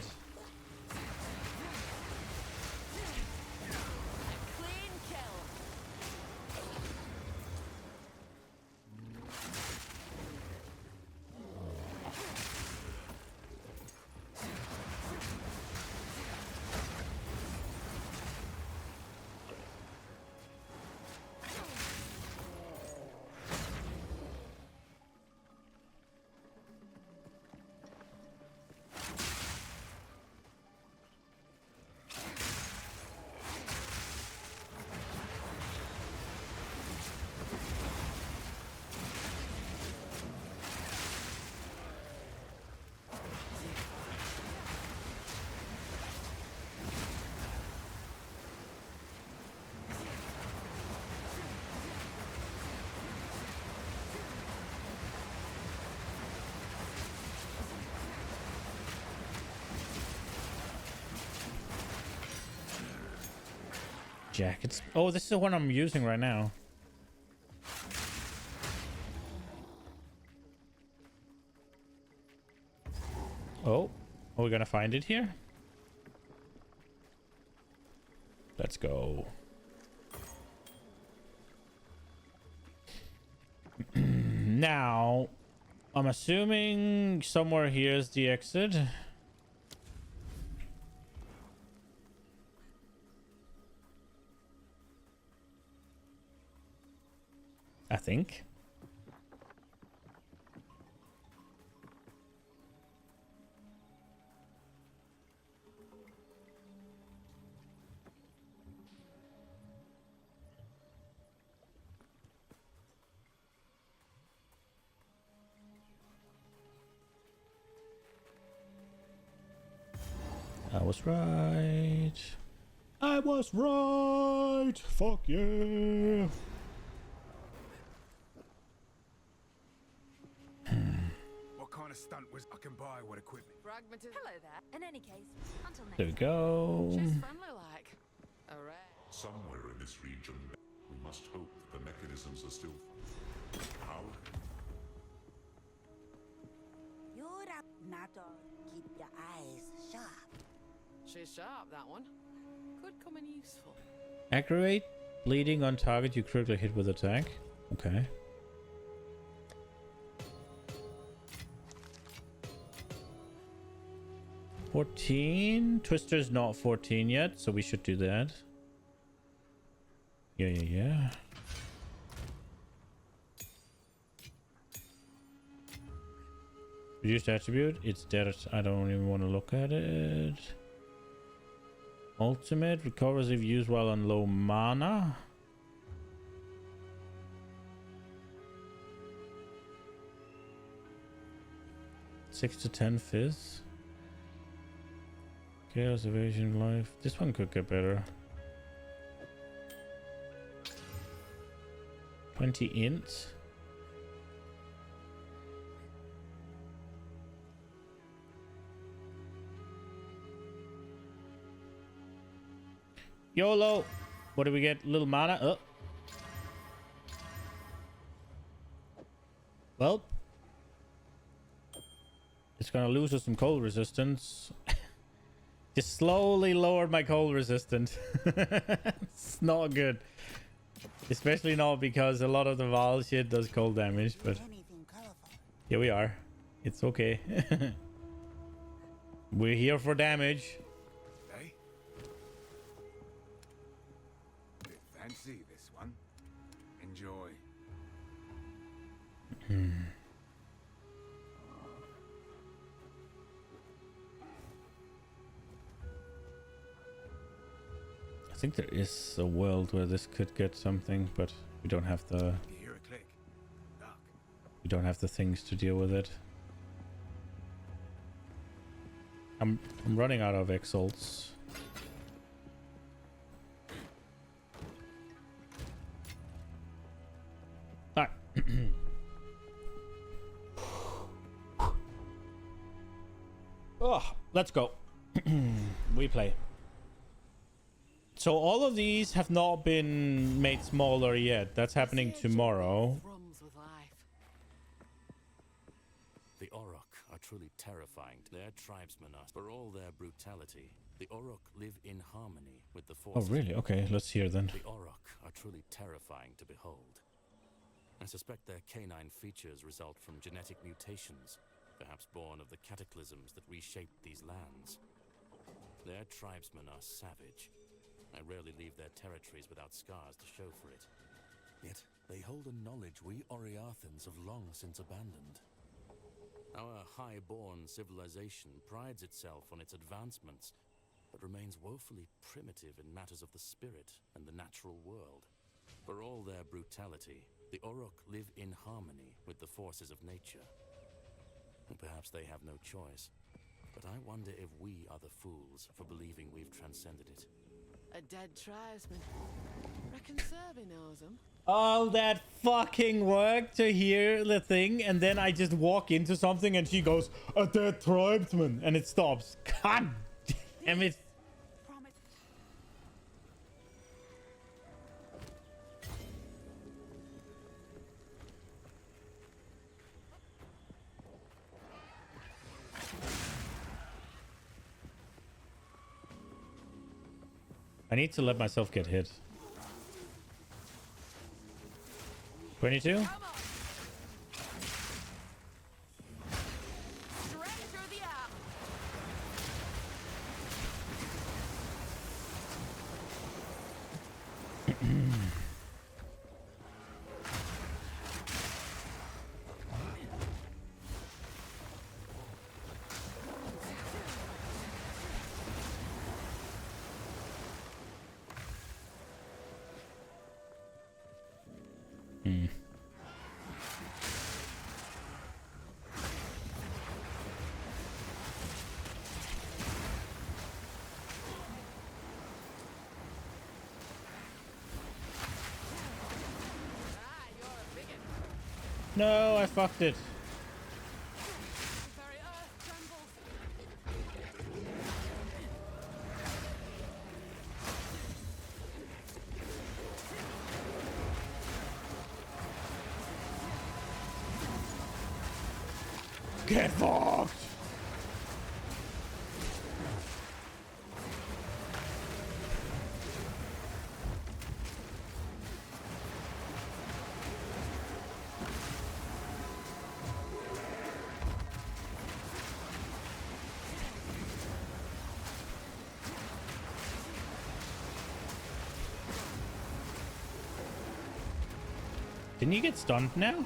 S1: jackets. Oh, this is the one I'm using right now. Oh, are we gonna find it here? Let's go. Now, I'm assuming somewhere here is the exit. I think. I was right. I was right. Fuck yeah.
S4: What kind of stunt was I can buy what equipment?
S2: Pragmatism. Hello there. In any case, until next
S1: There we go.
S2: She's friendly like. Alright.
S5: Somewhere in this region, we must hope that the mechanisms are still powered.
S13: You're up, not all. Keep your eyes sharp.
S2: She's sharp, that one. Could come in useful.
S1: Accurate bleeding on target you critically hit with attack. Okay. $14. Twister's not 14 yet, so we should do that. Yeah. Reduced attribute. It's dead. I don't even want to look at it. Ultimate recovers if used while on low mana. Six to 10 fizz. Chaos evasion life. This one could get better. 20 int. YOLO. What do we get? Little mana. Oh. Well. It's gonna lose us some cold resistance. Just slowly lowered my cold resistance. It's not good. Especially not because a lot of the Val shit does cold damage, but here we are. It's okay. We're here for damage.
S4: Hey? Bit fancy, this one. Enjoy.
S1: I think there is a world where this could get something, but we don't have the
S4: You hear a click? Duck.
S1: we don't have the things to deal with it. I'm running out of exalts. Alright. Oh, let's go. We play. So all of these have not been made smaller yet. That's happening tomorrow.
S2: Rums with life.
S14: The Orok are truly terrifying. Their tribesmen are, for all their brutality, the Orok live in harmony with the
S1: Oh,
S14: forces.
S1: really? Okay, let's hear then.
S14: The Orok are truly terrifying to behold. I suspect their canine features result from genetic mutations, perhaps born of the cataclysms that reshaped these lands. Their tribesmen are savage. I rarely leave their territories without scars to show for it. Yet they hold a knowledge we Oriathans have long since abandoned. Our high-born civilization prides itself on its advancements, but remains woefully primitive in matters of the spirit and the natural world. For all their brutality, the Orok live in harmony with the forces of nature. And perhaps they have no choice, but I wonder if we are the fools for believing we've transcended it.
S2: A dead tribesman. Reckon Serby knows him.
S1: All that fucking work to hear the thing, and then I just walk into something and she goes, "A dead tribesman," and it stops. God damn it. I need to let myself get hit. 22?
S2: Come on. Stretch through the arm.
S1: No, I fucked it.
S2: Very earth trembles.
S1: Get fucked! Didn't you get stunned now?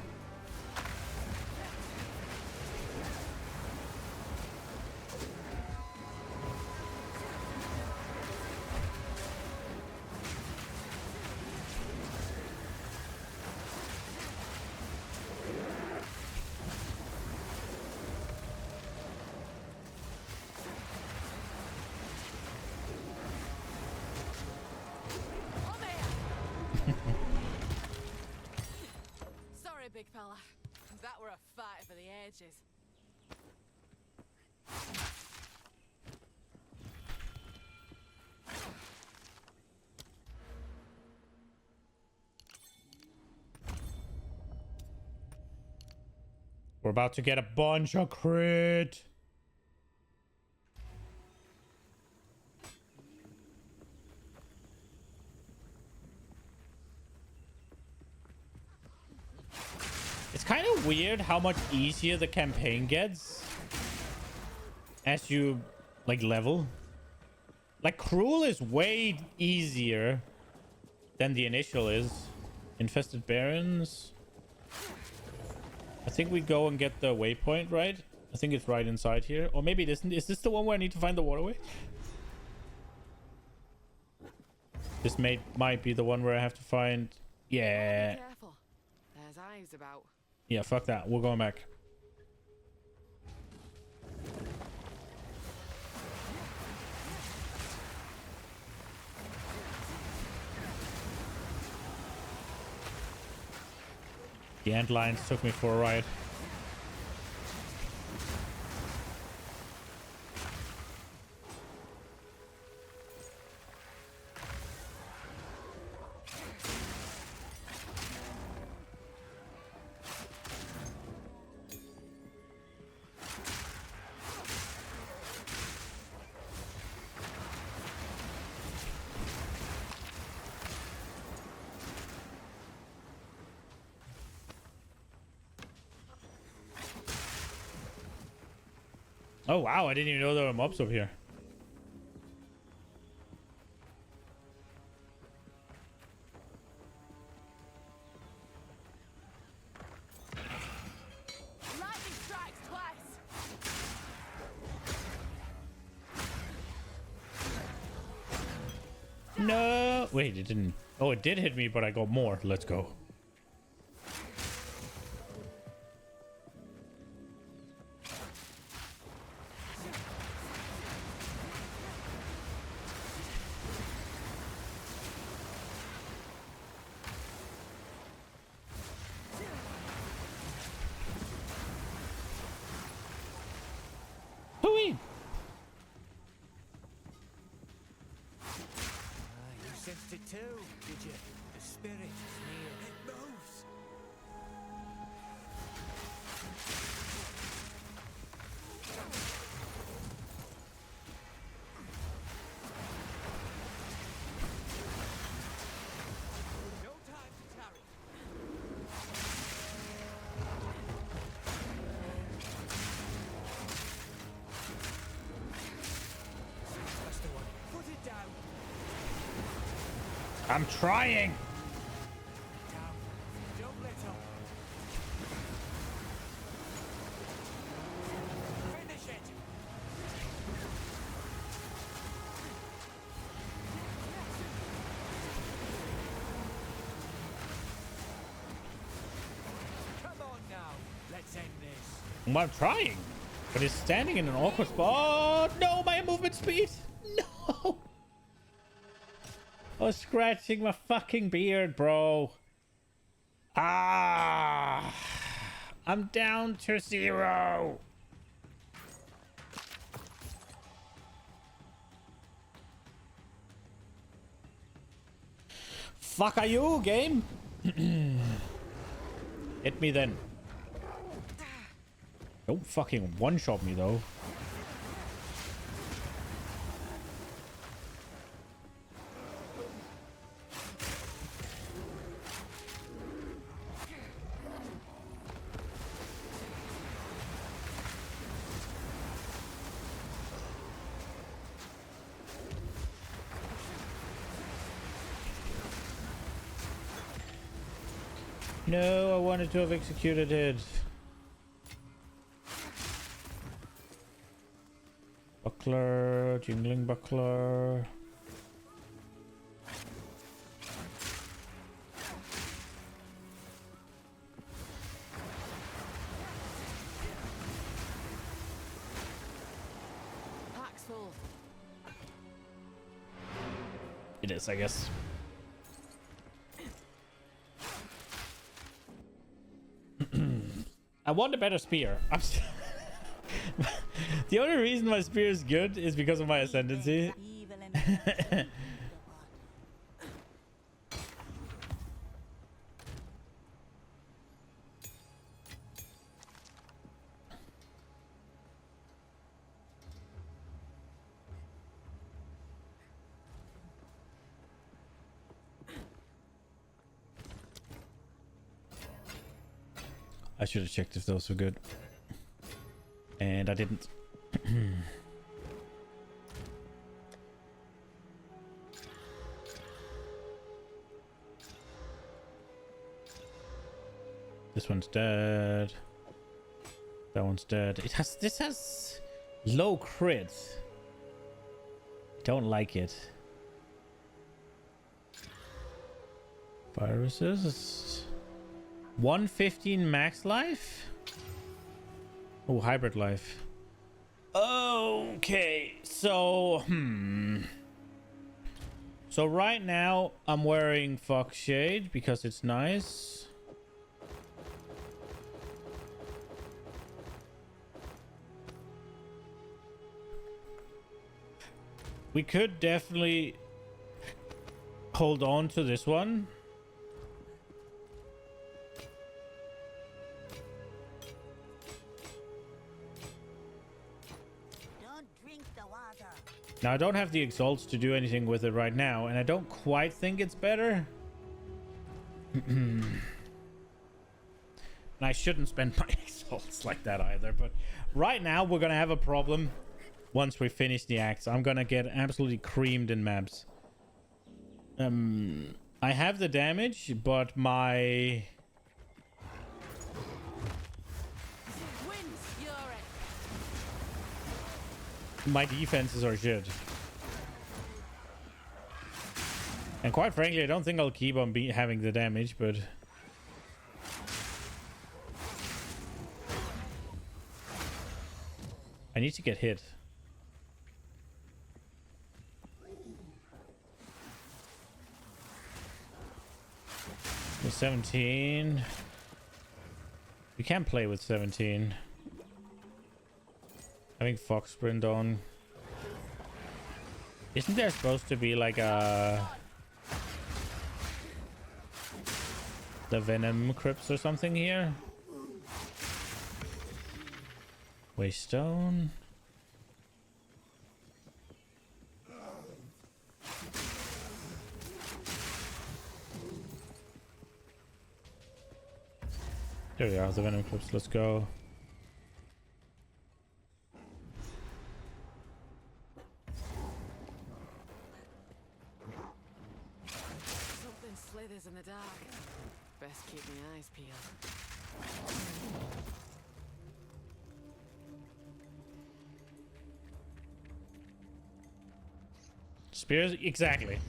S2: Sorry, big fella. That were a fight for the ages.
S1: We're about to get a bunch of crit. It's kind of weird how much easier the campaign gets as you like level. Like Cruel is way easier than the initial is. Infested Barrens. I think we go and get the waypoint, right? I think it's right inside here. Or maybe it isn't. Is this the one where I need to find the waterway? This might be the one where I have to find... Yeah.
S2: Be careful. There's eyes about.
S1: Yeah, fuck that. We're going back. The antlines took me for a ride. Oh wow, I didn't even know there were mobs up here.
S2: Lightning strikes twice.
S1: No, wait, it didn't. Oh, it did hit me, but I got more. Let's go. Hooey!
S4: You sensed it too, did you? The spirit is near. It moves.
S1: I'm trying.
S4: Don't let up. Finish it. Come on now. Let's end this.
S1: I'm trying. But he's standing in an awkward spot. No, my movement speed. No. I was scratching my fucking beard, bro. Ah. I'm down to 0. Fuck are you, game? Hit me then. Don't fucking one-shot me, though. No, I wanted to have executed it. Buckler, jingling buckler.
S2: Pack's full.
S1: It is, I guess. I want a better spear. The only reason my spear is good is because of my ascendancy. I should have checked if those were good. And I didn't. This one's dead. That one's dead. This has low crit. Don't like it. Fire resist. 115 max life? Oh, hybrid life. Okay, so so right now I'm wearing Fox Shade because it's nice. We could definitely hold on to this one. Now, I don't have the exalts to do anything with it right now, and I don't quite think it's better. And I shouldn't spend my exalts like that either, but right now we're gonna have a problem once we finish the acts. I'm gonna get absolutely creamed in maps. I have the damage, but my... my defenses are shit. And quite frankly, I don't think I'll keep on having the damage, but... I need to get hit. The 17. We can't play with 17. Having Fox Sprint on. Isn't there supposed to be like a... the Venom Crypts or something here? Waystone. There we are, the Venom Crypts. Let's go. Spears, exactly.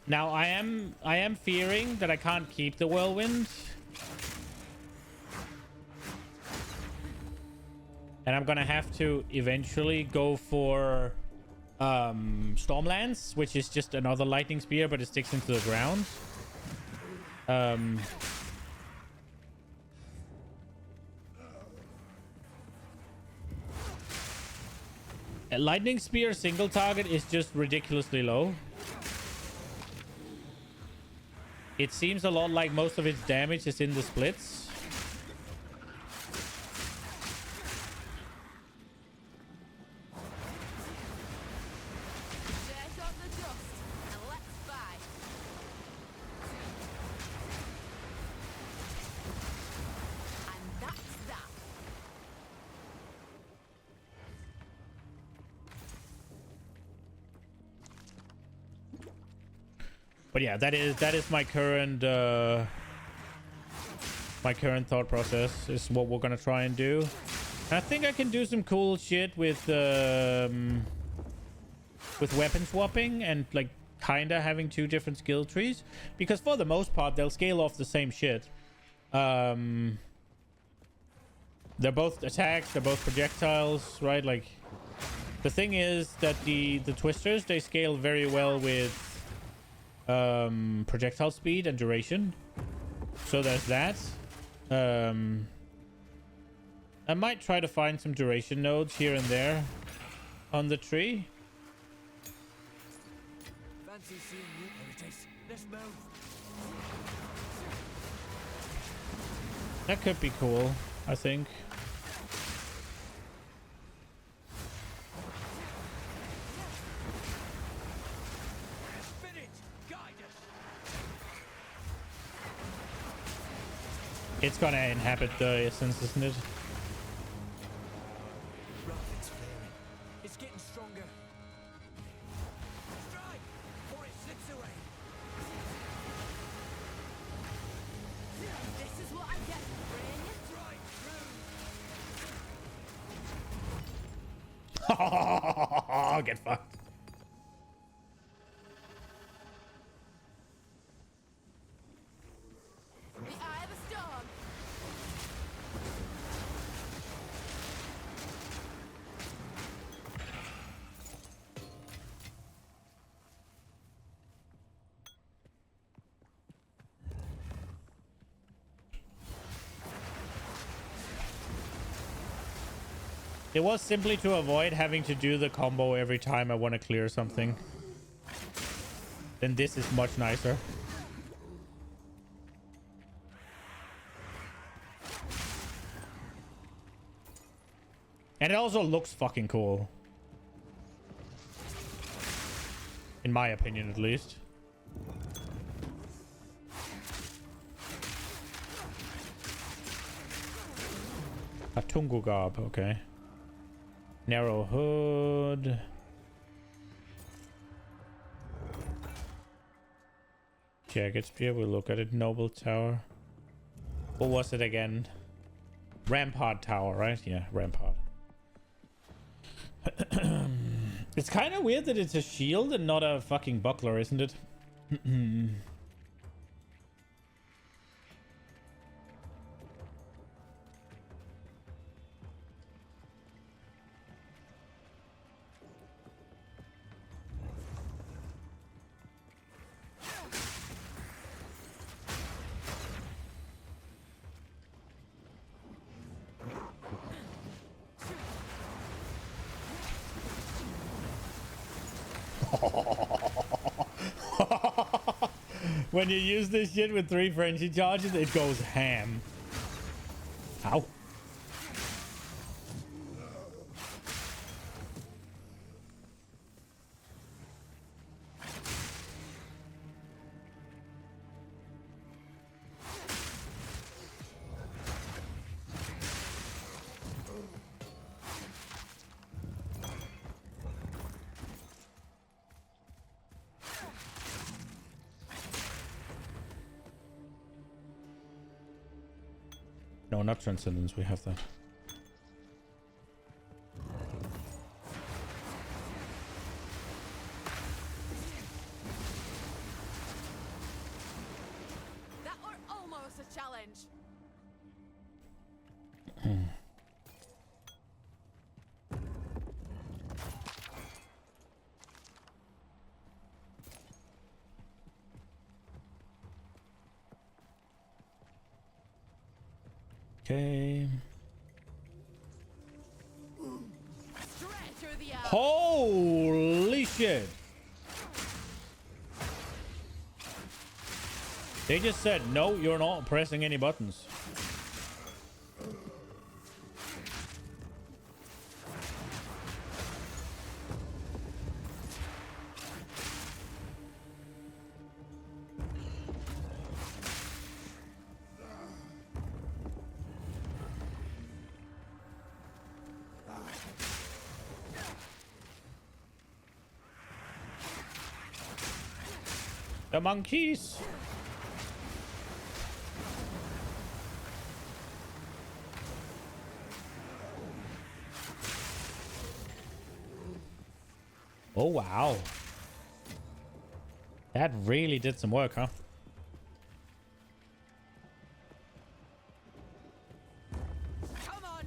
S1: Now I am fearing that I can't keep the whirlwind. And I'm gonna have to eventually go for Stormlance, which is just another lightning spear, but it sticks into the ground. A lightning spear single target is just ridiculously low. It seems a lot like most of its damage is in the splits. But yeah, that is my current thought process is what we're gonna try and do. And I think I can do some cool shit with weapon swapping and like kinda having two different skill trees, because for the most part they'll scale off the same shit. They're both attacks, they're both projectiles, right? Like the thing is that the twisters, they scale very well with projectile speed and duration, so there's that. I might try to find some duration nodes here and there on the tree.
S4: Fancy seeing you, Heritage. Let's move.
S1: That could be cool, I think. It's gonna inhabit the essence, isn't it?
S4: Rapid's flaring. It's getting stronger. Strike! Or it slips away.
S2: This is what I get for bringing it.
S1: Right through. Get fucked.
S2: The eye of the storm.
S1: It was simply to avoid having to do the combo every time I want to clear something. Then this is much nicer. And it also looks fucking cool. In my opinion, at least. A Tungu Garb, okay. Narrow hood. Jagged spear, we'll look at it. Noble tower. What was it again? Rampart tower, right? Yeah, rampart. It's kind of weird that it's a shield and not a fucking buckler, isn't it? When you use this shit with 3 frenzy charges, it goes ham. Ow. No, not Transcendence. We have that.
S2: That were almost a challenge.
S1: Okay.
S2: Straight through the air.
S1: Holy shit. They just said, no, you're not pressing any buttons. The monkeys. Oh, wow. That really did some work, huh?
S2: Come on.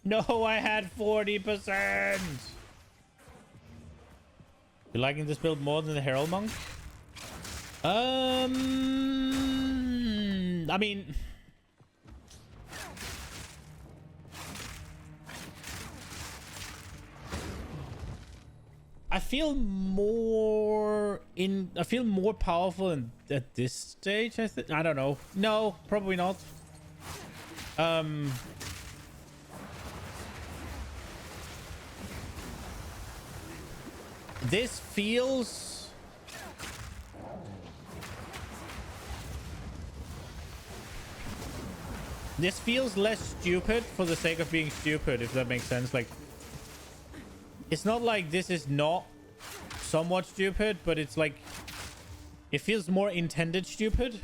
S1: No, I had 40%. You liking this build more than the Herald Monk? I mean, I feel more powerful at this stage. I don't know. No, probably not. This feels less stupid for the sake of being stupid, if that makes sense. Like, it's not like this is not somewhat stupid, but it's like it feels more intended stupid.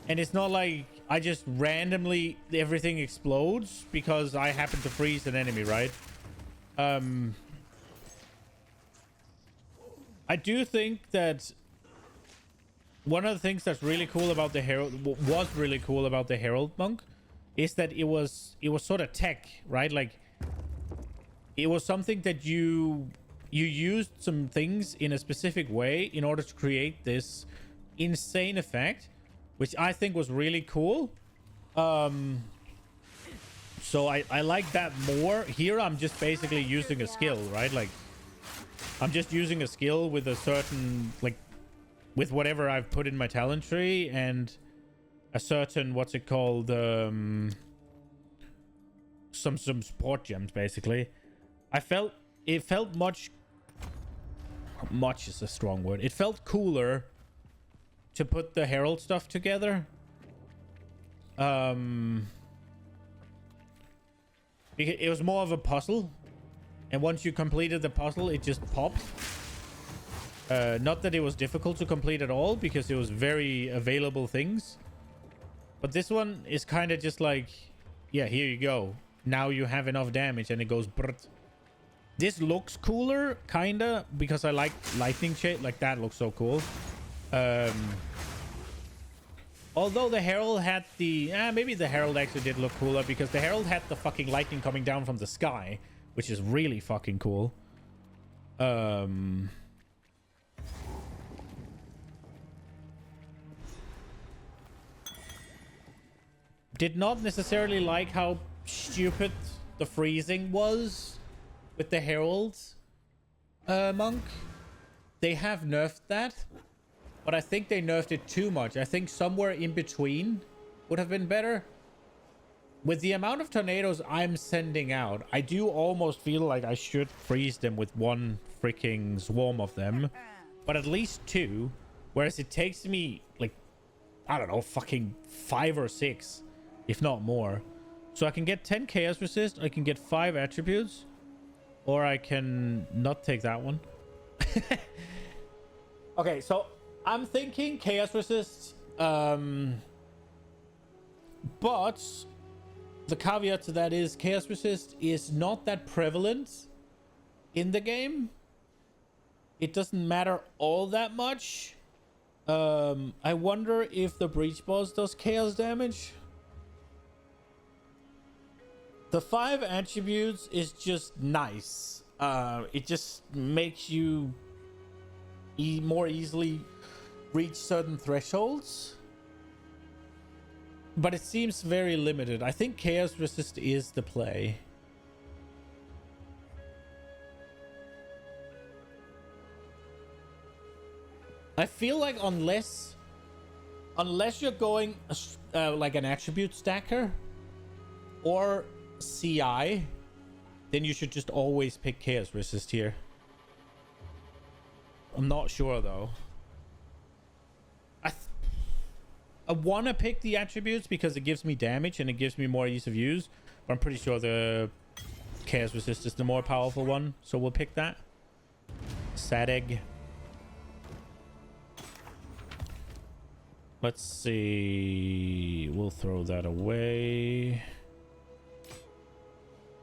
S1: And it's not like I just randomly everything explodes because I happen to freeze an enemy, right? I do think that one of the things that's really cool about the Herald was really cool about the Herald Monk is that it was sort of tech, right? Like, it was something that you used some things in a specific way in order to create this insane effect, which I think was really cool. So I like that more. Here I'm just basically using a skill, right? Like, I'm just using a skill with a certain, like, with whatever I've put in my talent tree and a certain, what's it called, some support gems, basically. It felt much is a strong word. It felt cooler to put the Herald stuff together. It was more of a puzzle. And once you completed the puzzle, it just popped. Not that it was difficult to complete at all, because it was very available things. But this one is kind of just like, yeah, here you go. Now you have enough damage, and it goes brrt. This looks cooler, kind of, because I like lightning shit. Like, that looks so cool. Although the Herald had the... maybe the Herald actually did look cooler, because the Herald had the fucking lightning coming down from the sky, which is really fucking cool. Did not necessarily like how stupid the freezing was with the Herald Monk. They have nerfed that, but I think they nerfed it too much. I think somewhere in between would have been better. With the amount of tornadoes I'm sending out, I do almost feel like I should freeze them with one freaking swarm of them. But at least two. Whereas it takes me, like, I don't know, fucking 5 or 6, if not more. So I can get 10 chaos resist, I can get 5 attributes, or I can not take that one. Okay, so I'm thinking Chaos Resist, but the caveat to that is Chaos Resist is not that prevalent in the game. It doesn't matter all that much. I wonder if the Breach Boss does chaos damage. The 5 attributes is just nice. It just makes you more easily reach certain thresholds. But it seems very limited. I think Chaos Resist is the play. I feel like unless you're going like an attribute stacker or CI, then you should just always pick Chaos Resist here. I'm not sure though. I want to pick the attributes because it gives me damage and it gives me more ease of use. But I'm pretty sure the Chaos Resist is the more powerful one. So we'll pick that. Sad egg. Let's see. We'll throw that away.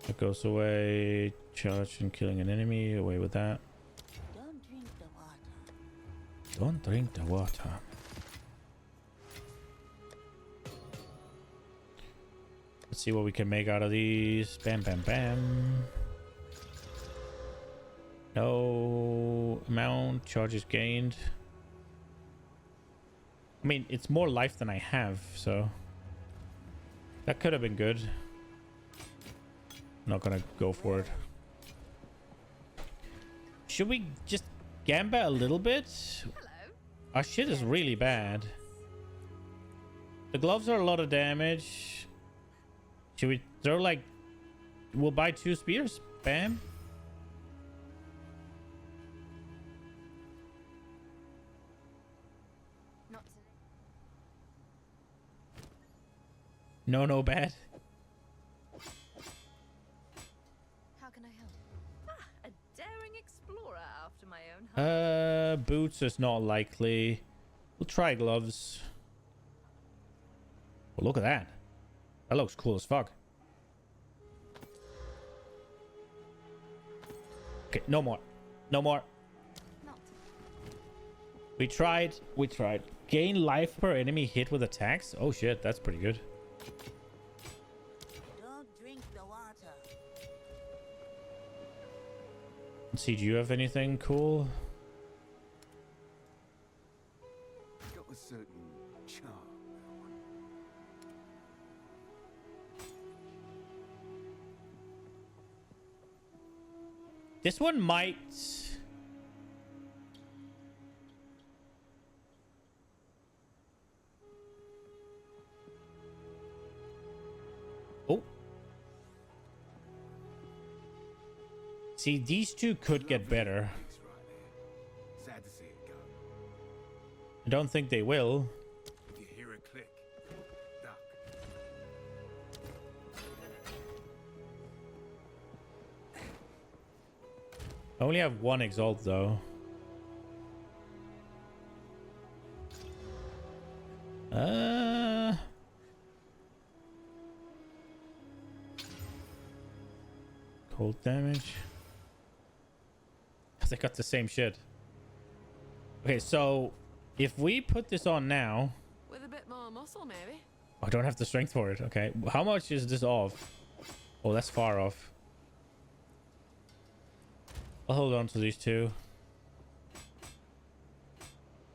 S1: That goes away. Charge and killing an enemy. Away with that.
S13: Don't drink the water.
S1: Don't drink the water. Let's see what we can make out of these. Bam, bam, bam. No amount. Charges gained. I mean, it's more life than I have, so that could have been good. Not gonna go for it. Should we just gamba a little bit?
S2: Hello.
S1: Our shit is really bad. The gloves are a lot of damage. Should we throw like... We'll buy 2 spears? Bam.
S2: Not today.
S1: No bad.
S2: How can I help? A daring explorer after my own heart.
S1: Boots is not likely. We'll try gloves. Well, look at that. That looks cool as fuck. Okay, no more. No more.
S2: Not.
S1: We tried. Gain life per enemy hit with attacks. Oh shit, that's pretty good.
S13: Don't drink the water.
S1: Let's see, do you have anything cool?
S5: Got a certain charm.
S1: This one might... Oh. See, these two could get better.
S5: Sad to see it go.
S1: I don't think they will.
S5: You hear a click. Duck.
S1: I only have 1 exalt though. Cold damage. They got the same shit. Okay, so if we put this on now...
S2: With a bit more muscle, maybe.
S1: I don't have the strength for it. Okay, how much is this off? Oh, that's far off. I'll hold on to these 2.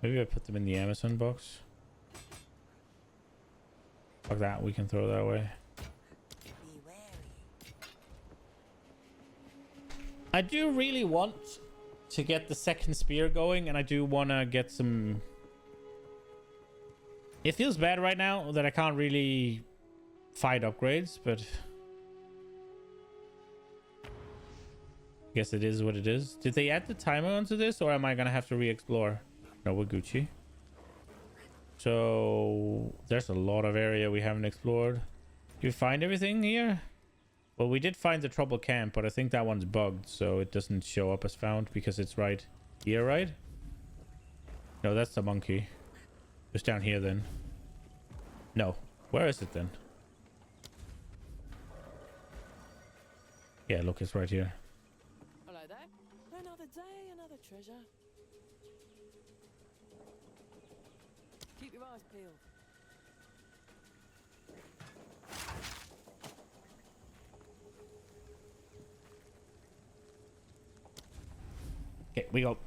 S1: Maybe I put them in the Amazon box. Fuck that, we can throw that away.
S13: Be wary.
S1: I do really want to get the second spear going, and I do want to get some... It feels bad right now that I can't really fight upgrades, but... Guess it is what it is. Did they add the timer onto this, or am I gonna have to re-explore? No, we're Gucci. So there's a lot of area we haven't explored. Did you find everything here? Well, we did find the trouble camp, but I think that one's bugged, so it doesn't show up as found because it's right here, right? No, that's the monkey. It's down here then. No. Where is it then? Yeah, look, it's right here.
S2: Hello there. Another day, another treasure. Keep your eyes peeled.
S1: Okay, we go.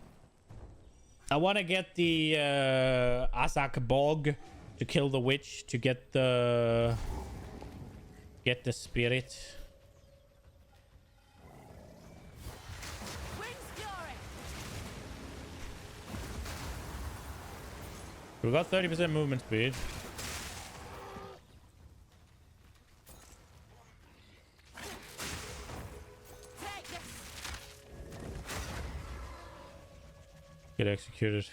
S1: I want to get the Azak Bog to kill the witch to get the spirit. We got 30% movement speed. Get executed.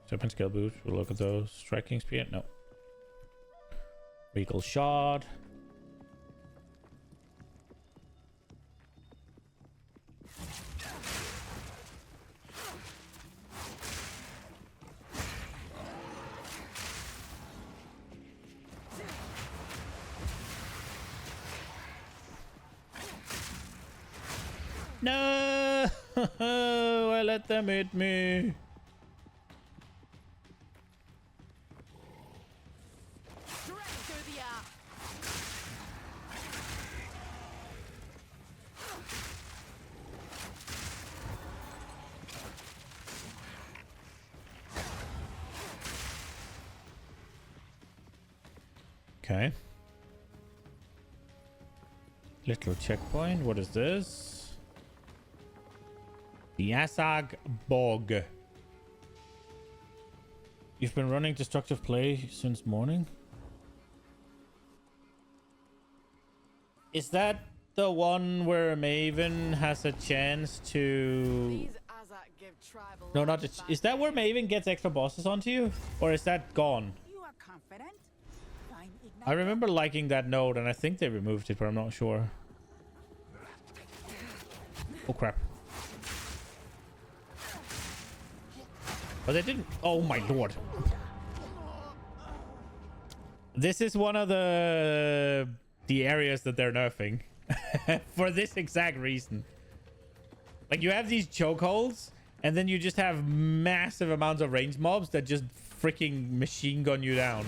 S1: Serpent scale boot. We'll look at those. Striking speed. No. Regal shard. No! I let them hit me. Okay. Little checkpoint. What is this? The Asag Bog. You've been running destructive play since morning? Is that the one where Maven has a chance to... No, not... Is that where Maven gets extra bosses onto you? Or is that gone?
S15: You are confident?
S1: I remember liking that node, and I think they removed it, but I'm not sure. Oh, crap. But they didn't... Oh, my lord. This is one of the areas that they're nerfing. For this exact reason. Like, you have these chokeholds, and then you just have massive amounts of range mobs that just freaking machine gun you down.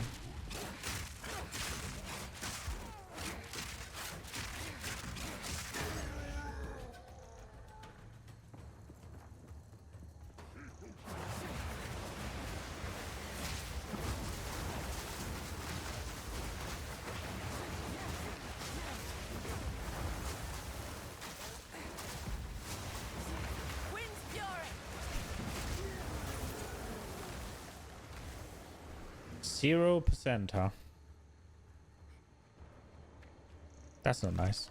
S1: %, huh? That's not nice.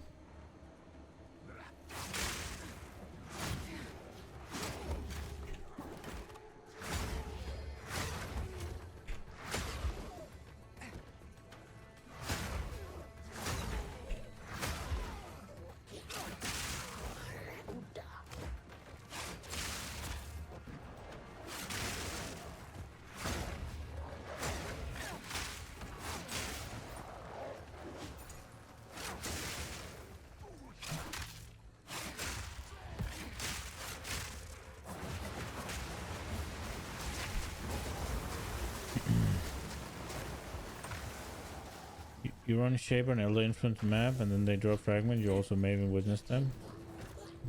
S1: You run Shaper and Elder Influence map, and then they drop fragment. You also Maven witness them.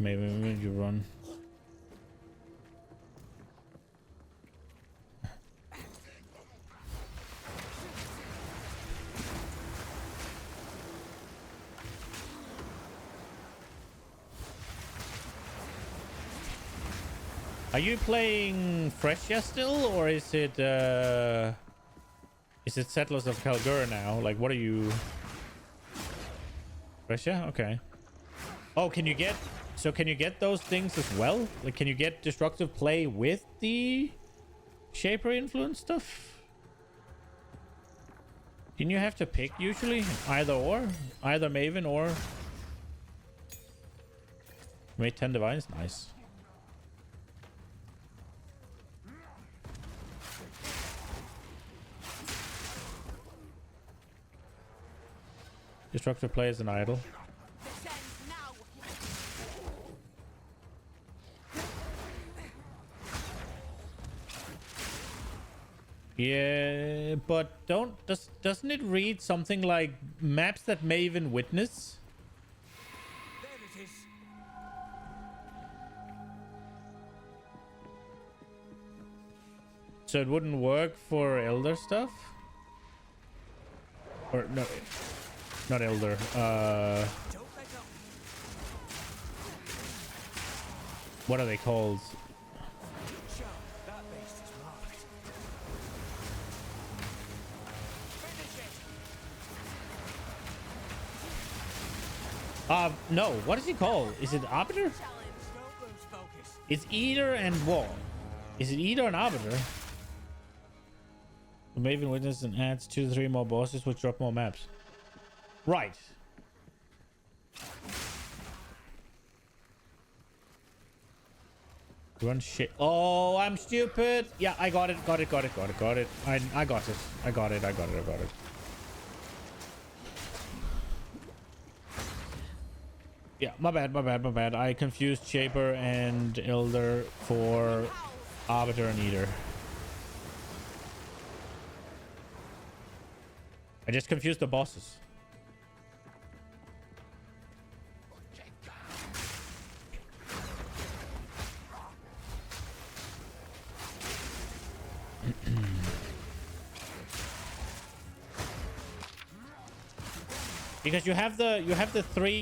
S1: Maven, you run. Are you playing Freshia still, or is it Settlers of Kalgur now? Like, what are you? Freshia? Okay. Oh, can you get those things as well? Like, can you get destructive play with the Shaper influence stuff? Didn't you have to pick usually either Maven or made 10 divines? Nice. Destructive play is an idol. Yeah, but doesn't it read something like maps that Maven witness?
S4: There it is.
S1: So it wouldn't work for Elder stuff? Or no, not Elder. What are they called?
S4: Sure, that beast is marked. Finish it.
S1: No. What is he called? Is it Arbiter?
S4: Don't lose focus.
S1: It's Eater and what? Is it Eater and Arbiter? The Maven Witness and adds 2 to 3 more bosses, which drop more maps. Right. Run shit. Oh, I'm stupid. Yeah, I got it. I got it. I got it. Yeah, my bad. I confused Shaper and Elder for Arbiter and Eater. I just confused the bosses. Because you have the 3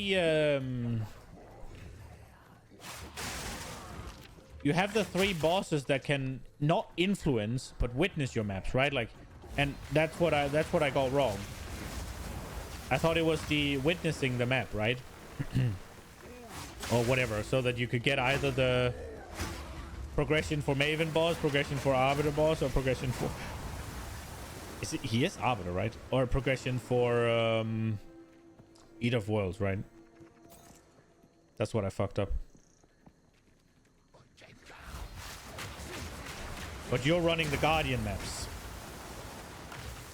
S1: you have the 3 bosses that can not influence but witness your maps, right? Like, and that's what I got wrong. I thought it was the witnessing the map, right? Or whatever, so that you could get either the progression for Maven boss, progression for Arbiter boss, or progression for he is Arbiter, right? Or progression for Eater of Worlds, right? That's what I fucked up. But you're running the Guardian maps.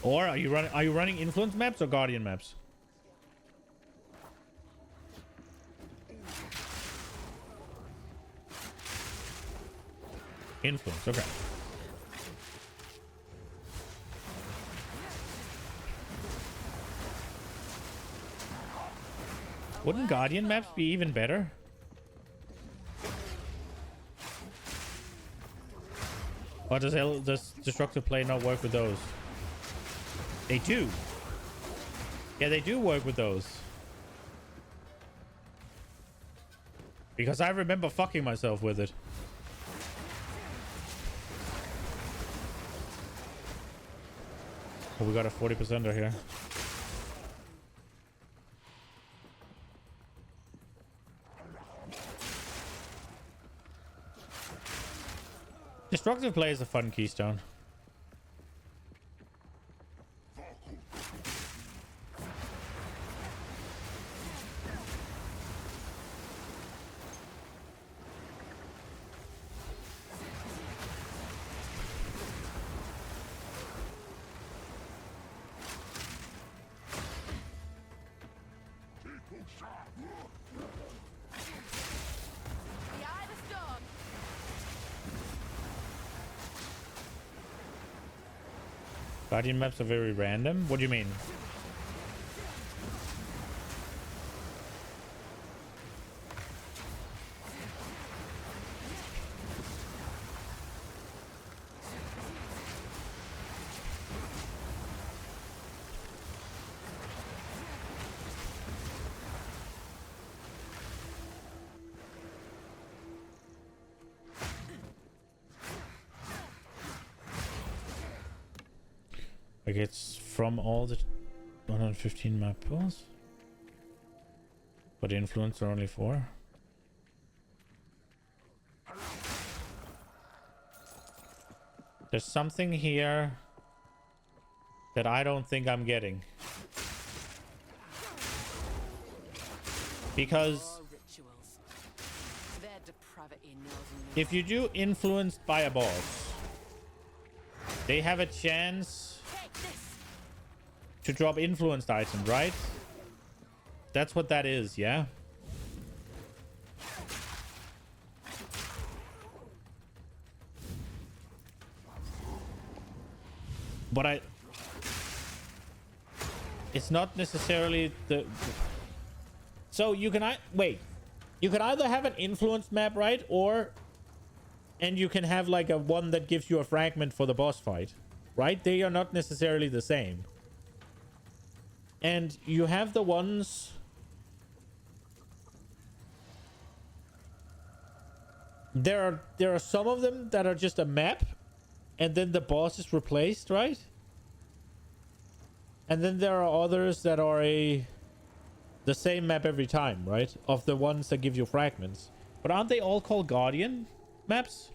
S1: Or are you running influence maps or Guardian maps? Influence, okay. Wouldn't Guardian maps be even better? Or does destructive play not work with those? They do. Yeah, they do work with those. Because I remember fucking myself with it. Oh, we got a 40%er here. Destructive play is a fun keystone. Guardian maps are very random. What do you mean? Like it's from all the 115 map pools. But influence are only 4. There's something here that I don't think I'm getting. Because if you do influenced by a boss, they have a chance to drop influenced items, right? That's what that is, yeah? But it's not necessarily the... So you can... Wait. You can either have an influence map, right? Or... And you can have like a one that gives you a fragment for the boss fight. Right? They are not necessarily the same. And you have the ones... There are some of them that are just a map. And then the boss is replaced, right? And then there are others that are the same map every time, right? Of the ones that give you fragments. But aren't they all called Guardian maps?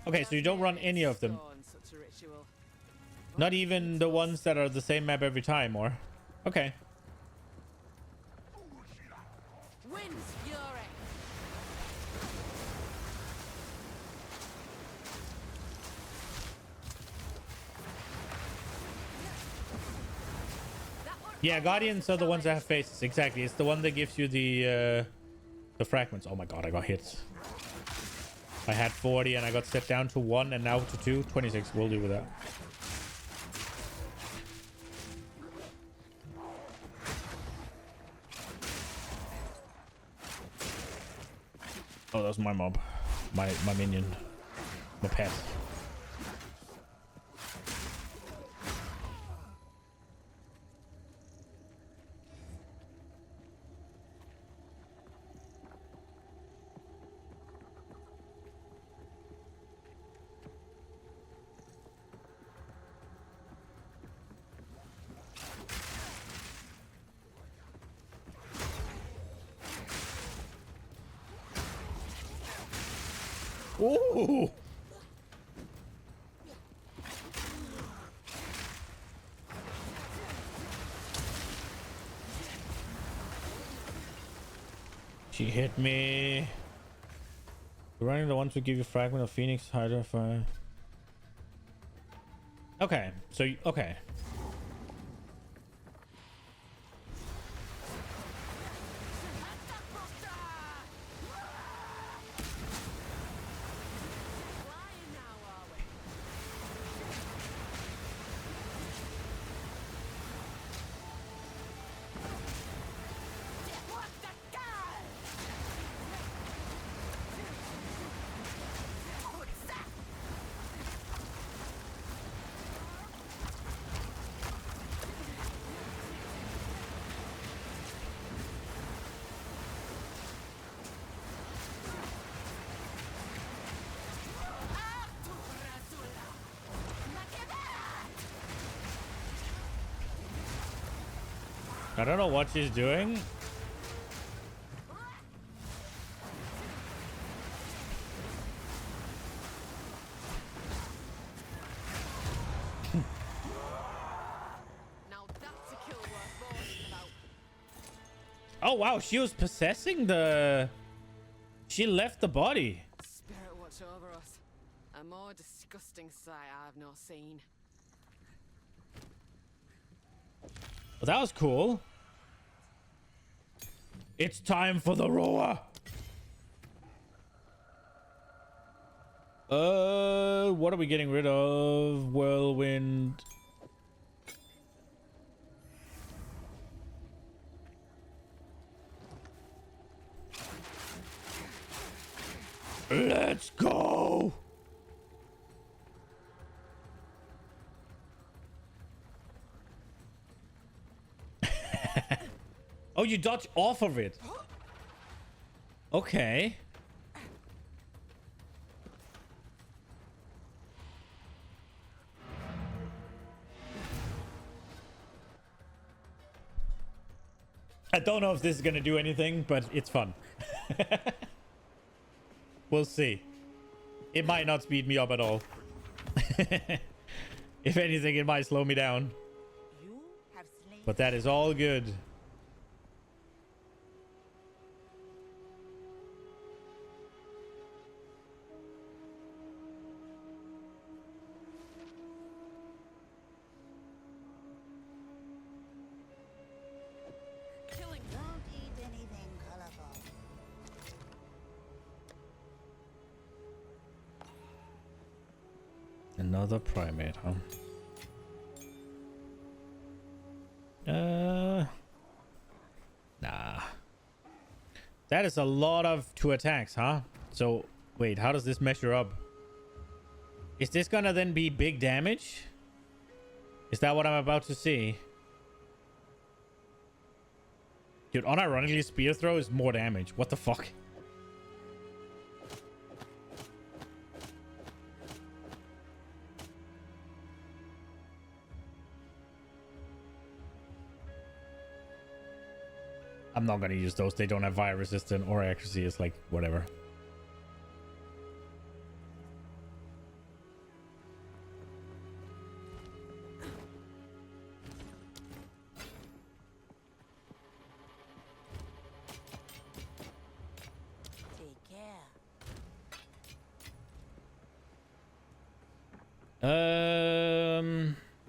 S1: Okay, so you don't run any of them. Not even the ones that are the same map every time, or... Okay.
S2: Wind's fury.
S1: Yeah, Guardians are the ones that have faces. Exactly. It's the one that gives you the fragments. Oh my god, I got hit. I had 40 and I got set down to 1 and now to 2. 26. We'll do with that. Oh, that was my mob. My minion. My pet. Ooh! She hit me. Running the ones who give you fragment of Phoenix Hydra fire. Okay, so okay. I don't know what she's doing. Oh wow, she was possessing the... She left the body.
S2: Spirit watch over us. A more disgusting sight I've not seen.
S1: Well, that was cool. It's time for the roar. What are we getting rid of? Whirlwind. Let's go. you dodge off of it. Okay. I don't know if this is gonna do anything, but it's fun. We'll see. It might not speed me up at all. If anything, it might slow me down. But that is all good.
S2: Killing.
S13: Don't eat anything colorful.
S1: Another primate, huh? Nah. That is a lot of 2 attacks, huh? So, wait, how does this measure up? Is this gonna then be big damage? Is that what I'm about to see? Dude, unironically, spear throw is more damage. What the fuck? I'm not gonna use those. They don't have fire resistance or accuracy. It's like, whatever.
S13: Take care.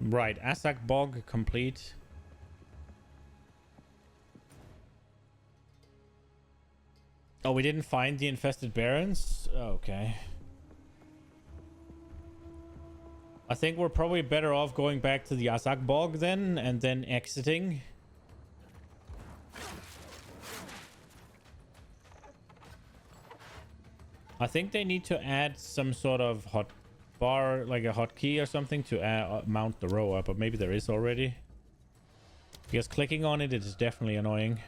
S1: Right. Asak Bog complete. Oh, we didn't find the infested barons? Okay. I think we're probably better off going back to the Asak Bog then, and then exiting. I think they need to add some sort of hot bar, like a hotkey or something to mount the row up, but maybe there is already. Because clicking on it is definitely annoying.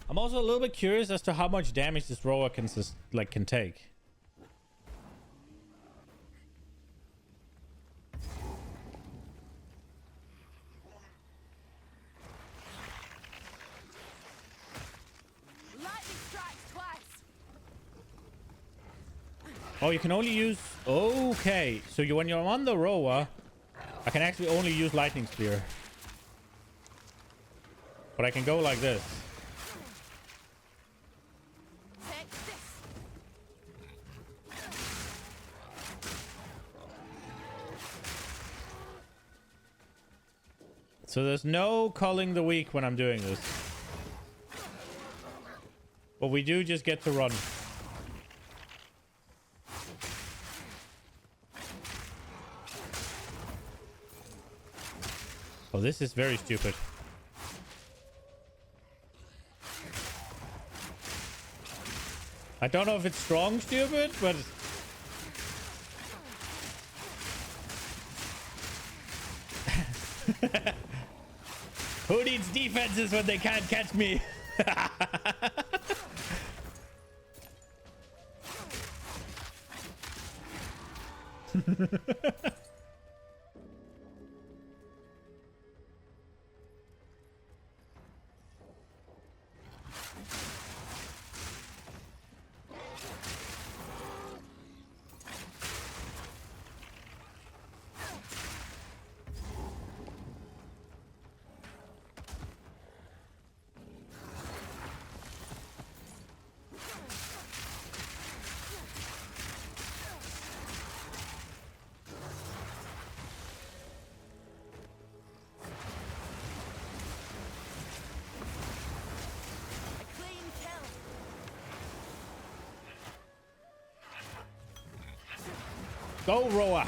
S1: I'm also a little bit curious as to how much damage this rower can can take.
S2: Lightning strikes twice.
S1: Oh, you can only use... Okay, so when you're on the rower, I can actually only use lightning spear. But I can go like this.
S2: Take this.
S1: So there's no culling the weak when I'm doing this. But we do just get to run. Oh, this is very stupid. I don't know if it's strong stupid, but... Who needs defenses when they can't catch me? Go, Roa.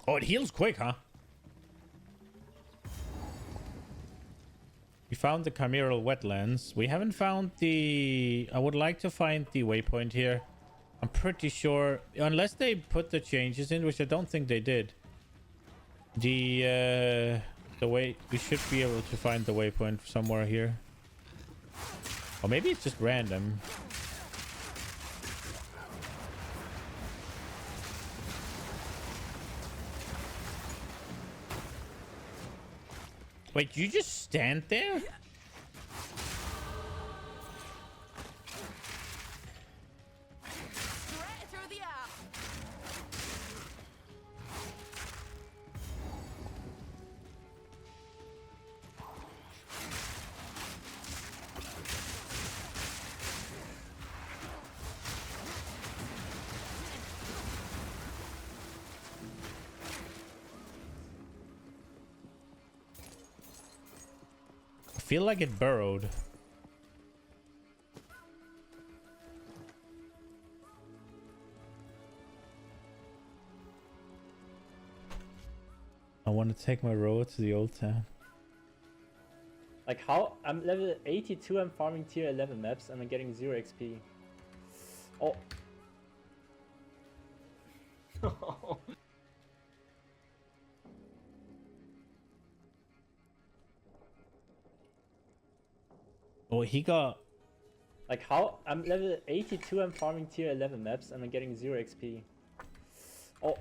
S1: Oh, it heals quick, huh? We found the chimeral wetlands. We haven't found the... I would like to find the waypoint here. I'm pretty sure, unless they put the changes in, which I don't think they did. The way... We should be able to find the waypoint somewhere here. Or maybe it's just random. Wait, you just stand there?
S2: Straight through the air.
S1: I feel like it burrowed. I want to take my road to the old town.
S15: Like how? I'm level 82, I'm farming tier 11 maps and I'm getting 0 XP. Oh.
S1: Oh, he got...
S15: Like how? I'm level 82, I'm farming tier 11 maps and I'm getting 0 XP. Oh.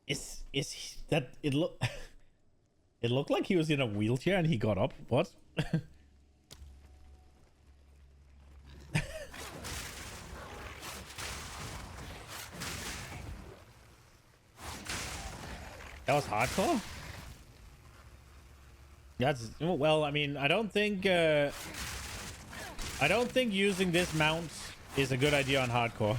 S1: Is he, that it look it looked like he was in a wheelchair and he got up. What? That was hardcore? That's well, I mean, I don't think using this mount is a good idea on hardcore.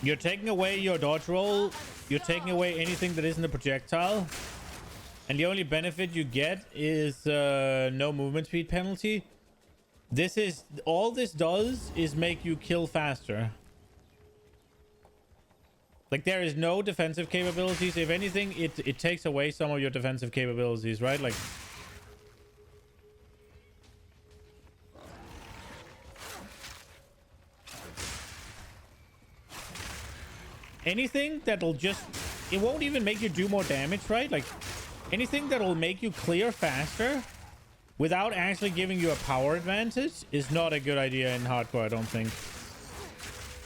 S1: You're taking away your dodge roll, you're taking away anything that isn't a projectile, and the only benefit you get is no movement speed penalty. This is all this does is make you kill faster. Like, there is no defensive capabilities. If anything, it takes away some of your defensive capabilities, right? Like, anything that'll just... It won't even make you do more damage, right? Like, anything that'll make you clear faster without actually giving you a power advantage is not a good idea in hardcore, I don't think.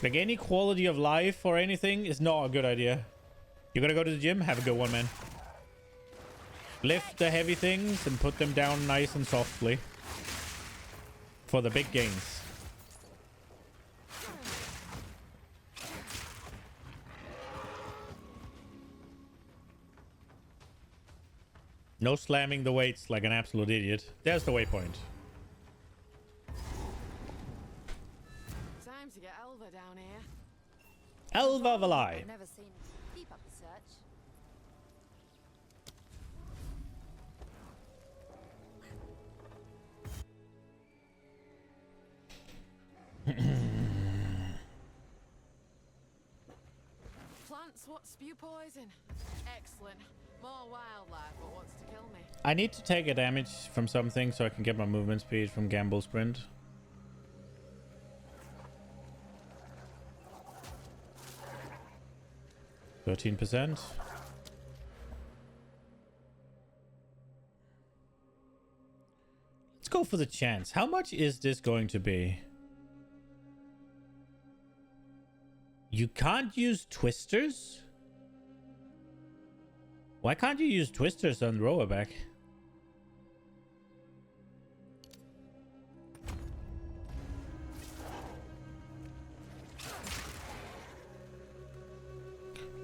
S1: Like, any quality of life or anything is not a good idea. You're gonna go to the gym? Have a good one, man. Lift the heavy things and put them down nice and softly. For the big gains. No slamming the weights like an absolute idiot. There's the waypoint.
S2: Time to get Elva down here.
S1: Elva Valai.
S6: I've never seen. Keep up the search.
S2: Plants what spew poison. Excellent. More wildlife that wants to kill me.
S1: I need to take a damage from something so I can get my movement speed from Gamble Sprint. 13%. Let's go for the chance. How much is this going to be? You can't use twisters? Why can't you use twisters on Roaback?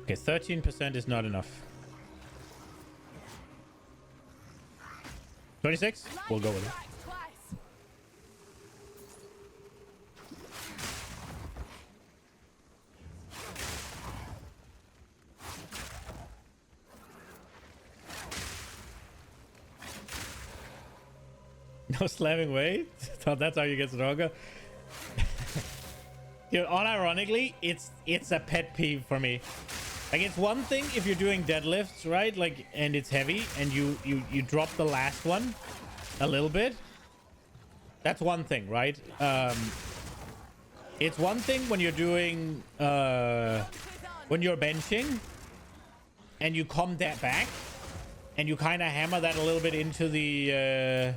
S1: Okay, 13% is not enough. 26? We'll go with it. No slamming weight. Thought that's how you get stronger. Dude, unironically, it's a pet peeve for me. Like, it's one thing if you're doing deadlifts, right? Like, and it's heavy, and you drop the last one a little bit. That's one thing, right? It's one thing when you're doing when you're benching, and you come that back, and you kind of hammer that a little bit into the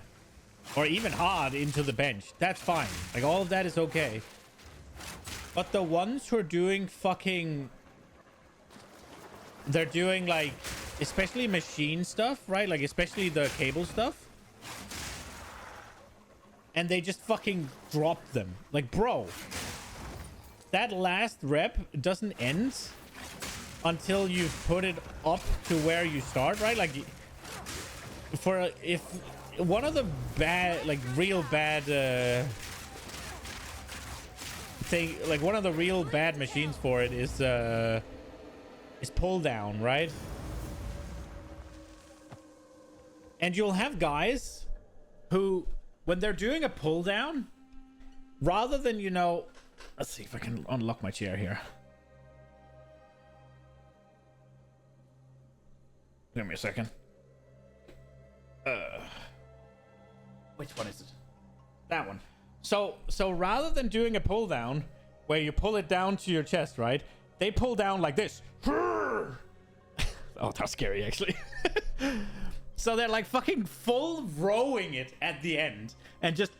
S1: or even hard into the bench. That's fine. Like, all of that is okay. But the ones who are doing fucking... They're doing, like, especially machine stuff, right? Like, especially the cable stuff. And they just fucking drop them. Like, bro. That last rep doesn't end until you've put it up to where you start, right? Like, if one of the bad, like, real bad thing, like, one of the real bad machines for it is pull down, right? And you'll have guys who, when they're doing a pull down, rather than, you know, let's see if I can unlock my chair here. Give me a second. Which one is it? That one. So rather than doing a pull down where you pull it down to your chest, right? They pull down like this. Oh, that's scary, actually. So they're like fucking full rowing it at the end and just...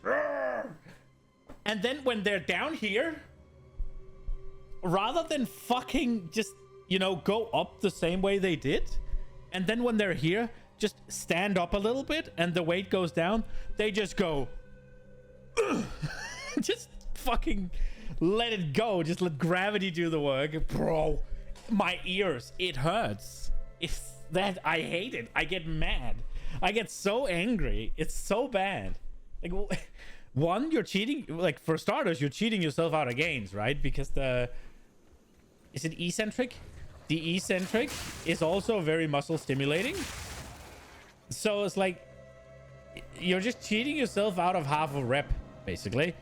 S1: And then when they're down here, rather than fucking just, you know, go up the same way they did, and then when they're here, just stand up a little bit and the weight goes down, they just go... Just fucking let it go. Just let gravity do the work. Bro, my ears, it hurts. It's that, I hate it. I get mad. I get so angry. It's so bad. Like, one, you're cheating. Like, for starters, you're cheating yourself out of gains, right? Because the... Is it eccentric? The eccentric is also very muscle stimulating. So it's like, you're just cheating yourself out of half a rep, basically.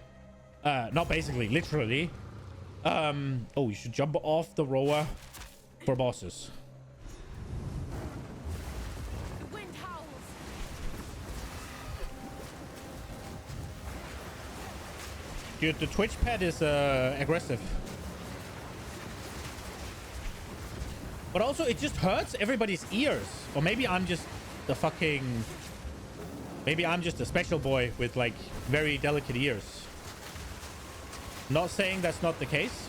S1: Not basically, literally. Oh, you should jump off the rower for bosses.
S2: The wind howls.
S1: Dude, the Twitch pad is aggressive. But also, it just hurts everybody's ears. Or maybe I'm just the fucking... Maybe I'm just a special boy with, like, very delicate ears. Not saying that's not the case.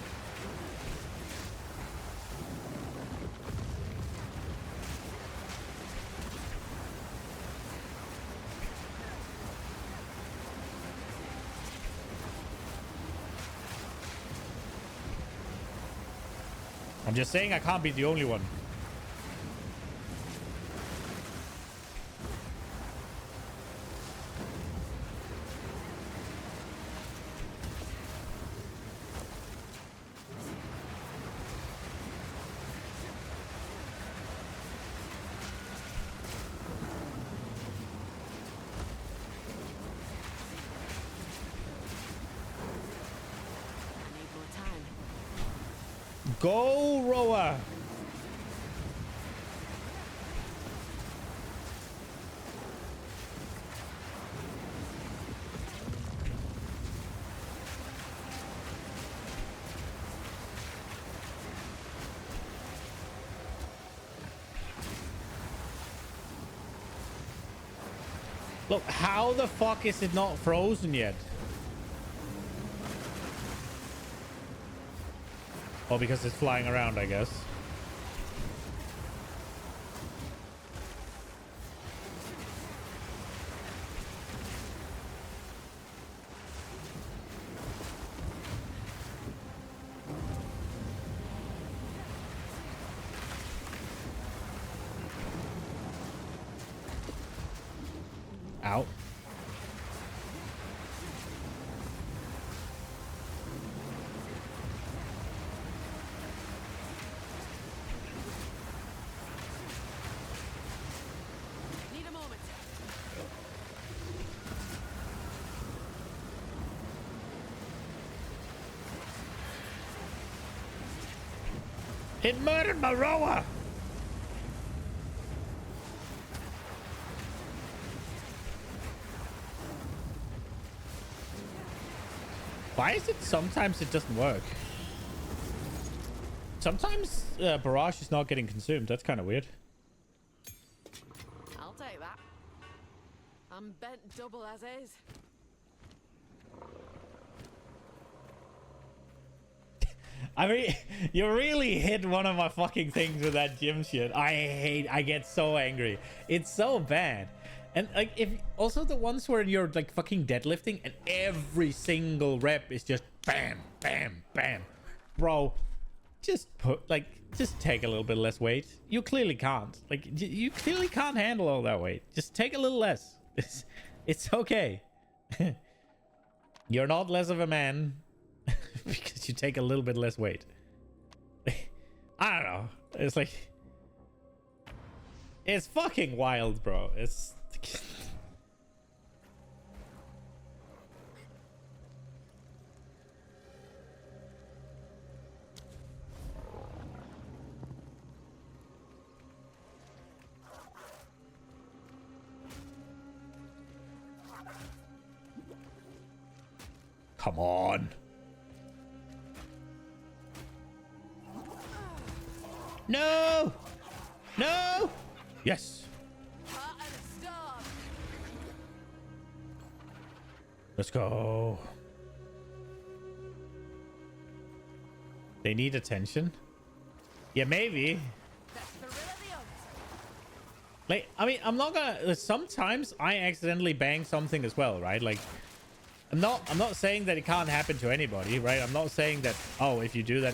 S1: I'm just saying I can't be the only one. Go, rower. Look, how the fuck is it not frozen yet? Oh, because it's flying around, I guess. Out. It murdered my rower! Why is it sometimes it doesn't work? Sometimes barrage is not getting consumed. That's kind of weird.
S2: I'll take that. I'm bent double as is.
S1: I mean, you really hit one of my fucking things with that gym shit. I get so angry. It's so bad. And like, if also the ones where you're like fucking deadlifting and every single rep is just bam, bam, bam. Bro, just take a little bit less weight. You clearly can't. Like, you clearly can't handle all that weight. Just take a little less. It's okay. You're not less of a man because you take a little bit less weight. I don't know. It's like, it's fucking wild, bro. It's come on. No! No! Yes. Let's go. They need attention. Yeah, maybe. Like, I mean, I'm not gonna. Sometimes I accidentally bang something as well, right? Like, I'm not saying that it can't happen to anybody, right? I'm not saying that, oh, if you do that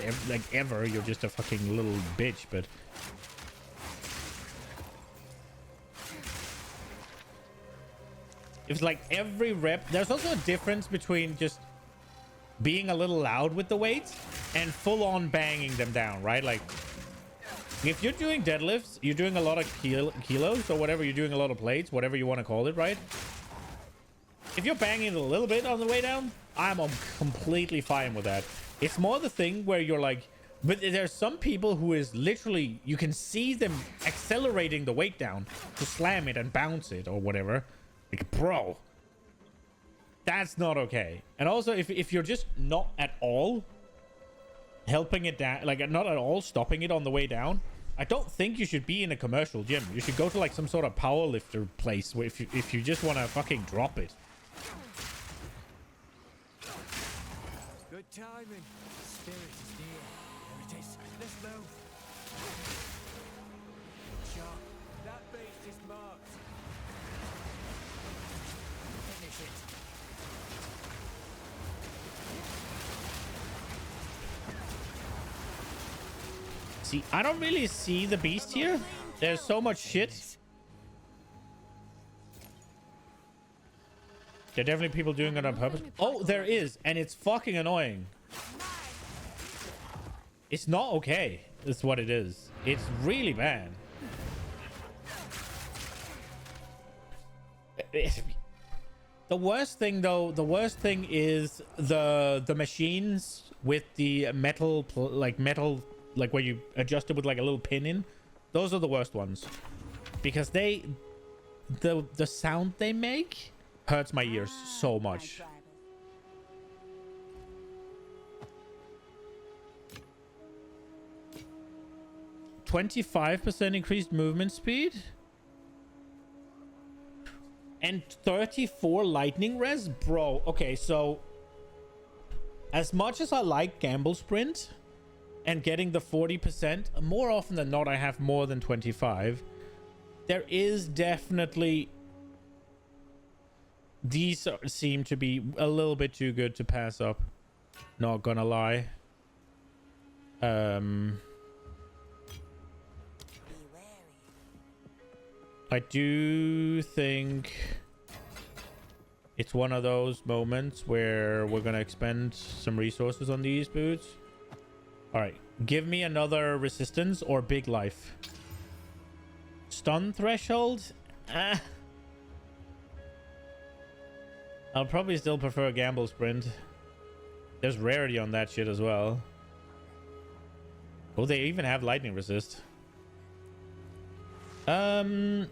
S1: ever, you're just a fucking little bitch, but it's like every rep. There's also a difference between just being a little loud with the weights and full on banging them down, right? Like, if you're doing deadlifts, you're doing a lot of kilos or whatever, you're doing a lot of plates, whatever you want to call it, right? If you're banging it a little bit on the way down, I'm completely fine with that. It's more the thing where you're like, but there's some people who is literally, you can see them accelerating the weight down to slam it and bounce it or whatever. Like, bro, that's not okay. And also, if you're just not at all helping it down, like not at all stopping it on the way down, I don't think you should be in a commercial gym. You should go to like some sort of powerlifter place where if you just want to fucking drop it.
S4: Good timing. Spirit is near. There it is. Let's move. Shot. That beast is marked. Finish it.
S1: See, I don't really see the beast here. There's so much shit. There are definitely people doing it on purpose. Oh, there is, and it's fucking annoying. It's not okay. That's what it is. It's really bad. The worst thing, though, is the machines with the metal, like where you adjust it with like a little pin in. Those are the worst ones because the sound they make hurts my ears so much. %25 increased movement speed and 34 lightning res, bro. Okay, so as much as I like gamble sprint and getting the 40%, more often than not I have more than 25. There is definitely, these seem to be a little bit too good to pass up, not gonna lie. I do think it's one of those moments where we're gonna expend some resources on these boots. All right, give me another resistance or big life. Stun threshold? I'll probably still prefer gamble sprint. There's rarity on that shit as well. Oh, they even have lightning resist. I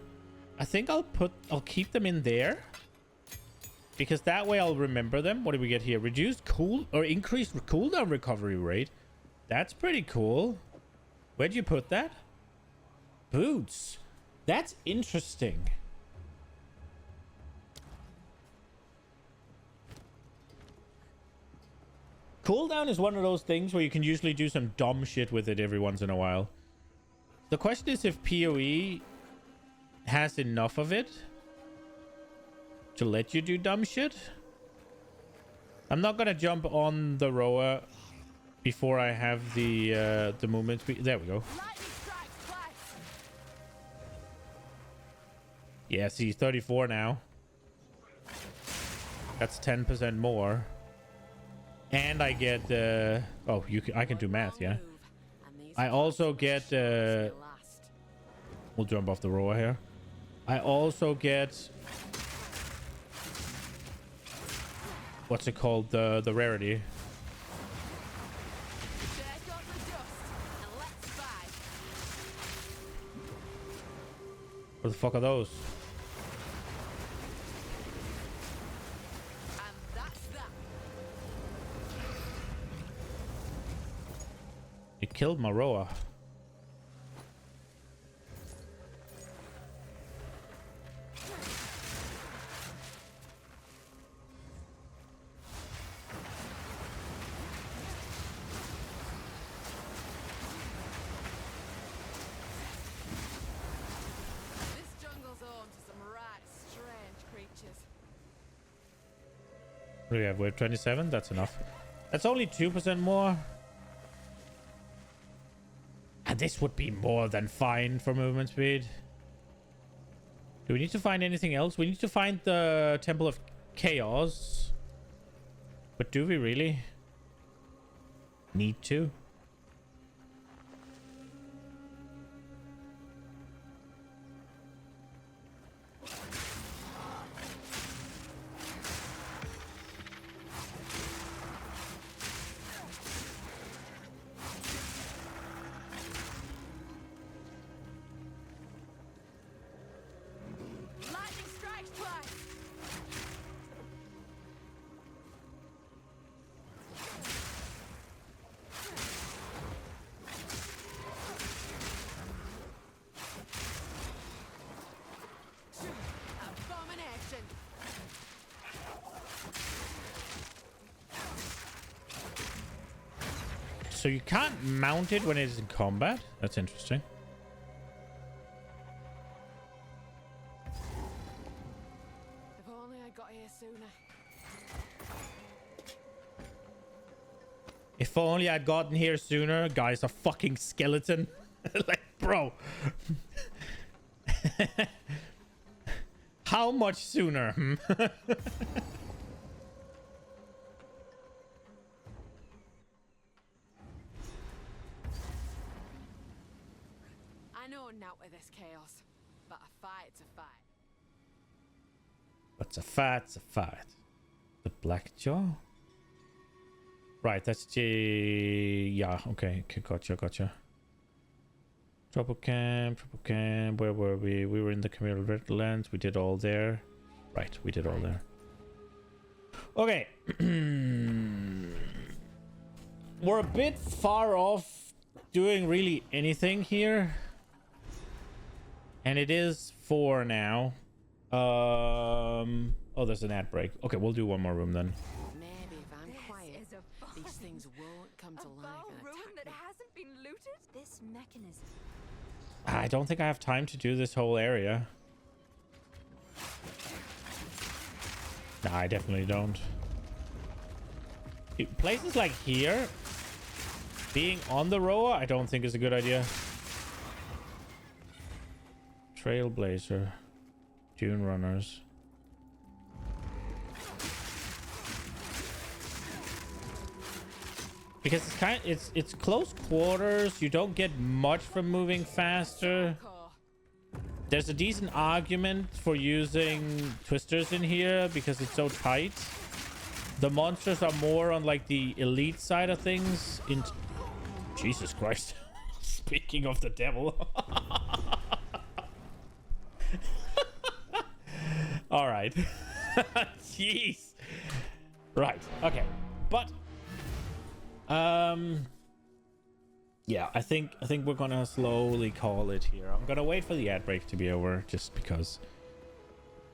S1: think I'll keep them in there. Because that way I'll remember them. What do we get here? Reduced increased cooldown recovery rate. That's pretty cool. Where'd you put that? Boots. That's interesting. Cooldown is one of those things where you can usually do some dumb shit with it every once in a while. The question is if PoE has enough of it to let you do dumb shit. I'm not gonna jump on the rower before I have the movement speed. There we go. Yeah, see, 34 now. That's 10% more. And I get oh, I can do math, yeah. I also get we'll jump off the rower here. I also get what's it called? The rarity. What the fuck are those? It killed my rower. What do we have? Wave 27? That's enough. That's only 2% more. And this would be more than fine for movement speed. Do we need to find anything else? We need to find the Temple of Chaos. But do we really need to? So you can't mount it when it's in combat? That's interesting.
S2: If only I got here sooner.
S1: If only I'd gotten here sooner. Guy's a fucking skeleton. Like, bro. How much sooner?
S2: I know not with this chaos, but a fight's a fight.
S1: What's a fight's a fight. The Blackjaw? Right, that's the... Yeah, okay, gotcha. Trouble camp. Where were we? We were in the Communal Redlands. We did all there. Right, we did all there. Okay. We're a bit far off doing really anything here. And it is 4 now. Oh, there's an ad break. Okay, we'll do one more room then.
S2: Maybe if I'm quiet, these things won't come to life and attack me.
S6: Hasn't been looted? This mechanism.
S1: I don't think I have time to do this whole area. Nah, I definitely don't. Places like here, being on the rower, I don't think is a good idea. Trailblazer, Dune Runners. Because it's close quarters. You don't get much from moving faster. There's a decent argument for using twisters in here because it's so tight. The monsters are more on like the elite side of things. Jesus Christ. Speaking of the devil. All right. Jeez. Right. Okay. But yeah, I think we're gonna slowly call it here. I'm gonna wait for the ad break to be over, just because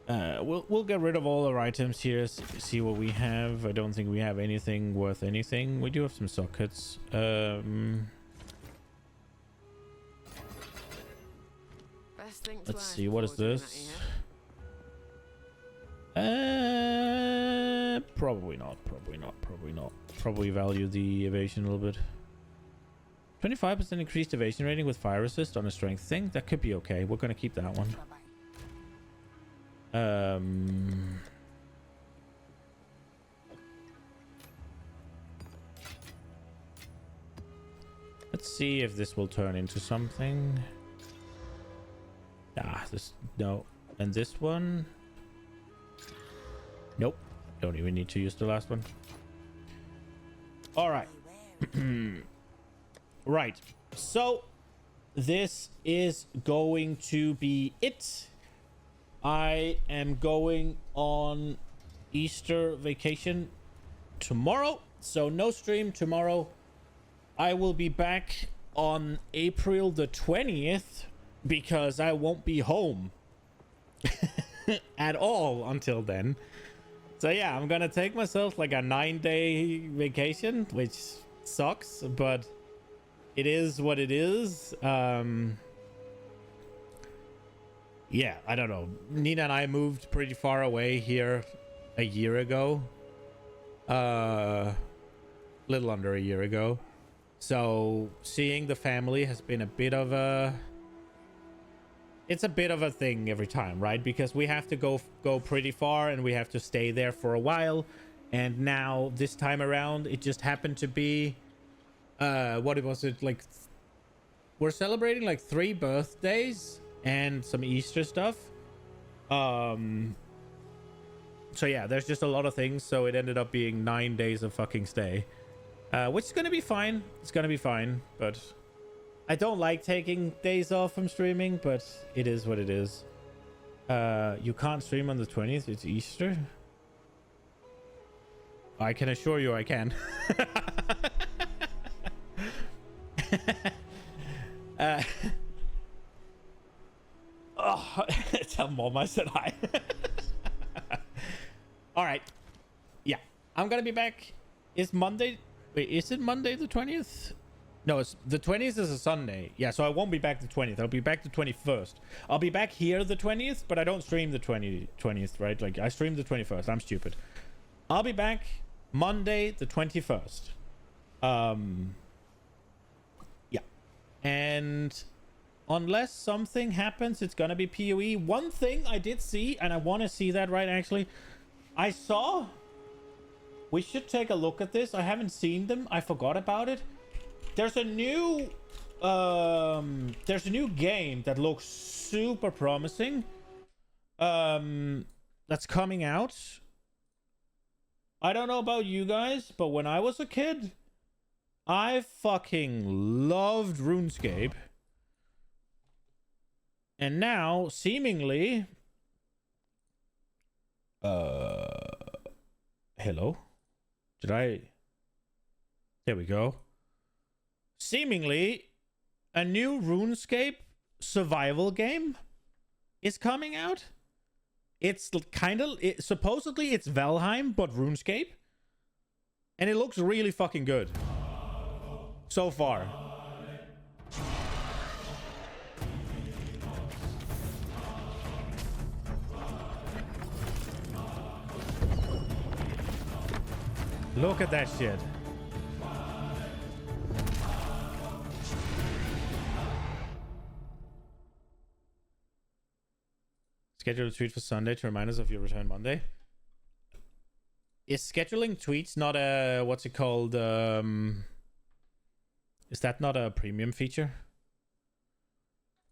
S1: we'll get rid of all our items here. See what we have. I don't think we have anything worth anything. We do have some sockets. Let's see, what is this? Probably not. Probably value the evasion a little bit. 25% increased evasion rating with fire resist on a strength thing. That could be okay. We're gonna keep that one. Let's see if this will turn into something. No. And this one? Nope. Don't even need to use the last one. All right. Right. So this is going to be it. I am going on Easter vacation tomorrow, so no stream tomorrow. I will be back on April the 20th because I won't be home at all until then. So yeah, I'm gonna take myself like a 9-day vacation, which sucks, but it is what it is. Yeah, I don't know. Nina and I moved pretty far away here a year ago. Little under a year ago. So seeing the family has been a bit of a... It's a bit of a thing every time, right? Because we have to go pretty far and we have to stay there for a while. And now this time around, it just happened to be... what was it? Like... We're celebrating like 3 birthdays and some Easter stuff. So yeah, there's just a lot of things. So it ended up being 9 days of fucking stay. Which is gonna be fine. It's gonna be fine, but... I don't like taking days off from streaming, but it is what it is. You can't stream on the 20th. It's Easter. I can assure you I can. Oh, tell Mom I said hi. All right. Yeah, I'm gonna be back. Is Monday? Wait, is it Monday the 20th? No, it's the 20th is a Sunday. Yeah, so I won't be back the 20th. I'll be back the 21st. I'll be back here the 20th, but I don't stream the 20th, right? Like, I stream the 21st. I'm stupid. I'll be back Monday the 21st. Yeah. And unless something happens, it's gonna be PoE. One thing I did see, and I want to see that, right, actually. I saw... We should take a look at this. I haven't seen them. I forgot about it. There's a new game that looks super promising. That's coming out. I don't know about you guys, but when I was a kid, I fucking loved RuneScape. And now, seemingly... Hello? Did I... There we go. Seemingly, a new RuneScape survival game is coming out. It's kind of... supposedly, it's Valheim, but RuneScape. And it looks really fucking good. So far. Look at that shit. Schedule a tweet for Sunday to remind us of your return Monday. Is scheduling tweets not a... What's it called? Is that not a premium feature?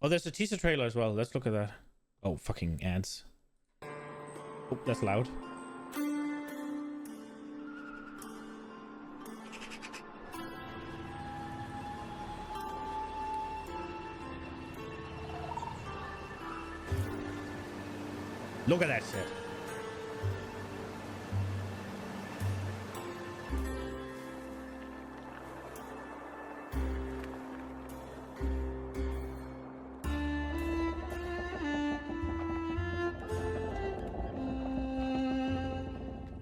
S1: Oh, there's a teaser trailer as well. Let's look at that. Oh, fucking ads. Oh, that's loud. Look at that shit.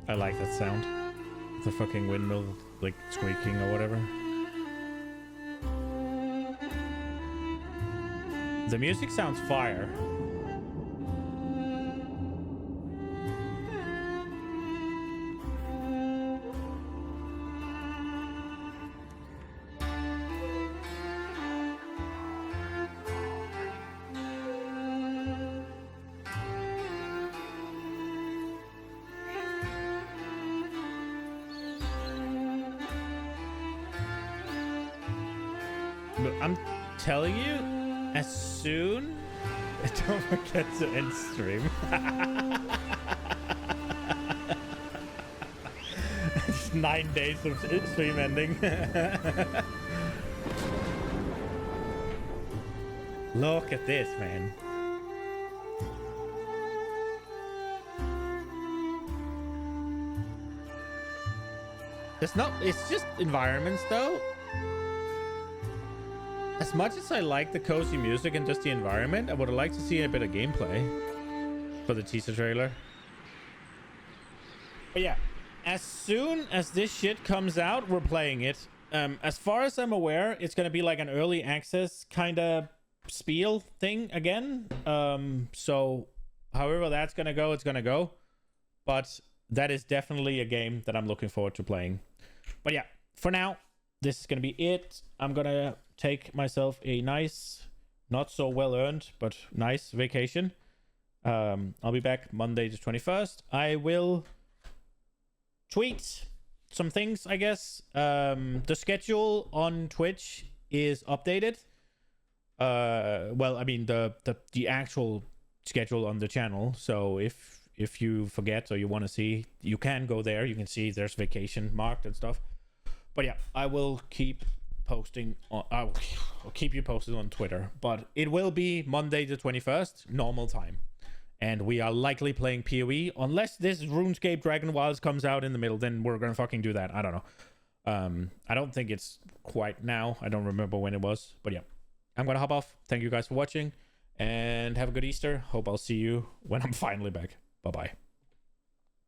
S1: I like that sound. The fucking windmill, like, squeaking or whatever. The music sounds fire. But I'm telling you, as soon... Don't forget to end stream. Just 9 days of stream ending. Look at this, man. It's just environments though. As much as I like the cozy music and just the environment, I would like to see a bit of gameplay for the teaser trailer. But yeah, as soon as this shit comes out, we're playing it. As far as I'm aware, it's gonna be like an early access kind of spiel thing again. So however that's gonna go, it's gonna go. But that is definitely a game that I'm looking forward to playing. But yeah, for now, this is gonna be it. I'm gonna take myself a nice, not so well earned, but nice vacation. I'll be back Monday the 21st. I will tweet some things, I guess. The schedule on Twitch is updated. Well, I mean the actual schedule on the channel. So if you forget or you want to see, you can go there. You can see there's vacation marked and stuff. But yeah, I will keep posting on, I'll keep you posted on Twitter, but it will be Monday the 21st, normal time, and we are likely playing PoE unless this RuneScape Dragon Wilds comes out in the middle. Then we're gonna fucking do that. I don't know. I don't think it's quite now. I don't remember when it was, but yeah, I'm gonna hop off. Thank you guys for watching, and have a good Easter. Hope I'll see you when I'm finally back. Bye bye.